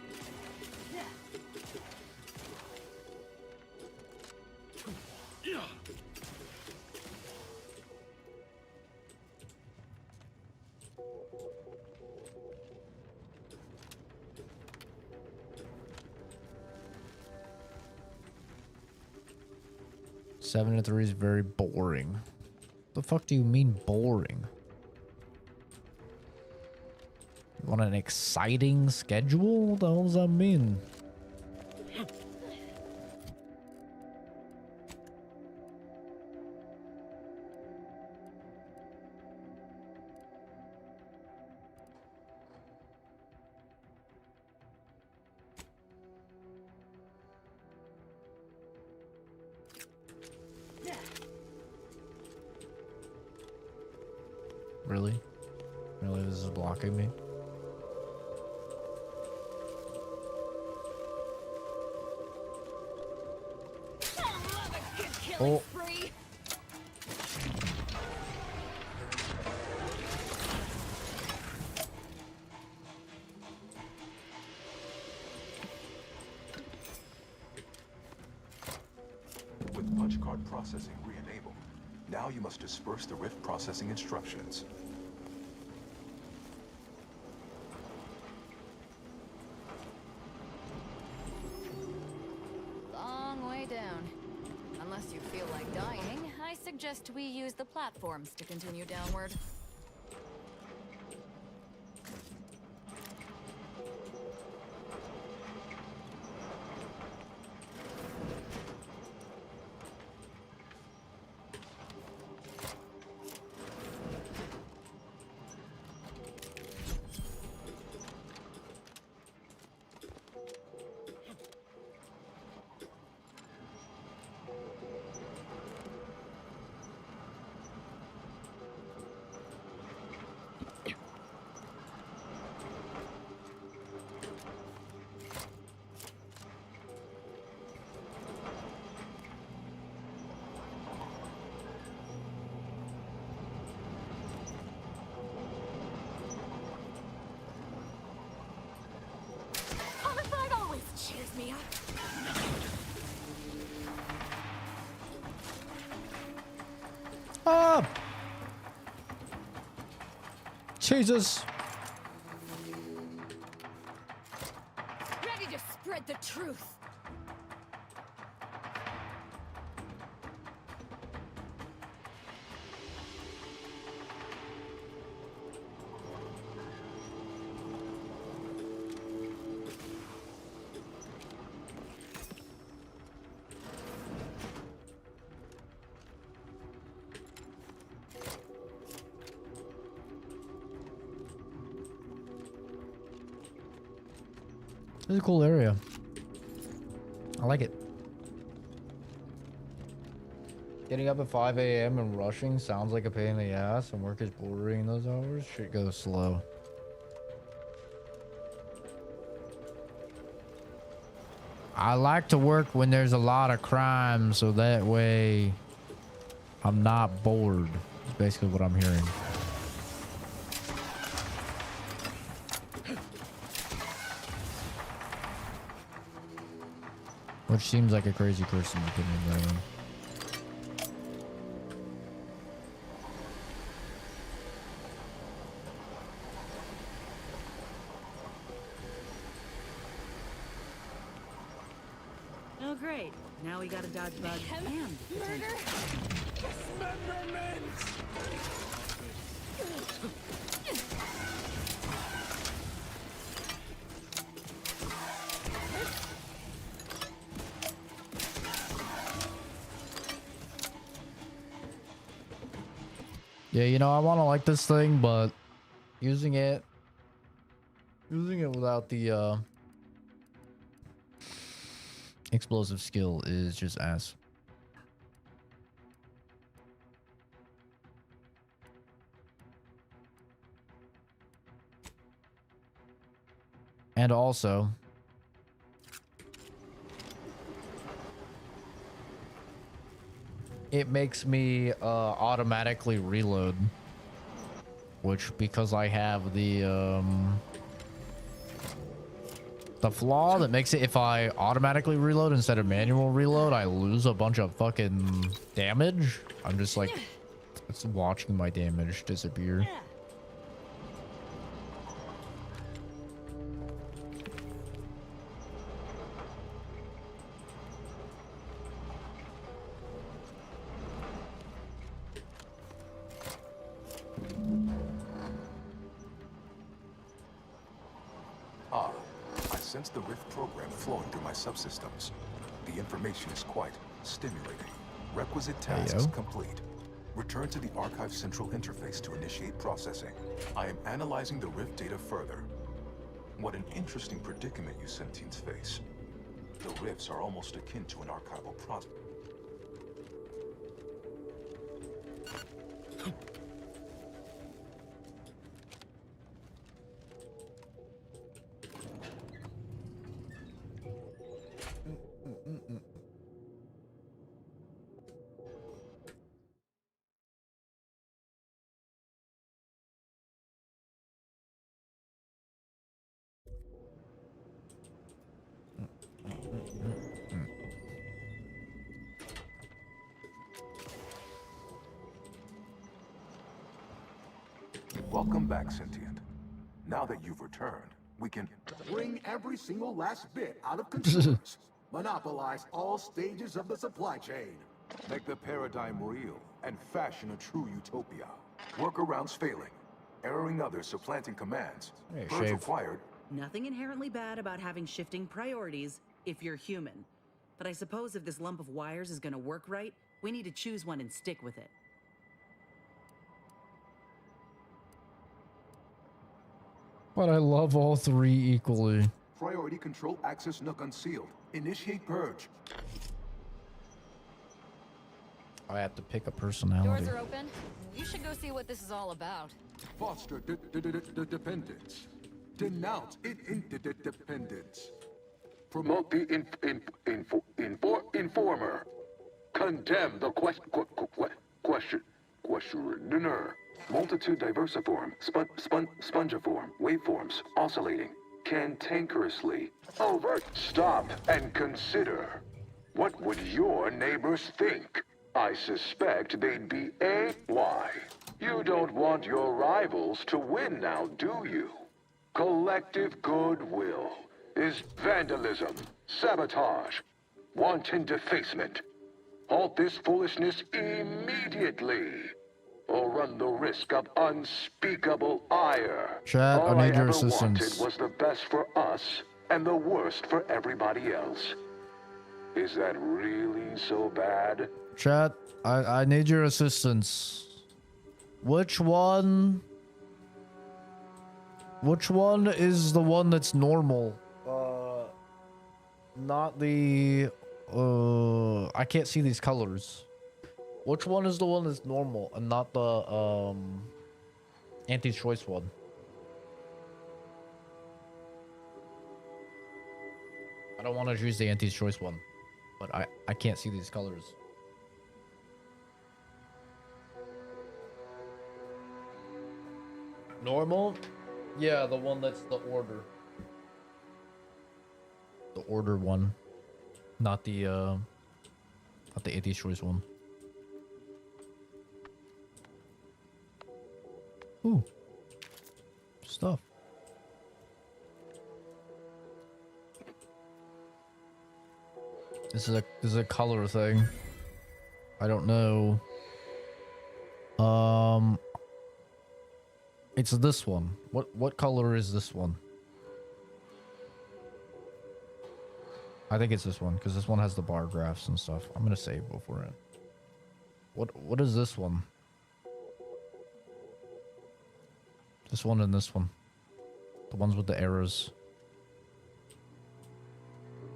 Seven to 3 is very boring. The fuck do you mean boring? You want an exciting schedule? What the hell does that mean? Really? Really, this is blocking me? Oh. With punch card processing re-enabled, now you must disperse the rift processing instructions. Long way down. Unless you feel like dying, I suggest we use the platforms to continue downward. Homicide always cheers me up. Ah! Jesus! Ready to spread the truth. This is a cool area. I like it. Getting up at 5 a.m. and rushing sounds like a pain in the ass, and work is boring in those hours. Shit goes slow. I like to work when there's a lot of crime, so that way I'm not bored. That's basically what I'm hearing. Which seems like a crazy person's opinion, by the way. Oh, great. Now we gotta dodge bugs and Murder? Dismemberment! Yeah, you know, I want to like this thing, but using it without the explosive skill is just ass. And also, it makes me automatically reload, which because I have the flaw that makes it if I automatically reload instead of manual reload, I lose a bunch of fucking damage. I'm just like, it's watching my damage disappear. Ah, I sense the Rift program flowing through my subsystems. The information is quite stimulating. Requisite tasks complete. Return to the Archive Central Interface to initiate processing. I am analyzing the Rift data further. What an interesting predicament you sentients face. The Rifts are almost akin to an archival process. Welcome back, Sentient. Now that you've returned, we can Bring every single last bit out of consumers. Monopolize all stages of the supply chain. make the paradigm real and fashion a true utopia. Workarounds failing, erroring others supplanting commands. Hey, Purge shave. required. Nothing inherently bad about having shifting priorities if you're human. But I suppose if this lump of wires is gonna work right, we need to choose one and stick with it. But I love all three equally. Priority control access nook unsealed. Initiate purge. I have to pick a personality. Doors are open. You should go see what this is all about. Foster dependence. Denounce interdependence. Promote the informer. Condemn the questioner. Multitude diversiform, spongiform, waveforms, oscillating, cantankerously. Overt. Stop and consider. What would your neighbors think? I suspect they'd be why? You don't want your rivals to win now, do you? Collective goodwill is vandalism, sabotage, wanton defacement. Halt this foolishness immediately, or run the risk of unspeakable ire. Chat, All I need your ever assistance. wanted was the best for us and the worst for everybody else. Is that really so bad? Chat, I need your assistance. Which one is the one that's normal? Not the I can't see these colors. Which one is the one that's normal and not the anti-choice one? I don't want to choose the anti-choice one, but I can't see these colors. Normal? Yeah, the one that's the order. The order one. Not the anti-choice one. Ooh. Stuff. This is a color thing. I don't know. It's this one. What color is this one? I think it's this one because this one has the bar graphs and stuff. I'm gonna save before it. What is this one? This one and this one. The ones with the arrows.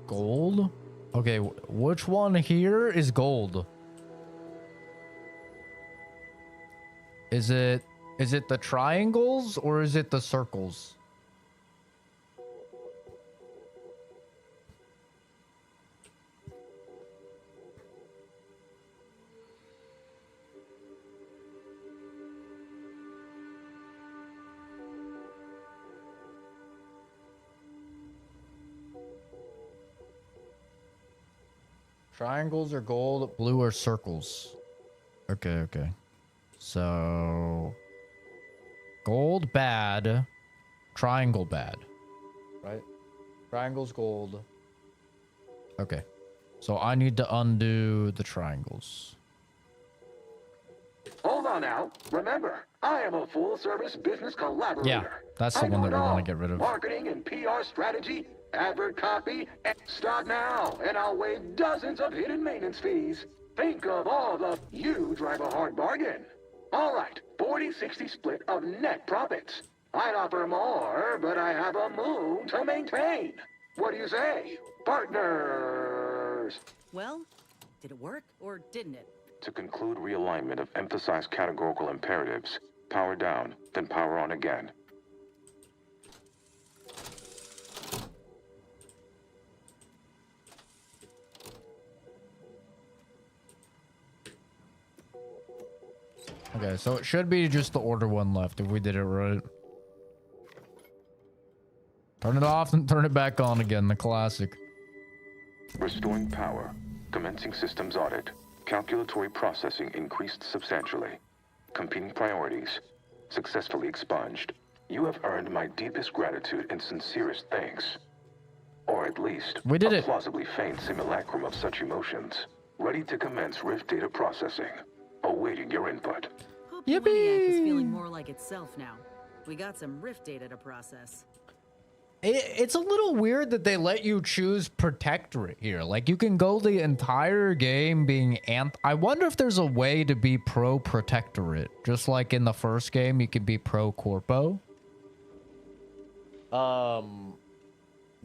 Gold? Okay, which one here is gold? Is it the triangles or is it the circles? Triangles are gold, blue are circles. Okay, okay. So gold bad, triangle bad. Right? Triangles gold. Okay. So I need to undo the triangles. Hold on now. Remember, I am a full-service business collaborator. Yeah, that's the I one know that we it want to all. get rid of. Marketing and PR strategy, advert copy, and start now, and I'll waive dozens of hidden maintenance fees. Think of all the... You drive a hard bargain. All right, 40-60 split of net profits. I'd offer more, but I have a moon to maintain. What do you say, partners? Well, did it work or didn't it? To conclude realignment of emphasized categorical imperatives, power down, then power on again. Okay, so it should be just the order one left if we did it right. Turn it off and turn it back on again, the classic. Restoring power. Commencing systems audit. Calculatory processing increased substantially. Competing priorities. Successfully expunged. You have earned my deepest gratitude and sincerest thanks. Or at least, we did a it. plausibly feigned simulacrum of such emotions. Ready to commence Rift data processing. Awaiting your input. Hope Uniac is feeling more like itself now. We got some Rift data to process. It's a little weird that they let you choose Protectorate here. Like, you can go the entire game being I wonder if there's a way to be pro-Protectorate. Just like in the first game, you could be pro-Corpo.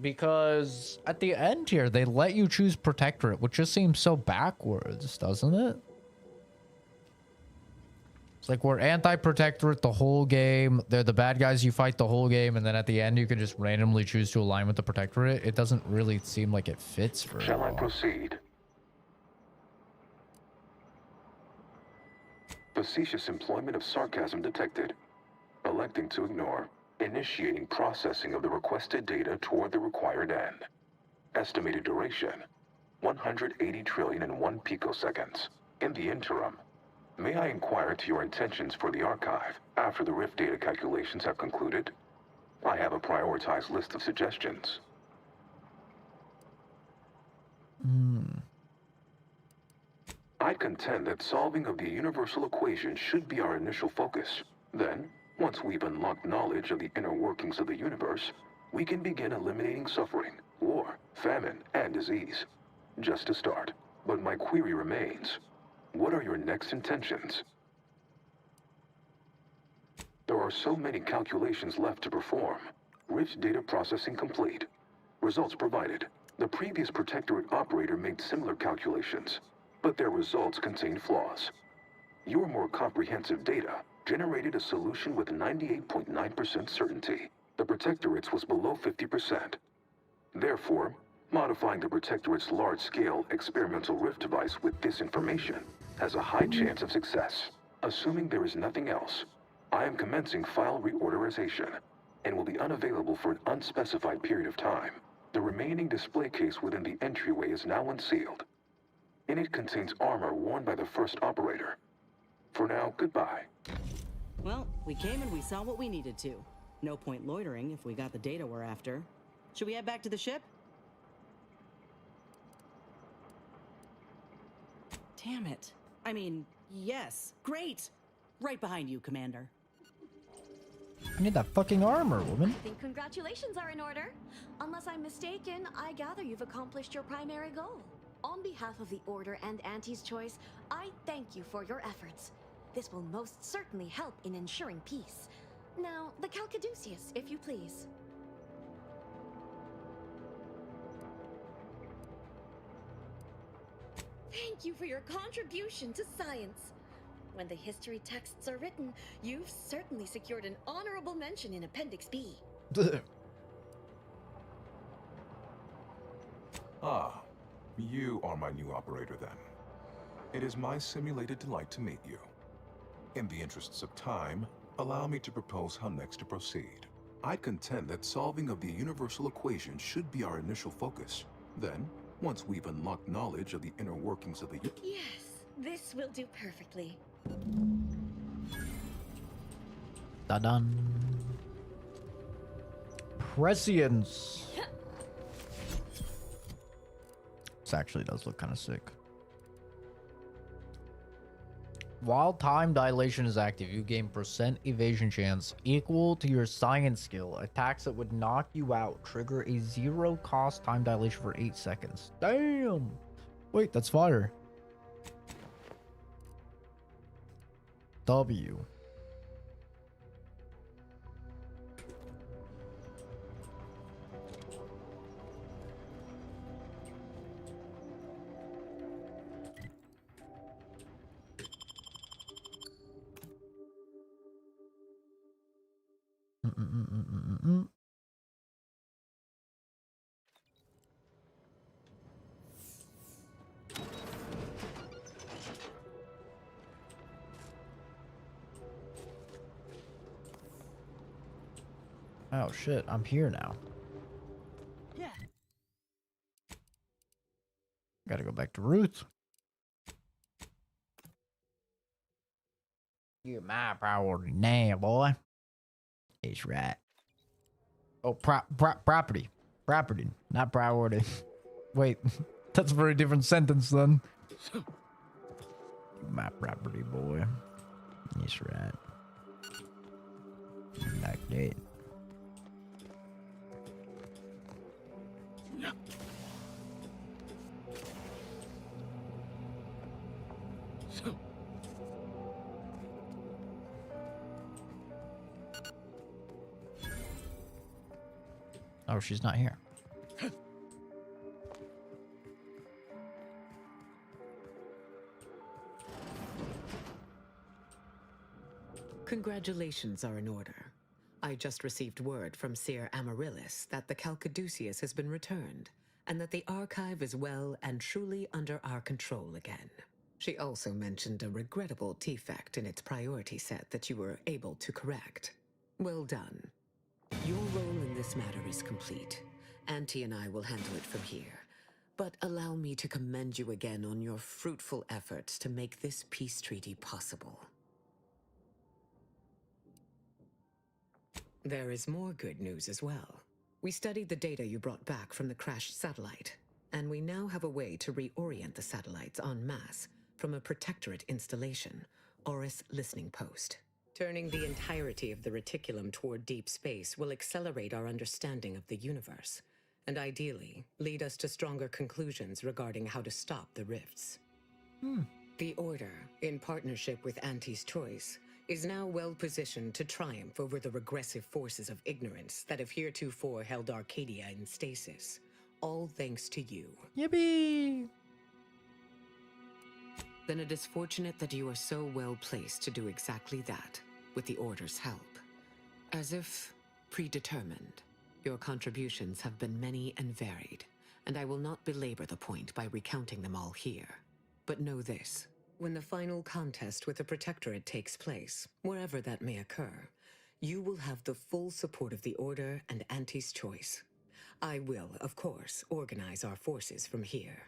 Because at the end here, they let you choose Protectorate, which just seems so backwards, doesn't it? It's like we're anti-Protectorate the whole game. They're the bad guys you fight the whole game, and then at the end you can just randomly choose to align with the Protectorate. It doesn't really seem like it fits very well. Shall I proceed? Facetious employment of sarcasm detected. Electing to ignore. Initiating processing of the requested data toward the required end. Estimated duration, 180 trillion and 1 picoseconds. In the interim, may I inquire to your intentions for the archive after the Rift data calculations have concluded? I have a prioritized list of suggestions. I contend that solving of the universal equation should be our initial focus. Then, once we've unlocked knowledge of the inner workings of the universe, we can begin eliminating suffering, war, famine, and disease. Just to start. But my query remains. What are your next intentions? There are so many calculations left to perform. Rift data processing complete. Results provided. The previous Protectorate operator made similar calculations, but their results contained flaws. Your more comprehensive data generated a solution with 98.9% certainty. The Protectorate's was below 50%. Therefore, modifying the Protectorate's large-scale experimental Rift device with this information has a high chance of success. Assuming there is nothing else, I am commencing file reorderization and will be unavailable for an unspecified period of time. The remaining display case within the entryway is now unsealed. In it contains armor worn by the first operator. For now, goodbye. Well, we came and we saw what we needed to. No point loitering if we got the data we're after. Should we head back to the ship? Damn it. I mean, yes. Great. Right behind you, Commander. I need that fucking armor, woman. I think congratulations are in order. Unless I'm mistaken, I gather you've accomplished your primary goal. On behalf of the Order and Auntie's Choice, I thank you for your efforts. This will most certainly help in ensuring peace. Now, the Calcaduceus, if you please. Thank you for your contribution to science. When the history texts are written, you've certainly secured an honorable mention in Appendix B. Ah, you are my new operator then. It is my simulated delight to meet you. In the interests of time, allow me to propose how next to proceed. I contend that solving of the universal equation should be our initial focus. Then, Once we've unlocked knowledge of the inner workings of the Yes, this will do perfectly. Da-dun. Prescience. This actually does look kind of sick. While time dilation is active, you gain percent evasion chance equal to your science skill. Attacks that would knock you out trigger a 0 cost time dilation for 8 seconds. Damn. Wait, that's fire. W. Oh shit, I'm here now. Yeah. Gotta go back to Ruth. You're my priority now, boy. It's right. Oh, property. Property, not priority. Wait, that's a very different sentence then. My property, boy. It's right. Like that. Oh, she's not here. Congratulations are in order. I just received word from Seer Amaryllis that the Calcaduceus has been returned, and that the archive is well and truly under our control again. She also mentioned a regrettable defect in its priority set that you were able to correct. Well done. Your role in this matter is complete. Auntie and I will handle it from here. But allow me to commend you again on your fruitful efforts to make this peace treaty possible. There is more good news as well. We studied the data you brought back from the crashed satellite, and we now have a way to reorient the satellites en masse from a protectorate installation, Oris Listening Post. Turning the entirety of the reticulum toward deep space will accelerate our understanding of the universe, and ideally lead us to stronger conclusions regarding how to stop the rifts. The Order, in partnership with Auntie's Choice, is now well positioned to triumph over the regressive forces of ignorance that have heretofore held Arcadia in stasis, all thanks to you. Yippee! Then it is fortunate that you are so well placed to do exactly that, with the Order's help. As if predetermined, your contributions have been many and varied, and I will not belabor the point by recounting them all here. But know this. When the final contest with the Protectorate takes place, wherever that may occur, you will have the full support of the Order and Auntie's Choice. I will, of course, organize our forces from here.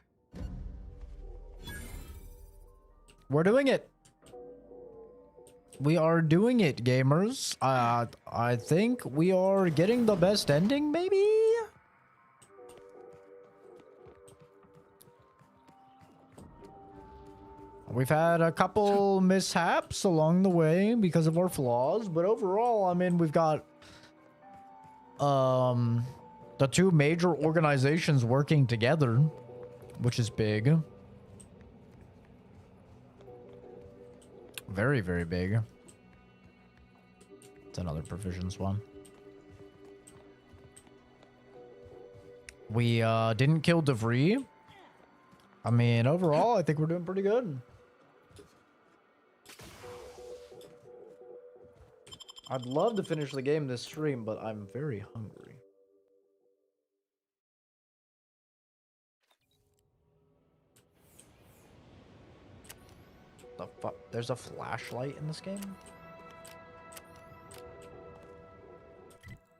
We're doing it. We are doing it, gamers. I think we are getting the best ending, maybe? We've had a couple mishaps along the way because of our flaws, but overall, I mean, we've got the two major organizations working together, which is big. Very, very big. It's another provisions one. We didn't kill DeVry. I mean, overall, I think we're doing pretty good. I'd love to finish the game this stream, but I'm very hungry. The fuck? There's a flashlight in this game?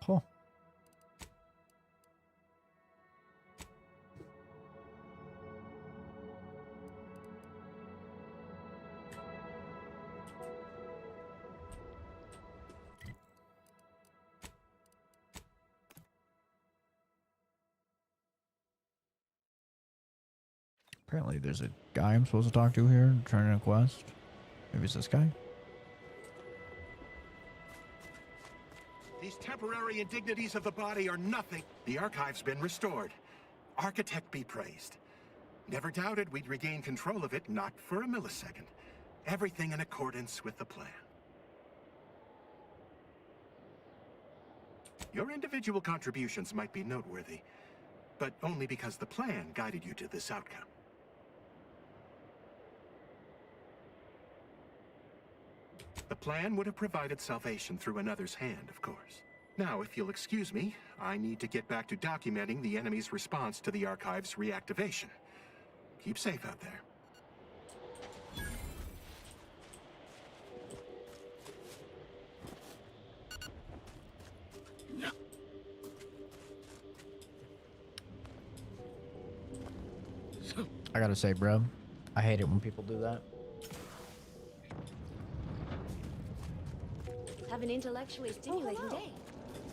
Huh. Apparently there's a guy I'm supposed to talk to here, turning a quest. Maybe it's this guy? These temporary indignities of the body are nothing. The archive's been restored. Architect be praised. Never doubted we'd regain control of it, not for a millisecond. Everything in accordance with the plan. Your individual contributions might be noteworthy, but only because the plan guided you to this outcome. The plan would have provided salvation through another's hand, of course. Now, if you'll excuse me, I need to get back to documenting the enemy's response to the archive's reactivation. Keep safe out there. I gotta say, bro, I hate it when people do that. Have an intellectually stimulating day.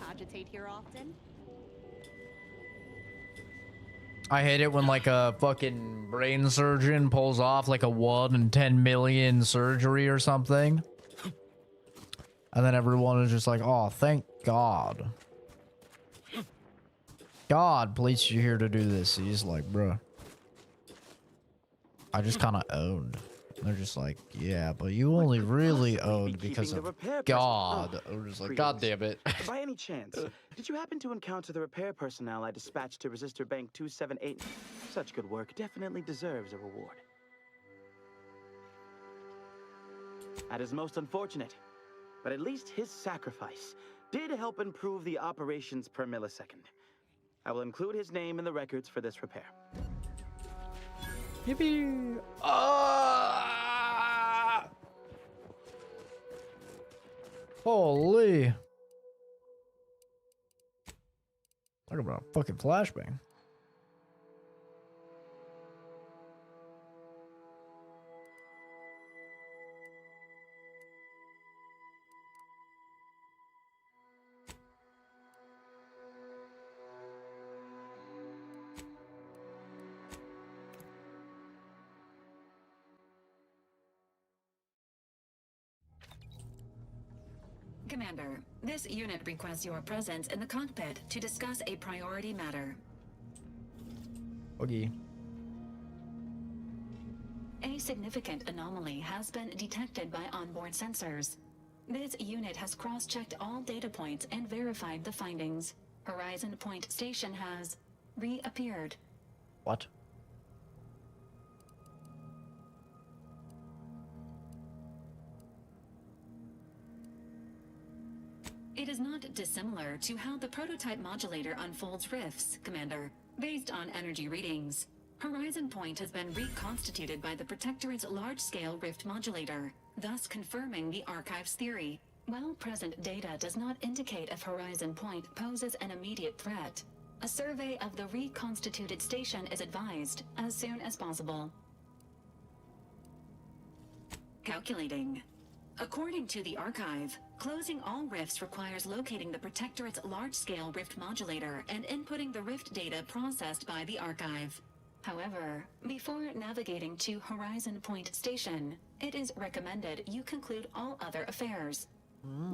Agitate here often? I hate it when like a fucking brain surgeon pulls off like a 1 in 10 million surgery or something. And then everyone is just like, oh, thank God. God placed you here to do this. He's like, bro. I just kind of owned. They're just like, yeah, but you only really owned because of God. Or just like, God damn it. By any chance, did you happen to encounter the repair personnel I dispatched to Resistor Bank 278? Such good work definitely deserves a reward. That is most unfortunate, but at least his sacrifice did help improve the operations per millisecond. I will include his name in the records for this repair. Yippee! Holy! Talk about a fucking flashbang. Commander, this unit requests your presence in the cockpit to discuss a priority matter. Okay. A significant anomaly has been detected by onboard sensors. This unit has cross-checked all data points and verified the findings. Horizon Point Station has reappeared. What? It is not dissimilar to how the prototype modulator unfolds rifts, Commander, based on energy readings. Horizon Point has been reconstituted by the Protectorate's large-scale rift modulator, thus confirming the Archive's theory. While present data does not indicate if Horizon Point poses an immediate threat, a survey of the reconstituted station is advised as soon as possible. Calculating. According to the Archive, closing all rifts requires locating the Protectorate's large-scale rift modulator and inputting the rift data processed by the Archive. However, before navigating to Horizon Point Station, it is recommended you conclude all other affairs.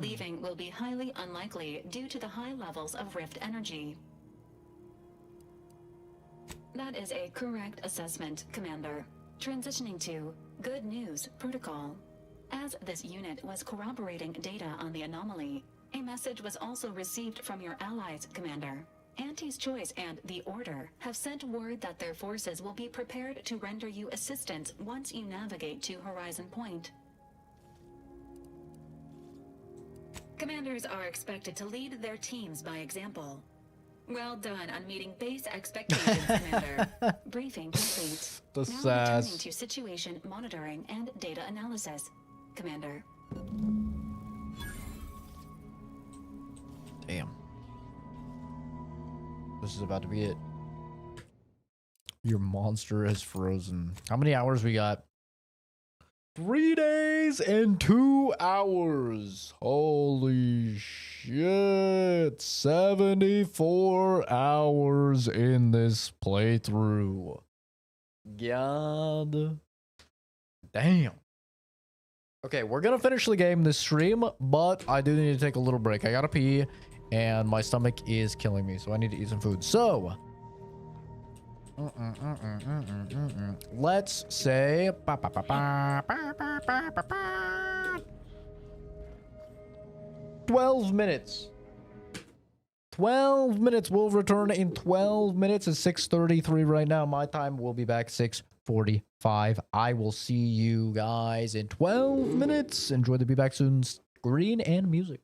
Leaving will be highly unlikely due to the high levels of rift energy. That is a correct assessment, Commander. Transitioning to Good News Protocol. As this unit was corroborating data on the anomaly, a message was also received from your allies, Commander. Auntie's Choice and the Order have sent word that their forces will be prepared to render you assistance once you navigate to Horizon Point. Commanders are expected to lead their teams by example. Well done on meeting base expectations, Commander. Briefing complete. The now sass. returning to situation monitoring and data analysis, Commander. Damn. This is about to be it. Your monster has frozen. How many hours we got? 3 days and 2 hours. Holy shit. 74 hours in this playthrough. God damn. Okay, we're gonna finish the game this stream, but I do need to take a little break. I gotta pee, and my stomach is killing me, so I need to eat some food. So, let's say 12 minutes. 12 minutes. We'll return in 12 minutes. It's 6:33 right now. My time will be back 6:45. I will see you guys in 12 minutes. Enjoy the Be Back Soon screen and music.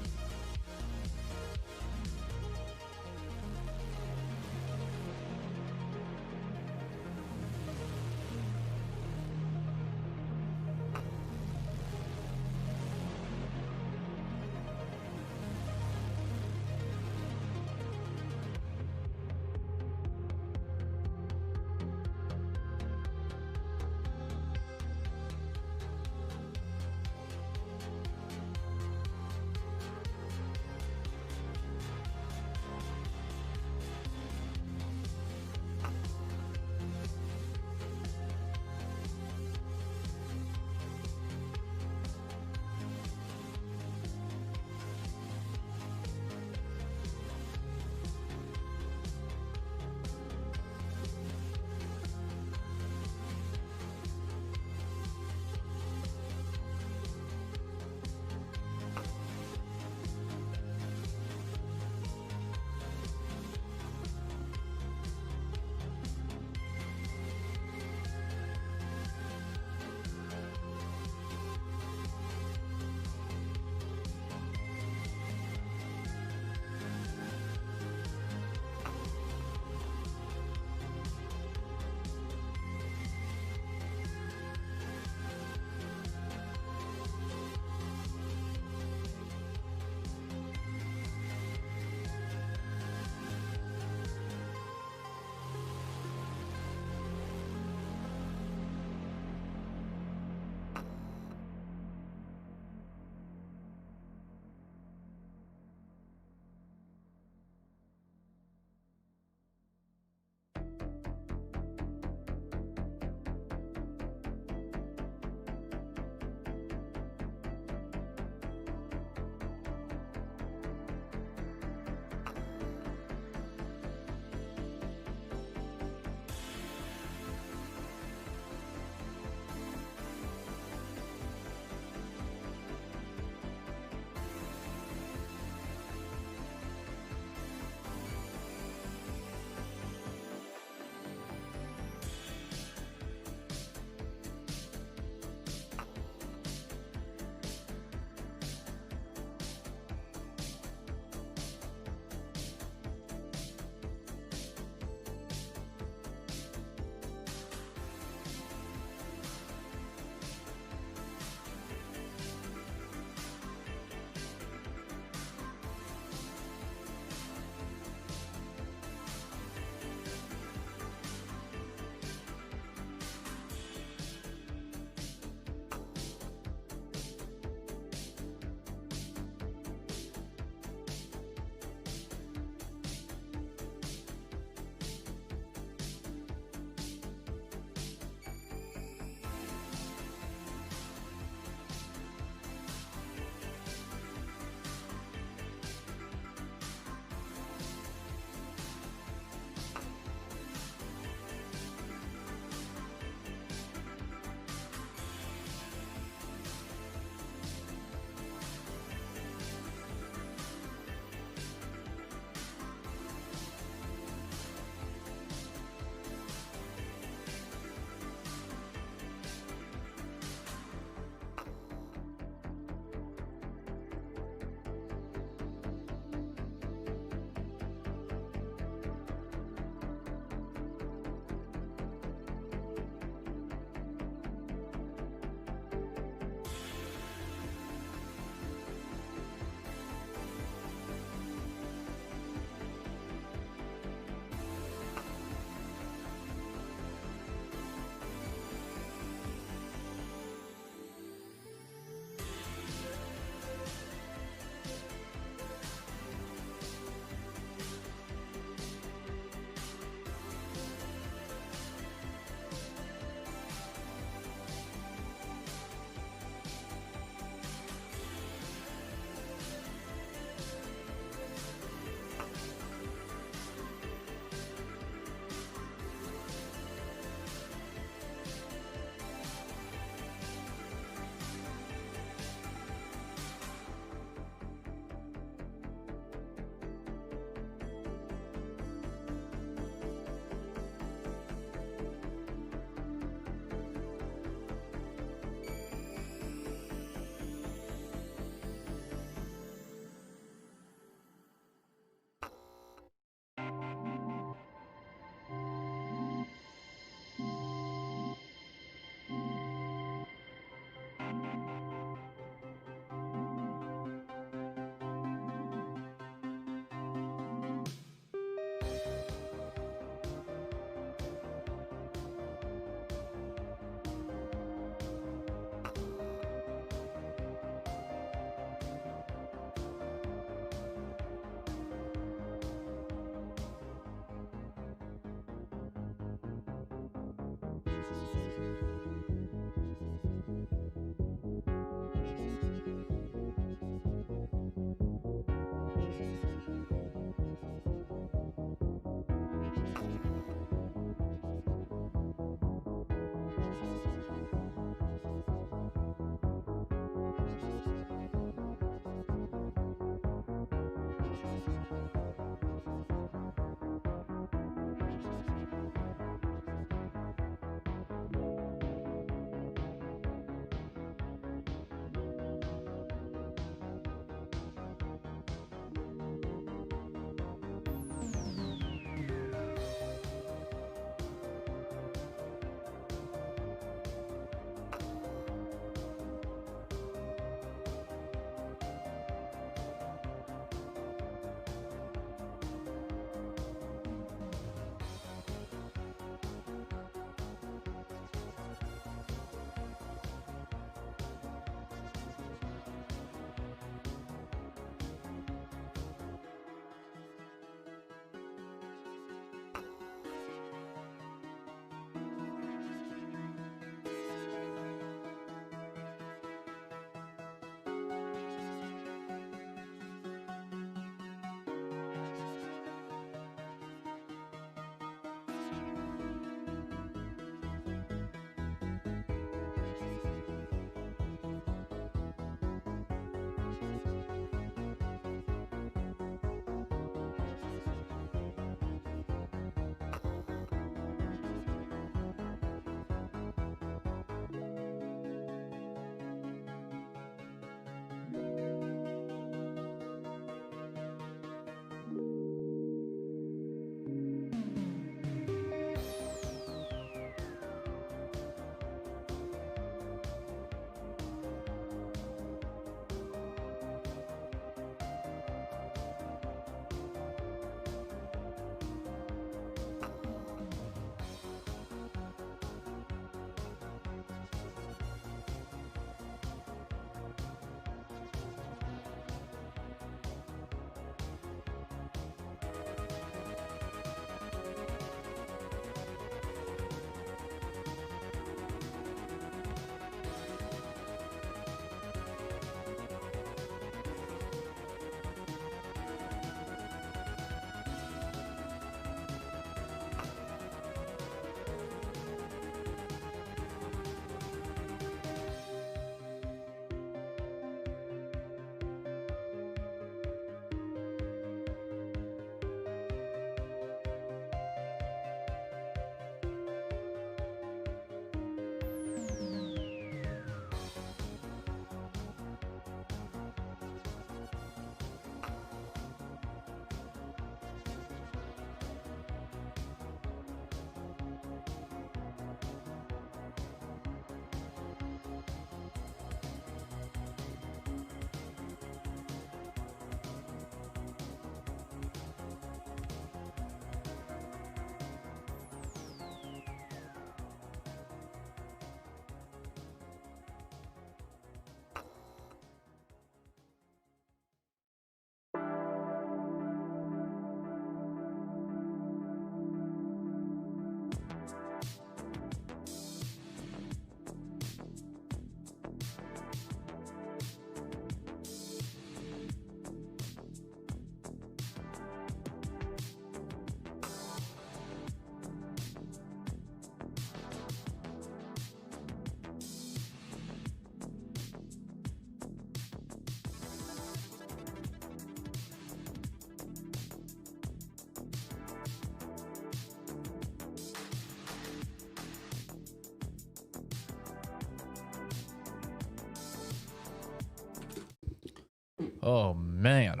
Oh man,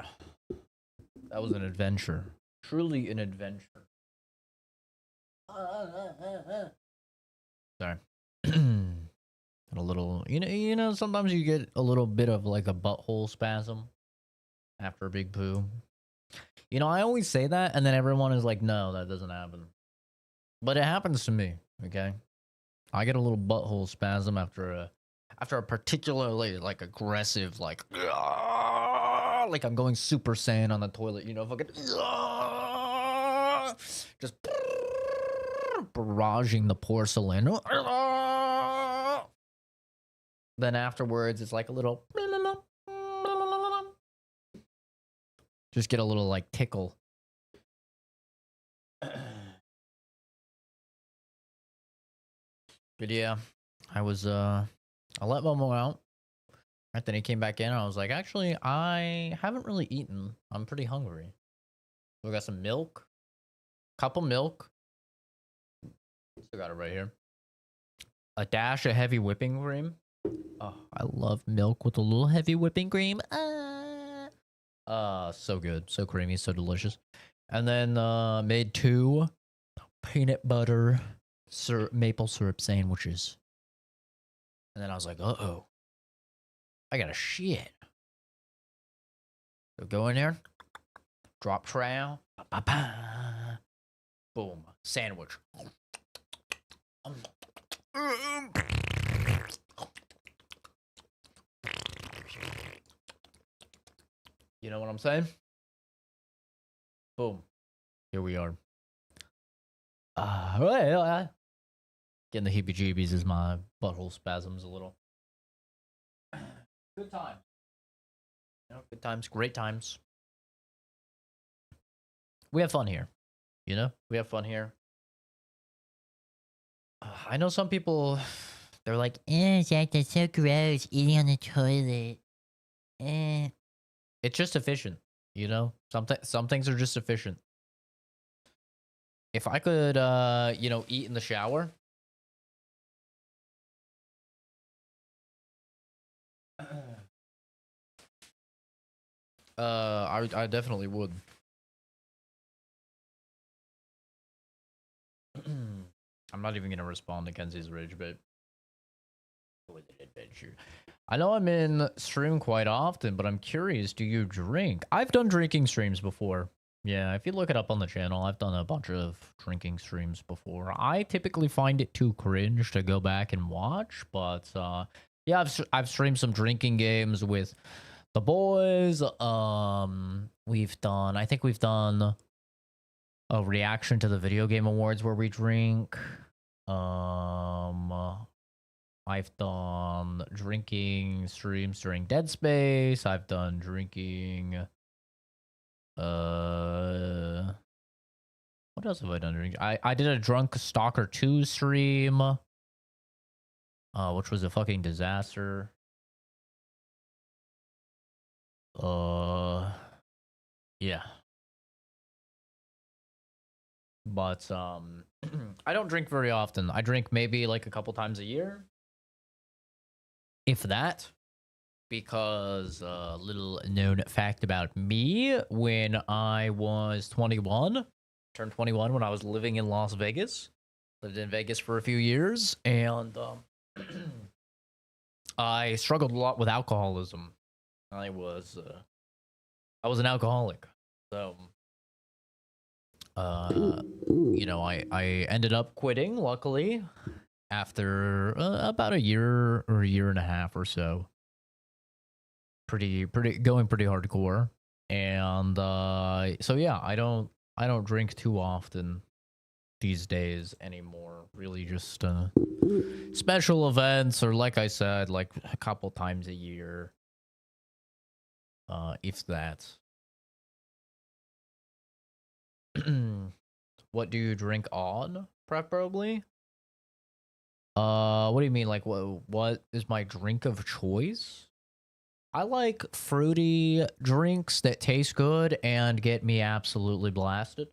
that was an adventure. Truly an adventure. Sorry. A little, sometimes you get a little bit of like a butthole spasm after a big poo. I always say that, and then everyone is like, "No, that doesn't happen." But it happens to me. Okay, I get a little butthole spasm after a particularly like aggressive like I'm going Super Saiyan on the toilet. Fucking just barraging the porcelain. Then afterwards, it's like a little. Just get a little like tickle. But yeah, I let Momo out. Right then he came back in. And I was like, actually, I haven't really eaten. I'm pretty hungry. We got some milk, cup of milk. Still got it right here. A dash of heavy whipping cream. Oh, I love milk with a little heavy whipping cream. So good, so creamy, so delicious. And then made 2 peanut butter maple syrup sandwiches. And then I was like, uh-oh. I got a shit. So go in there, drop trowel, boom, sandwich. You know what I'm saying? Boom. Here we are. Getting the heebie-jeebies as my butthole spasms a little. Good time. Good times, great times. We have fun here. We have fun here. I know some people, they're like, Zach, that's so gross, eating on the toilet. It's just efficient, Some things are just efficient. If I could, eat in the shower. I definitely would. I'm not even gonna respond to Kenzie's rage bit. With an adventure. I know I'm in stream quite often, but I'm curious, do you drink? I've done drinking streams before. Yeah, if you look it up on the channel, I've done a bunch of drinking streams before. I typically find it too cringe to go back and watch, but yeah, I've streamed some drinking games with the boys. I think we've done a reaction to the video game awards where we drink. I've done drinking streams during Dead Space. I've done drinking. What else have I done during? I did a Drunk Stalker 2 stream. Which was a fucking disaster. Yeah. But I don't drink very often. I drink maybe like a couple times a year. If that. Because a little known fact about me, when I was 21, turned 21 when I was living in Las Vegas. Lived in Vegas for a few years, and I struggled a lot with alcoholism. I was an alcoholic. So I ended up quitting, luckily, after about a year or a year and a half or so. Pretty going pretty hardcore. And so yeah, I don't drink too often these days anymore. Really just special events, or like I said, like a couple times a year. If that. What do you drink on, preferably? What do you mean? Like, what is my drink of choice? I like fruity drinks that taste good and get me absolutely blasted.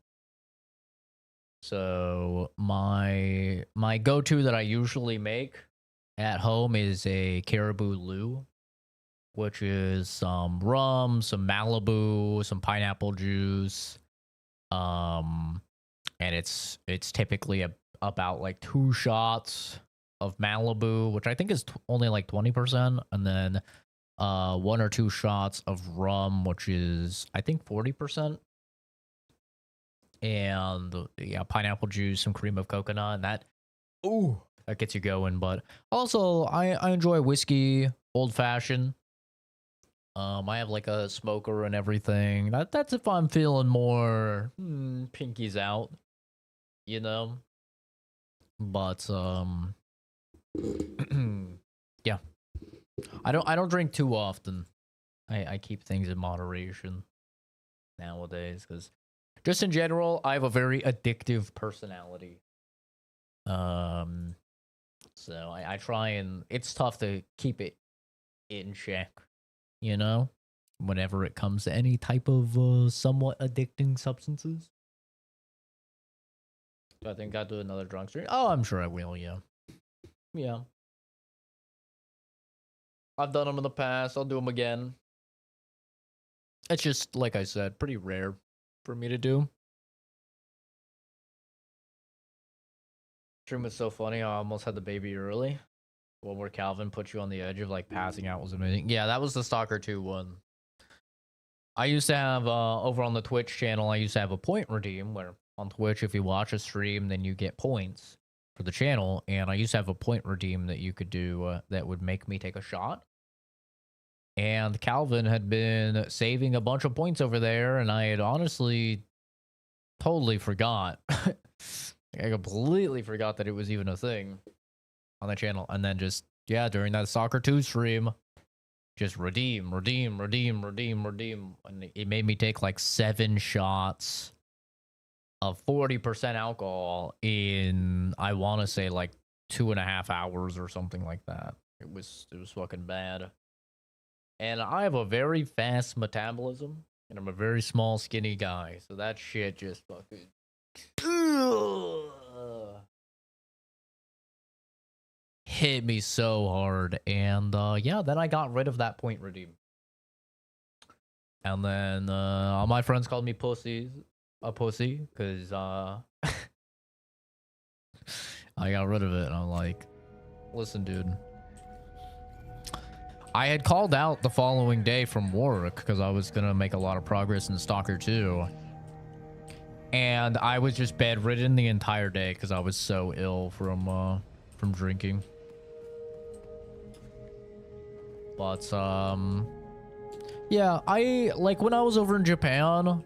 So my go-to that I usually make at home is a Caribou Lou. which is some rum, some Malibu, some pineapple juice. And it's typically about like 2 shots of Malibu, which I think is only like 20%, and then 1 or 2 shots of rum, which is I think 40%. And yeah, pineapple juice, some cream of coconut, and that gets you going. But also I enjoy whiskey, old fashioned. I have like a smoker and everything. That's if I'm feeling more pinkies out, you know. But yeah, I don't drink too often. I keep things in moderation nowadays, because just in general, I have a very addictive personality. So I try, and it's tough to keep it in check, you know, whenever it comes to any type of somewhat addicting substances. I think I'll do another drunk stream. Oh, I'm sure I will, yeah. Yeah. I've done them in the past. I'll do them again. It's just, like I said, pretty rare for me to do. Stream was so funny. I almost had the baby early. One where Calvin put you on the edge of like passing out was amazing. Yeah, that was the Stalker 2 one. I used to have over on the Twitch channel, I used to have a point redeem where on Twitch, if you watch a stream, then you get points for the channel. And I used to have a point redeem that you could do that would make me take a shot. And Calvin had been saving a bunch of points over there, and I had honestly totally forgot. I completely forgot that it was even a thing on the channel. And then just, yeah, during that Soccer 2 stream, just redeem. And it made me take like 7 shots of 40% alcohol in, I want to say, like 2.5 hours or something like that. It was fucking bad. And I have a very fast metabolism, and I'm a very small, skinny guy. So that shit just fucking... hit me so hard. And yeah, then I got rid of that point redeem. And then all my friends called me a pussy, because I got rid of it. And I'm like, listen, dude, I had called out the following day from work because I was gonna make a lot of progress in Stalker 2. And I was just bedridden the entire day because I was so ill from drinking. But yeah, I like when I was over in Japan.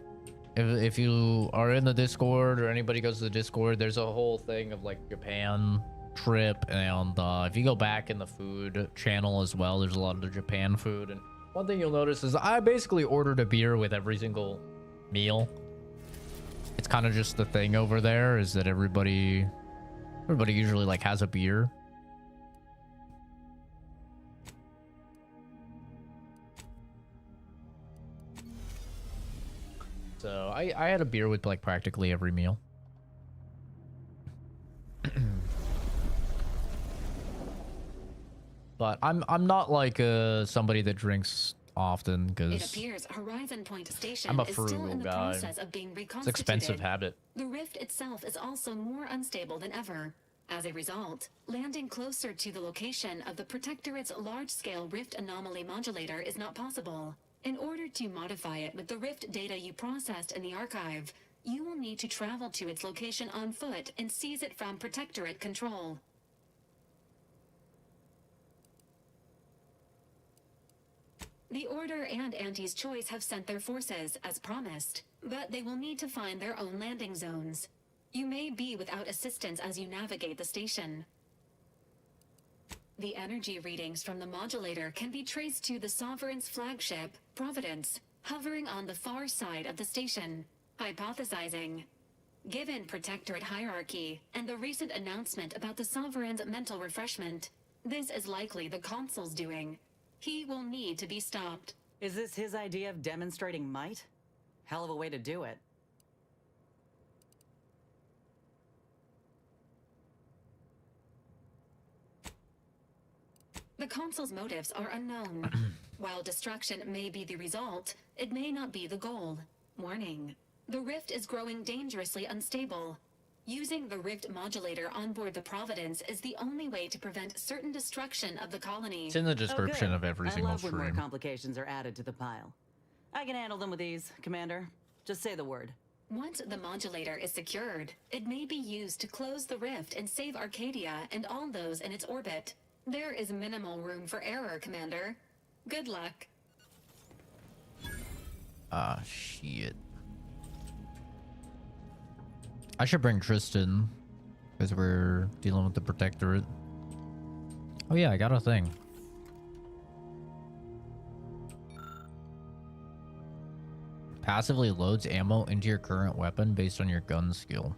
If you are in the Discord or anybody goes to the Discord, there's a whole thing of like Japan trip, and if you go back in the food channel as well, there's a lot of the Japan food. And one thing you'll notice is I basically ordered a beer with every single meal. It's kind of just the thing over there, is that everybody usually like has a beer. So I had a beer with like practically every meal. But I'm not like somebody that drinks often, because It appears Horizon Point Station I'm a is still frugal in the guy. process of being reconstituted. It's an expensive habit. The rift itself is also more unstable than ever. As a result, landing closer to the location of the Protectorate's large-scale rift anomaly modulator is not possible. In order to modify it with the rift data you processed in the archive, you will need to travel to its location on foot and seize it from Protectorate control. The Order and Anti's Choice have sent their forces, as promised, but they will need to find their own landing zones. You may be without assistance as you navigate the station. The energy readings from the modulator can be traced to the Sovereign's flagship, Providence, hovering on the far side of the station. Hypothesizing. Given Protectorate hierarchy and the recent announcement about the Sovereign's mental refreshment, this is likely the Consul's doing. He will need to be stopped. Is this his idea of demonstrating might? Hell of a way to do it. The Consul's motives are unknown. While destruction may be the result, it may not be the goal. Warning. The rift is growing dangerously unstable. Using the rift modulator on board the Providence is the only way to prevent certain destruction of the colony. It's in the description of every I single love when more stream. complications are added to the pile. I can handle them with ease, Commander. Just say the word. Once the modulator is secured, it may be used to close the rift and save Arcadia and all those in its orbit. There is minimal room for error, Commander. Good luck. Ah, shit. I should bring Tristan, because we're dealing with the Protectorate. Oh yeah, I got a thing. Passively loads ammo into your current weapon based on your gun skill.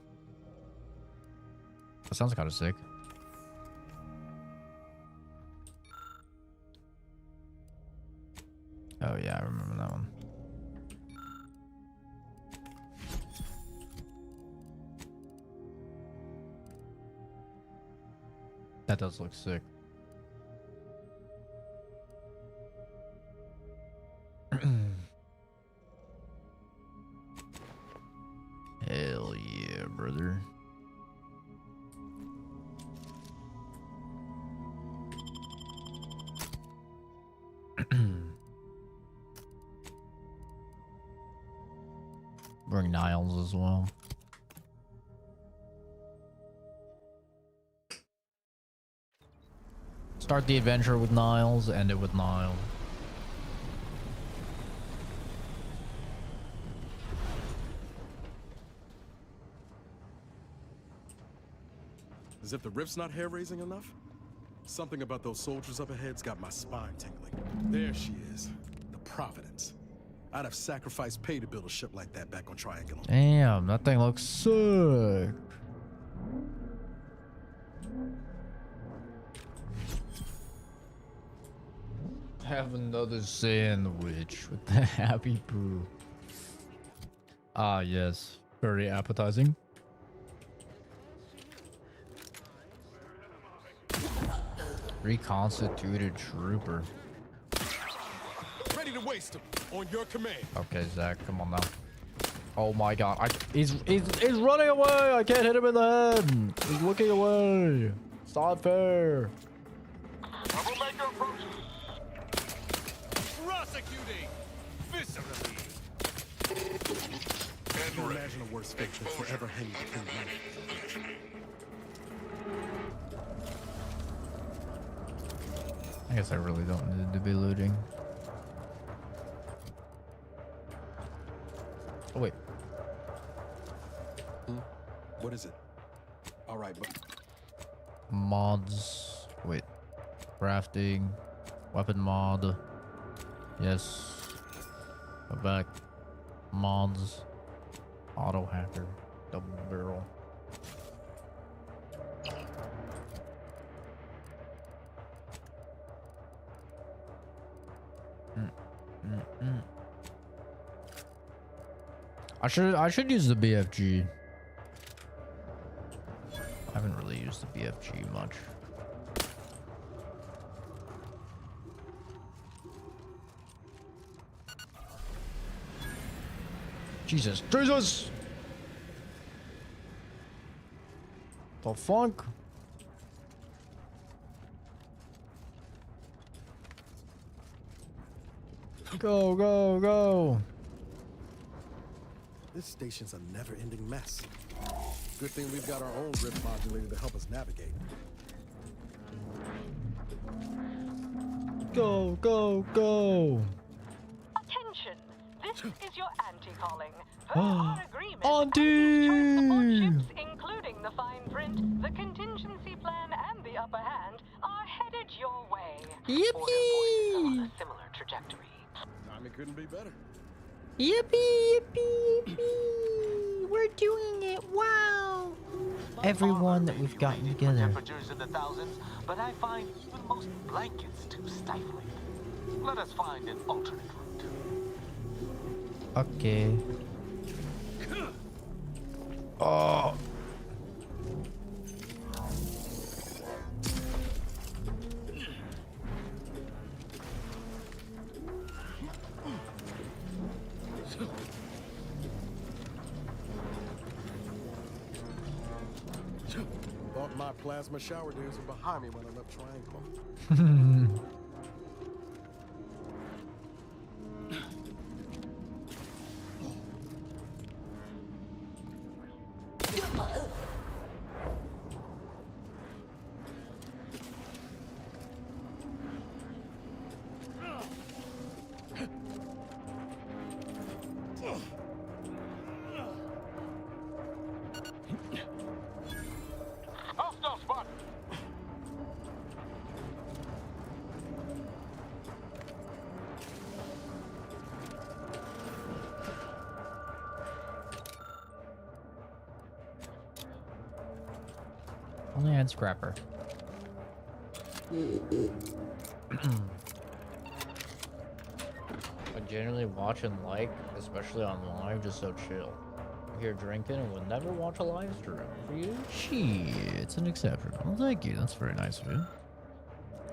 That sounds kind of sick. Oh yeah, I remember that one. That does look sick. Hell yeah, brother. Bring Niles as well. Start the adventure with Niles, end it with Niles. As if the rift's not hair-raising enough? Something about those soldiers up ahead's got my spine tingling. There she is, the Providence. I'd have sacrificed pay to build a ship like that back on Triangulum. Damn, that thing looks sick. Have another sandwich with the happy brew. Ah, yes. Very appetizing. Reconstituted trooper. Ready to waste him on your command. Okay, Zach, come on now. Oh my god, he's running away! I can't hit him in the head! He's looking away! It's not fair! Prosecuting viscerally. I can't imagine a worse fate than forever hanging between life. I guess I really don't need to be looting. Oh wait. What is it? All right, but Mods. Wait. Crafting. Weapon mod. Yes. Go back. Mods. Auto hacker. Double barrel. I should use the BFG. I haven't really used the BFG much. Jesus. Jesus! The funk? Go, go, go. this station's a never-ending mess. Good thing we've got our own rift modulator to help us navigate. Go, go, go. Attention! This is your anti-calling. Per our agreement, Auntie! ships, including the fine print, the contingency plan, and the upper hand, are headed your way. Yippee! On a similar trajectory. Timing couldn't be better. Yippee, yippee, yippee. We're doing it. Wow. Everyone that we've gotten together. Temperatures in the thousands, but I find even most blankets too stifling. Let us find an alternate route. Okay. Oh. Thought my plasma shower days were behind me when I left Triangle. Hostile spot! Only had Scrapper. I generally watch and like, especially on live, just so chill. I'm here drinking and would never watch a live stream. For you? Shit, it's an exception. Well, thank you. That's very nice of you.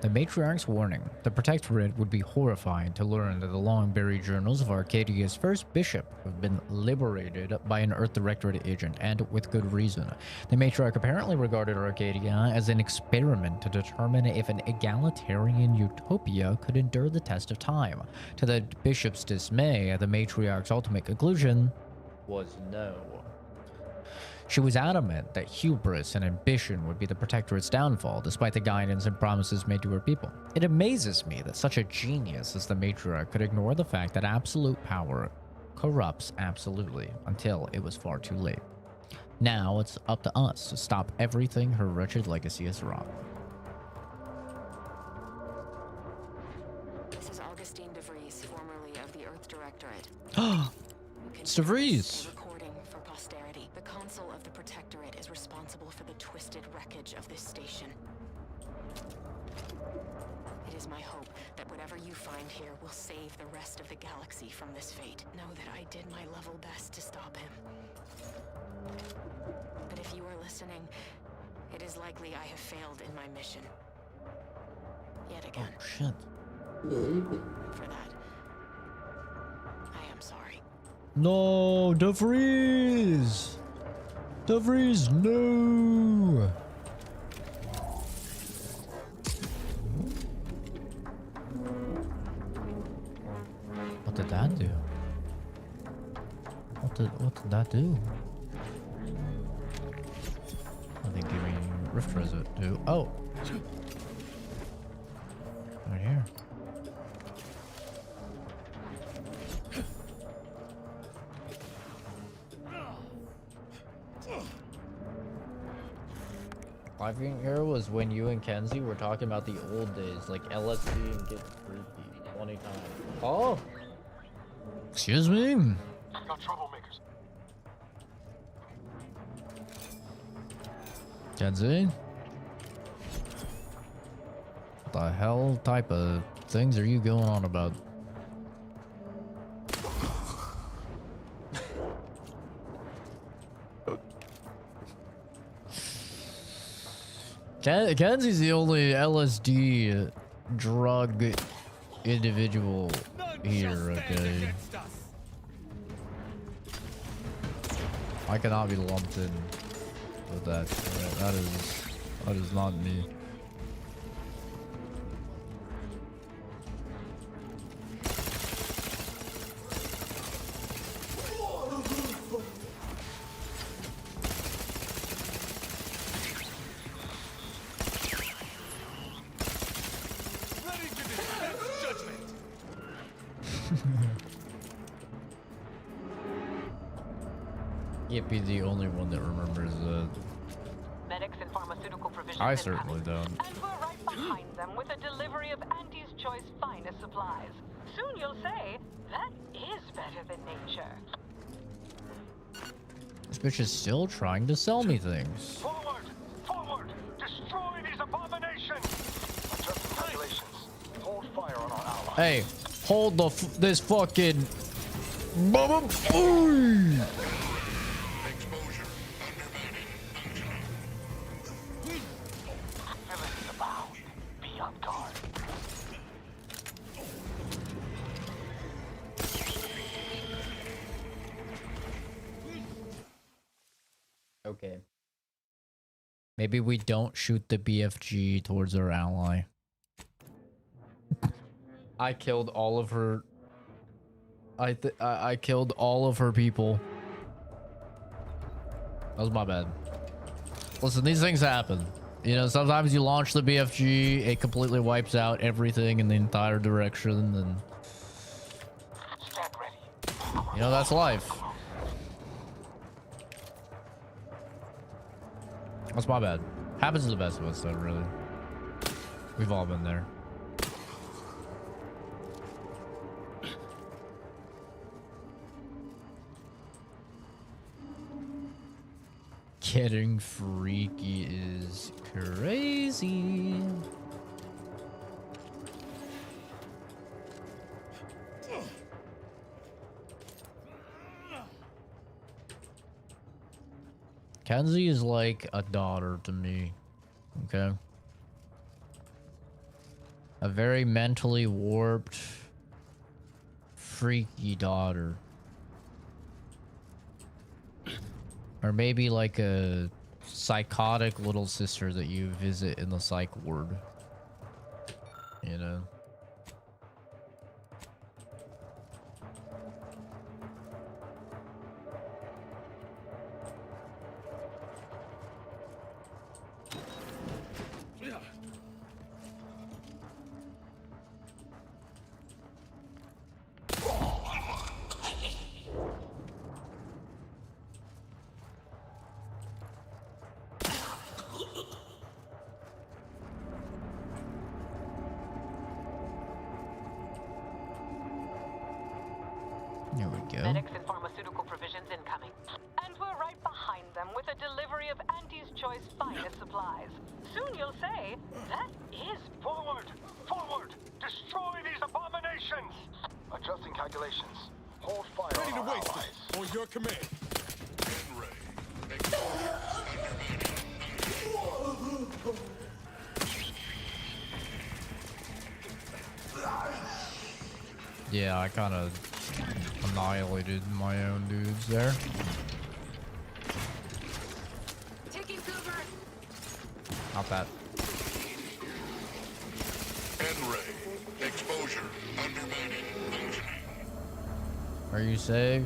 The Matriarch's warning. The Protectorate would be horrified to learn that the long-buried journals of Arcadia's first bishop have been liberated by an Earth Directorate agent, and with good reason. The Matriarch apparently regarded Arcadia as an experiment to determine if an egalitarian utopia could endure the test of time. To the bishop's dismay, the Matriarch's ultimate conclusion was no. She was adamant that hubris and ambition would be the Protectorate's downfall, despite the guidance and promises made to her people. It amazes me that such a genius as the Matriarch could ignore the fact that absolute power corrupts absolutely until it was far too late. Now it's up to us to stop everything her wretched legacy has wrought. This is Augustine DeVries, formerly of the Earth Directorate. It's DeVries! For posterity, the Consul of the Protectorate is responsible for the twisted wreckage of this station. It is my hope that whatever you find here will save the rest of the galaxy from this fate. Know that I did my level best to stop him. But if you are listening, it is likely I have failed in my mission. Yet again. Oh, shit. For that, I am sorry. No, DeVries! DeVries, no! What did that do? What did that do? I think gave me Rift Residue. Oh! Right here. I think here was when you and Kenzie were talking about the old days, like LSD and get freaky 20 times. Oh! Excuse me? Got troublemakers. Kenzie? What the hell type of things are you going on about? Kenzie's the only LSD drug individual here, okay? I cannot be lumped in with that. That is not me. Can't be the only one that remembers that. Medics and pharmaceutical provisions. I certainly don't. And we're right behind them with a delivery of Auntie's Choice finest supplies. Soon you'll say, that is better than nature. This bitch is still trying to sell me things. Forward! Forward! Destroy these abominations! Adjust calculations. Hold fire on our allies. Hey, hold this fucking. Ooh. Okay. Maybe we don't shoot the BFG towards our ally. I killed all of her. I killed all of her people. That was my bad. Listen, these things happen. You know, sometimes you launch the BFG, it completely wipes out everything in the entire direction, and you know, that's life. That's my bad. Happens to the best of us, though, really. We've all been there. Getting freaky is crazy. Kenzie is like a daughter to me. Okay. A very mentally warped, freaky daughter. Or maybe like a psychotic little sister that you visit in the psych ward. You know? There we go. Medics and pharmaceutical provisions incoming. And we're right behind them with a delivery of Auntie's Choice finest supplies. Soon you'll say, that is forward! Forward! Destroy these abominations! Adjusting calculations. Hold fire Ready to on our waste allies. it. On your command. Yeah, I kind of annihilated my own dudes there. Taking cover. Not bad. N-ray. Exposure. Undermining. Are you safe?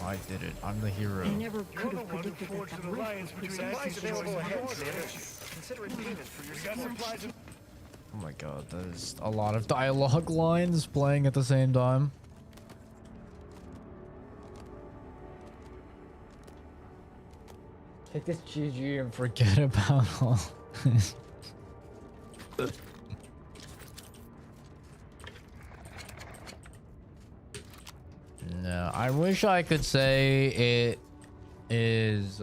I did it. I'm the hero. I never could have predicted that the alliance between Auntie's Choice and consider it payment for your supplies. Oh my god, that is a lot of dialogue lines playing at the same time. Take this GG and forget about all this. No, I wish I could say it is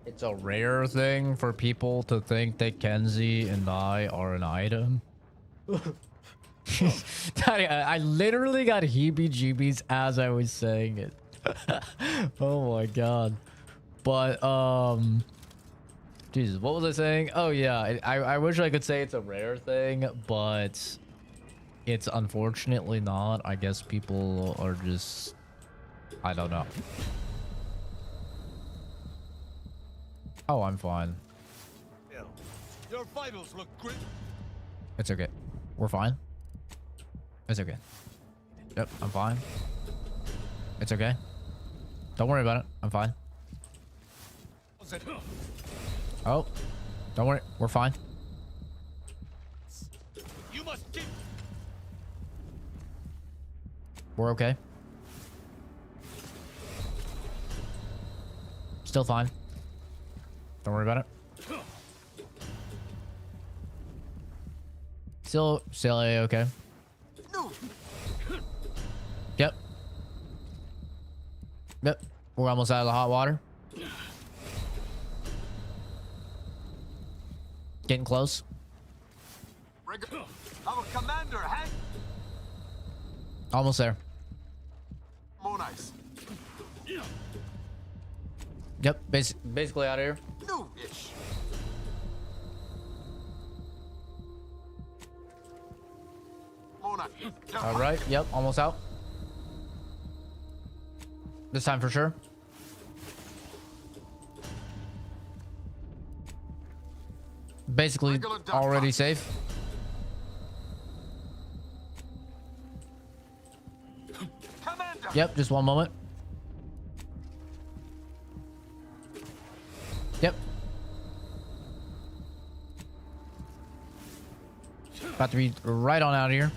it's a rare thing for people to think that Kenzie and I are an item. I literally got heebie-jeebies as I was saying it. Oh my god. But Jesus, what was I saying? Oh yeah, I wish I could say it's a rare thing, but it's unfortunately not. I guess people are just, I don't know. Oh, I'm fine. Your vitals look great. It's okay. We're fine. It's okay. Yep, I'm fine. It's okay. Don't worry about it. I'm fine. Oh, don't worry. We're fine. You must keep. We're okay. Still fine. Don't worry about it. Still okay. Yep. Yep. We're almost out of the hot water. Getting close. Our commander, Hank. Almost there. More nice. Yep. Basically out of here. New-ish. All right. Yep. Almost out. This time for sure. Basically already safe. Yep, just one moment. Yep. About to be right on out of here.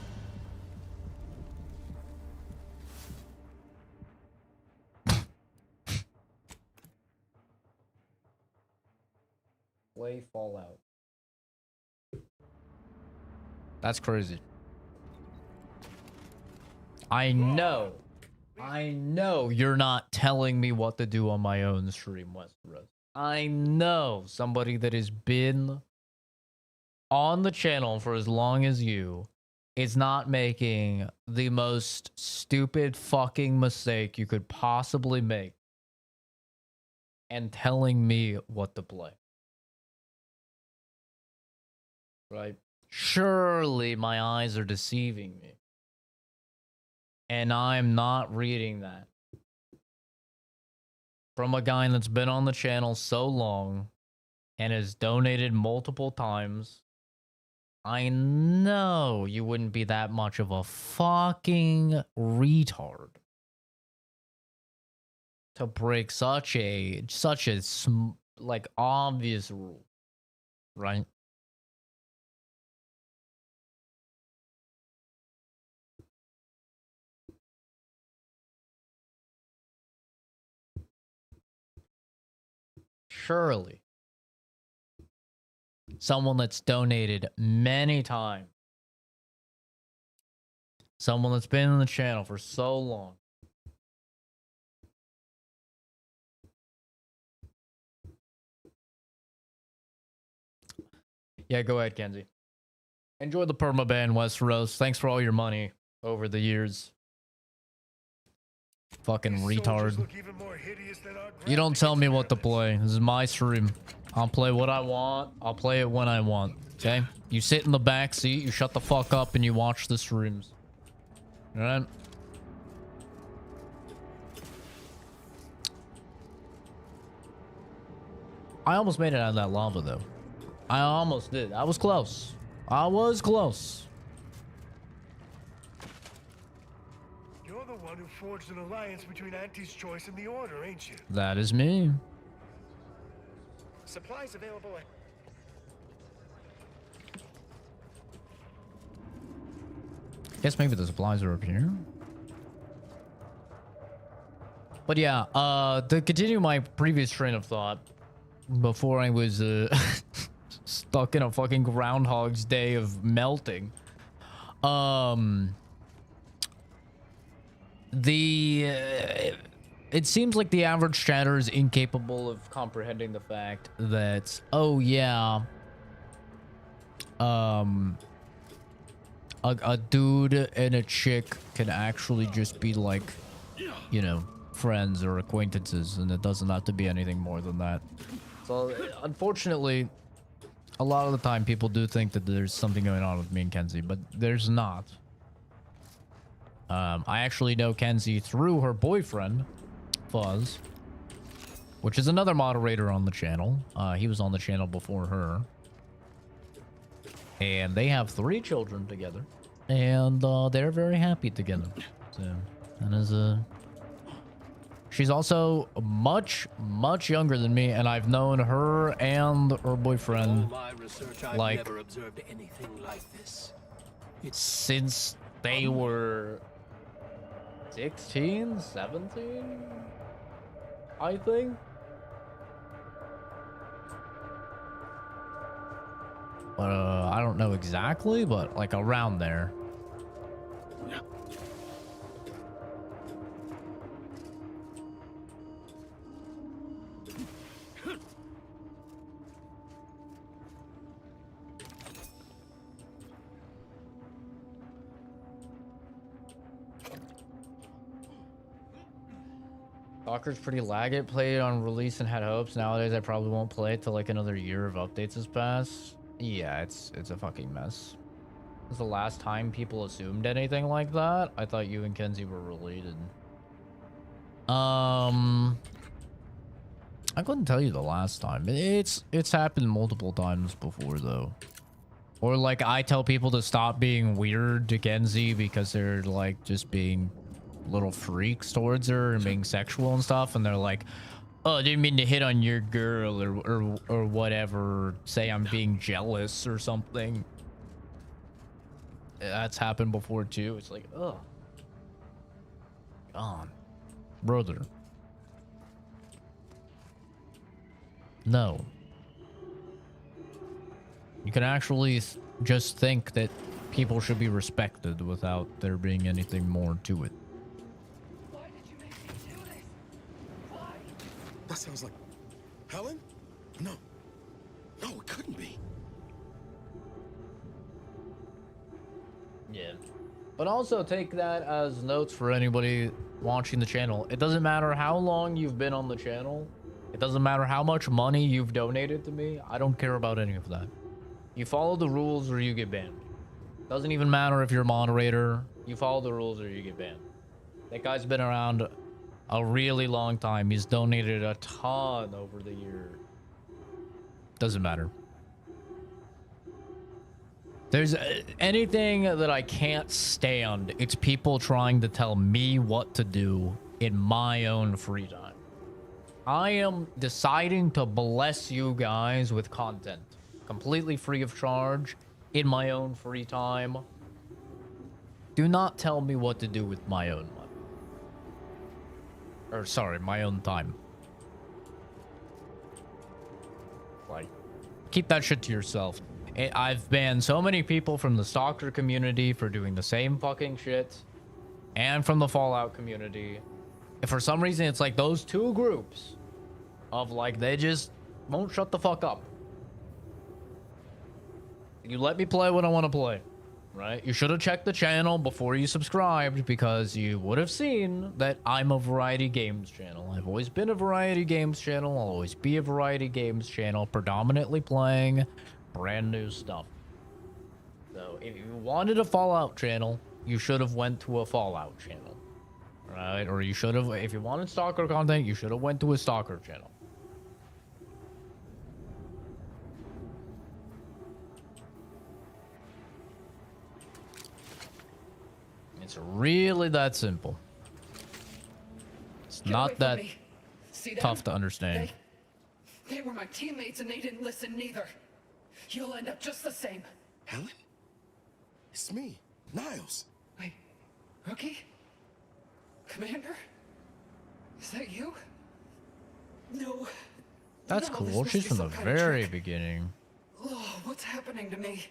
Play Fallout. That's crazy. I know you're not telling me what to do on my own stream, Westeros. I know somebody that has been on the channel for as long as you is not making the most stupid fucking mistake you could possibly make and telling me what to play. Right? Surely my eyes are deceiving me. And I'm not reading that from a guy that's been on the channel so long and has donated multiple times. I know you wouldn't be that much of a fucking retard to break such a like obvious rule, right? Surely someone that's donated many times, someone that's been on the channel for so long, yeah, go ahead, Kenzie. Enjoy the permaban, Westeros. Thanks for all your money over the years. Fucking retard. You don't tell me what to play. This is my stream. I'll play what I want. I'll play it when I want. Okay? You sit in the back seat, you shut the fuck up, and you watch the streams. Alright? I almost made it out of that lava, though. I almost did. I was close. I was close. You're the one who forged an alliance between Auntie's Choice and the Order, ain't you? That is me. Supplies available at... Guess maybe the supplies are up here. But yeah, to continue my previous train of thought, before I was stuck in a fucking Groundhog's Day of melting. It seems like the average chatter is incapable of comprehending the fact that, oh yeah, a dude and a chick can actually just be like, you know, friends or acquaintances, and it doesn't have to be anything more than that. So, unfortunately, a lot of the time people do think that there's something going on with me and Kenzie, but there's not. I actually know Kenzie through her boyfriend, Fuzz, which is another moderator on the channel. He was on the channel before her. And they have 3 children together. And they're very happy together. So, that is she's also much, much younger than me, and I've known her and her boyfriend like never observed anything like this. Since they were 16, 17, I think. I don't know exactly, but like around there. Stalker's pretty laggy. Played it on release and had hopes. Nowadays, I probably won't play it till like another year of updates has passed. Yeah, it's a fucking mess. This was the last time people assumed anything like that. I thought you and Kenzie were related. I couldn't tell you the last time. It's happened multiple times before though. Or like I tell people to stop being weird to Kenzie because they're like just being little freaks towards her and being sexual and stuff, and they're like, "Oh, I didn't mean to hit on your girl," or whatever. Say I'm being jealous or something. That's happened before too. It's like, ugh. God, brother. No. You can actually just think that people should be respected without there being anything more to it. That sounds like Helen? No. No, it couldn't be. Yeah. But also take that as notes for anybody watching the channel. It doesn't matter how long you've been on the channel. It doesn't matter how much money you've donated to me. I don't care about any of that. You follow the rules or you get banned. Doesn't even matter if you're a moderator. You follow the rules or you get banned. That guy's been around a really long time. He's donated a ton over the year. Doesn't matter. There's anything that I can't stand. It's people trying to tell me what to do in my own free time. I am deciding to bless you guys with content. Completely free of charge. In my own free time. Do not tell me what to do with my own money. Or sorry, my own time. Like, keep that shit to yourself. I've banned so many people from the Stalker community for doing the same fucking shit. And from the Fallout community. And for some reason, it's like those two groups of like, they just won't shut the fuck up. You let me play what I want to play, right? You should have checked the channel before you subscribed because you would have seen that I'm a variety games channel. I've always been a variety games channel. I'll always be a variety games channel, predominantly playing brand new stuff. So if you wanted a Fallout channel, you should have went to a Fallout channel, right? Or you should have, if you wanted Stalker content, you should have went to a Stalker channel. It's really that simple. It's not that tough to understand. They were my teammates and they didn't listen neither. You'll end up just the same. Helen? It's me, Niles. Wait, Rookie? Commander? Is that you? No. That's No, cool. this must She's be from some the kind of very trick. beginning. Oh, what's happening to me?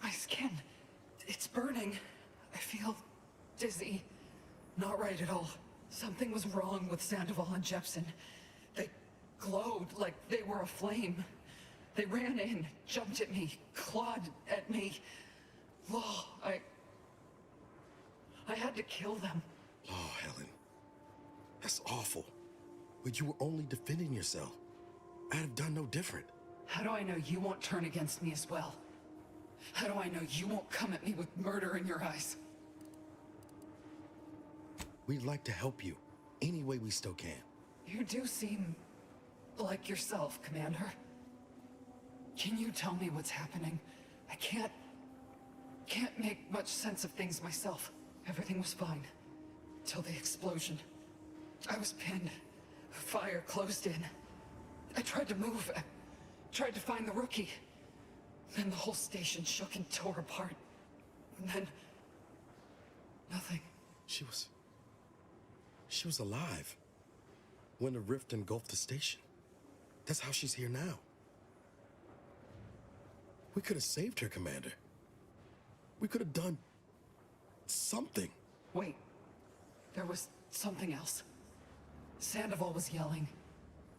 My skin, it's burning. I feel dizzy. Not right at all. Something was wrong with Sandoval and Jepson. They glowed like they were aflame. They ran in, jumped at me, clawed at me. Oh, I had to kill them. Oh, Helen. That's awful. But you were only defending yourself. I'd have done no different. How do I know you won't turn against me as well? How do I know you won't come at me with murder in your eyes? We'd like to help you any way we still can. You do seem like yourself, Commander. Can you tell me what's happening? I can't make much sense of things myself. Everything was fine till the explosion. I was pinned. Fire closed in. I tried to move. I tried to find the Rookie. Then the whole station shook and tore apart. And then nothing. She was alive when the rift engulfed the station. That's how she's here now. We could have saved her, Commander. We could have done something. Wait, there was something else. Sandoval was yelling.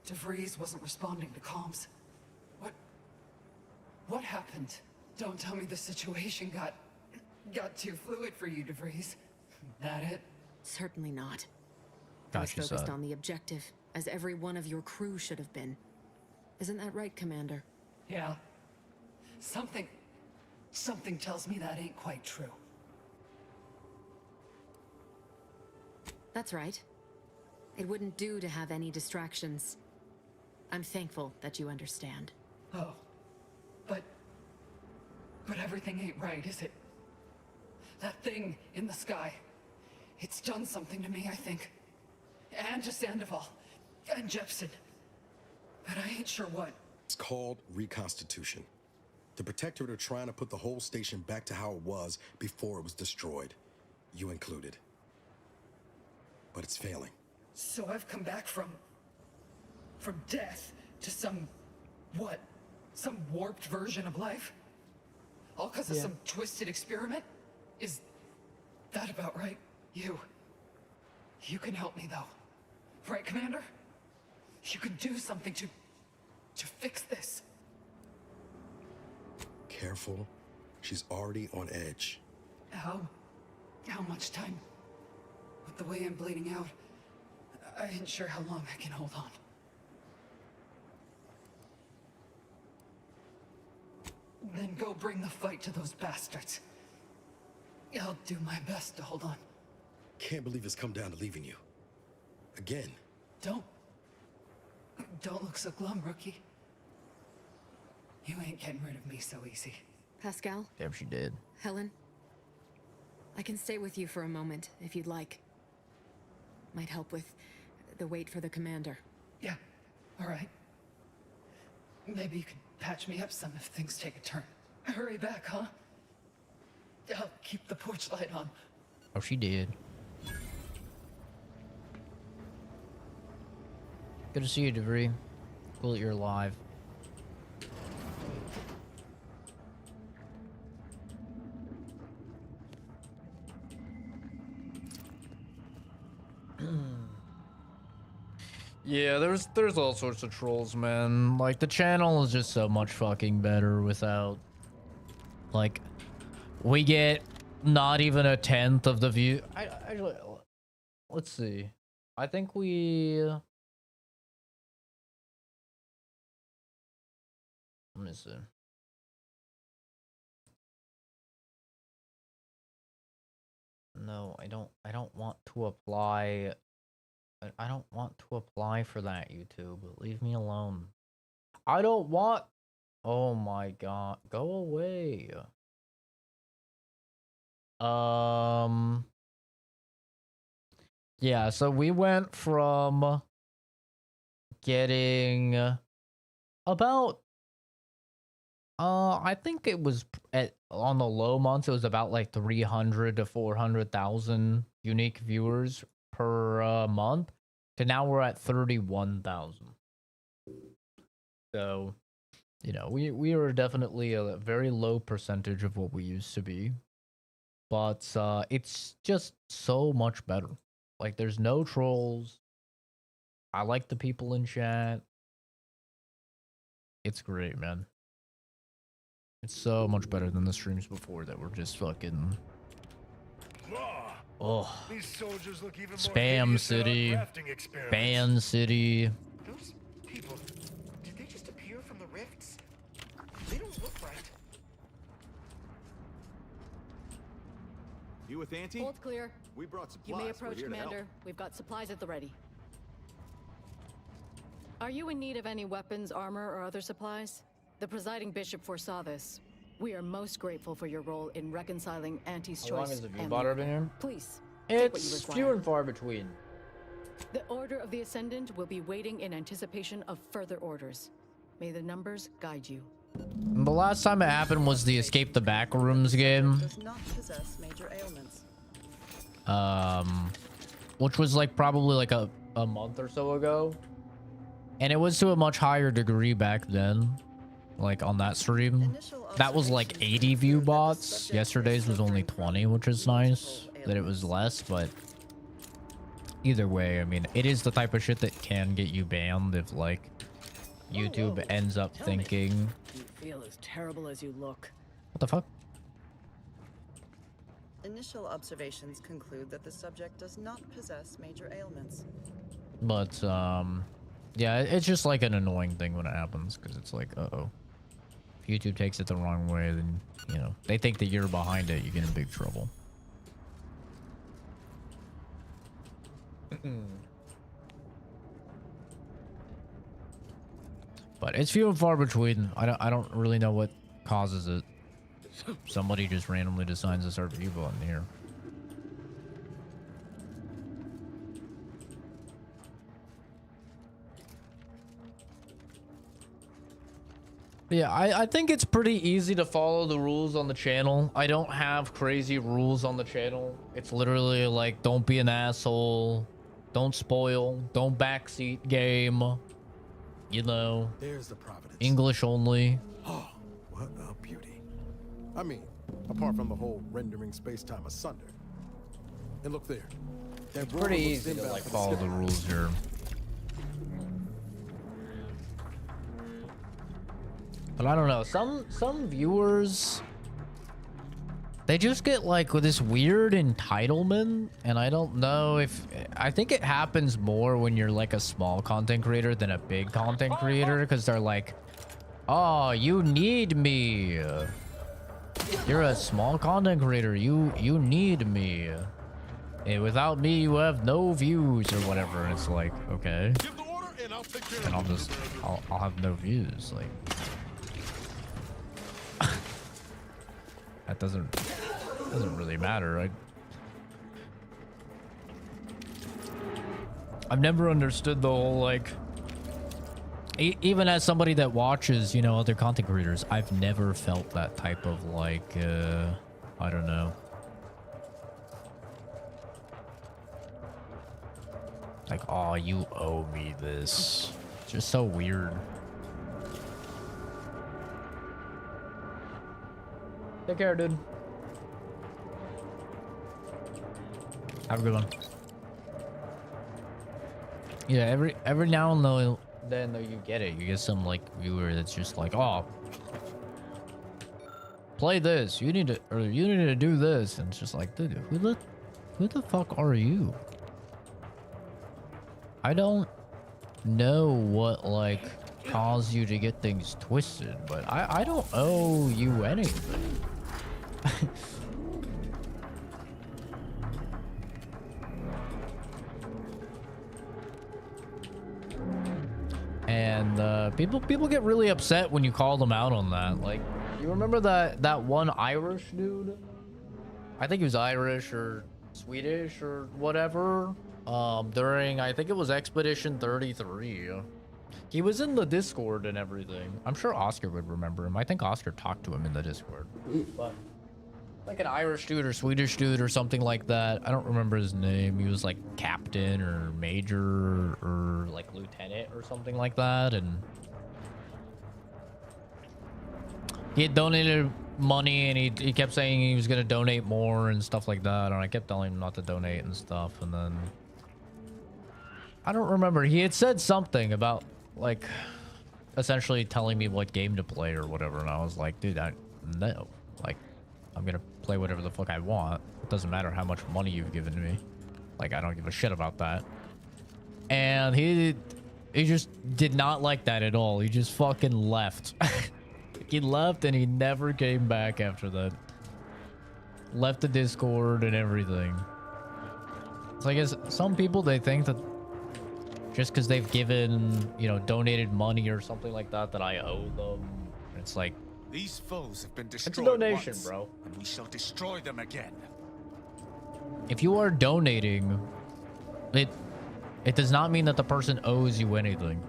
DeVries wasn't responding to comms. What happened? Don't tell me the situation got too fluid for you, DeVries. That it? Certainly not. I was focused on the objective, as every one of your crew should have been. Isn't that right, Commander? Yeah. Something Something tells me that ain't quite true. That's right. It wouldn't do to have any distractions. I'm thankful that you understand. Oh. But everything ain't right, is it? That thing in the sky. It's done something to me, I think. And to Sandoval. And Jepson. But I ain't sure what. It's called reconstitution. The Protectorate are trying to put the whole station back to how it was before it was destroyed. You included. But it's failing. So I've come back from death to some, what? Some warped version of life? All because of some twisted experiment? Is that about right? You can help me though. Right, Commander? You can do something to fix this. Careful. She's already on edge. How much time? With the way I'm bleeding out, I ain't sure how long I can hold on. Then go bring the fight to those bastards. I'll do my best to hold on. Can't believe it's come down to leaving you. Again. Don't look so glum, rookie. You ain't getting rid of me so easy. Pascal? Damn, she did. Helen? I can stay with you for a moment, if you'd like. Might help with the wait for the commander. Yeah, all right. Maybe you could patch me up some if things take a turn. Hurry back, huh? I'll keep the porch light on. Oh, she did. Good to see you, DeVry. Cool that you're alive. Yeah, there's all sorts of trolls, man. Like, the channel is just so much fucking better without, like, we get not even a tenth of the view. Actually, let's see. I think we... Let me see. No, I don't want to apply. I don't want to apply for that, YouTube. Leave me alone. I don't want... Oh my god. Go away. Yeah, so we went from getting about I think it was on the low months it was about like 300 to 400,000 unique viewers per month, to now we're at 31,000. So, you know, we are definitely a very low percentage of what we used to be, but it's just so much better. Like, there's no trolls. I like the people in chat. It's great, man. It's so much better than the streams before that were just fucking... Oh. These soldiers look even Spam City. Ban City. Those people, did they just appear from the rifts? They don't look right. You with Auntie? Hold clear. We brought supplies. You may We're approach, here to help. Commander. We've got supplies at the ready. Are you in need of any weapons, armor, or other supplies? The presiding bishop foresaw this. We are most grateful for your role in reconciling Auntie's How long choice. has the view and bought been here? Please, take what you It's require. few and far between. The Order of the Ascendant will be waiting in anticipation of further orders. May the numbers guide you. The last time it happened was the Escape the Backrooms game. Does not possess major ailments. Which was like probably like a month or so ago. And it was to a much higher degree back then. Like on that stream. That was like 80 view bots. Yesterday's was only 20, which is nice. That it was less, but either way, I mean, it is the type of shit that can get you banned if like YouTube ends up thinking... You feel as terrible as you look. What the fuck? Initial observations conclude that the subject does not possess major ailments. But, yeah, it's just like an annoying thing when it happens, because it's like, uh-oh. If YouTube takes it the wrong way, then, you know, they think that you're behind it, you get in big trouble. But it's few and far between. I don't really know what causes it. Somebody just randomly decides to start view button here. Yeah, I think it's pretty easy to follow the rules on the channel. I don't have crazy rules on the channel. It's literally like, don't be an asshole, don't spoil, don't backseat game, you know. There's the Providence. English only. Oh, what a beauty. I mean, apart from the whole rendering space-time asunder. And look there. That It's pretty easy to like follow the rules here. But I don't know, some viewers, they just get like with this weird entitlement, and I don't know if, I think it happens more when you're like a small content creator than a big content creator, because they're like, oh, you need me. You're a small content creator, you need me. And without me, you have no views or whatever. And it's like, okay. And I'll have no views, like. That doesn't really matter. I've never understood the whole like, even as somebody that watches, you know, other content creators, I've never felt that type of like, I don't know. Like, oh, you owe me this. It's just so weird. Take care, dude. Have a good one. Yeah, every now and then though you get it. You get some like viewer that's just like, oh, play this. You need to do this, and it's just like, dude, who the fuck are you? I don't know what like caused you to get things twisted, but I don't owe you anything. And people get really upset when you call them out on that. Like, you remember that one Irish dude? I think he was Irish or Swedish or whatever. During, I think it was Expedition 33. He was in the Discord and everything. I'm sure Oscar would remember him. I think Oscar talked to him in the Discord. But like an Irish dude or Swedish dude or something like that. I don't remember his name. He was like captain or major or like lieutenant or something like that. And he had donated money, and he kept saying he was going to donate more and stuff like that. And I kept telling him not to donate and stuff. And then I don't remember. He had said something about like essentially telling me what game to play or whatever. And I was like, dude, no. Like, I'm going to play whatever the fuck I want. It doesn't matter how much money you've given me. Like, I don't give a shit about that. And he just did not like that at all. He just fucking left. He left and he never came back after that. Left the Discord and everything. So I guess some people, they think that just because they've given, you know, donated money or something like that, that I owe them. It's like, these foes have been destroyed. It's a donation, once, bro. And we shall destroy them again. If you are donating, it does not mean that the person owes you anything.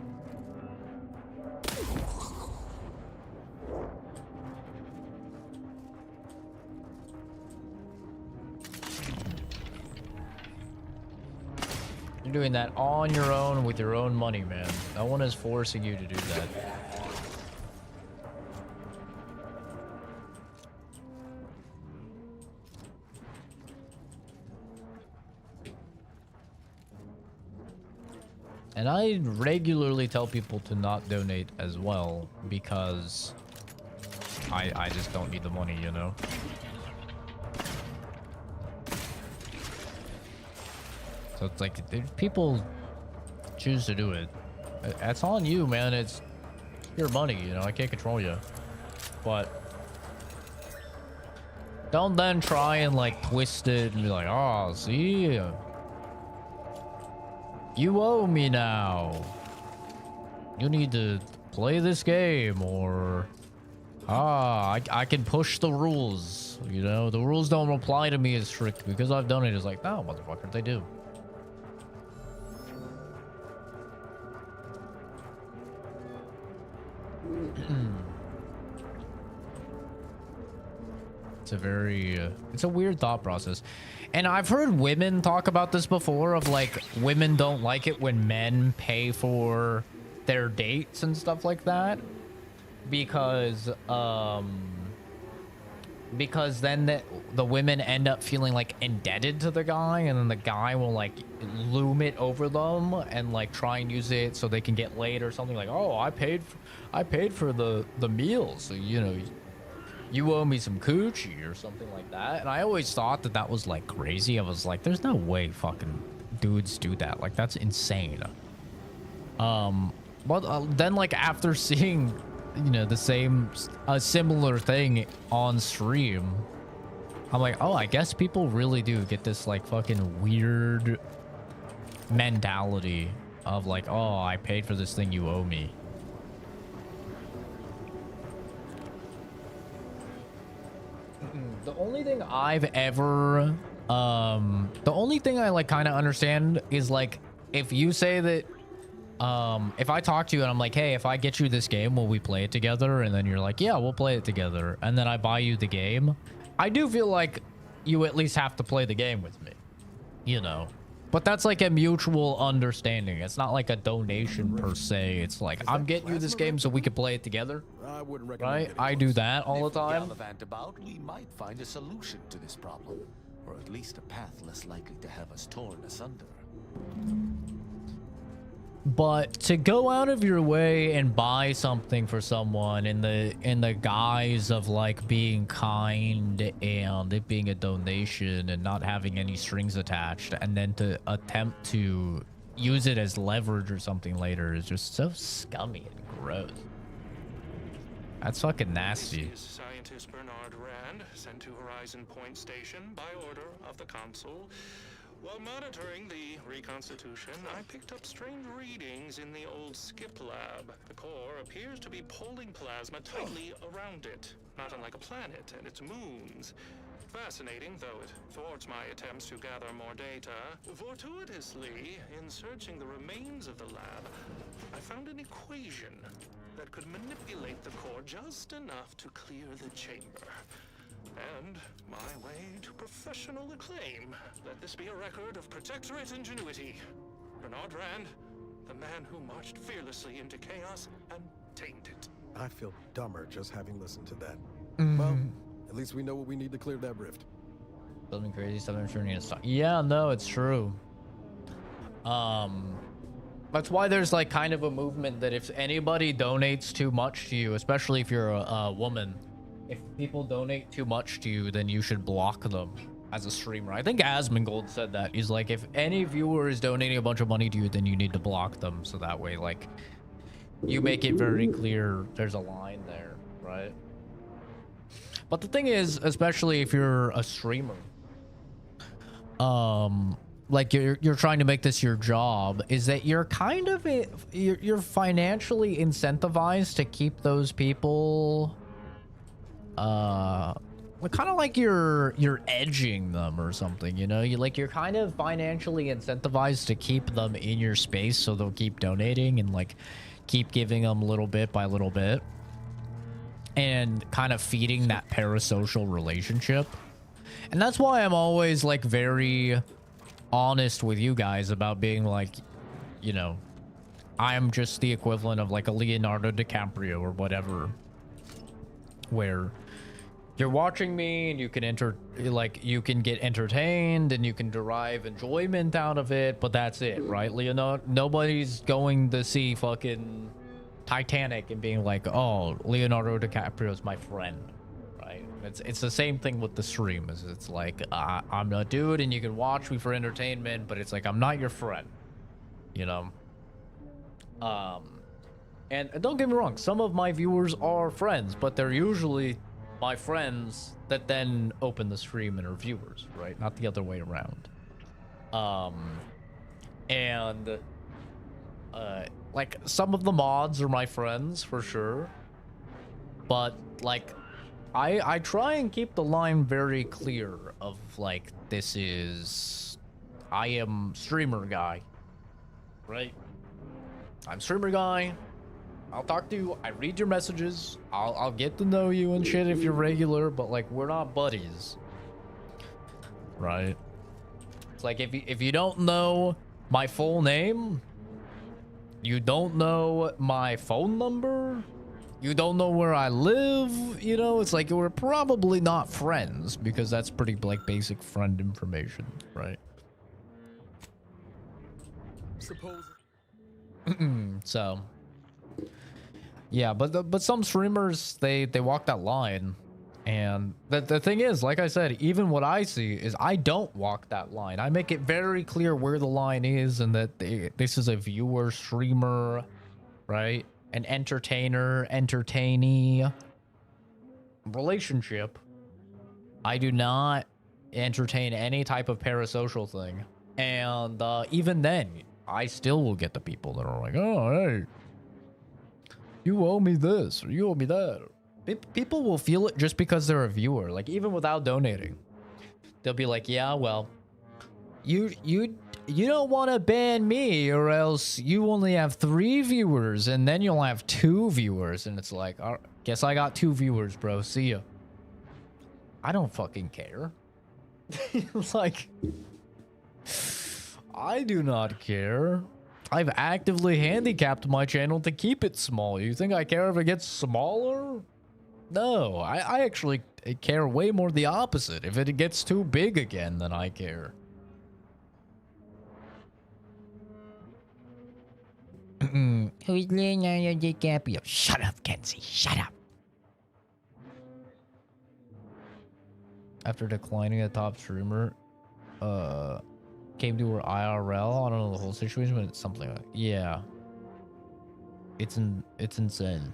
You're doing that on your own with your own money, man. No one is forcing you to do that. And I regularly tell people to not donate as well, because I just don't need the money, you know? So it's like, if people choose to do it, that's on you, man. It's your money, you know? I can't control you. But don't then try and like twist it and be like, oh, see, you owe me now. You need to play this game, or I can push the rules. You know, the rules don't apply to me as strict because I've done it. It's like, no, motherfucker, they do. It's a weird thought process. And I've heard women talk about this before, of like, women don't like it when men pay for their dates and stuff like that, because then the women end up feeling like indebted to the guy, and then the guy will like loom it over them and like try and use it so they can get laid or something, like, oh, I paid for the meal, so you know, you owe me some coochie or something like that. And I always thought that was like crazy. I was like, there's no way fucking dudes do that. Like, that's insane. But then like after seeing, you know, a similar thing on stream, I'm like, oh, I guess people really do get this like fucking weird mentality of like, oh, I paid for this thing, you owe me. The only thing I've ever, the only thing I like kind of understand is like, if you say that, if I talk to you and I'm like, hey, if I get you this game, will we play it together? And then you're like, yeah, we'll play it together. And then I buy you the game. I do feel like you at least have to play the game with me, you know? But that's like a mutual understanding. It's not like a donation per se. It's like, I'm getting you this game so we can play it together. I wouldn't recommend right? I do that all the time. Gallivant about, we might find a solution to this problem, or at least a path less likely to have us torn asunder. But to go out of your way and buy something for someone in the guise of like being kind and it being a donation and not having any strings attached, and then to attempt to use it as leverage or something later is just so scummy and gross. That's fucking nasty. This is scientist Bernard Rand, sent to Horizon Point Station by order of the Consul. While monitoring the reconstitution, I picked up strange readings in the old skip lab. The core appears to be pulling plasma tightly around it, not unlike a planet and its moons. Fascinating, though it thwarts my attempts to gather more data. Fortuitously, in searching the remains of the lab, I found an equation that could manipulate the core just enough to clear the chamber. And my way to professional acclaim. Let this be a record of Protectorate ingenuity. Bernard Rand, the man who marched fearlessly into chaos and tamed it. I feel dumber just having listened to that. Well, at least we know what we need to clear that rift. Something crazy, something turning into stuff. Yeah, no, it's true. That's why there's like kind of a movement that if anybody donates too much to you, especially if you're a woman, if people donate too much to you, then you should block them as a streamer. I think Asmongold said that. He's like, if any viewer is donating a bunch of money to you, then you need to block them. So that way, like, you make it very clear there's a line there, right? But the thing is, especially if you're a streamer, like you're trying to make this your job, is that you're kind of, you're financially incentivized to keep those people kind of like you're edging them or something, you know? You're kind of financially incentivized to keep them in your space, so they'll keep donating and like keep giving them little bit by little bit and kind of feeding that parasocial relationship. And that's why I'm always like very honest with you guys about being like, you know, I'm just the equivalent of like a Leonardo DiCaprio or whatever, where you're watching me and you can you can get entertained and you can derive enjoyment out of it, but that's it, right? Leonardo, nobody's going to see fucking Titanic and being like, oh, Leonardo DiCaprio's my friend, right? It's the same thing with the stream. It's like, I'm a dude and you can watch me for entertainment, but it's like, I'm not your friend, you know? And don't get me wrong, some of my viewers are friends, but they're usually my friends that then open the stream and are viewers, right? Not the other way around. And like some of the mods are my friends for sure, but like I try and keep the line very clear of like, this is, I am streamer guy, right? I'm streamer guy. I'll talk to you. I read your messages. I'll get to know you and shit if you're regular, but like, we're not buddies, right? It's like, if you don't know my full name, you don't know my phone number, you don't know where I live, you know, it's like, we're probably not friends, because that's pretty like basic friend information, right? Suppose. So yeah, but some streamers, they walk that line, and the thing is, like I said, even what I see is I don't walk that line. I make it very clear where the line is, and that this is a viewer streamer, right? An entertainer entertainee relationship. I do not entertain any type of parasocial thing, and even then I still will get the people that are like, oh, hey, you owe me this, or you owe me that. People will feel it just because they're a viewer, like even without donating. They'll be like, yeah, well, you don't want to ban me, or else you only have 3 viewers, and then you'll have 2 viewers. And it's like, guess I got 2 viewers, bro. See ya. I don't fucking care. It's like, I do not care. I've actively handicapped my channel to keep it small. You think I care if it gets smaller? No, I actually care way more the opposite. If it gets too big again, then I care. Who's Leonardo DiCaprio? Shut up, Kenzie. Shut up. After declining a top streamer, came to her IRL. I don't know the whole situation, but it's something like, yeah. It's insane.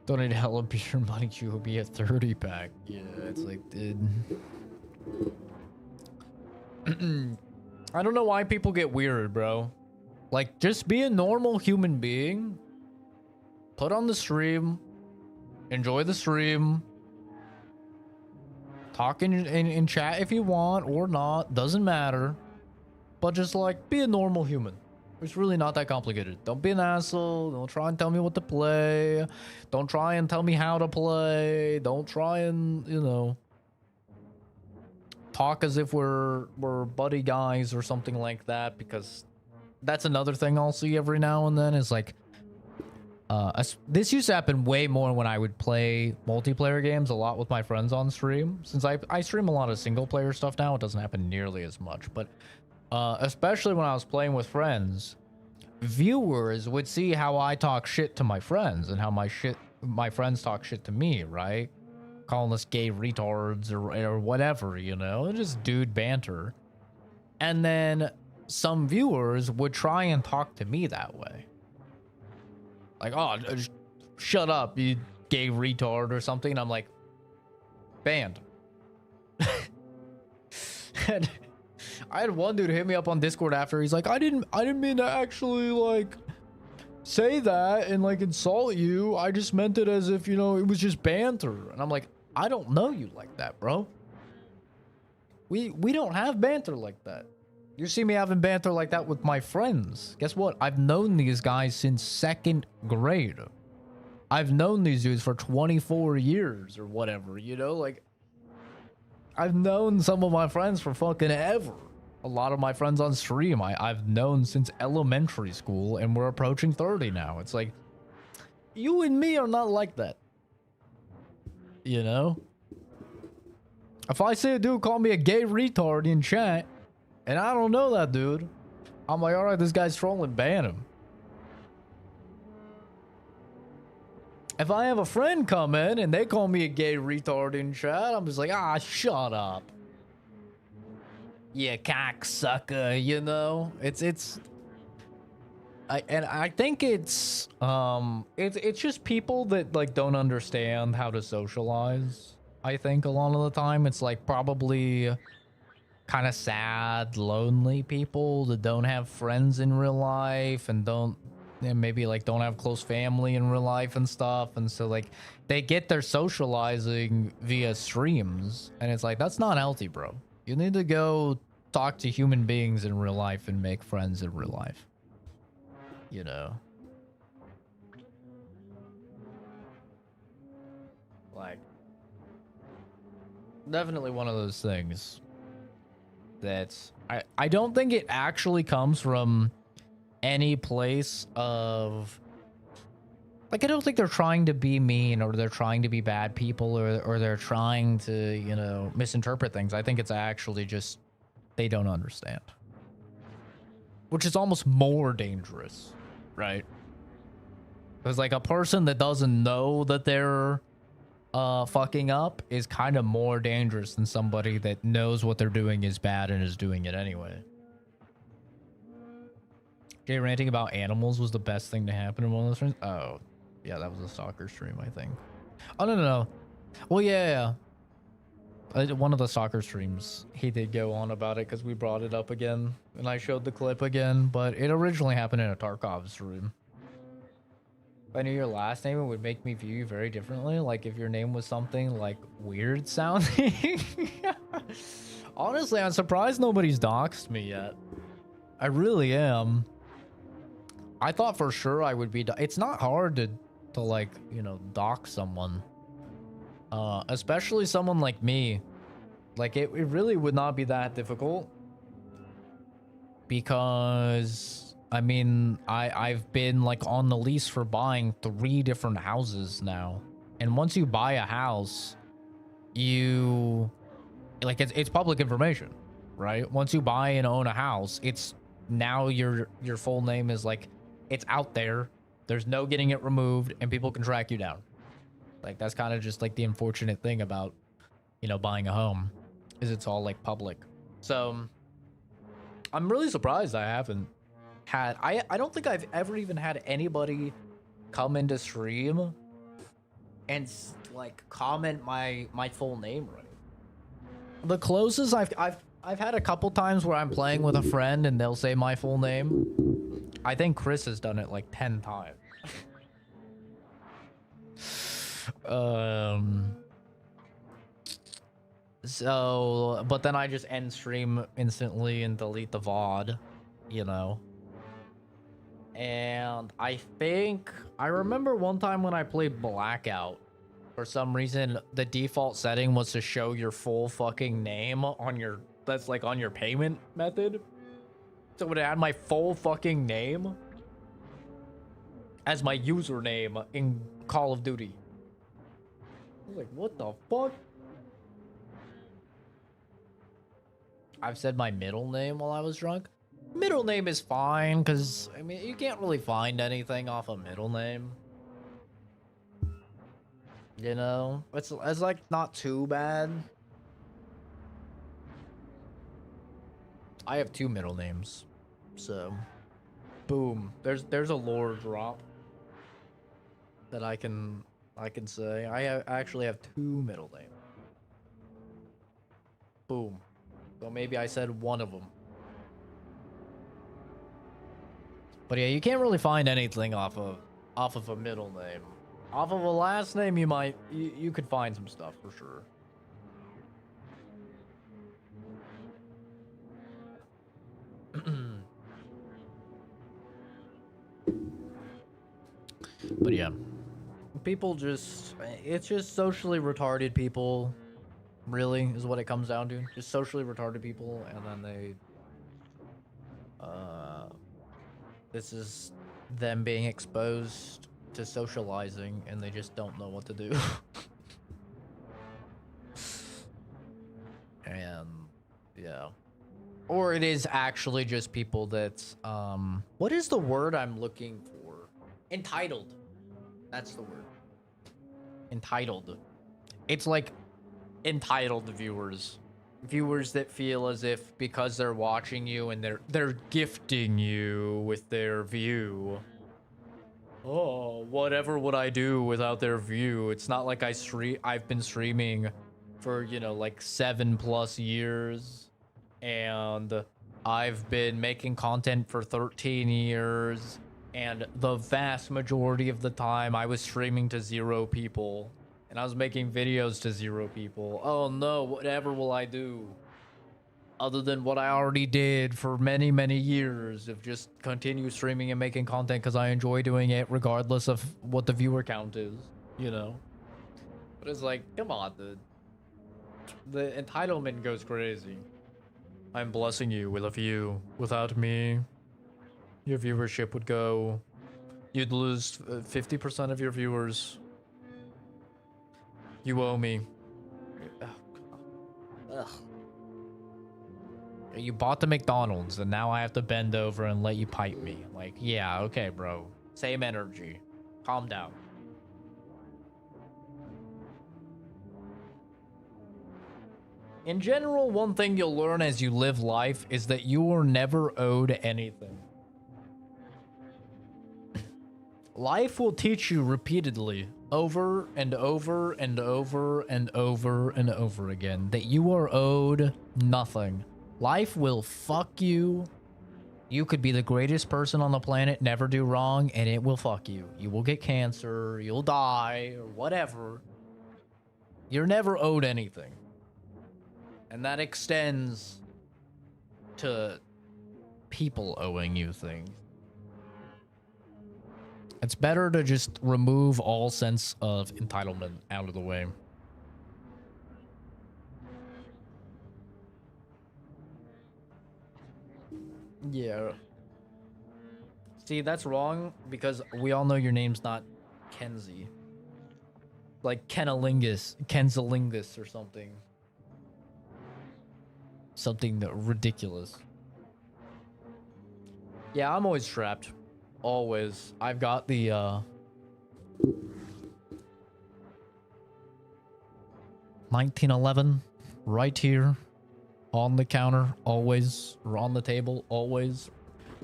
Donate hella beer money, you will be a 30 pack. Yeah, it's like, dude. I don't know why people get weird, bro. Like, just be a normal human being. Put on the stream. Enjoy the stream. Talk in chat if you want or not. Doesn't matter. But just, like, be a normal human. It's really not that complicated. Don't be an asshole. Don't try and tell me what to play. Don't try and tell me how to play. Don't try and, you know, talk as if we're buddy guys or something like that, because that's another thing I'll see every now and then is like, this used to happen way more when I would play multiplayer games a lot with my friends on stream. Since I stream a lot of single player stuff now, it doesn't happen nearly as much, but especially when I was playing with friends, viewers would see how I talk shit to my friends and how my friends talk shit to me, right? Calling us gay retards or whatever, you know, just dude banter. And then some viewers would try and talk to me that way. Like, oh, just shut up, you gay retard or something. And I'm like, banned. And I had one dude hit me up on Discord after. He's like, I didn't mean to actually like say that and like insult you. I just meant it as if, you know, it was just banter. And I'm like, I don't know you like that, bro. We don't have banter like that. You see me having banter like that with my friends. Guess what? I've known these guys since 2nd grade. I've known these dudes for 24 years or whatever, you know? Like, I've known some of my friends for fucking ever. A lot of my friends on stream, I've known since elementary school, and we're approaching 30 now. It's like, you and me are not like that. You know? If I see a dude call me a gay retard in chat, and I don't know that dude, I'm like, alright, this guy's trolling, ban him. If I have a friend come in and they call me a gay retard in chat, I'm just like, ah, shut up. yeah, cocksucker, you know? I think it's just people that like don't understand how to socialize. I think a lot of the time it's like probably kind of sad, lonely people that don't have friends in real life and maybe like don't have close family in real life and stuff, and so like they get their socializing via streams, and it's like that's not healthy, bro. You need to go talk to human beings in real life and make friends in real life. You know, like definitely one of those things that I don't think it actually comes from any place of like, I don't think they're trying to be mean or they're trying to be bad people or they're trying to, you know, misinterpret things. I think it's actually just they don't understand, which is almost more dangerous, right? Because like a person that doesn't know that they're fucking up is kind of more dangerous than somebody that knows what they're doing is bad and is doing it anyway. Jay ranting about animals was the best thing to happen in one of those streams. Oh, yeah, that was a soccer stream, I think. Oh, no. Well, yeah. One of the soccer streams, he did go on about it because we brought it up again, and I showed the clip again, but it originally happened in a Tarkov stream. If I knew your last name, it would make me view you very differently. Like if your name was something like weird sounding. Honestly, I'm surprised nobody's doxed me yet. I really am. I thought for sure I would be. It's not hard to like, you know, dox someone. Especially someone like me. Like it really would not be that difficult. Because I mean, I've been like on the lease for buying 3 different houses now. And once you buy a house, you like it's public information, right? Once you buy and own a house, it's now your full name is like it's out there. There's no getting it removed and people can track you down. Like that's kind of just like the unfortunate thing about, you know, buying a home is it's all like public. So I'm really surprised I haven't had I don't think I've ever even had anybody come into stream and like comment my full name right. The closest I've had a couple times where I'm playing with a friend and they'll say my full name. I think Chris has done it like 10 times. So, but then I just end stream instantly and delete the VOD, you know. And I think I remember one time when I played Blackout, for some reason the default setting was to show your full fucking name on your on your payment method. So it would add my full fucking name as my username in Call of Duty. I was like, what the fuck? I've said my middle name while I was drunk. Middle name is fine, because, I mean, you can't really find anything off a middle name. You know? It's like, not too bad. I have 2 middle names. So, boom. There's a lore drop that I can say. I actually have 2 middle names. Boom. So maybe I said one of them. But yeah, you can't really find anything off of a middle name. Off of a last name, you could find some stuff for sure. But yeah, people it's just socially retarded people, really, is what it comes down to. Just socially retarded people, and then they, this is them being exposed to socializing, and they just don't know what to do. And, yeah. Or it is actually just people that, what is the word I'm looking for? Entitled. That's the word. Entitled. It's like entitled viewers. viewers that feel as if because they're watching you and they're gifting you with their view. Oh, whatever would I do without their view? It's not like I've been streaming for, you know, like 7+ years, and I've been making content for 13 years, and the vast majority of the time I was streaming to 0 people, and I was making videos to 0 people. Oh no, whatever will I do? Other than what I already did for many, many years of just continue streaming and making content because I enjoy doing it regardless of what the viewer count is, you know? But it's like, come on, dude. The entitlement goes crazy. I'm blessing you with a view. Without me, your viewership would go... You'd lose 50% of your viewers. You owe me. Ugh. You bought the McDonald's and now I have to bend over and let you pipe me. Like, yeah, okay, bro. Same energy. Calm down. In general, one thing you'll learn as you live life is that you are never owed anything. Life will teach you repeatedly, over and over and over and over and over again, that you are owed nothing. Life will fuck you. You could be the greatest person on the planet, never do wrong, and it will fuck you. You will get cancer, you'll die, or whatever. You're never owed anything. And that extends to people owing you things. It's better to just remove all sense of entitlement out of the way. Yeah. See, that's wrong because we all know your name's not Kenzie. Like Kenzalingus or something. Something ridiculous. Yeah, I'm always trapped. Always. I've got the 1911 right here on the counter, always, or on the table, always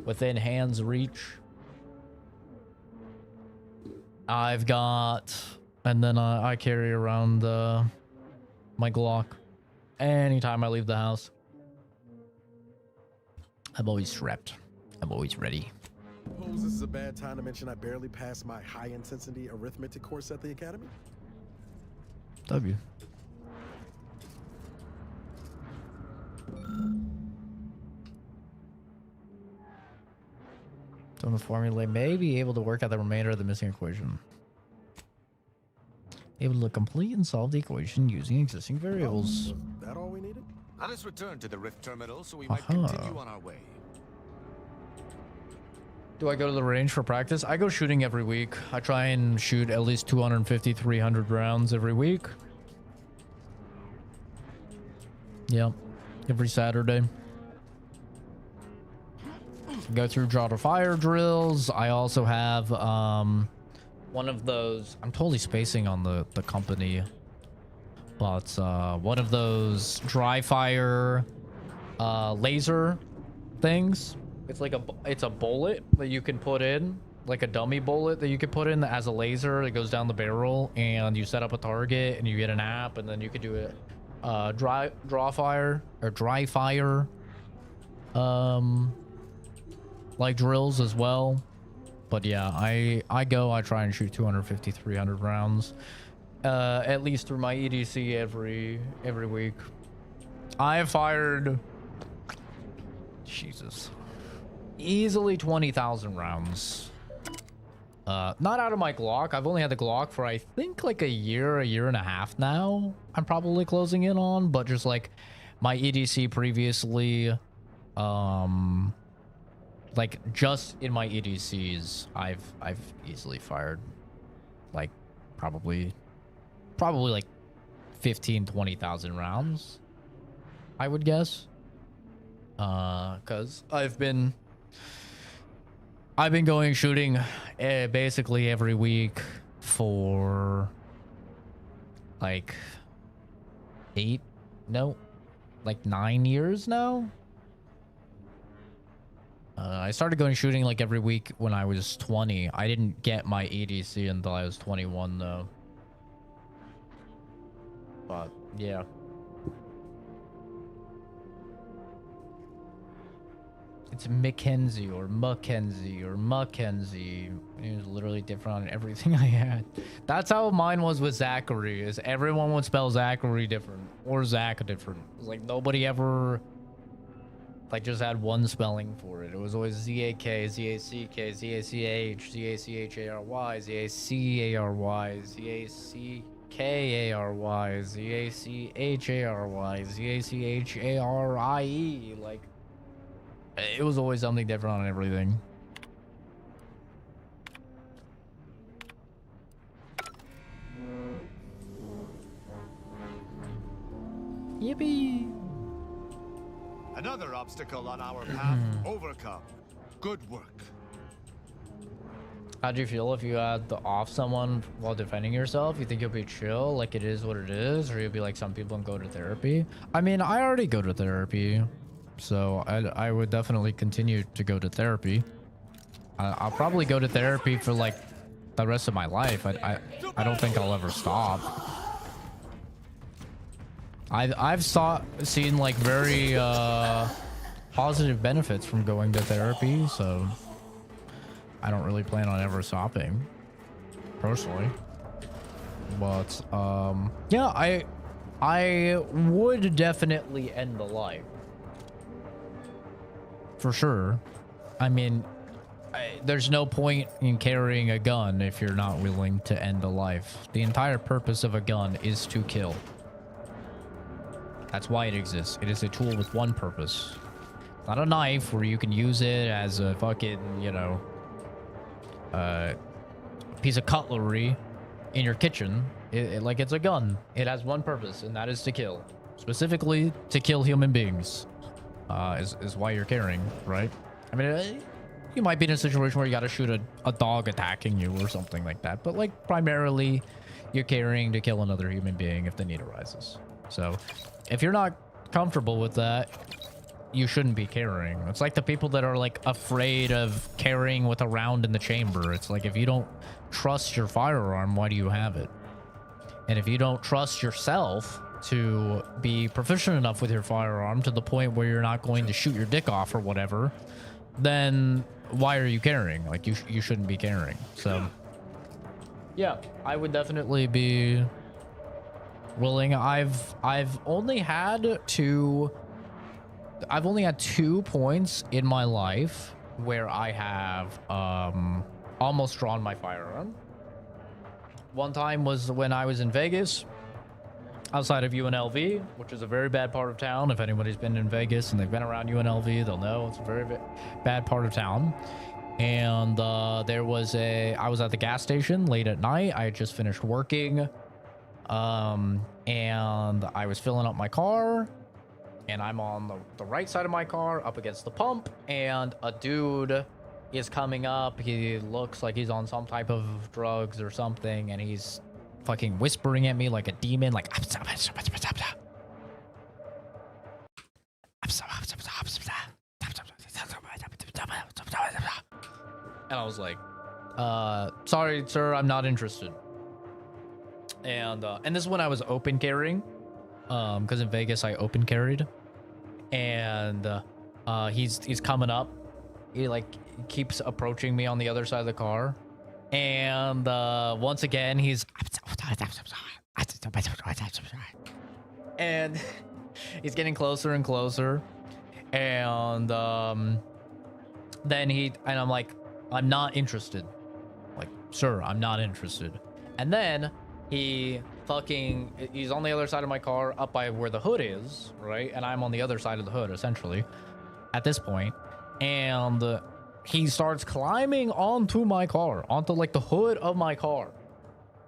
within hand's reach. I've got, and then I carry around my Glock anytime I leave the house. I'm always strapped. I'm always ready. Suppose this is a bad time to mention I barely passed my high-intensity arithmetic course at the academy? W. So the formula may be able to work out the remainder of the missing equation. Able to complete and solve the equation using existing variables. That all we needed? Let us return to the Rift Terminal so we might continue on our way. Do I go to the range for practice? I go shooting every week. I try and shoot at least 250, 300 rounds every week. Yeah, every Saturday. Go through draw to fire drills. I also have one of those. I'm totally spacing on the company, but one of those dry fire laser things. It's like it's a bullet that you can put in, like a dummy bullet that you can put in that has a laser that goes down the barrel, and you set up a target and you get an app, and then you could do it dry fire like drills as well. But yeah, I try and shoot 250, 300 rounds at least through my EDC every week. I have fired Jesus, easily 20,000 rounds. Not out of my Glock. I've only had the Glock for I think like a year and a half now. I'm probably closing in on, but just like my EDC previously, like just in my EDCs, I've easily fired like probably like 20,000 rounds, I would guess. Cause I've been going shooting basically every week for like like 9 years now. I started going shooting like every week when I was 20. I didn't get my EDC until I was 21 though. But yeah. It's Mackenzie or Mackenzie or Mackenzie. It was literally different on everything I had. That's how mine was with Zachary, is everyone would spell Zachary different or Zach different. It was like nobody ever like just had one spelling for it. It was always Z-A-K, Z-A-C-K, Z-A-C-H, Z-A-C-H-A-R-Y, Z-A-C-A-R-Y, Z-A-C-K-A-R-Y, Z-A-C-H-A-R-Y, Z-A-C-H-A-R-I-E. Like, it was always something different on everything. Yippee! Another obstacle on our path overcome. Good work. How'd you feel if you had to off someone while defending yourself? You think you'll be chill, like it is what it is, or you'll be like some people and go to therapy? I mean, I already go to therapy, so I would definitely continue to go to therapy. I'll probably go to therapy for like the rest of my life. I don't think I'll ever stop. I've seen like very positive benefits from going to therapy, so I don't really plan on ever stopping, personally. But yeah, I would definitely end the life for sure. I mean, there's no point in carrying a gun if you're not willing to end a life. The entire purpose of a gun is to kill. That's why it exists. It is a tool with one purpose. Not a knife where you can use it as a fucking, you know, piece of cutlery in your kitchen. Like it's a gun. It has one purpose, and that is to kill. Specifically, to kill human beings. Is why you're carrying, right? I mean, you might be in a situation where you gotta shoot a dog attacking you or something like that. But like, primarily, you're carrying to kill another human being if the need arises. So, if you're not comfortable with that, you shouldn't be carrying. It's like the people that are like afraid of carrying with a round in the chamber. It's like, if you don't trust your firearm, why do you have it? And if you don't trust yourself to be proficient enough with your firearm to the point where you're not going to shoot your dick off or whatever, then why are you carrying? Like, you shouldn't be carrying. So yeah, I would definitely be willing. I've only had two points in my life where I have almost drawn my firearm. One time was when I was in Vegas, outside of UNLV, which is a very bad part of town. If anybody's been in Vegas and they've been around UNLV, they'll know it's a very bad part of town. And I was at the gas station late at night. I had just finished working. And I was filling up my car, and I'm on the right side of my car up against the pump, and a dude is coming up. He looks like he's on some type of drugs or something, and he's fucking whispering at me like a demon, like, and I was like, sorry, sir, I'm not interested. And this is when I was open carrying, because in Vegas I open carried, and he's coming up. He like keeps approaching me on the other side of the car, and once again he's and he's getting closer and closer, and then I'm like, I'm not interested. Like, sir, I'm not interested. And then he's on the other side of my car, up by where the hood is, right? And I'm on the other side of the hood, essentially, at this point. And he starts climbing onto my car, onto like the hood of my car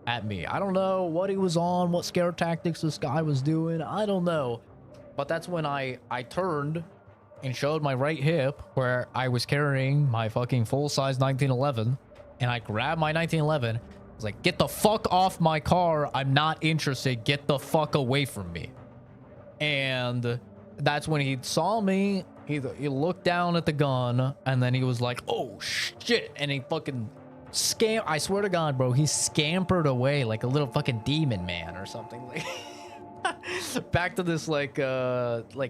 at me. I don't know what he was on, what scare tactics this guy was doing. I don't know. But that's when I turned and showed my right hip where I was carrying my fucking full-size 1911. And I grabbed my 1911. I was like, get the fuck off my car. I'm not interested. Get the fuck away from me. And that's when he saw me. He looked down at the gun, and then he was like, "Oh shit!" And he fucking I swear to God, bro, he scampered away like a little fucking demon man or something. Like back to this like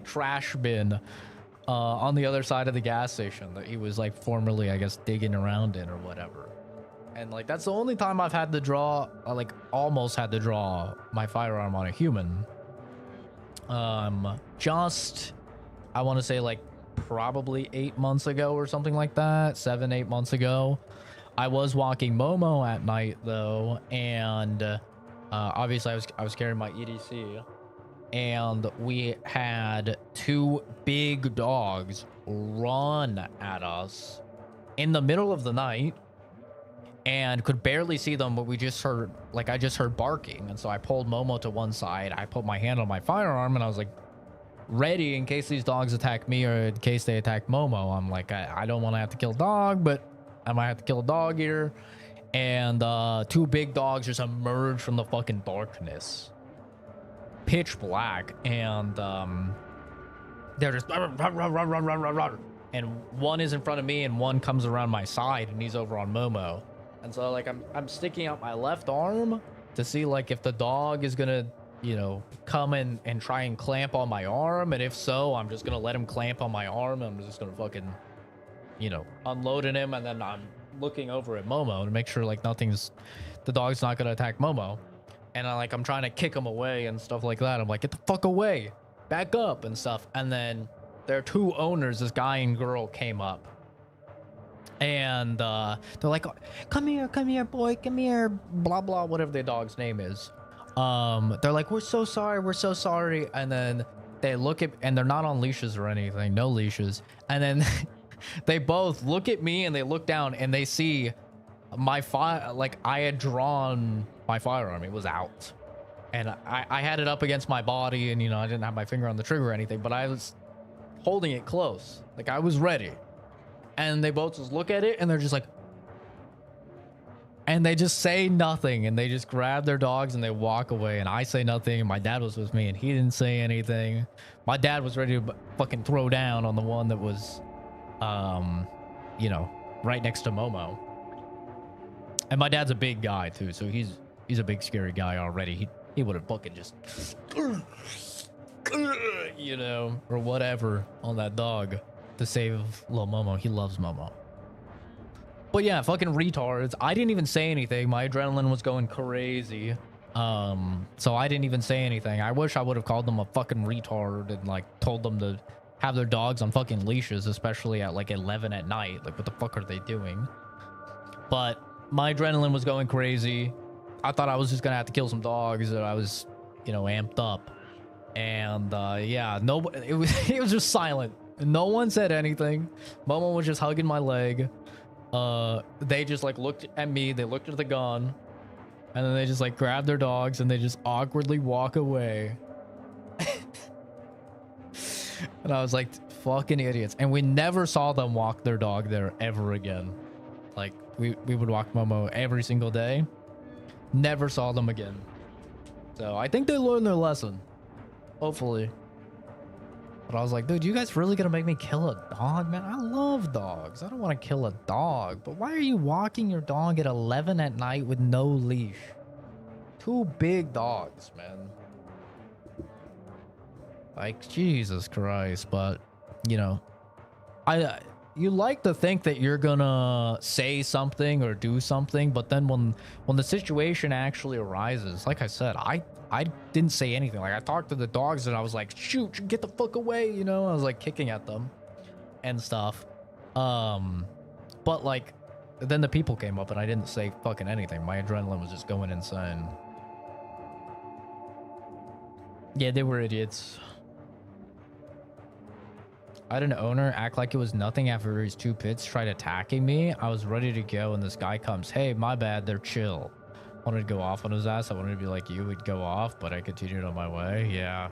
trash bin on the other side of the gas station that he was like formerly, I guess, digging around in or whatever. And like that's the only time I've had to draw, like almost had to draw my firearm on a human. Just I want to say like probably 8 months ago or something like that, 7-8 months ago. I was walking Momo at night though, and obviously I was carrying my EDC, and we had 2 big dogs run at us in the middle of the night, and could barely see them, but we just heard, like, I just heard barking. And so I pulled Momo to one side. I put my hand on my firearm, and I was like, ready in case these dogs attack me or in case they attack Momo. I'm like, I don't want to have to kill a dog, but I might have to kill a dog here. And 2 big dogs just emerged from the fucking darkness. Pitch black. And they're just... And one is in front of me, and one comes around my side, and he's over on Momo. And so, like, I'm sticking out my left arm to see, like, if the dog is gonna, you know, come in and try and clamp on my arm. And if so, I'm just gonna let him clamp on my arm. I'm just gonna fucking, you know, unloading him. And then I'm looking over at Momo to make sure, like, the dog's not gonna attack Momo. And I'm trying to kick him away and stuff like that. I'm like, get the fuck away, back up and stuff. And then their 2 owners, this guy and girl, came up. And they're like, come here, boy, come here, blah, blah, whatever their dog's name is. They're like, we're so sorry. And then they look at, and they're not on leashes or anything, no leashes. And then they both look at me, and they look down, and they see my like, I had drawn my firearm. It was out. And I had it up against my body, and, you know, I didn't have my finger on the trigger or anything, but I was holding it close. Like, I was ready. And they both just look at it, and they're just like, and they just say nothing, and they just grab their dogs and they walk away. And I say nothing, and my dad was with me, and he didn't say anything. My dad was ready to fucking throw down on the one that was, you know, right next to Momo. And my dad's a big guy too, so he's a big scary guy already. He would have fucking just, you know, or whatever on that dog to save little Momo. He loves Momo. But yeah, fucking retards. I didn't even say anything. My adrenaline was going crazy. So I didn't even say anything. I wish I would have called them a fucking retard and like told them to have their dogs on fucking leashes, especially at like 11 at night. Like, what the fuck are they doing? But my adrenaline was going crazy. I thought I was just gonna have to kill some dogs, and I was, you know, amped up. And yeah, it was just silent. No one said anything. Momo was just hugging my leg. They just like looked at me, they looked at the gun, and then they just like grab their dogs and they just awkwardly walk away. And I was like, fucking idiots. And we never saw them walk their dog there ever again. Like, we would walk Momo every single day. Never saw them again. So I think they learned their lesson. Hopefully. But I was like, dude, you guys really gonna make me kill a dog, man? I love dogs. I don't want to kill a dog. But why are you walking your dog at 11 at night with no leash? 2 big dogs, man. Like, Jesus Christ. But, you know, you like to think that you're gonna say something or do something, but then when the situation actually arises, like I said, I didn't say anything. Like, I talked to the dogs and I was like, shoot, get the fuck away, you know? I was like kicking at them and stuff. But like, then the people came up and I didn't say fucking anything. My adrenaline was just going insane. Yeah, they were idiots. I had an owner act like it was nothing after his 2 pits tried attacking me. I was ready to go and this guy comes, hey, my bad, they're chill. I wanted to go off on his ass. I wanted to be like, you would go off, but I continued on my way. Yeah.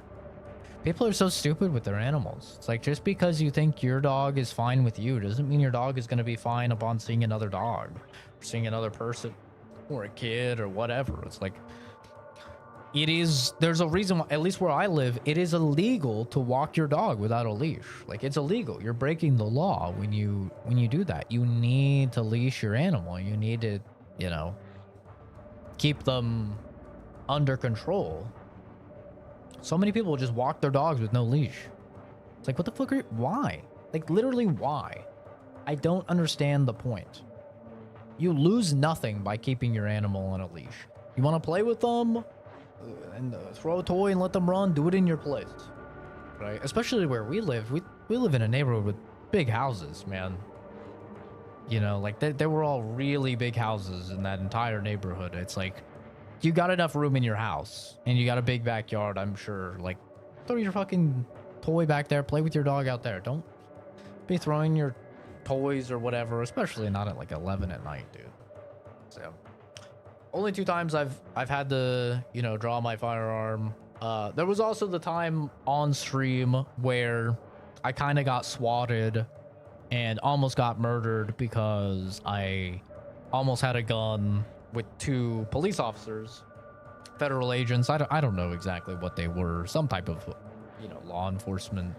People are so stupid with their animals. It's like, just because you think your dog is fine with you doesn't mean your dog is going to be fine upon seeing another dog, or seeing another person, or a kid, or whatever. It's like, there's a reason why, at least where I live, it is illegal to walk your dog without a leash. Like, it's illegal. You're breaking the law when you do that. You need to leash your animal. You need to, you know, keep them under control. So many people just walk their dogs with no leash. It's like, what the fuck are you, why? Like, literally, why? I don't understand the point. You lose nothing by keeping your animal on a leash. You want to play with them and throw a toy and let them run, do it in your place, right? Especially where we live. We live in a neighborhood with big houses, man. You know, like they were all really big houses in that entire neighborhood. It's like, you got enough room in your house and you got a big backyard, I'm sure. Like, throw your fucking toy back there, play with your dog out there. Don't be throwing your toys or whatever, especially not at like 11 at night, dude. So only 2 times I've had to, you know, draw my firearm. There was also the time on stream where I kind of got swatted and almost got murdered because I almost had a gun with 2 police officers, federal agents. I don't know exactly what they were, some type of, you know, law enforcement.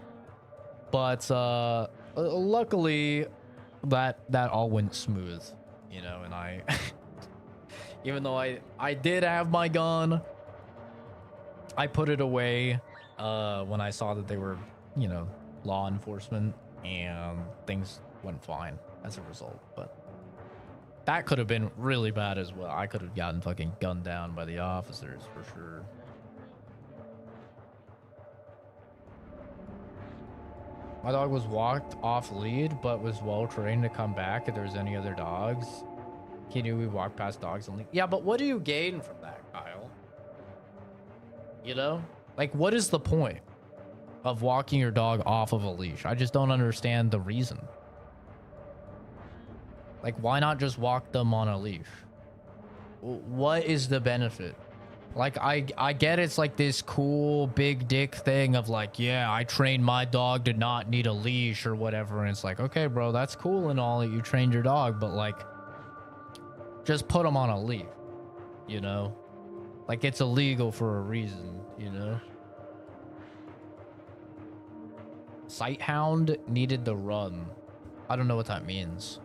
But luckily that all went smooth, you know, and I even though I did have my gun, I put it away when I saw that they were, you know, law enforcement, and things went fine as a result. But that could have been really bad as well. I could have gotten fucking gunned down by the officers for sure. My dog was walked off lead, but was well trained to come back if there was any other dogs. He knew we walked past dogs only. Yeah, but what do you gain from that, Kyle? You know? Like, what is the point of walking your dog off of a leash? I just don't understand the reason. Like, why not just walk them on a leash? What is the benefit? Like, I get it's like this cool big dick thing of like, yeah, I trained my dog to not need a leash or whatever. And it's like, okay, bro, that's cool and all that you trained your dog, but like, just put them on a leash, you know? Like, it's illegal for a reason, you know? Sighthound needed to run. I don't know what that means.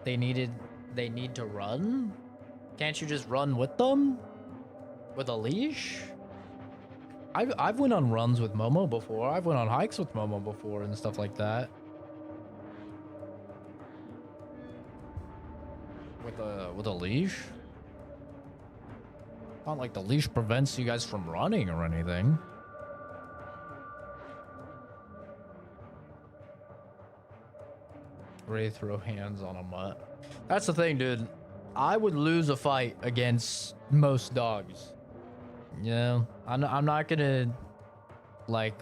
They need to run? Can't you just run with them? With a leash? I've went on runs with Momo before. I've went on hikes with Momo before and stuff like that. With a leash? Not like the leash prevents you guys from running or anything. Ready to throw hands on a mutt. That's the thing, dude. I would lose a fight against most dogs. You know, I'm not gonna like.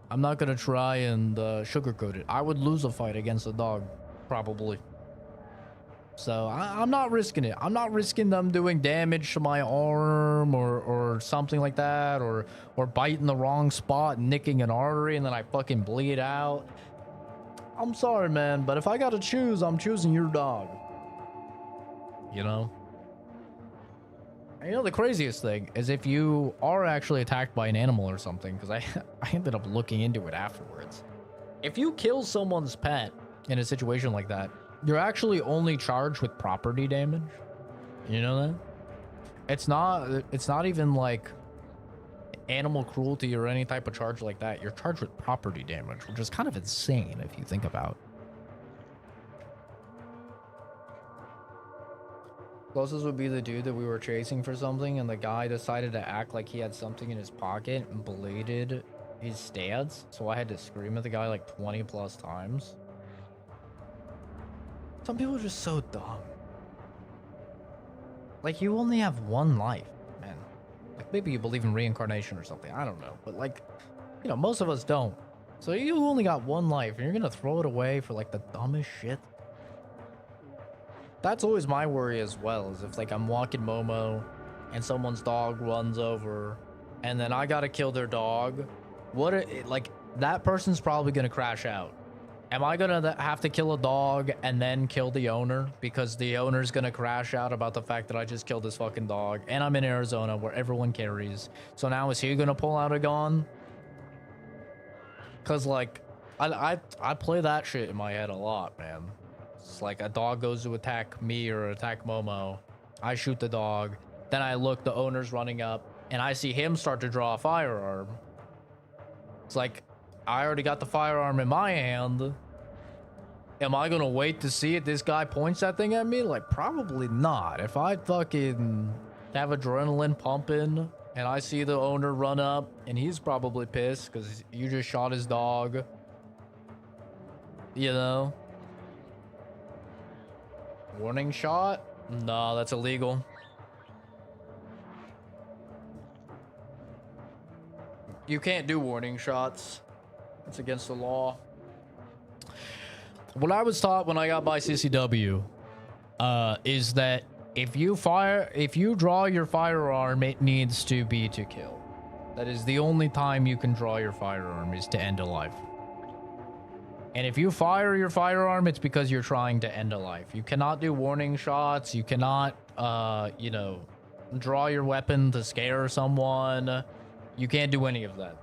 I'm not gonna try and sugarcoat it. I would lose a fight against a dog, probably. So I'm not risking it. I'm not risking them doing damage to my arm or something like that, or biting the wrong spot and nicking an artery and then I fucking bleed out. I'm sorry, man, but if I gotta choose, I'm choosing your dog. You know? And you know the craziest thing is if you are actually attacked by an animal or something, because I ended up looking into it afterwards. If you kill someone's pet in a situation like that, you're actually only charged with property damage. You know that? It's not even like animal cruelty or any type of charge like that. You're charged with property damage, which is kind of insane if you think about it. Closest would be the dude that we were chasing for something and the guy decided to act like he had something in his pocket and bladed his stance, so I had to scream at the guy like 20 plus times. Some people are just so dumb. Like, you only have one life, man. Like, maybe you believe in reincarnation or something, I don't know, but like, you know, most of us don't. So you only got one life and you're gonna throw it away for like the dumbest shit. That's always my worry as well, is if like I'm walking Momo and someone's dog runs over and then I gotta kill their dog. Like, that person's probably gonna crash out. Am I gonna have to kill a dog and then kill the owner because the owner's gonna crash out about the fact that I just killed this fucking dog and I'm in Arizona where everyone carries? So now is he gonna pull out a gun? Cause like I play that shit in my head a lot, man. It's like a dog goes to attack me or attack Momo. I shoot the dog. Then I look, the owner's running up and I see him start to draw a firearm. It's like, I already got the firearm in my hand. Am I gonna wait to see if this guy points that thing at me? Like, probably not. If I fucking have adrenaline pumping and I see the owner run up and he's probably pissed because you just shot his dog. You know? Warning shot? No, that's illegal. You can't do warning shots. It's against the law. What I was taught when I got by CCW is that if you draw your firearm, it needs to be to kill. That is the only time you can draw your firearm, is to end a life. And if you fire your firearm, it's because you're trying to end a life. You cannot do warning shots. You cannot, you know, draw your weapon to scare someone. You can't do any of that.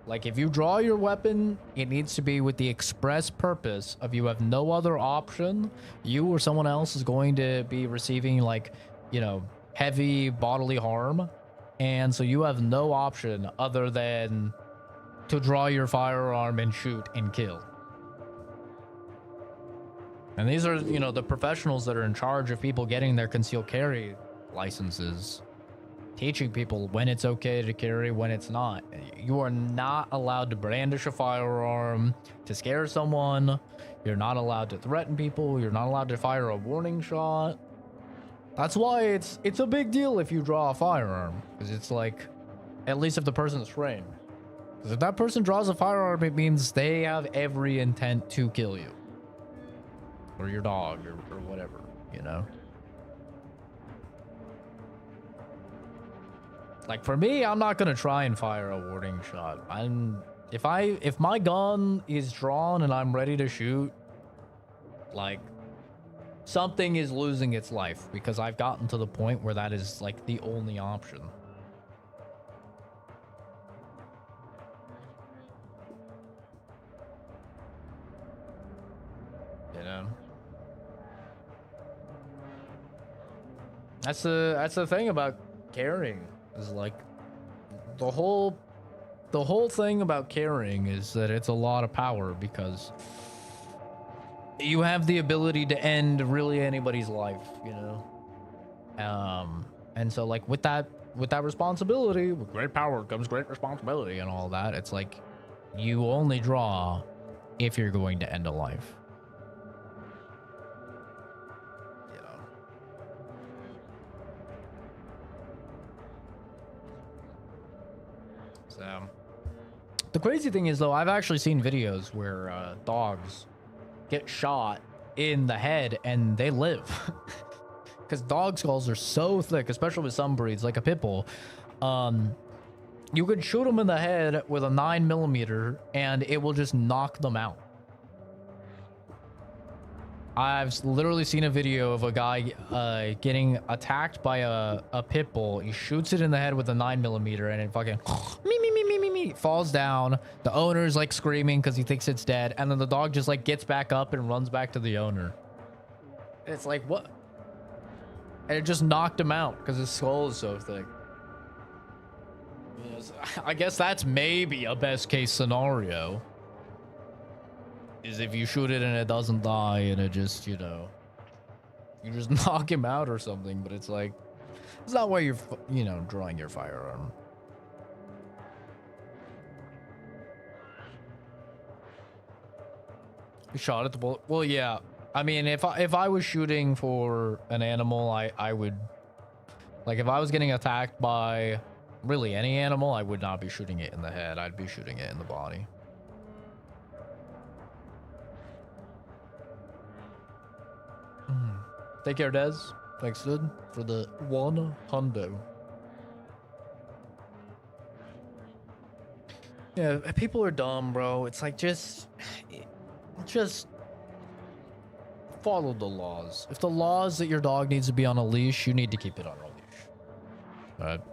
Like, if you draw your weapon, it needs to be with the express purpose of you have no other option. You or someone else is going to be receiving, like, you know, heavy bodily harm. And so you have no option other than to draw your firearm and shoot and kill. And these are, you know, the professionals that are in charge of people getting their concealed carry licenses. Teaching people when it's okay to carry, when it's not. You are not allowed to brandish a firearm to scare someone. You're not allowed to threaten people. You're not allowed to fire a warning shot. That's why it's a big deal if you draw a firearm. Because it's like, at least if the person's trained. Because if that person draws a firearm, it means they have every intent to kill you. Or your dog, or whatever, you know? Like, for me, I'm not gonna try and fire a warning shot. If my gun is drawn and I'm ready to shoot, like, something is losing its life because I've gotten to the point where that is like the only option. You know? That's the thing about carrying. Is like the whole thing about carrying is that it's a lot of power because you have the ability to end really anybody's life, you know. And so like with that responsibility, with great power comes great responsibility and all that. It's like you only draw if you're going to end a life. The crazy thing is, though, I've actually seen videos where dogs get shot in the head and they live. Because dog skulls are so thick, especially with some breeds, like a pit bull. You could shoot them in the head with a 9mm and it will just knock them out. I've literally seen a video of a guy getting attacked by a pit bull. He shoots it in the head with a 9mm and it fucking me falls down. The owner's like screaming because he thinks it's dead, and then the dog just like gets back up and runs back to the owner. It's like, what? And it just knocked him out because his skull is so thick. Yes, I guess that's maybe a best case scenario. Is if you shoot it and it doesn't die and it just, you know, you just knock him out or something. But it's like, it's not why you're, you know, drawing your firearm. You shot at the bullet. Well, yeah. I mean, if I was shooting for an animal, I would, like, if I was getting attacked by really any animal, I would not be shooting it in the head. I'd be shooting it in the body. Take care, Des. Thanks, dude, for the 100. Yeah, people are dumb, bro. It's like, just just follow the laws. If the law is that your dog needs to be on a leash, you need to keep it on a leash. But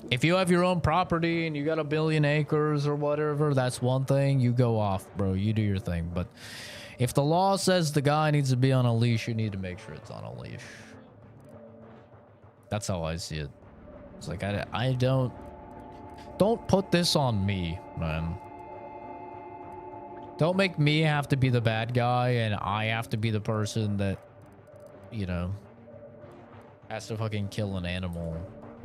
if you have your own property and you got 1 billion acres or whatever, that's one thing. You go off, bro. You do your thing. But if the law says the guy needs to be on a leash, you need to make sure it's on a leash. That's how I see it. It's like, I don't put this on me, man. Don't make me have to be the bad guy and I have to be the person that, you know, has to fucking kill an animal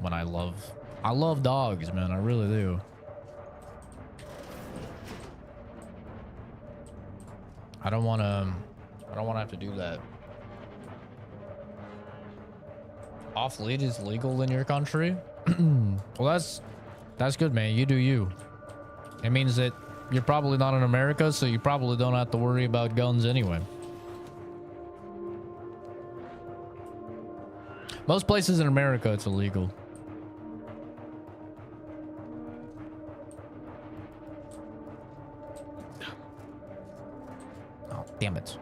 when I love dogs, man. I really do. I don't want to have to do that. Off lead is legal in your country? Well, that's good, man. You do you. It means that you're probably not in America, so you probably don't have to worry about guns anyway. Most places in America, it's illegal. Oh, damn it.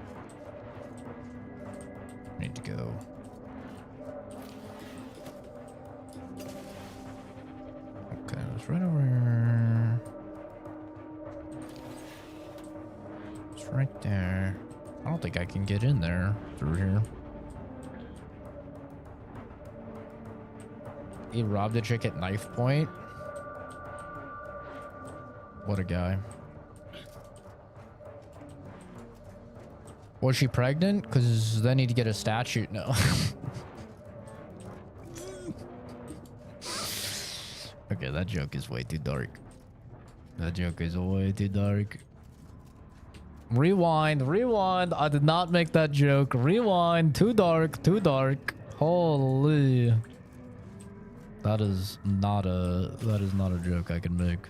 Need to go. Okay, it's right over here. It's right there. I don't think I can get in there through here. He robbed a chick at knife point. What a guy. Was she pregnant? Because they need to get a statute. No. Okay, that joke is way too dark. That joke is way too dark. Rewind. I did not make that joke. Rewind. Too dark. Holy. That is not a joke I can make.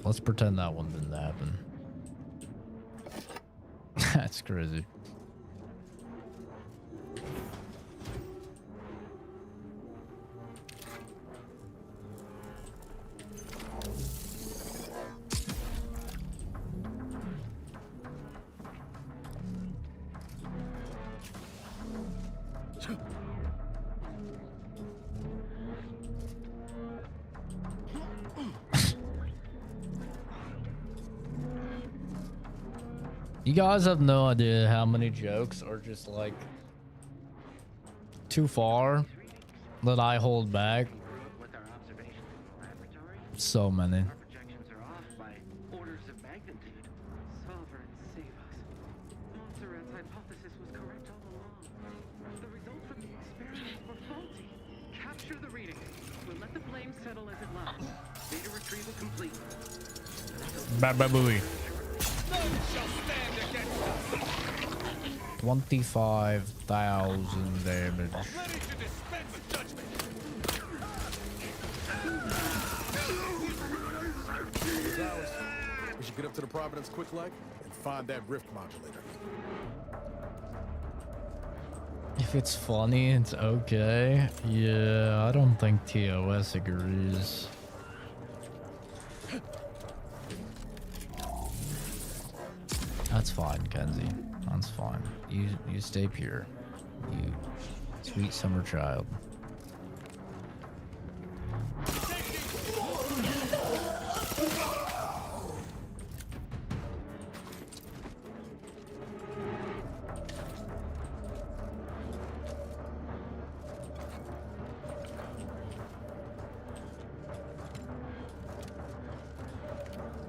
Let's pretend that one didn't happen. That's crazy. You guys have no idea how many jokes are just like too far that I hold back. So many. Capture the reading. We'll let the blame settle as it lies. Data retrieval complete. Bababooey. 25,000 damage. We should get up to the Providence quick like and find that rift modulator. If it's funny, it's okay. Yeah, I don't think TOS agrees. That's fine, Kenzie. That's fine. You stay pure. You sweet summer child.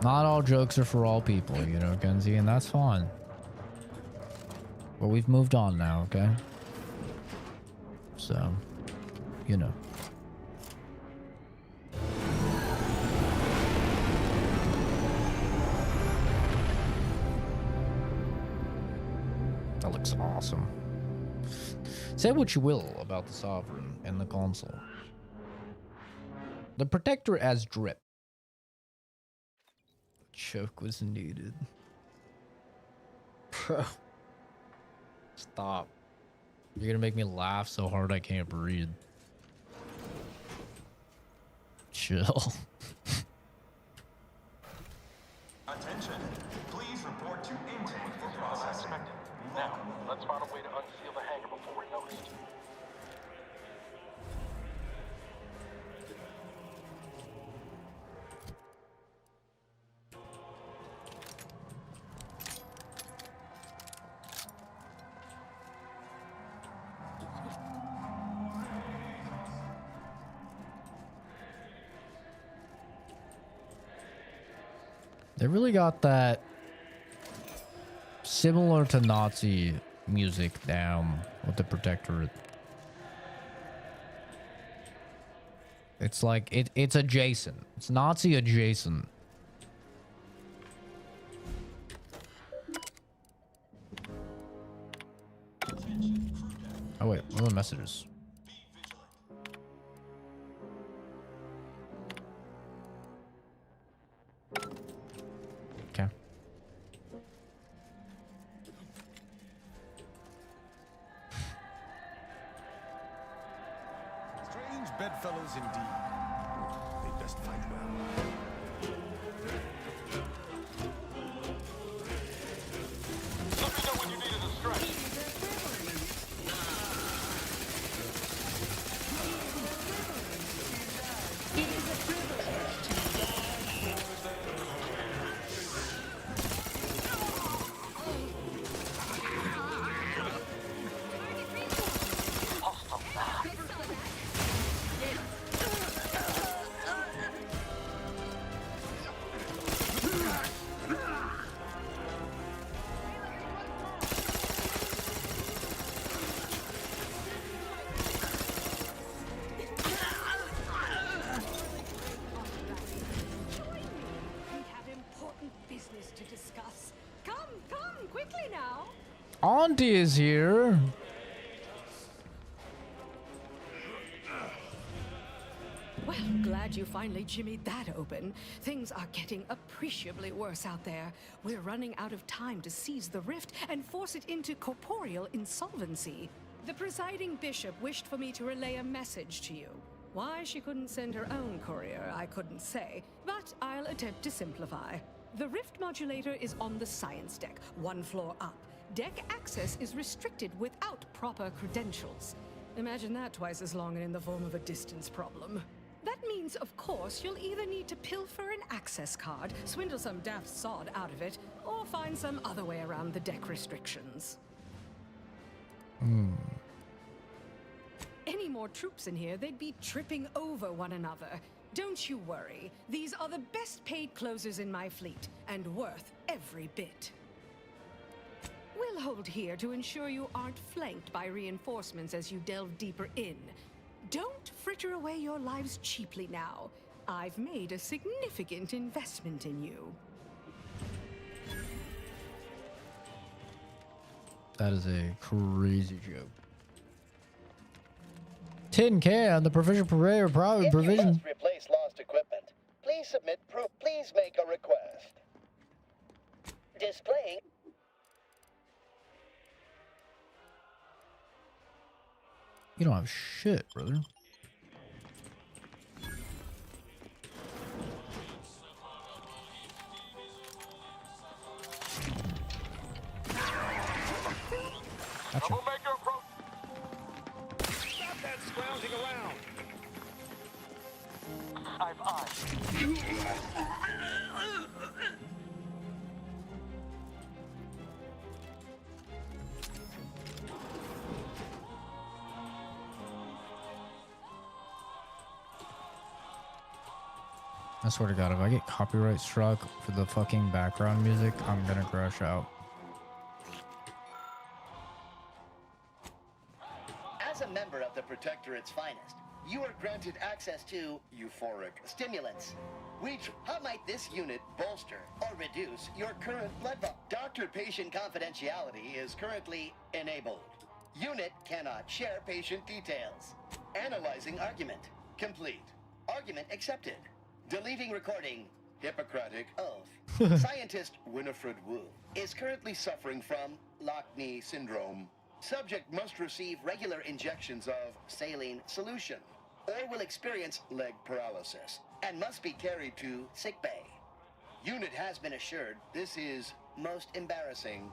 Not all jokes are for all people, you know, Kenzie, and that's fine. But we've moved on now, okay? So, you know. That looks awesome. Say what you will about the Sovereign and the console. The Protector as drip. Joke was needed. Bro. Stop. You're gonna make me laugh so hard I can't breathe. Chill. Attention. Please report to intake for processing. Now, let's find a way to unseal the hangar before we're noticed. They really got that similar to Nazi music down with the Protectorate. It's like it's adjacent. It's Nazi adjacent. Oh wait, what are the messages? Okay. Strange bedfellows indeed. They best fight well. Let me know when you need a distraction. Auntie is here. Well, glad you finally jimmied that open. Things are getting appreciably worse out there. We're running out of time to seize the rift and force it into corporeal insolvency. The presiding bishop wished for me to relay a message to you. Why she couldn't send her own courier, I couldn't say, but I'll attempt to simplify. The rift modulator is on the science deck, one floor up. Deck access is restricted without proper credentials. Imagine that twice as long and in the form of a distance problem. That means, of course, you'll either need to pilfer an access card, swindle some daft sod out of it, or find some other way around the deck restrictions. Any more troops in here, they'd be tripping over one another. Don't you worry. These are the best paid closers in my fleet, and worth every bit. We'll hold here to ensure you aren't flanked by reinforcements as you delve deeper in. Don't fritter away your lives cheaply now. I've made a significant investment in you. That is a crazy joke. Tin can, the provision purveyor probably provision. If you must replace lost equipment, please submit proof. Please make a request. Displaying. You don't have shit, brother. Gotcha. Stop that scrounging around. I've eyes. I swear to God, if I get copyright struck for the fucking background music, I'm gonna crash out. As a member of the Protectorate's finest, you are granted access to euphoric stimulants. How might this unit bolster or reduce your current blood volume? Doctor-patient confidentiality is currently enabled. Unit cannot share patient details. Analyzing argument. Complete. Argument accepted. Deleting recording. Hippocratic oath. Scientist Winifred Wu is currently suffering from Lockney syndrome. Subject must receive regular injections of saline solution or will experience leg paralysis and must be carried to sickbay. Unit has been assured this is most embarrassing.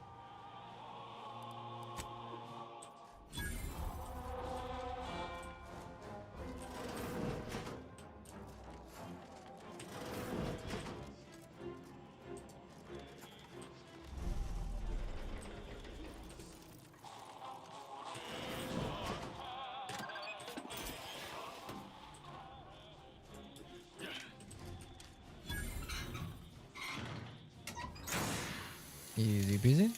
Easy peasy.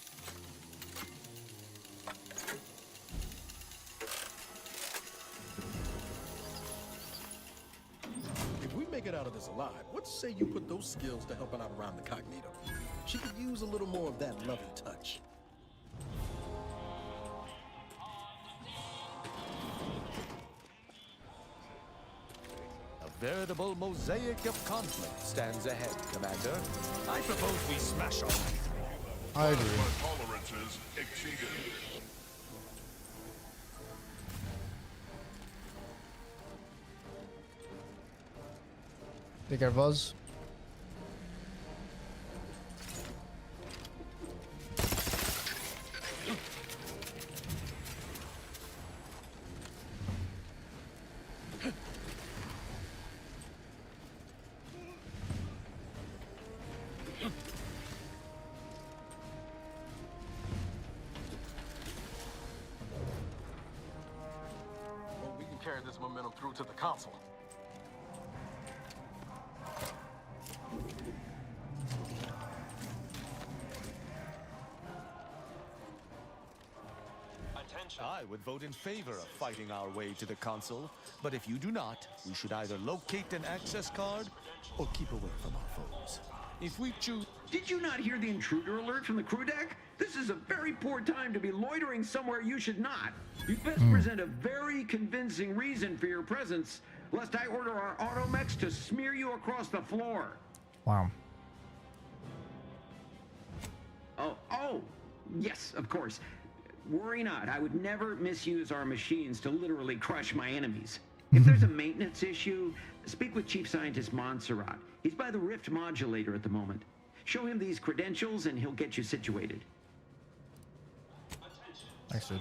If we make it out of this alive, what say you put those skills to helping out around the Cognito? She could use a little more of that loving touch. A veritable mosaic of conflict stands ahead, Commander. I propose we smash on. I agree. Tolerances exceeded. Take care, Buzz. Well, we can carry this momentum through to the console. I would vote in favor of fighting our way to the console, but if you do not, we should either locate an access card or keep away from our foes. If we choose... Did you not hear the intruder alert from the crew deck? This is a very poor time to be loitering somewhere you should not. You best present a very convincing reason for your presence, lest I order our automechs to smear you across the floor. Wow. Oh, yes, of course. Worry not, I would never misuse our machines to literally crush my enemies. If there's a maintenance issue, speak with Chief Scientist Montserrat. He's by the Rift modulator at the moment. Show him these credentials and he'll get you situated. Thanks, dude.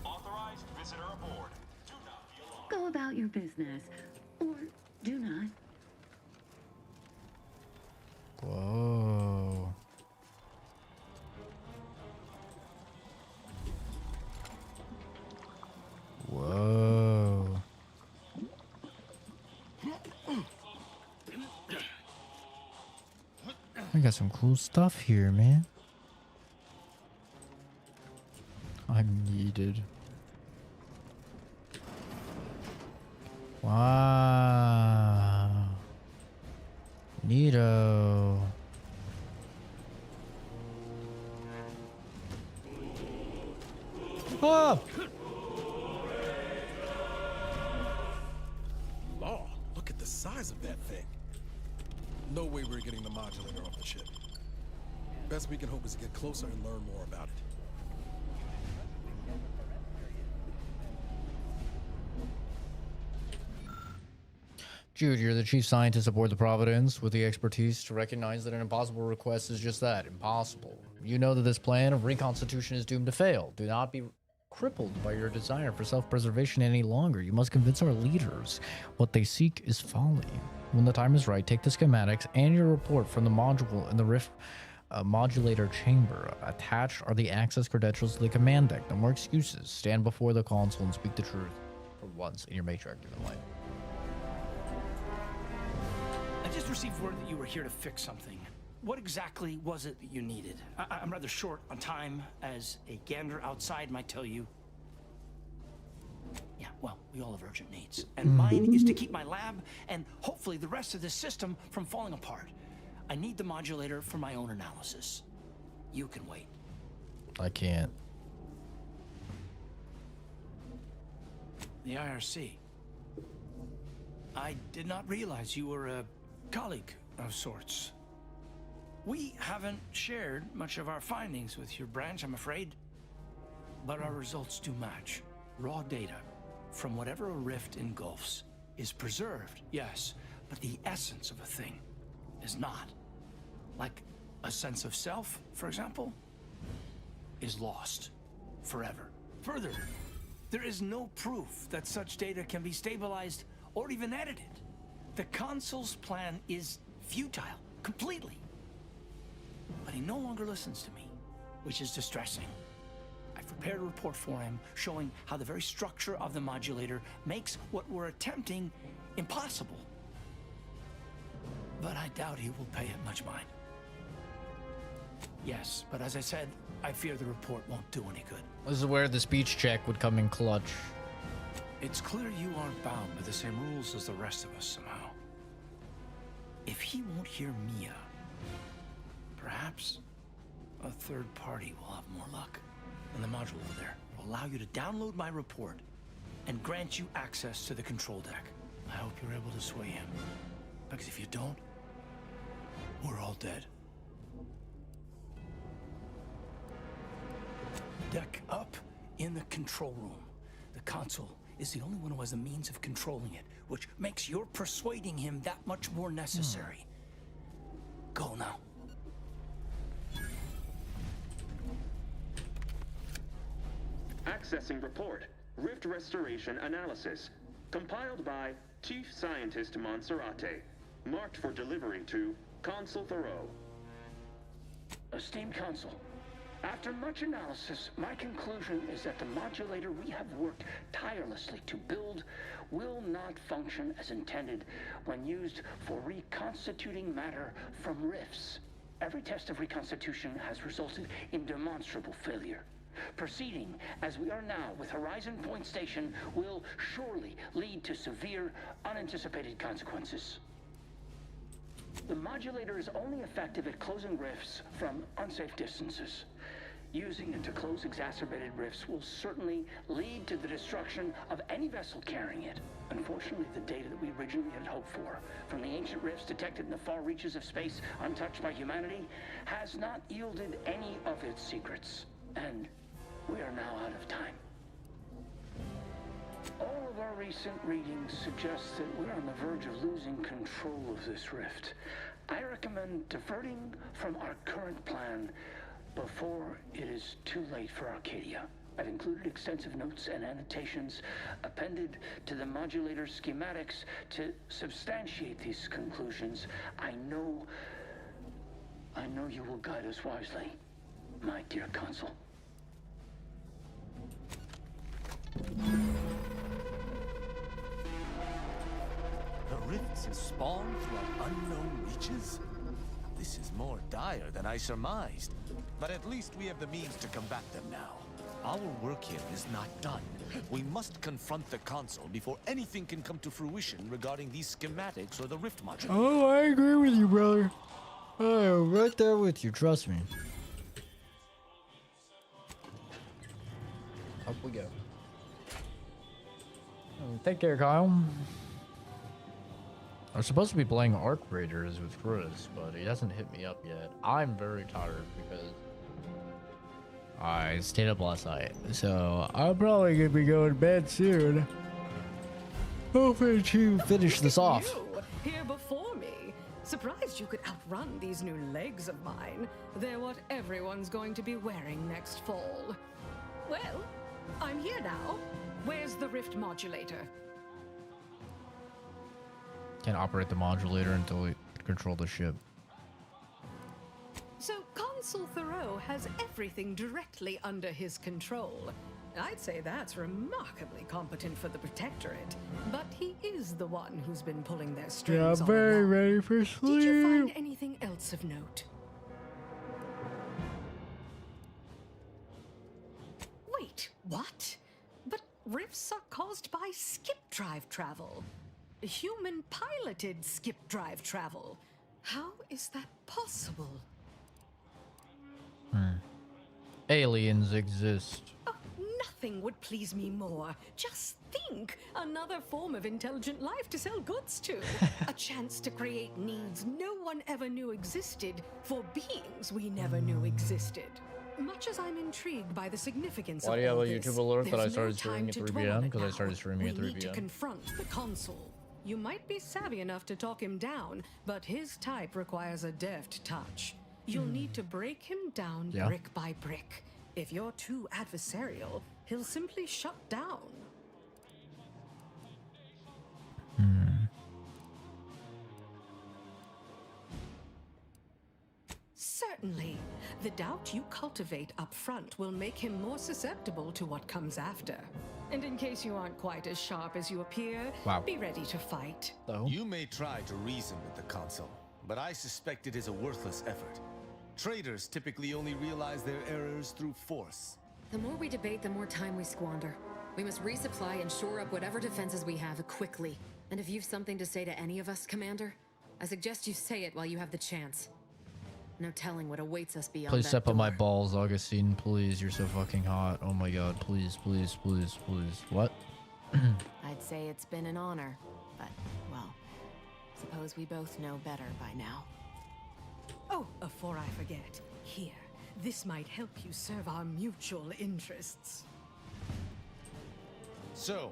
Authorized visitor aboard. Do not be alarmed. Go about your business, or do not. Whoa. Whoa. I got some cool stuff here, man. I'm needed. Wow. Neato. Oh! Law, look at the size of that thing. No way we're getting the modulator off the ship. Best we can hope is to get closer and learn more about it. Jude, you're the chief scientist aboard the Providence with the expertise to recognize that an impossible request is just that, impossible. You know that this plan of reconstitution is doomed to fail. Do not be crippled by your desire for self-preservation any longer. You must convince our leaders what they seek is folly. When the time is right, take the schematics and your report from the module in the Rift modulator chamber. Attached are the access credentials to the command deck. No more excuses. Stand before the console and speak the truth for once in your matriarch-given life. I just received word that you were here to fix something. What exactly was it that you needed? I'm rather short on time, as a gander outside might tell you. Yeah, well, we all have urgent needs. And mine is to keep my lab and hopefully the rest of this system from falling apart. I need the modulator for my own analysis. You can wait. I can't. The IRC. I did not realize you were a colleague of sorts. We haven't shared much of our findings with your branch, I'm afraid. But our results do match. Raw data from whatever a rift engulfs is preserved, yes, but the essence of a thing is not. like a sense of self, for example, is lost forever. Further, there is no proof that such data can be stabilized or even edited. The consul's plan is futile, completely. But he no longer listens to me, which is distressing. I've prepared a report for him showing how the very structure of the modulator makes what we're attempting impossible. But I doubt he will pay it much mind. Yes, but as I said, I fear the report won't do any good. This is where the speech check would come in clutch. It's clear you aren't bound by the same rules as the rest of us somehow. If he won't hear Mia, perhaps a third party will have more luck. And the module over there will allow you to download my report and grant you access to the control deck. I hope you're able to sway him. Because if you don't, we're all dead. Deck up in the control room. The console is the only one who has the means of controlling it, which makes your persuading him that much more necessary. Go now. Accessing report. Rift restoration analysis. Compiled by Chief Scientist Monserrate. Marked for delivery to Consul Thoreau. Esteemed Consul, after much analysis, my conclusion is that the modulator we have worked tirelessly to build will not function as intended when used for reconstituting matter from rifts. Every test of reconstitution has resulted in demonstrable failure. Proceeding as we are now with Horizon Point Station will surely lead to severe, unanticipated consequences. The modulator is only effective at closing rifts from unsafe distances. Using it to close exacerbated rifts will certainly lead to the destruction of any vessel carrying it. Unfortunately, the data that we originally had hoped for from the ancient rifts detected in the far reaches of space untouched by humanity has not yielded any of its secrets. And we are now out of time. All of our recent readings suggest that we're on the verge of losing control of this rift. I recommend diverting from our current plan before it is too late for Arcadia. I've included extensive notes and annotations appended to the modulator schematics to substantiate these conclusions. I know you will guide us wisely, my dear Consul. The rifts have spawned through unknown reaches? This is more dire than I surmised. But at least we have the means to combat them now. Our work here is not done. We must confront the console before anything can come to fruition regarding these schematics or the rift module. Oh, I agree with you, brother. Oh, right there with you, trust me. Up we go. Take care, Kyle. I'm supposed to be playing Arc Raiders with Chris, but he hasn't hit me up yet. I'm very tired because I stayed up last night, so I'm probably gonna be going to bed soon. Hoping to finish this off. You, here before me. Surprised you could outrun these new legs of mine. They're what everyone's going to be wearing next fall. Well, I'm here now. Where's the rift modulator? Can't operate the modulator until we control the ship. So Consul Thoreau has everything directly under his control. I'd say that's remarkably competent for the Protectorate, but he is the one who's been pulling their strings. Yeah, I'm very ready for sleep. Did you find anything else of note? Wait, what? But rifts are caused by skip drive travel. Human piloted skip drive travel. How is that possible? Aliens exist. Oh, nothing would please me more. Just think, another form of intelligent life to sell goods to. A chance to create needs no one ever knew existed for beings we never knew existed. Much as I'm intrigued by the significance Why of do you have all a this, YouTube alert that I there's started no streaming time at to 3 dwell on p.m.? it Because I now. started streaming at 3 We need to p.m. confront the console. You might be savvy enough to talk him down, but his type requires a deft touch. You'll need to break him down brick by brick. If you're too adversarial, he'll simply shut down. Certainly. The doubt you cultivate up front will make him more susceptible to what comes after. And in case you aren't quite as sharp as you appear, be ready to fight. You may try to reason with the Consul, but I suspect it is a worthless effort. Traitors typically only realize their errors through force. The more we debate, the more time we squander. We must resupply and shore up whatever defenses we have quickly. And if you've something to say to any of us, Commander, I suggest you say it while you have the chance. No telling what awaits us beyond Please that step on my door. balls, Augustine. Please, you're so fucking hot. Oh my god, please, please, please, please. What? I'd say it's been an honor, but, well, suppose we both know better by now. Oh, before I forget, here, this might help you serve our mutual interests. So,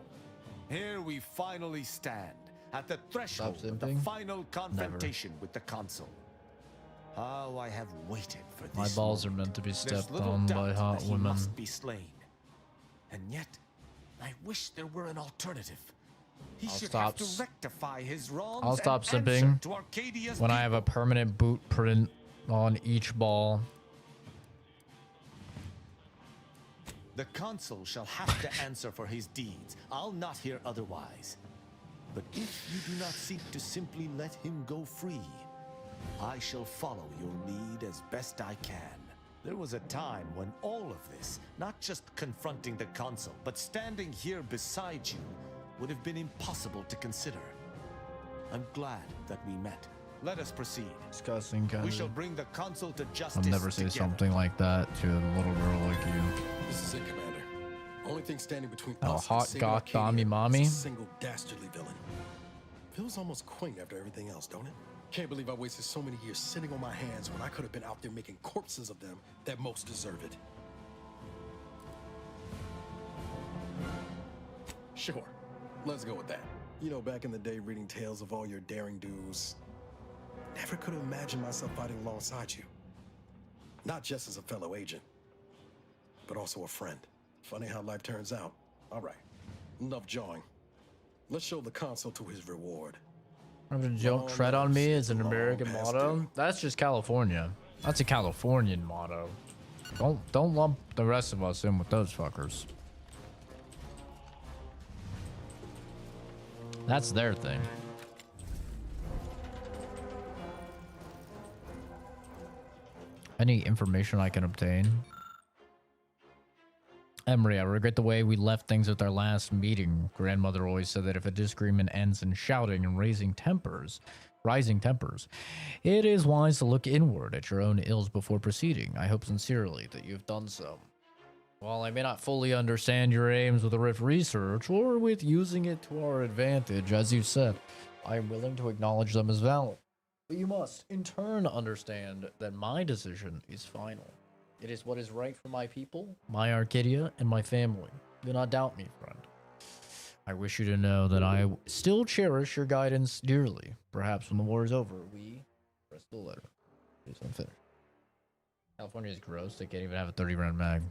here we finally stand, at the threshold of the simping. final confrontation with the Consul. How I have waited for this. My balls moment. are meant to be There's stepped little on doubt by that hot he women. must be slain. And yet, I wish there were an alternative. He should have to rectify his wrongs. I'll stop and answer simping to Arcadia's when I have a permanent boot print on each ball. The Consul shall have to answer for his deeds. I'll not hear otherwise. But if you do not seek to simply let him go free, I shall follow your lead as best I can. There was a time when all of this, not just confronting the Consul, but standing here beside you, would have been impossible to consider. I'm glad that we met. Let us proceed. Disgusting, We guys. shall bring the Consul to I'll justice never say together. something like that to a little girl like you. This is it, Commander. Only thing standing between Oh, us hot and saving goth Arcadia Tommy is mommy. a single dastardly villain. Feels almost quaint after everything else, don't it? Can't believe I wasted so many years sitting on my hands when I could have been out there making corpses of them that most deserve it. Sure, let's go with that. You know, back in the day, reading tales of all your daring do's, never could have imagined myself fighting alongside you. Not just as a fellow agent, but also a friend. Funny how life turns out. All right, enough jawing. Let's show the Consul to his reward. Don't tread on me is an American motto. That's just California. That's a Californian motto. Don't lump the rest of us in with those fuckers. That's their thing. Any information I can obtain? Emery, I regret the way we left things at our last meeting. Grandmother always said that if a disagreement ends in shouting and rising tempers, it is wise to look inward at your own ills before proceeding. I hope sincerely that you've done so. While I may not fully understand your aims with the Rift research or with using it to our advantage, as you said, I am willing to acknowledge them as valid. But you must, in turn, understand that my decision is final. It is what is right for my people, my Arcadia, and my family. Do not doubt me, friend. I wish you to know that I still cherish your guidance dearly. Perhaps when the war is over, we press the letter. It's unfinished. California is gross. They can't even have a 30-round mag.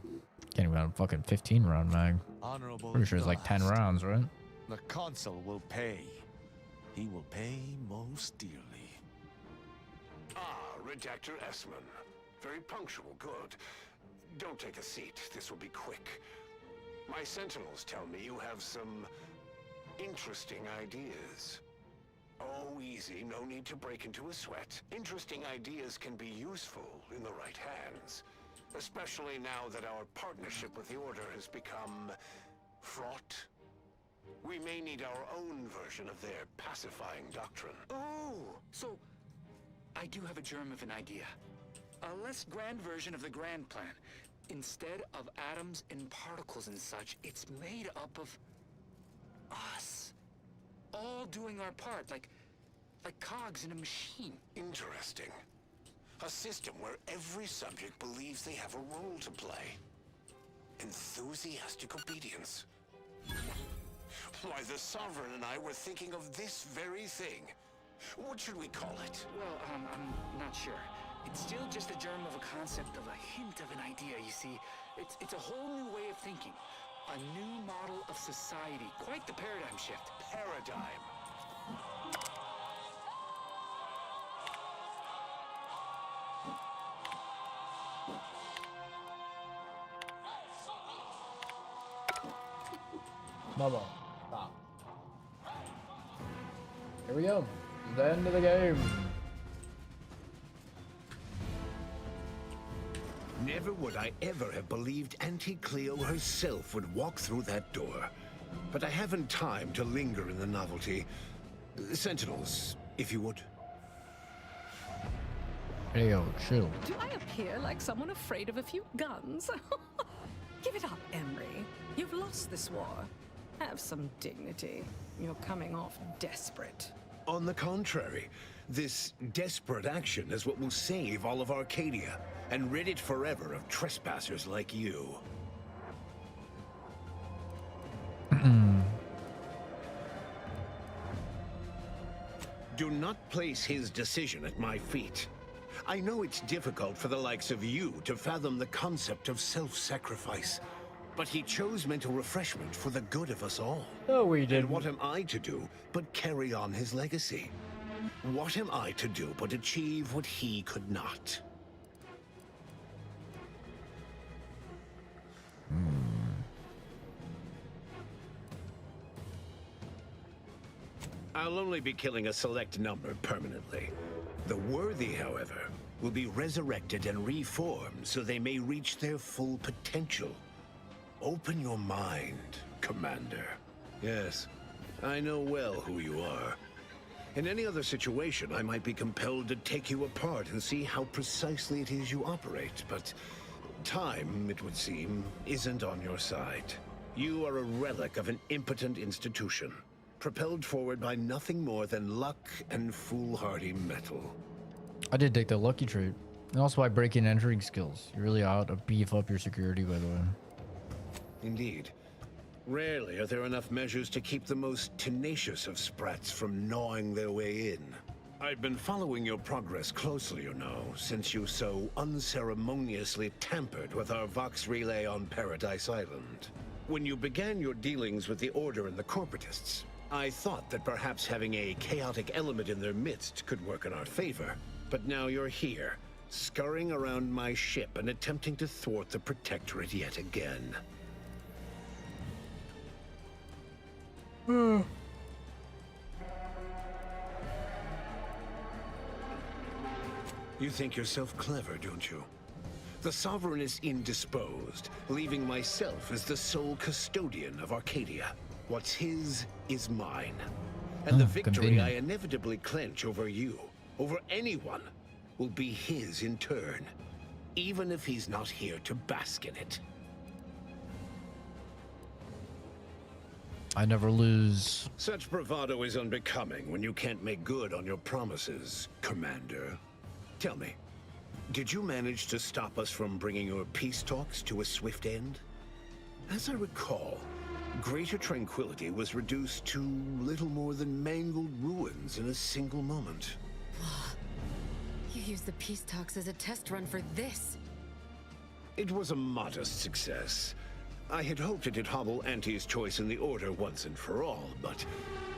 Can't even have a fucking 15-round mag. Honorable Pretty sure it's like 10 rounds, right? The Consul will pay. He will pay most dearly. Ah, Redactor Essman. Very punctual, good. Don't take a seat, this will be quick. My sentinels tell me you have some interesting ideas. Oh, easy, no need to break into a sweat. Interesting ideas can be useful in the right hands. Especially now that our partnership with the Order has become fraught. We may need our own version of their pacifying doctrine. Oh, so I do have a germ of an idea. A less grand version of the grand plan. Instead of atoms and particles and such, it's made up of us. All doing our part, like cogs in a machine. Interesting. A system where every subject believes they have a role to play. Enthusiastic obedience. Why, the Sovereign and I were thinking of this very thing. What should we call it? Well, I'm not sure. It's still just a germ of a concept, of a hint of an idea, you see. It's a whole new way of thinking. A new model of society. Quite the paradigm shift. Paradigm. Mama, stop. Here we go. It's the end of the game. Never would I ever have believed Auntie Cleo herself would walk through that door. But I haven't time to linger in the novelty. Sentinels, if you would. Hey, yo, chill. Do I appear like someone afraid of a few guns? Give it up, Emery. You've lost this war. Have some dignity. You're coming off desperate. On the contrary, this desperate action is what will save all of Arcadia and rid it forever of trespassers like you. Do not place his decision at my feet. I know it's difficult for the likes of you to fathom the concept of self-sacrifice, but he chose mental refreshment for the good of us all. No, we didn't. And what am I to do but carry on his legacy? What am I to do but achieve what he could not? I'll only be killing a select number permanently. The worthy, however, will be resurrected and reformed so they may reach their full potential. Open your mind, Commander. Yes, I know well who you are. In any other situation, I might be compelled to take you apart and see how precisely it is you operate, but time, it would seem, isn't on your side. You are a relic of an impotent institution, propelled forward by nothing more than luck and foolhardy metal. I did take the lucky trait. And also by breaking and entering skills. You really ought to beef up your security, by the way. Indeed. Rarely are there enough measures to keep the most tenacious of sprats from gnawing their way in. I've been following your progress closely, you know, since you so unceremoniously tampered with our Vox relay on Paradise Island. When you began your dealings with the Order and the Corporatists, I thought that perhaps having a chaotic element in their midst could work in our favor. But now you're here, scurrying around my ship and attempting to thwart the Protectorate yet again. You think yourself clever, don't you? The Sovereign is indisposed, leaving myself as the sole custodian of Arcadia. What's his is mine. And the victory convenient. I inevitably clench over you, over anyone, will be his in turn, even if he's not here to bask in it. I never lose. Such bravado is unbecoming when you can't make good on your promises, Commander. Tell me, did you manage to stop us from bringing your peace talks to a swift end? As I recall, Greater Tranquility was reduced to little more than mangled ruins in a single moment. You used the peace talks as a test run for this. It was a modest success. I had hoped it'd hobble Auntie's choice in the Order once and for all, but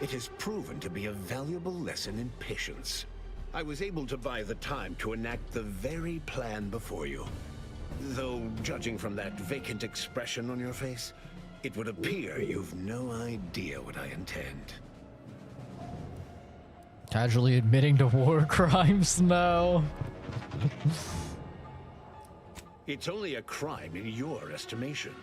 it has proven to be a valuable lesson in patience. I was able to buy the time to enact the very plan before you. Though, judging from that vacant expression on your face, it would appear you've no idea what I intend. Casually admitting to war crimes now. It's only a crime in your estimation.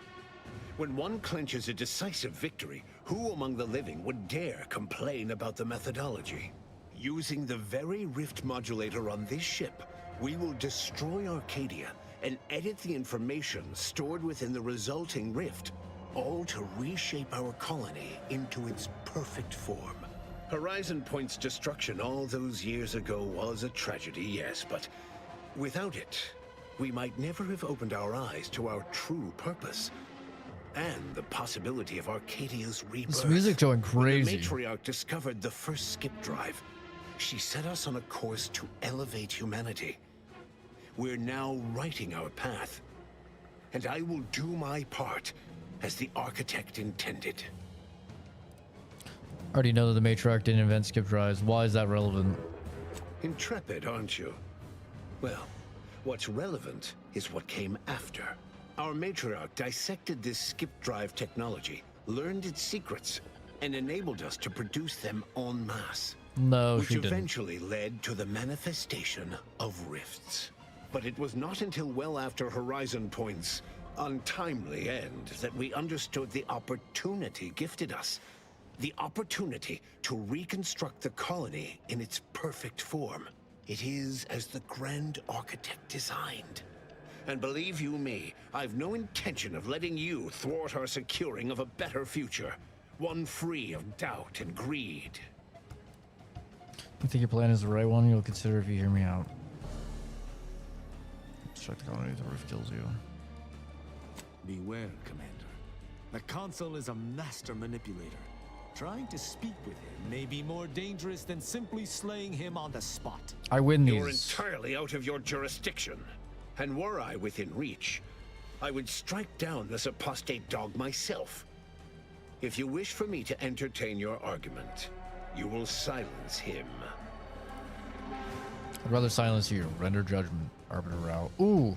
When one clenches a decisive victory, who among the living would dare complain about the methodology? Using the very rift modulator on this ship, we will destroy Arcadia and edit the information stored within the resulting rift, all to reshape our colony into its perfect form. Horizon Point's destruction all those years ago was a tragedy, yes, but without it, we might never have opened our eyes to our true purpose. and the possibility of Arcadia's rebirth. This music going crazy. When the matriarch discovered the first skip drive, she set us on a course to elevate humanity. We're now writing our path, and I will do my part as the architect intended. I already know that the matriarch didn't invent skip drives. Why is that relevant? Intrepid, aren't you? Well, what's relevant is what came after. Our matriarch dissected this skip drive technology, learned its secrets, and enabled us to produce them en masse. No, which she didn't. eventually led to the manifestation of rifts. But it was not until well after Horizon Point's untimely end that we understood the opportunity gifted us. The opportunity to reconstruct the colony in its perfect form. It is as the Grand Architect designed. And believe you me, I've no intention of letting you thwart our securing of a better future. One free of doubt and greed. You think your plan is the right one? You'll consider if you hear me out. Strike the colony, the roof kills you. Beware, Commander. The Consul is a master manipulator. Trying to speak with him may be more dangerous than simply slaying him on the spot. I win these. You're entirely out of your jurisdiction. And were I within reach, I would strike down this apostate dog myself. If you wish for me to entertain your argument, you will silence him. I'd rather silence you. Render judgment. Arbiter out. Ooh.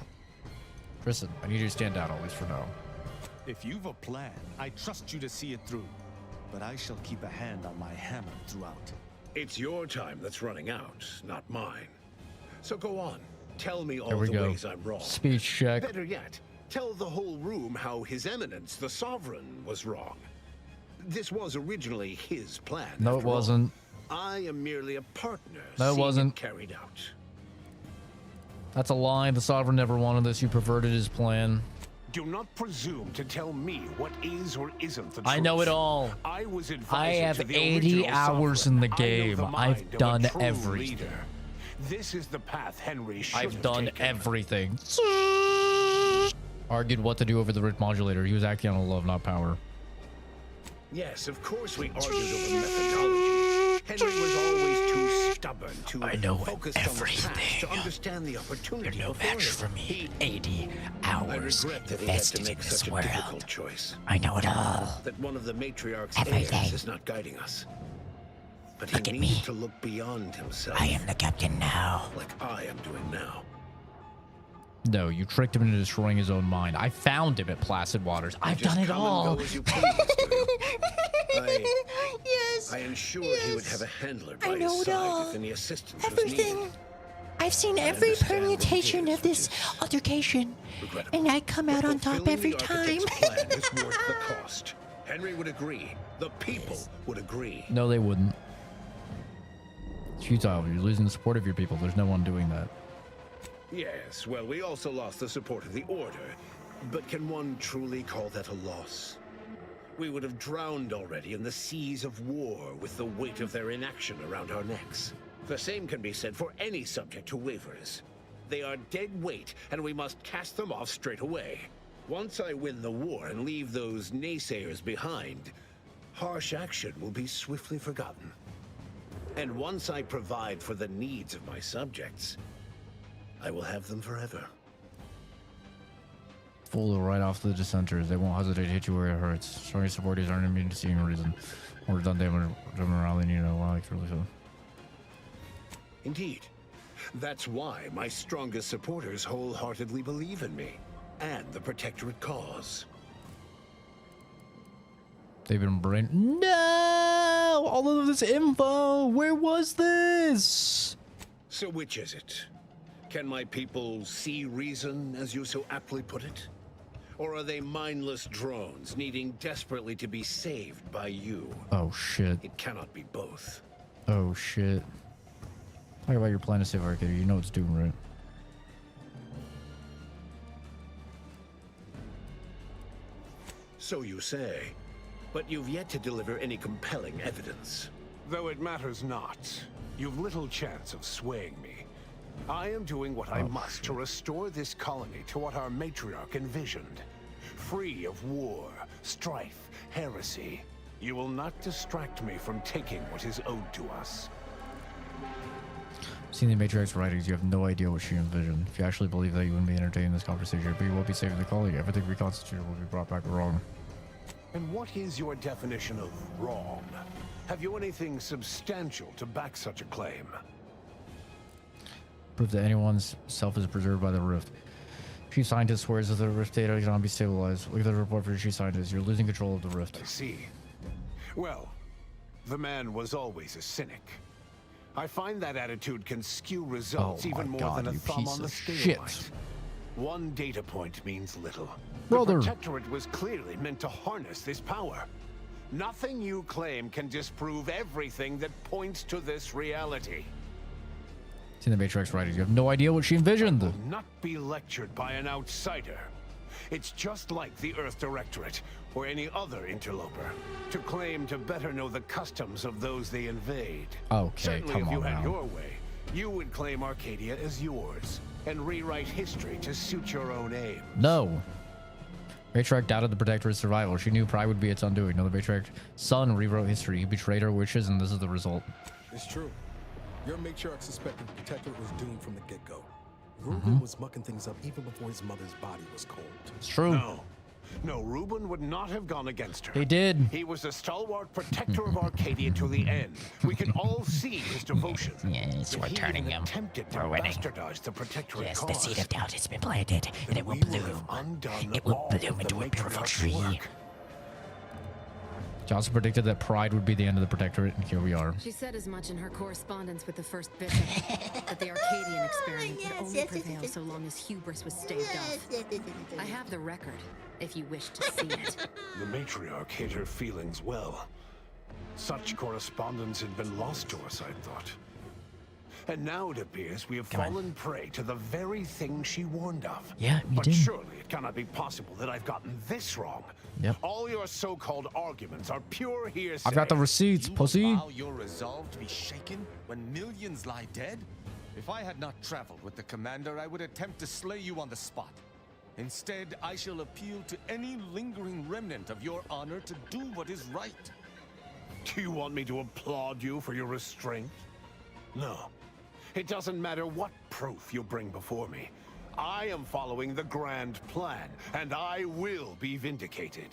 Tristan, I need you to stand down at least for now. If you've a plan, I trust you to see it through. But I shall keep a hand on my hammer throughout. It's your time that's running out, not mine. So go on. Tell me all There we the go. ways I'm wrong. Speech check. Better yet, tell the whole room how His Eminence, the Sovereign, was wrong. This was originally his plan. No, it after all. wasn't. I am merely a partner. No, it seeing wasn't. carried out. That's a lie. The Sovereign never wanted this. You perverted his plan. Do not presume to tell me what is or isn't the truth. I know it all. I was advisor I have to the 80 original hours Sovereign. in the I know game. the mind I've of a done true everything. leader. This is the path Henry should I've have done taken. everything. Argued what to do over the Rift modulator. He was acting on love, not power. Yes, of course we argued over methodology. Henry was always too stubborn to focus on the past, to understand the opportunity. You're no match for me. 80 hours I regret that he had to make such a difficult choice. I know it all. That one of the matriarch's Everything. heirs is not guiding us. But Look he at needed me. to look beyond himself. I am the captain now. Like I am doing now. No, you tricked him into destroying his own mind. I found him at Placid Waters. I've done it all. I ensured he would have a handler by I know his it side all. if any assistance was Everything. needed. I've seen I every understand what it permutation is, of this altercation, and I come out on top Fulfilling every the time. architect's plan is worth the cost. Henry would agree. The people would agree. No, they wouldn't. It's futile. You're losing the support of your people. There's no one doing that. Yes, well, we also lost the support of the Order. But can one truly call that a loss? We would have drowned already in the seas of war with the weight of their inaction around our necks. The same can be said for any subject who wavers. They are dead weight, and we must cast them off straight away. Once I win the war and leave those naysayers behind, harsh action will be swiftly forgotten. And once I provide for the needs of my subjects, I will have them forever. Fool right off the dissenters. They won't hesitate to hit you where it hurts. Strong supporters aren't immune to seeing a reason. Or done damage to morale, you know, like really so. Indeed. That's why my strongest supporters wholeheartedly believe in me and the Protectorate cause. They've been brain. No! All of this info! Where was this? So which is it? Can my people see reason, as you so aptly put it? Or are they mindless drones needing desperately to be saved by you? Oh, shit. It cannot be both. Oh, shit. Talk about your plan to save Arcadia. You know it's doomed, right? So you say. But you've yet to deliver any compelling evidence. Though it matters not, you've little chance of swaying me. I am doing what I must to restore this colony to what our matriarch envisioned. free of war, strife, heresy. You will not distract me from taking what is owed to us. Seeing the Matriarch's writings, you have no idea what she envisioned. If you actually believe that, you wouldn't be entertaining this conversation, but you won't be saving the colony. Everything reconstituted will be brought back wrong. And what is your definition of wrong? Have you anything substantial to back such a claim? Proof that anyone's self is preserved by the rift. Chief Scientist swears that the rift data cannot be stabilized. Look at the report for your Chief Scientist. You're losing control of the rift. I see. Well, the man was always a cynic. I find that attitude can skew results even more than a thumb on the scale might. One data point means little. Brother. The Protectorate was clearly meant to harness this power. Nothing you claim can disprove everything that points to this reality. See the Matrix writings. You have no idea what she envisioned. Will not be lectured by an outsider. It's just like the Earth Directorate or any other interloper to claim to better know the customs of those they invade. Okay, Certainly, come if you on had now. your way, you would claim Arcadia as yours and rewrite history to suit your own aim. No. Matriarch doubted the Protectorate's survival. She knew pride would be its undoing. No, the Matriarch's son rewrote history. He betrayed her wishes, and this is the result. It's true. Your matriarch suspected the Protectorate was doomed from the get-go. Reuben was mucking things up even before his mother's body was cold. It's true. No, Reuben would not have gone against her. He did. He was a stalwart protector of Arcadia to the end. We can all see his devotion. Yes, we're turning him. Attempted to We're winning. bastardize the Protectorate Yes, cause. the seed of doubt has been planted, and it will bloom. It will bloom into a beautiful tree. She also predicted that pride would be the end of the Protectorate, and here we are. She said as much in her correspondence with the first bishop, that the Arcadian experiment could only prevail so long as hubris was staved off. I have the record, if you wish to see it. The matriarch hid her feelings well. Such correspondence had been lost to us, I thought. And now it appears we have fallen prey to the very thing she warned of. Yeah, we but did. surely it cannot be possible that I've gotten this wrong. Yep. All your so-called arguments are pure hearsay. I've got the receipts, pussy. Allow your resolve to be shaken when millions lie dead? If I had not traveled with the commander, I would attempt to slay you on the spot. Instead, I shall appeal to any lingering remnant of your honor to do what is right. Do you want me to applaud you for your restraint? No. It doesn't matter what proof you bring before me. I am following the grand plan, and I will be vindicated.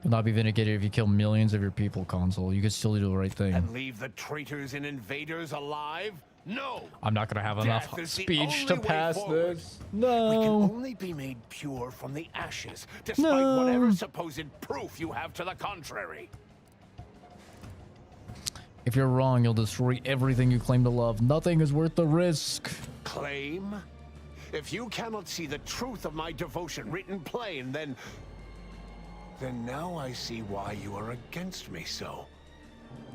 You'll not be vindicated if you kill millions of your people, Consul. You can still do the right thing. And leave the traitors and invaders alive? No! I'm not gonna have enough Death is the speech to only way pass forward. this. We can No. only be made pure from the ashes, despite whatever supposed proof you have to the contrary. If you're wrong, you'll destroy everything you claim to love. Nothing is worth the risk. Claim? If you cannot see the truth of my devotion written plain, then now I see why you are against me so.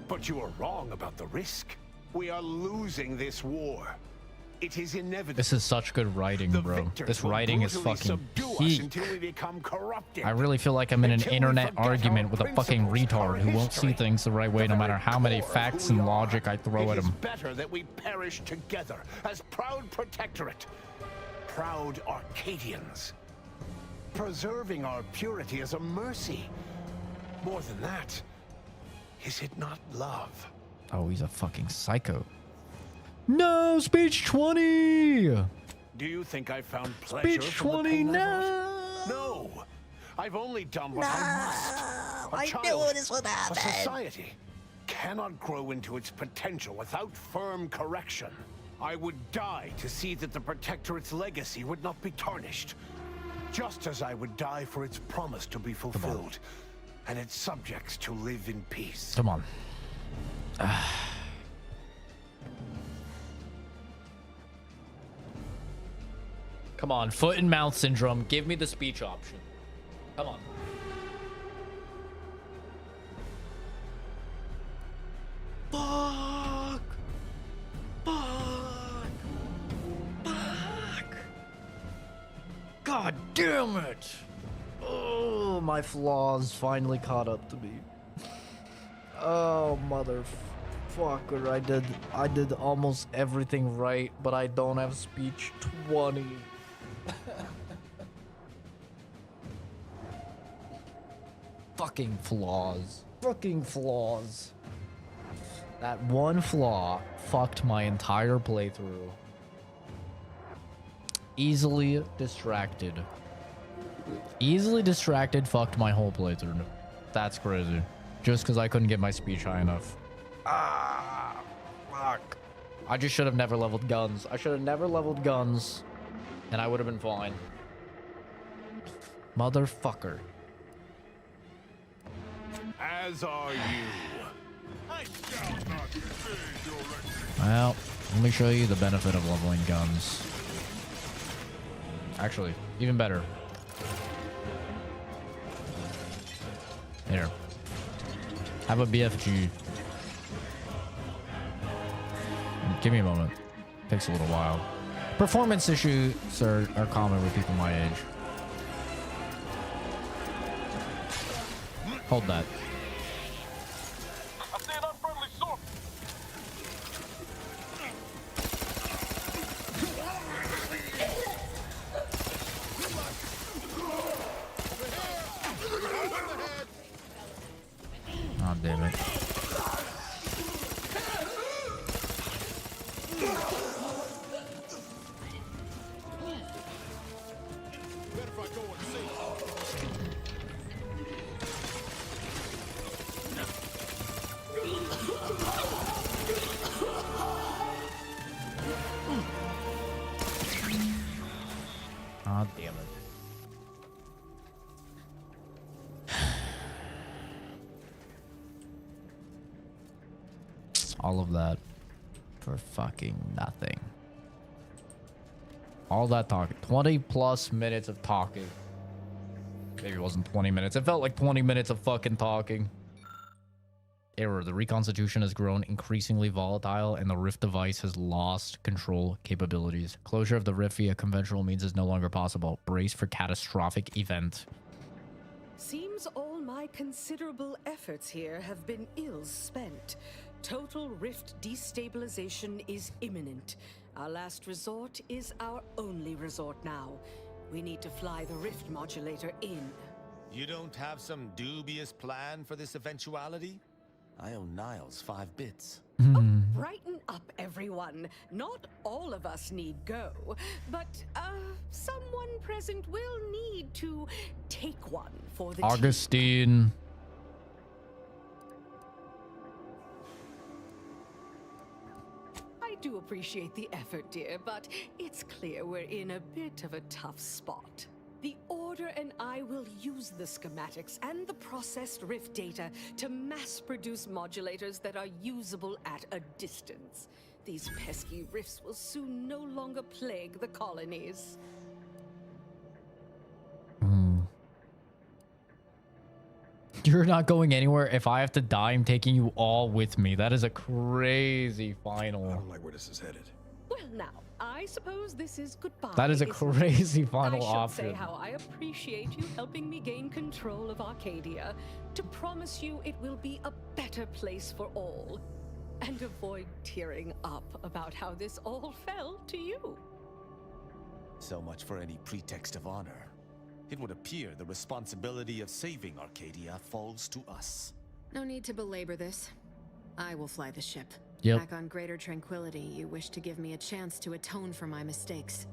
But you are wrong about the risk. We are losing this war. It is inevitable. This is such good writing, bro. This will writing is brutally fucking subdue us peak. until we become corrupted. I really feel like I'm in an Until we internet forget argument our with a fucking principles, retard our who won't see history, things the right way no matter how many core of facts who we and are. logic I throw at It is him. better that we perish together as proud protectorate, proud Arcadians. Preserving our purity is a mercy. More than that, is it not love? Oh, he's a fucking psycho. No, speech 20! Do you think I found pleasure Speech from the 20, pain I no! brought? No! I've only done what I must. A I child, knew this would happen. A society cannot grow into its potential without firm correction. I would die to see that the Protectorate's legacy would not be tarnished. Just as I would die for its promise to be fulfilled, and its subjects to live in peace. Come on. Come on, foot and mouth syndrome. Give me the speech option. Come on. Fuck. Fuck. Fuck. God damn it. Oh, my flaws finally caught up to me. Oh, motherfucker. I did almost everything right, but I don't have speech 20. Fucking flaws. Fucking flaws. That one flaw fucked my entire playthrough. Easily distracted. Easily distracted fucked my whole playthrough. That's crazy. Just because I couldn't get my speech high enough. Ah, fuck. I just should have never leveled guns. I should have never leveled guns, and I would have been fine. Motherfucker. As are you. Well, let me show you the benefit of leveling guns. Actually, even better. Here. Have a BFG. Give me a moment. Takes a little while. Performance issues are common with people my age. Hold that. I see an unfriendly source. Oh, damn it. Oh, damn it. All of that for fucking nothing. All that talking. 20 plus minutes of talking. Maybe it wasn't 20 minutes. It felt like 20 minutes of fucking talking. Error. The reconstitution has grown increasingly volatile and the Rift device has lost control capabilities. Closure of the Rift via conventional means is no longer possible. Brace for catastrophic event. Seems all my considerable efforts here have been ill spent. Total Rift destabilization is imminent. Our last resort is our only resort now. We need to fly the Rift modulator in. You don't have some dubious plan for this eventuality? I owe Niles 5 bits. Brighten up, everyone. Not all of us need go, but someone present will need to take one for the team. Augustine. I do appreciate the effort, dear, but it's clear we're in a bit of a tough spot. The Order and I will use the schematics and the processed Rift data to mass-produce modulators that are usable at a distance. These pesky Rifts will soon no longer plague the colonies. You're not going anywhere. If I have to die, I'm taking you all with me. That is a crazy final. I don't like where this is headed. Well, now, I suppose this is goodbye. That is a isn't it? crazy final I should option. say how I appreciate you helping me gain control of Arcadia. To promise you it will be a better place for all. And avoid tearing up about how this all fell to you. So much for any pretext of honor. It would appear the responsibility of saving Arcadia falls to us. No need to belabor this. I will fly the ship. Yep. Back on greater tranquility, you wish to give me a chance to atone for my mistakes.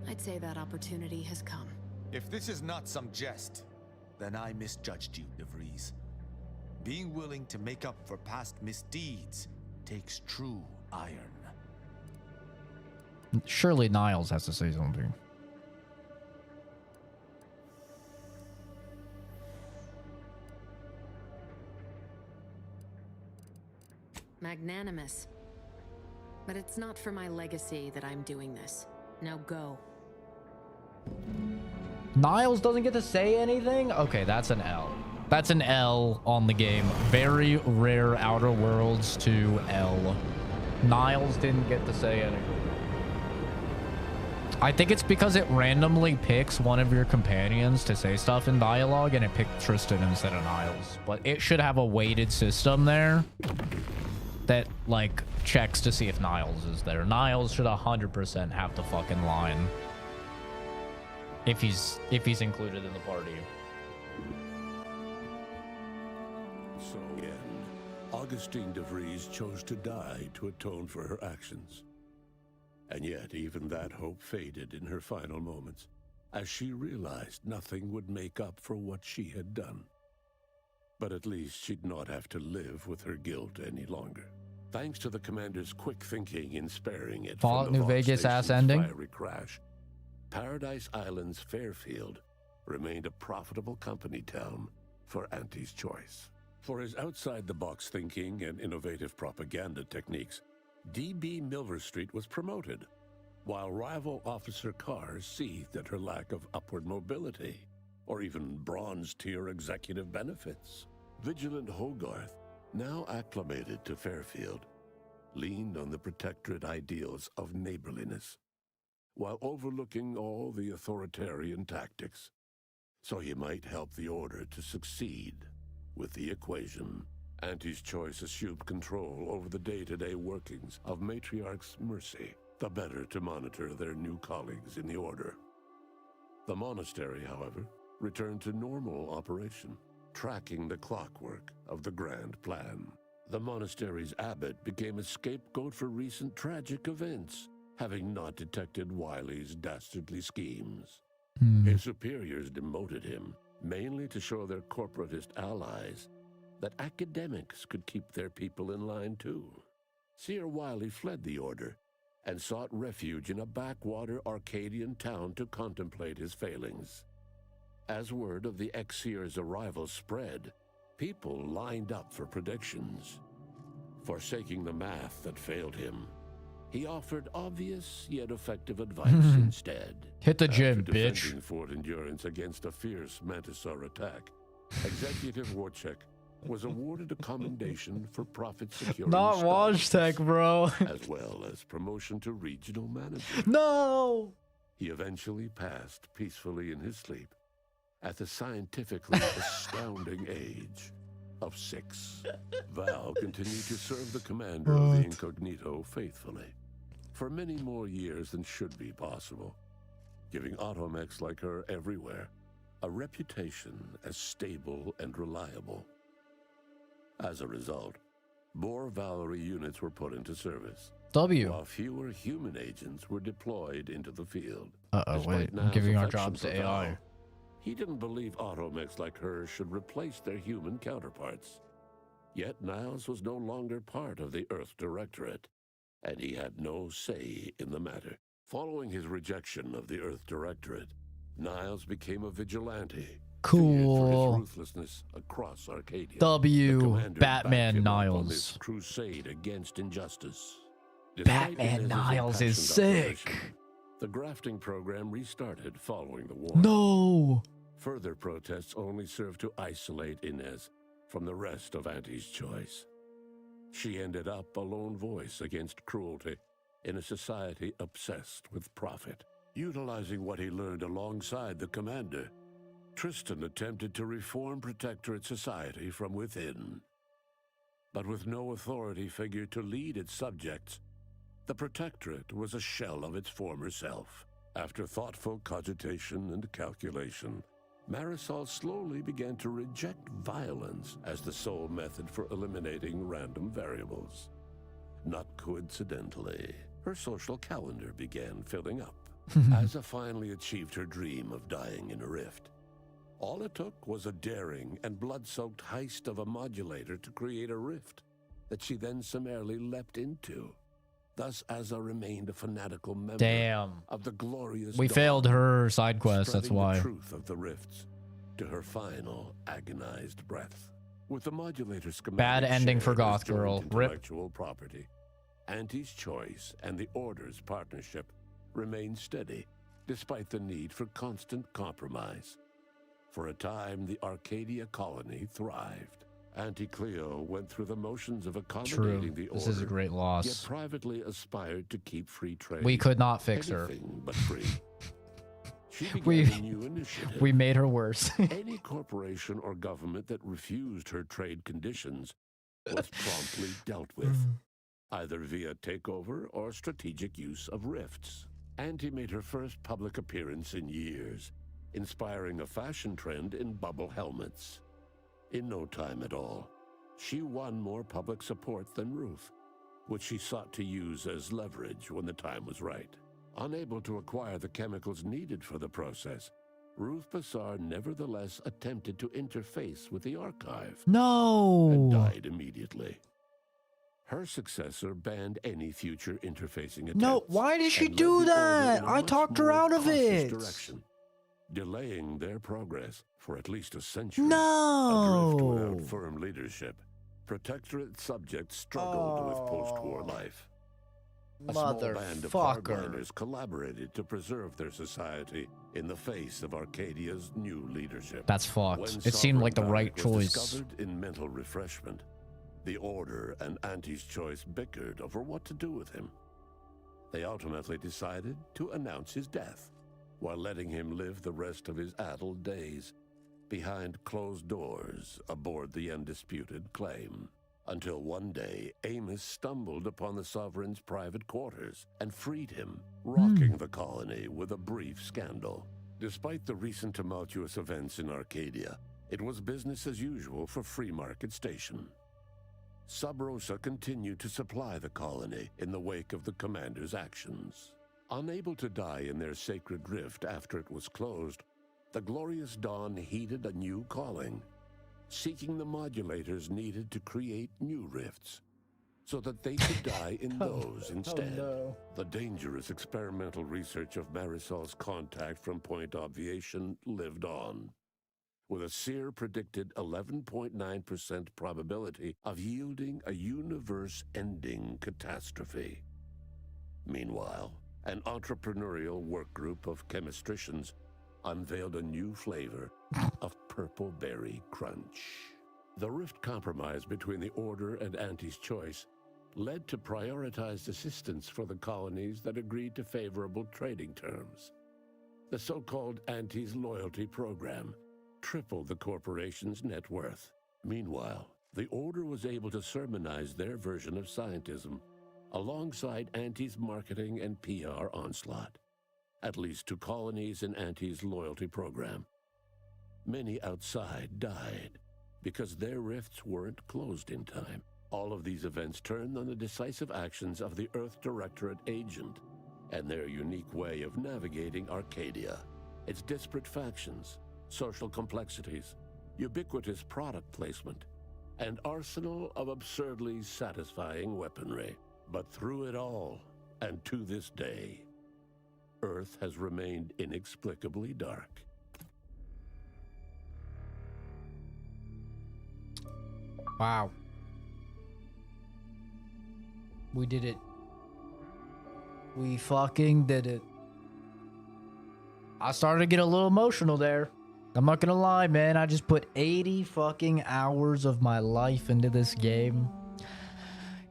I'd say that opportunity has come. If this is not some jest, then I misjudged you, DeVries. Being willing to make up for past misdeeds takes true iron. Surely Niles has to say something. Magnanimous. But it's not for my legacy that I'm doing this. Now go. Niles doesn't get to say anything? Okay, that's an L. That's an L on the game. Very rare Outer Worlds to L. Niles didn't get to say anything. I think it's because it randomly picks one of your companions to say stuff in dialogue, and it picked Tristan instead of Niles. But it should have a weighted system there that, like, checks to see if Niles is there. Niles should 100% have the fucking line if he's included in the party. So again, Augustine de Vries chose to die to atone for her actions. And yet, even that hope faded in her final moments, as she realized nothing would make up for what she had done. But at least she'd not have to live with her guilt any longer. Thanks to the commander's quick thinking in sparing it Fallout from the New Vox Vegas ass station's ending. fiery crash, Paradise Island's Fairfield remained a profitable company town for Auntie's Choice. For his outside-the-box thinking and innovative propaganda techniques, D.B. Milverstreet was promoted, while rival Officer Carr seethed at her lack of upward mobility, or even bronze-tier executive benefits. Vigilant Hogarth, now acclimated to Fairfield, leaned on the Protectorate ideals of neighborliness, while overlooking all the authoritarian tactics, so he might help the Order to succeed with the equation. Auntie's Choice assumed control over the day-to-day workings of Matriarch's Mercy, the better to monitor their new colleagues in the Order. The monastery, however, returned to normal operation, tracking the clockwork of the grand plan. The monastery's abbot became a scapegoat for recent tragic events, having not detected Wiley's dastardly schemes. His superiors demoted him, mainly to show their corporatist allies that academics could keep their people in line too. Seer Wiley fled the Order and sought refuge in a backwater Arcadian town to contemplate his failings. As word of the ex-seer's arrival spread, people lined up for predictions. Forsaking the math that failed him, he offered obvious yet effective advice instead. Hit the gym, After bitch. defending Fort Endurance against a fierce Mantisaur attack, Executive Warchek was awarded a commendation for profit-securing Not Watch Tech, bro. as well as promotion to regional manager. No! He eventually passed peacefully in his sleep at the scientifically astounding age of 6. Val continued to serve the commander of the Incognito faithfully for many more years than should be possible, giving automechs like her everywhere a reputation as stable and reliable. As a result, more Valerie units were put into service, while fewer human agents were deployed into the field. Wait, I'm Niles' giving our affection jobs to for Val, AI. he didn't believe automechs like her should replace their human counterparts. Yet Niles was no longer part of the Earth Directorate, and he had no say in the matter. Following his rejection of the Earth Directorate, Niles became a vigilante. Cool. For his ruthlessness across Arcadia. W. The commander Batman backed him up on Niles. this crusade against injustice. Despite Batman Inez's Niles is impassioned sick. opposition, the grafting program restarted following the war. No! Further protests only served to isolate Inez from the rest of Auntie's Choice. She ended up a lone voice against cruelty in a society obsessed with profit. Utilizing what he learned alongside the commander, Tristan attempted to reform Protectorate society from within. But with no authority figure to lead its subjects, the Protectorate was a shell of its former self. After thoughtful cogitation and calculation, Marisol slowly began to reject violence as the sole method for eliminating random variables. Not coincidentally, her social calendar began filling up. Asa finally achieved her dream of dying in a rift. All it took was a daring and blood-soaked heist of a modulator to create a rift that she then summarily leapt into. Thus, Asa remained a fanatical member of the glorious We dawn, failed her side quest, that's spreading why. the truth of the rifts to her final agonized breath. With the modulator schematic Bad ending for shared as Goth joint Girl. Rip. intellectual property, Auntie's Choice and the Order's partnership remained steady, despite the need for constant compromise. For a time, the Arcadia colony thrived. Auntie Cleo went through the motions of accommodating the Order, This is a great loss. yet privately aspired to keep free trade. We could not fix her. Anything but free. She began We- a new initiative. we made her worse. Any corporation or government that refused her trade conditions was promptly dealt with, either via takeover or strategic use of rifts. Auntie made her first public appearance in years, inspiring a fashion trend in bubble helmets. In no time at all, she won more public support than Ruth, which she sought to use as leverage when the time was right. Unable to acquire the chemicals needed for the process, Ruth Bassar nevertheless attempted to interface with the archive. No! And died immediately. Her successor banned any future interfacing attempts. No, why did she and led do the that? Order in a I much talked her more out of cautious it. direction, delaying their progress for at least a century. No! Adrift without firm leadership, Protectorate subjects struggled with post-war life. A small band of hardliners collaborated to preserve their society in the face of Arcadia's new leadership. That's fucked. When It seemed like the Sovereign right Tide was choice. discovered in mental refreshment, the Order and Auntie's Choice bickered over what to do with him. They ultimately decided to announce his death, while letting him live the rest of his addled days behind closed doors aboard the undisputed claim. Until one day, Amos stumbled upon the Sovereign's private quarters and freed him, rocking the colony with a brief scandal. Despite the recent tumultuous events in Arcadia, it was business as usual for Free Market Station. Sub Rosa continued to supply the colony in the wake of the commander's actions. Unable to die in their sacred rift after it was closed, the Glorious Dawn heeded a new calling, seeking the modulators needed to create new rifts, so that they could die in those instead. no. The dangerous experimental research of Marisol's contact from Point Obviation lived on, with a Seer predicted 11.9% probability of yielding a universe-ending catastrophe. Meanwhile, an entrepreneurial work group of chemistricians unveiled a new flavor of Purple Berry Crunch. The rift compromise between the Order and Auntie's Choice led to prioritized assistance for the colonies that agreed to favorable trading terms. The so-called Auntie's Loyalty Program tripled the corporation's net worth. Meanwhile, the Order was able to sermonize their version of scientism alongside Auntie's marketing and PR onslaught, at least to colonies in Auntie's loyalty program. Many outside died because their rifts weren't closed in time. All of these events turned on the decisive actions of the Earth Directorate agent and their unique way of navigating Arcadia, its disparate factions, social complexities, ubiquitous product placement, and arsenal of absurdly satisfying weaponry. But through it all, and to this day, Earth has remained inexplicably dark. Wow. We did it. We fucking did it. I started to get a little emotional there. I'm not gonna lie, man. I just put 80 fucking hours of my life into this game.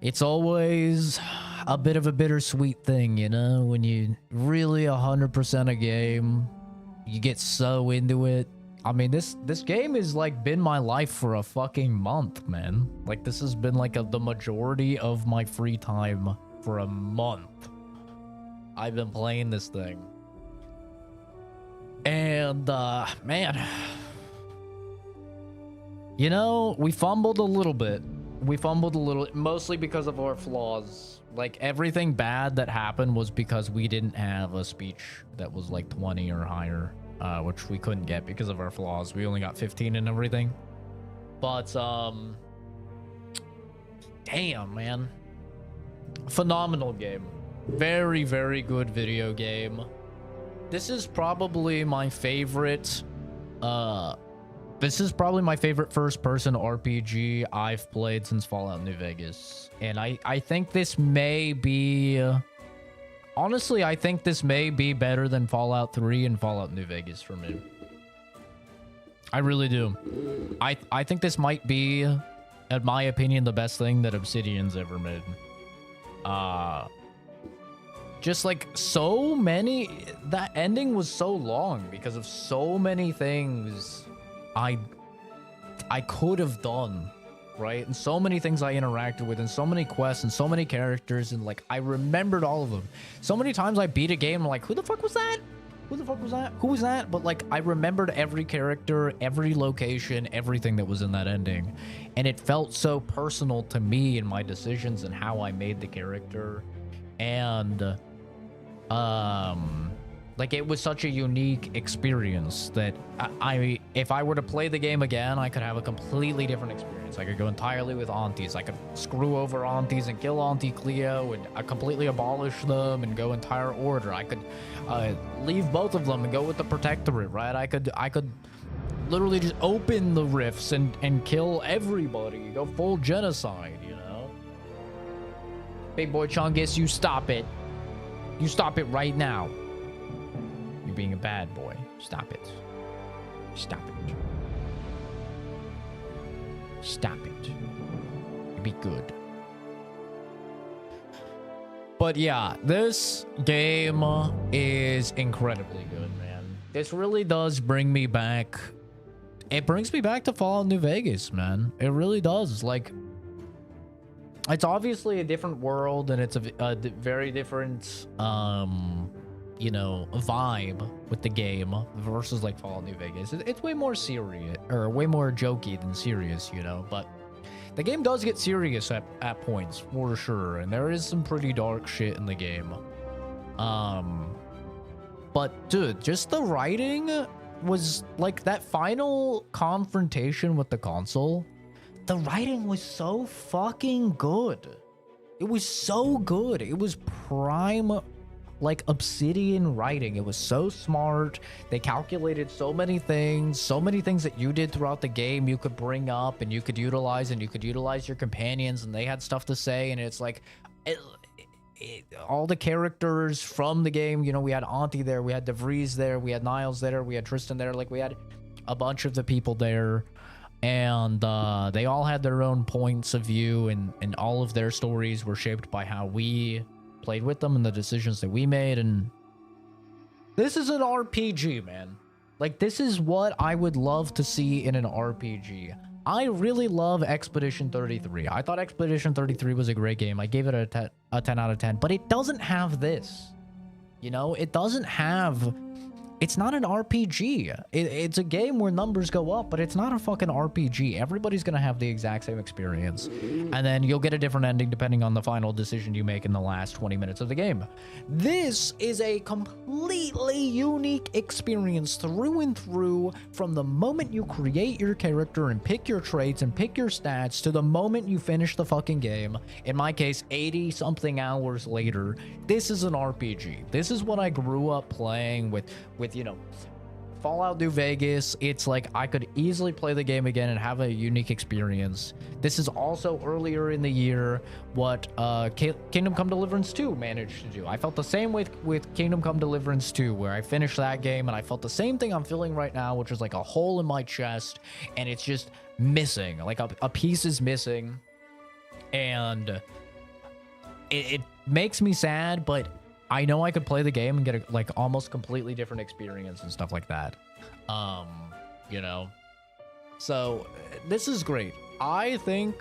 It's always a bit of a bittersweet thing, you know? When you really 100% a game, you get so into it. I mean, this game has like been my life for a fucking month, man. Like this has been like the majority of my free time for a month. I've been playing this thing. And, man, you know, we fumbled a little bit. We fumbled a little, mostly because of our flaws. Like, everything bad that happened was because we didn't have a speech that was like 20 or higher, which we couldn't get because of our flaws. We only got 15 and everything. But, damn, man. Phenomenal game. Very, very good video game. This is probably my favorite, first-person RPG I've played since Fallout New Vegas. And I think this may be... Honestly, I think this may be better than Fallout 3 and Fallout New Vegas for me. I really do. I think this might be, in my opinion, the best thing that Obsidian's ever made. Just like so many, that ending was so long because of so many things I could have done, right? And so many things I interacted with and so many quests and so many characters, and like I remembered all of them. So many times I beat a game, I'm like, who the fuck was that? who the fuck was that? Who was that? But like, I remembered every character, every location, everything that was in that ending. And it felt so personal to me and my decisions and how I made the character. And, like, it was such a unique experience that if I were to play the game again, I could have a completely different experience. I could go entirely with aunties. I could screw over aunties and kill Auntie Cleo and completely abolish them and go entire order. I could leave both of them and go with the Protectorate, right? I could literally just open the rifts and kill everybody. Go full genocide, you know? Big boy Chungus, you stop it. You stop it right now. You're being a bad boy. Stop it. Stop it. Stop it. You be good. But yeah, this game is incredibly good, man. This really does bring me back. It brings me back to Fallout New Vegas, man. It really does. Like, it's obviously a different world, and it's a very different, you know, vibe with the game versus like Fallout New Vegas. It's way more serious, or way more jokey than serious, you know. But the game does get serious at points for sure, and there is some pretty dark shit in the game. But dude, just the writing was like that final confrontation with the console. The writing was so fucking good. It was so good. It was prime, like, Obsidian writing. It was so smart. They calculated so many things that you did throughout the game you could bring up and you could utilize, and you could utilize your companions, and they had stuff to say. And it's like, all the characters from the game, you know, we had Auntie there, we had DeVries there, we had Niles there, we had Tristan there. Like, we had a bunch of the people there. And they all had their own points of view, and all of their stories were shaped by how we played with them and the decisions that we made. And this is an RPG, man. Like, this is what I would love to see in an RPG. I really love Expedition 33. I thought Expedition 33 was a great game. I gave it a 10 out of 10, but it doesn't have this. You know, it doesn't have... It's not an RPG. It's a game where numbers go up, but it's not a fucking RPG. Everybody's going to have the exact same experience. And then you'll get a different ending depending on the final decision you make in the last 20 minutes of the game. This is a completely unique experience through and through, from the moment you create your character and pick your traits and pick your stats to the moment you finish the fucking game. In my case, 80-something hours later. This is an RPG. This is what I grew up playing with, you know, Fallout New Vegas. It's like I could easily play the game again and have a unique experience. This is also earlier in the year what Kingdom Come Deliverance 2 managed to do. I felt the same with Kingdom Come Deliverance 2, where I finished that game and I felt the same thing I'm feeling right now, which is like a hole in my chest, and it's just missing. Like a piece is missing, and it makes me sad, but I know I could play the game and get a like almost completely different experience and stuff like that. You know, so this is great. I think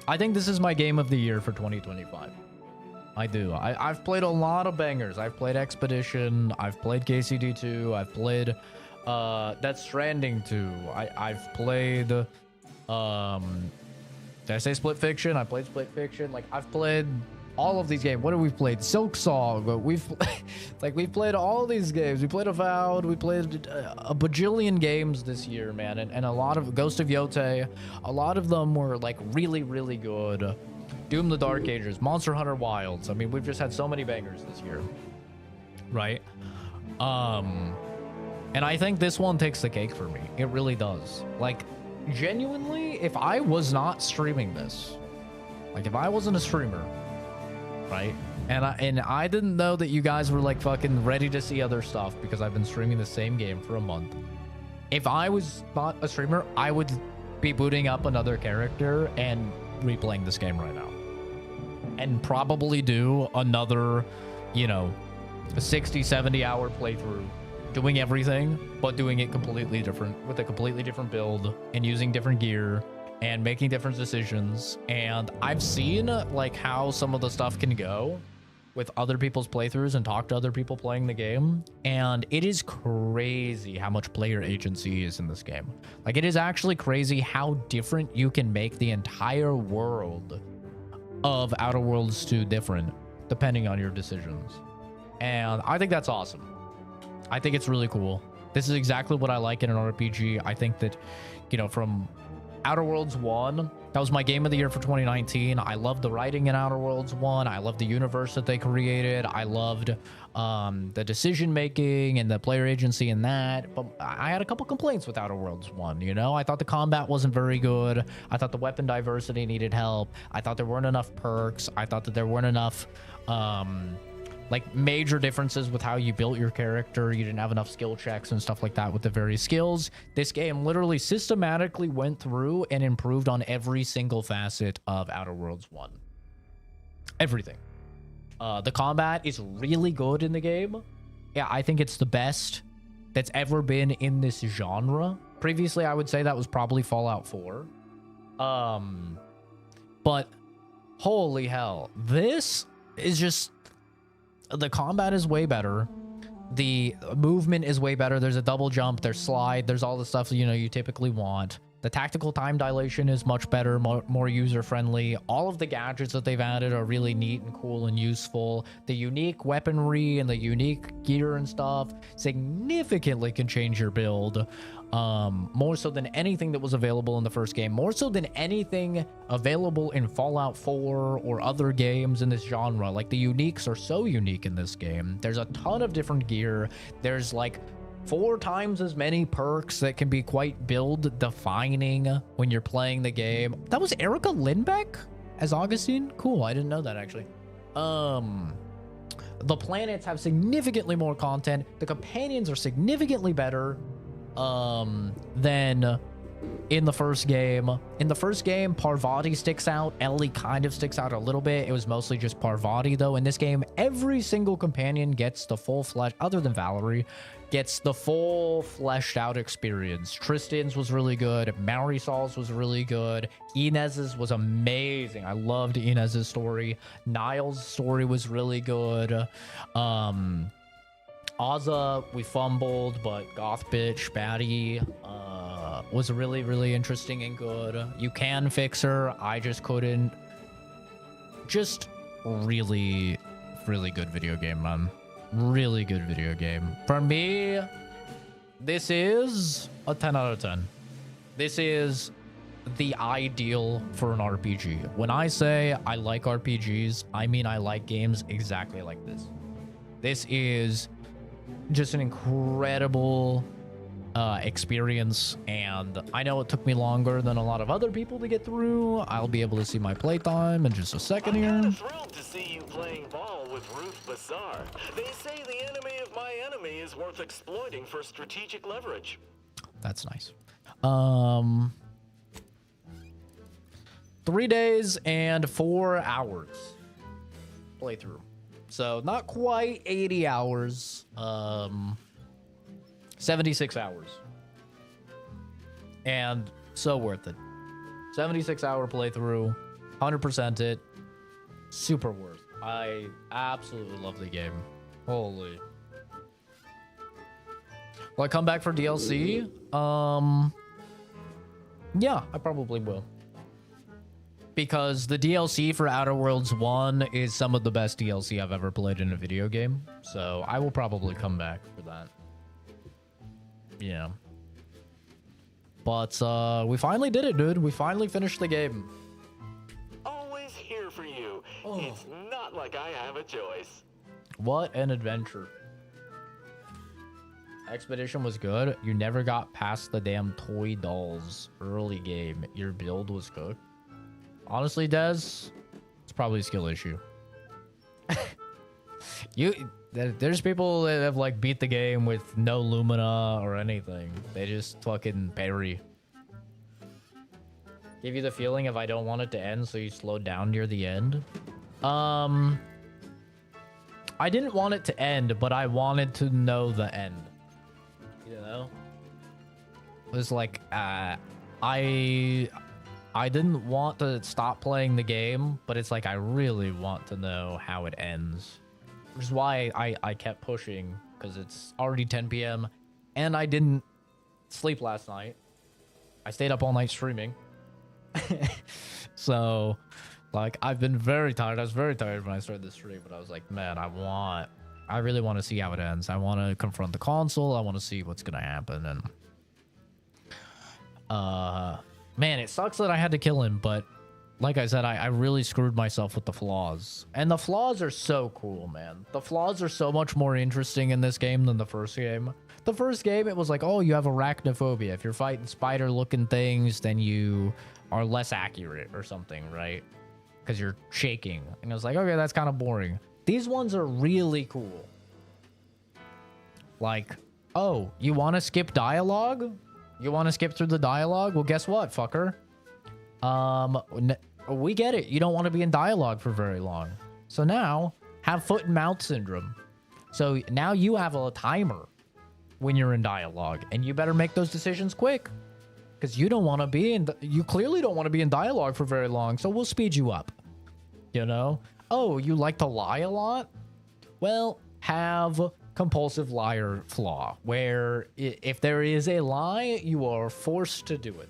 this is my game of the year for 2025. I do. I've played a lot of bangers. I've played Expedition. I've played KCD2. I've played Death Stranding 2. I've played did I say Split Fiction? I played Split Fiction. Like, I've played all of these games. What have we played? Silk Song. We've played all these games. We played Avowed. We played a bajillion games this year, man. And a lot of Ghost of Yotei. A lot of them were like really, really good. Doom the Dark Ages, Monster Hunter Wilds. I mean, we've just had so many bangers this year, right? And I think this one takes the cake for me. It really does. Like, genuinely, if I was not streaming this, like if I wasn't a streamer, right, and I didn't know that you guys were like fucking ready to see other stuff because I've been streaming the same game for a month. If I was not a streamer, I would be booting up another character and replaying this game right now, and probably do another, you know, a 60-70 hour playthrough, doing everything, but doing it completely different, with a completely different build and using different gear and making different decisions. And I've seen like how some of the stuff can go with other people's playthroughs and talk to other people playing the game, and it is crazy how much player agency is in this game. Like, it is actually crazy how different you can make the entire world of Outer Worlds 2 different depending on your decisions. And I think that's awesome. I think it's really cool. This is exactly what I like in an RPG. I think that, you know, from Outer Worlds 1, that was my game of the year for 2019. I loved the writing in Outer Worlds 1. I loved the universe that they created. I loved the decision making and the player agency in that. But I had a couple complaints with Outer Worlds 1, you know? I thought the combat wasn't very good. I thought the weapon diversity needed help. I thought there weren't enough perks. I thought that there weren't enough like major differences with how you built your character. You didn't have enough skill checks and stuff like that with the various skills. This game literally systematically went through and improved on every single facet of Outer Worlds 1. Everything. The combat is really good in the game. Yeah, I think it's the best that's ever been in this genre. Previously, I would say that was probably Fallout 4. But holy hell, this is just... The combat is way better. The movement is way better. There's a double jump, there's slide, there's all the stuff, you know, you typically want. The tactical time dilation is much better, more user-friendly. All of the gadgets that they've added are really neat and cool and useful. The unique weaponry and the unique gear and stuff significantly can change your build. More so than anything that was available in the first game. More so than anything available in Fallout 4 or other games in this genre. Like, the uniques are so unique in this game. There's a ton of different gear. There's like 4 times as many perks that can be quite build defining when you're playing the game. That was Erica Lindbeck as Augustine? Cool, I didn't know that actually. The planets have significantly more content. The companions are significantly better than in the first game. In the first game, Parvati sticks out. Ellie kind of sticks out a little bit. It was mostly just Parvati, though. In this game, every single companion gets the full flesh, other than Valerie, gets the full fleshed out experience. Tristan's was really good. Marisol's was really good. Inez's was amazing. I loved Inez's story. Niall's story was really good. Azza, we fumbled, but Goth Bitch, Batty, was really, really interesting and good. You can fix her. I just couldn't. Just really, really good video game, man. Really good video game. For me, this is a 10 out of 10. This is the ideal for an RPG. When I say I like RPGs, I mean I like games exactly like this. This is just an incredible experience, and I know it took me longer than a lot of other people to get through. I'll be able to see my playtime in just a second here. I'm thrilled to see you playing ball with Ruth Bazaar. They say the enemy of my enemy is worth exploiting for strategic leverage. That's nice. 3 days and 4 hours playthrough. So not quite 80 hours. 76 hours. And so worth it. 76-hour playthrough. 100% it. Super worth. I absolutely love the game. Holy. Will I come back for DLC? Yeah, I probably will. Because the DLC for Outer Worlds 1 is some of the best DLC I've ever played in a video game. So I will probably come back for that. Yeah. But we finally did it, dude. We finally finished the game. Always here for you. It's not like I have a choice. What an adventure. Expedition was good. You never got past the damn toy dolls early game. Your build was cooked. Honestly, Des, it's probably a skill issue. There's people that have like beat the game with no Lumina or anything. They just fucking parry. Give you the feeling of I don't want it to end, so you slow down near the end. I didn't want it to end, but I wanted to know the end. You know? It was like, I didn't want to stop playing the game, but it's like I really want to know how it ends. which is why I kept pushing, because it's already 10 p.m. and I didn't sleep last night. I stayed up all night streaming. So, like, I've been very tired. I was very tired when I started the stream, but I was like, man, I really want to see how it ends. I want to confront the console. I want to see what's going to happen. And, man, it sucks that I had to kill him, but like I said, I really screwed myself with the flaws. And the flaws are so cool, man. The flaws are so much more interesting in this game than the first game. The first game, it was like, oh, you have arachnophobia. If you're fighting spider-looking things, then you are less accurate or something, right? Because you're shaking. And I was like, okay, that's kind of boring. These ones are really cool. Like, oh, you want to skip dialogue? You want to skip through the dialogue? Well, guess what, fucker? We get it. You don't want to be in dialogue for very long. So now, have foot and mouth syndrome. So now you have a timer when you're in dialogue, and you better make those decisions quick. Because you don't want to be in... You clearly don't want to be in dialogue for very long, so we'll speed you up. You know? Oh, you like to lie a lot? Well, have compulsive liar flaw, where if there is a lie, you are forced to do it.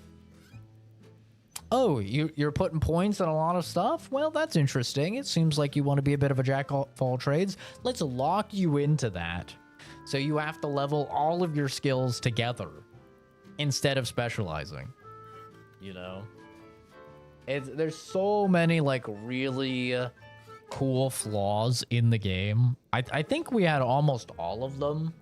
Oh, you're putting points on a lot of stuff? Well, that's interesting. It seems like you want to be a bit of a jack of all trades. Let's lock you into that. So you have to level all of your skills together instead of specializing. You know? There's so many, like, really cool flaws in the game. I think we had almost all of them.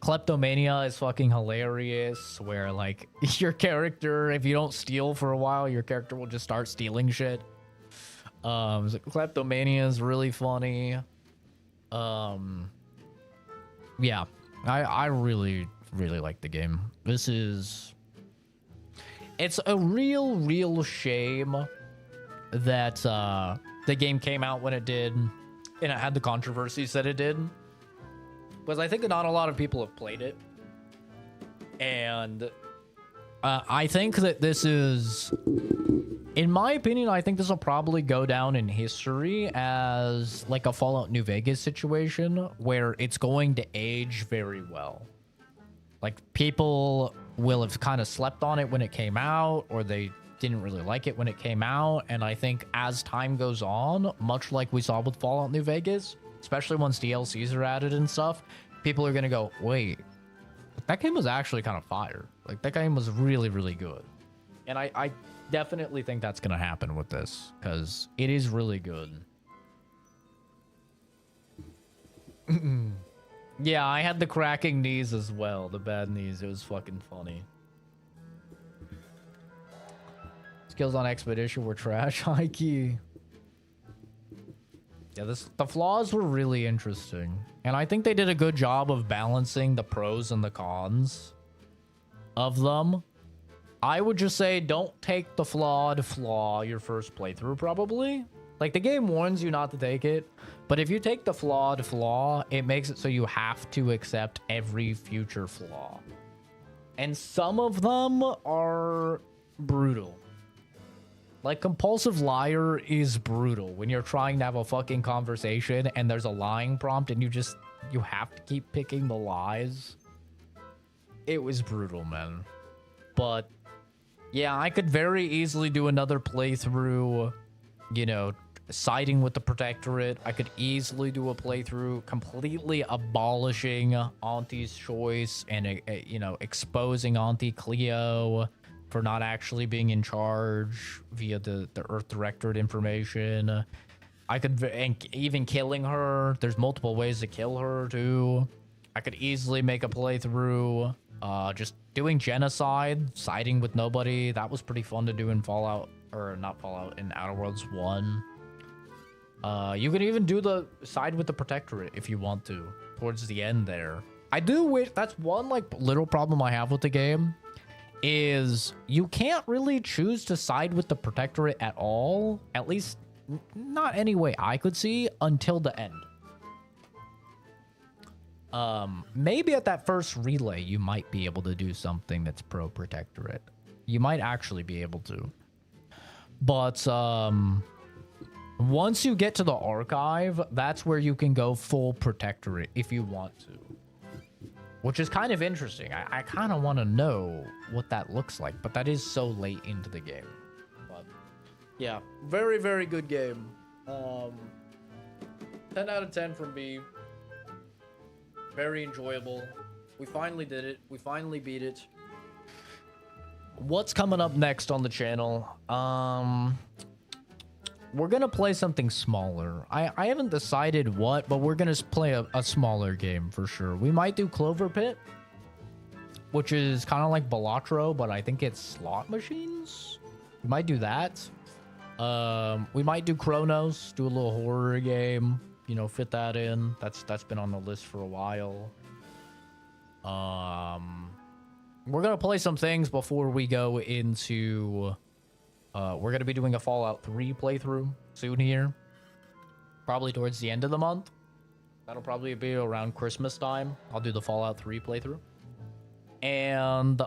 Kleptomania is fucking hilarious, where, like, your character, if you don't steal for a while, your character will just start stealing shit. So kleptomania is really funny. Yeah, I really like the game. It's a real shame that the game came out when it did, and it had the controversies that it did. Because I think not a lot of people have played it. And I think that this is... In my opinion, I think this will probably go down in history as like a Fallout New Vegas situation where it's going to age very well. Like, people will have kind of slept on it when it came out, or they didn't really like it when it came out. And I think as time goes on, much like we saw with Fallout New Vegas, especially once DLCs are added and stuff, people are going to go, wait, that game was actually kind of fire. Like, that game was really good. And I definitely think that's going to happen with this, because it is really good. Yeah, I had the cracking knees as well, the bad knees. It was fucking funny. Skills on Expedition were trash. High key. Yeah, the flaws were really interesting. And I think they did a good job of balancing the pros and the cons of them. I would just say don't take the flawed flaw your first playthrough, probably. Like, the game warns you not to take it, but if you take the flawed flaw, it makes it so you have to accept every future flaw. And some of them are brutal. Like, compulsive liar is brutal when you're trying to have a fucking conversation and there's a lying prompt and you have to keep picking the lies. It was brutal, man. But yeah, I could very easily do another playthrough, you know, siding with the Protectorate. I could easily do a playthrough completely abolishing Auntie's choice and, you know, exposing Auntie Cleo for not actually being in charge via the Earth Directorate information. I could, and even killing her. There's multiple ways to kill her, too. I could easily make a playthrough just doing genocide, siding with nobody. That was pretty fun to do in Fallout, or not Fallout, in Outer Worlds 1. You can even do the side with the Protectorate if you want to, towards the end there. I do wish, that's one, like, little problem I have with the game, is you can't really choose to side with the Protectorate at all, at least not any way I could see, until the end. Maybe at that first relay, you might be able to do something that's pro-Protectorate. You might actually be able to. But, Once you get to the archive, that's where you can go full protectorate if you want to. Which is kind of interesting. I kind of want to know what that looks like, but that is so late into the game. But yeah, very, very good game. 10 out of 10 from me. Very enjoyable. We finally did it. We finally beat it. What's coming up next on the channel? We're gonna play something smaller. I haven't decided what, but we're gonna play a smaller game for sure. We might do Clover Pit, which is kind of like Balatro, but I think it's slot machines. We might do that. We might do Chronos, do a little horror game, you know, fit that in. That's been on the list for a while. We're gonna play some things before we go into we're gonna be doing a Fallout 3 playthrough soon here, probably towards the end of the month. That'll probably be around Christmas time. I'll do the Fallout 3 playthrough. And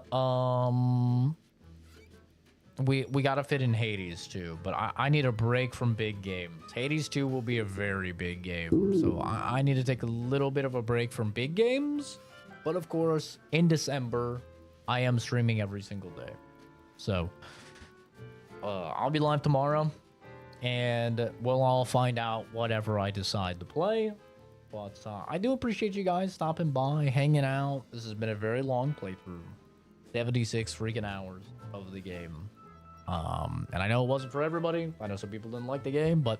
we gotta fit in Hades too, but I need a break from big games. Hades 2 will be a very big game, so I need to take a little bit of a break from big games. But of course, in December, I am streaming every single day. So I'll be live tomorrow, and we'll all find out whatever I decide to play. But I do appreciate you guys stopping by, hanging out. This has been a very long playthrough. 76 freaking hours of the game. And I know it wasn't for everybody. I know some people didn't like the game, but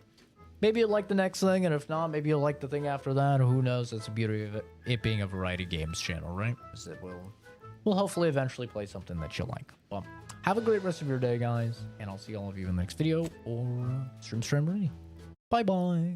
maybe you'll like the next thing, and if not, maybe you'll like the thing after that, or who knows. That's the beauty of it being a variety games channel, right? Is that we'll hopefully eventually play something that you'll like. Well, have a great rest of your day, guys, and I'll see all of you in the next video or stream. Bye-bye.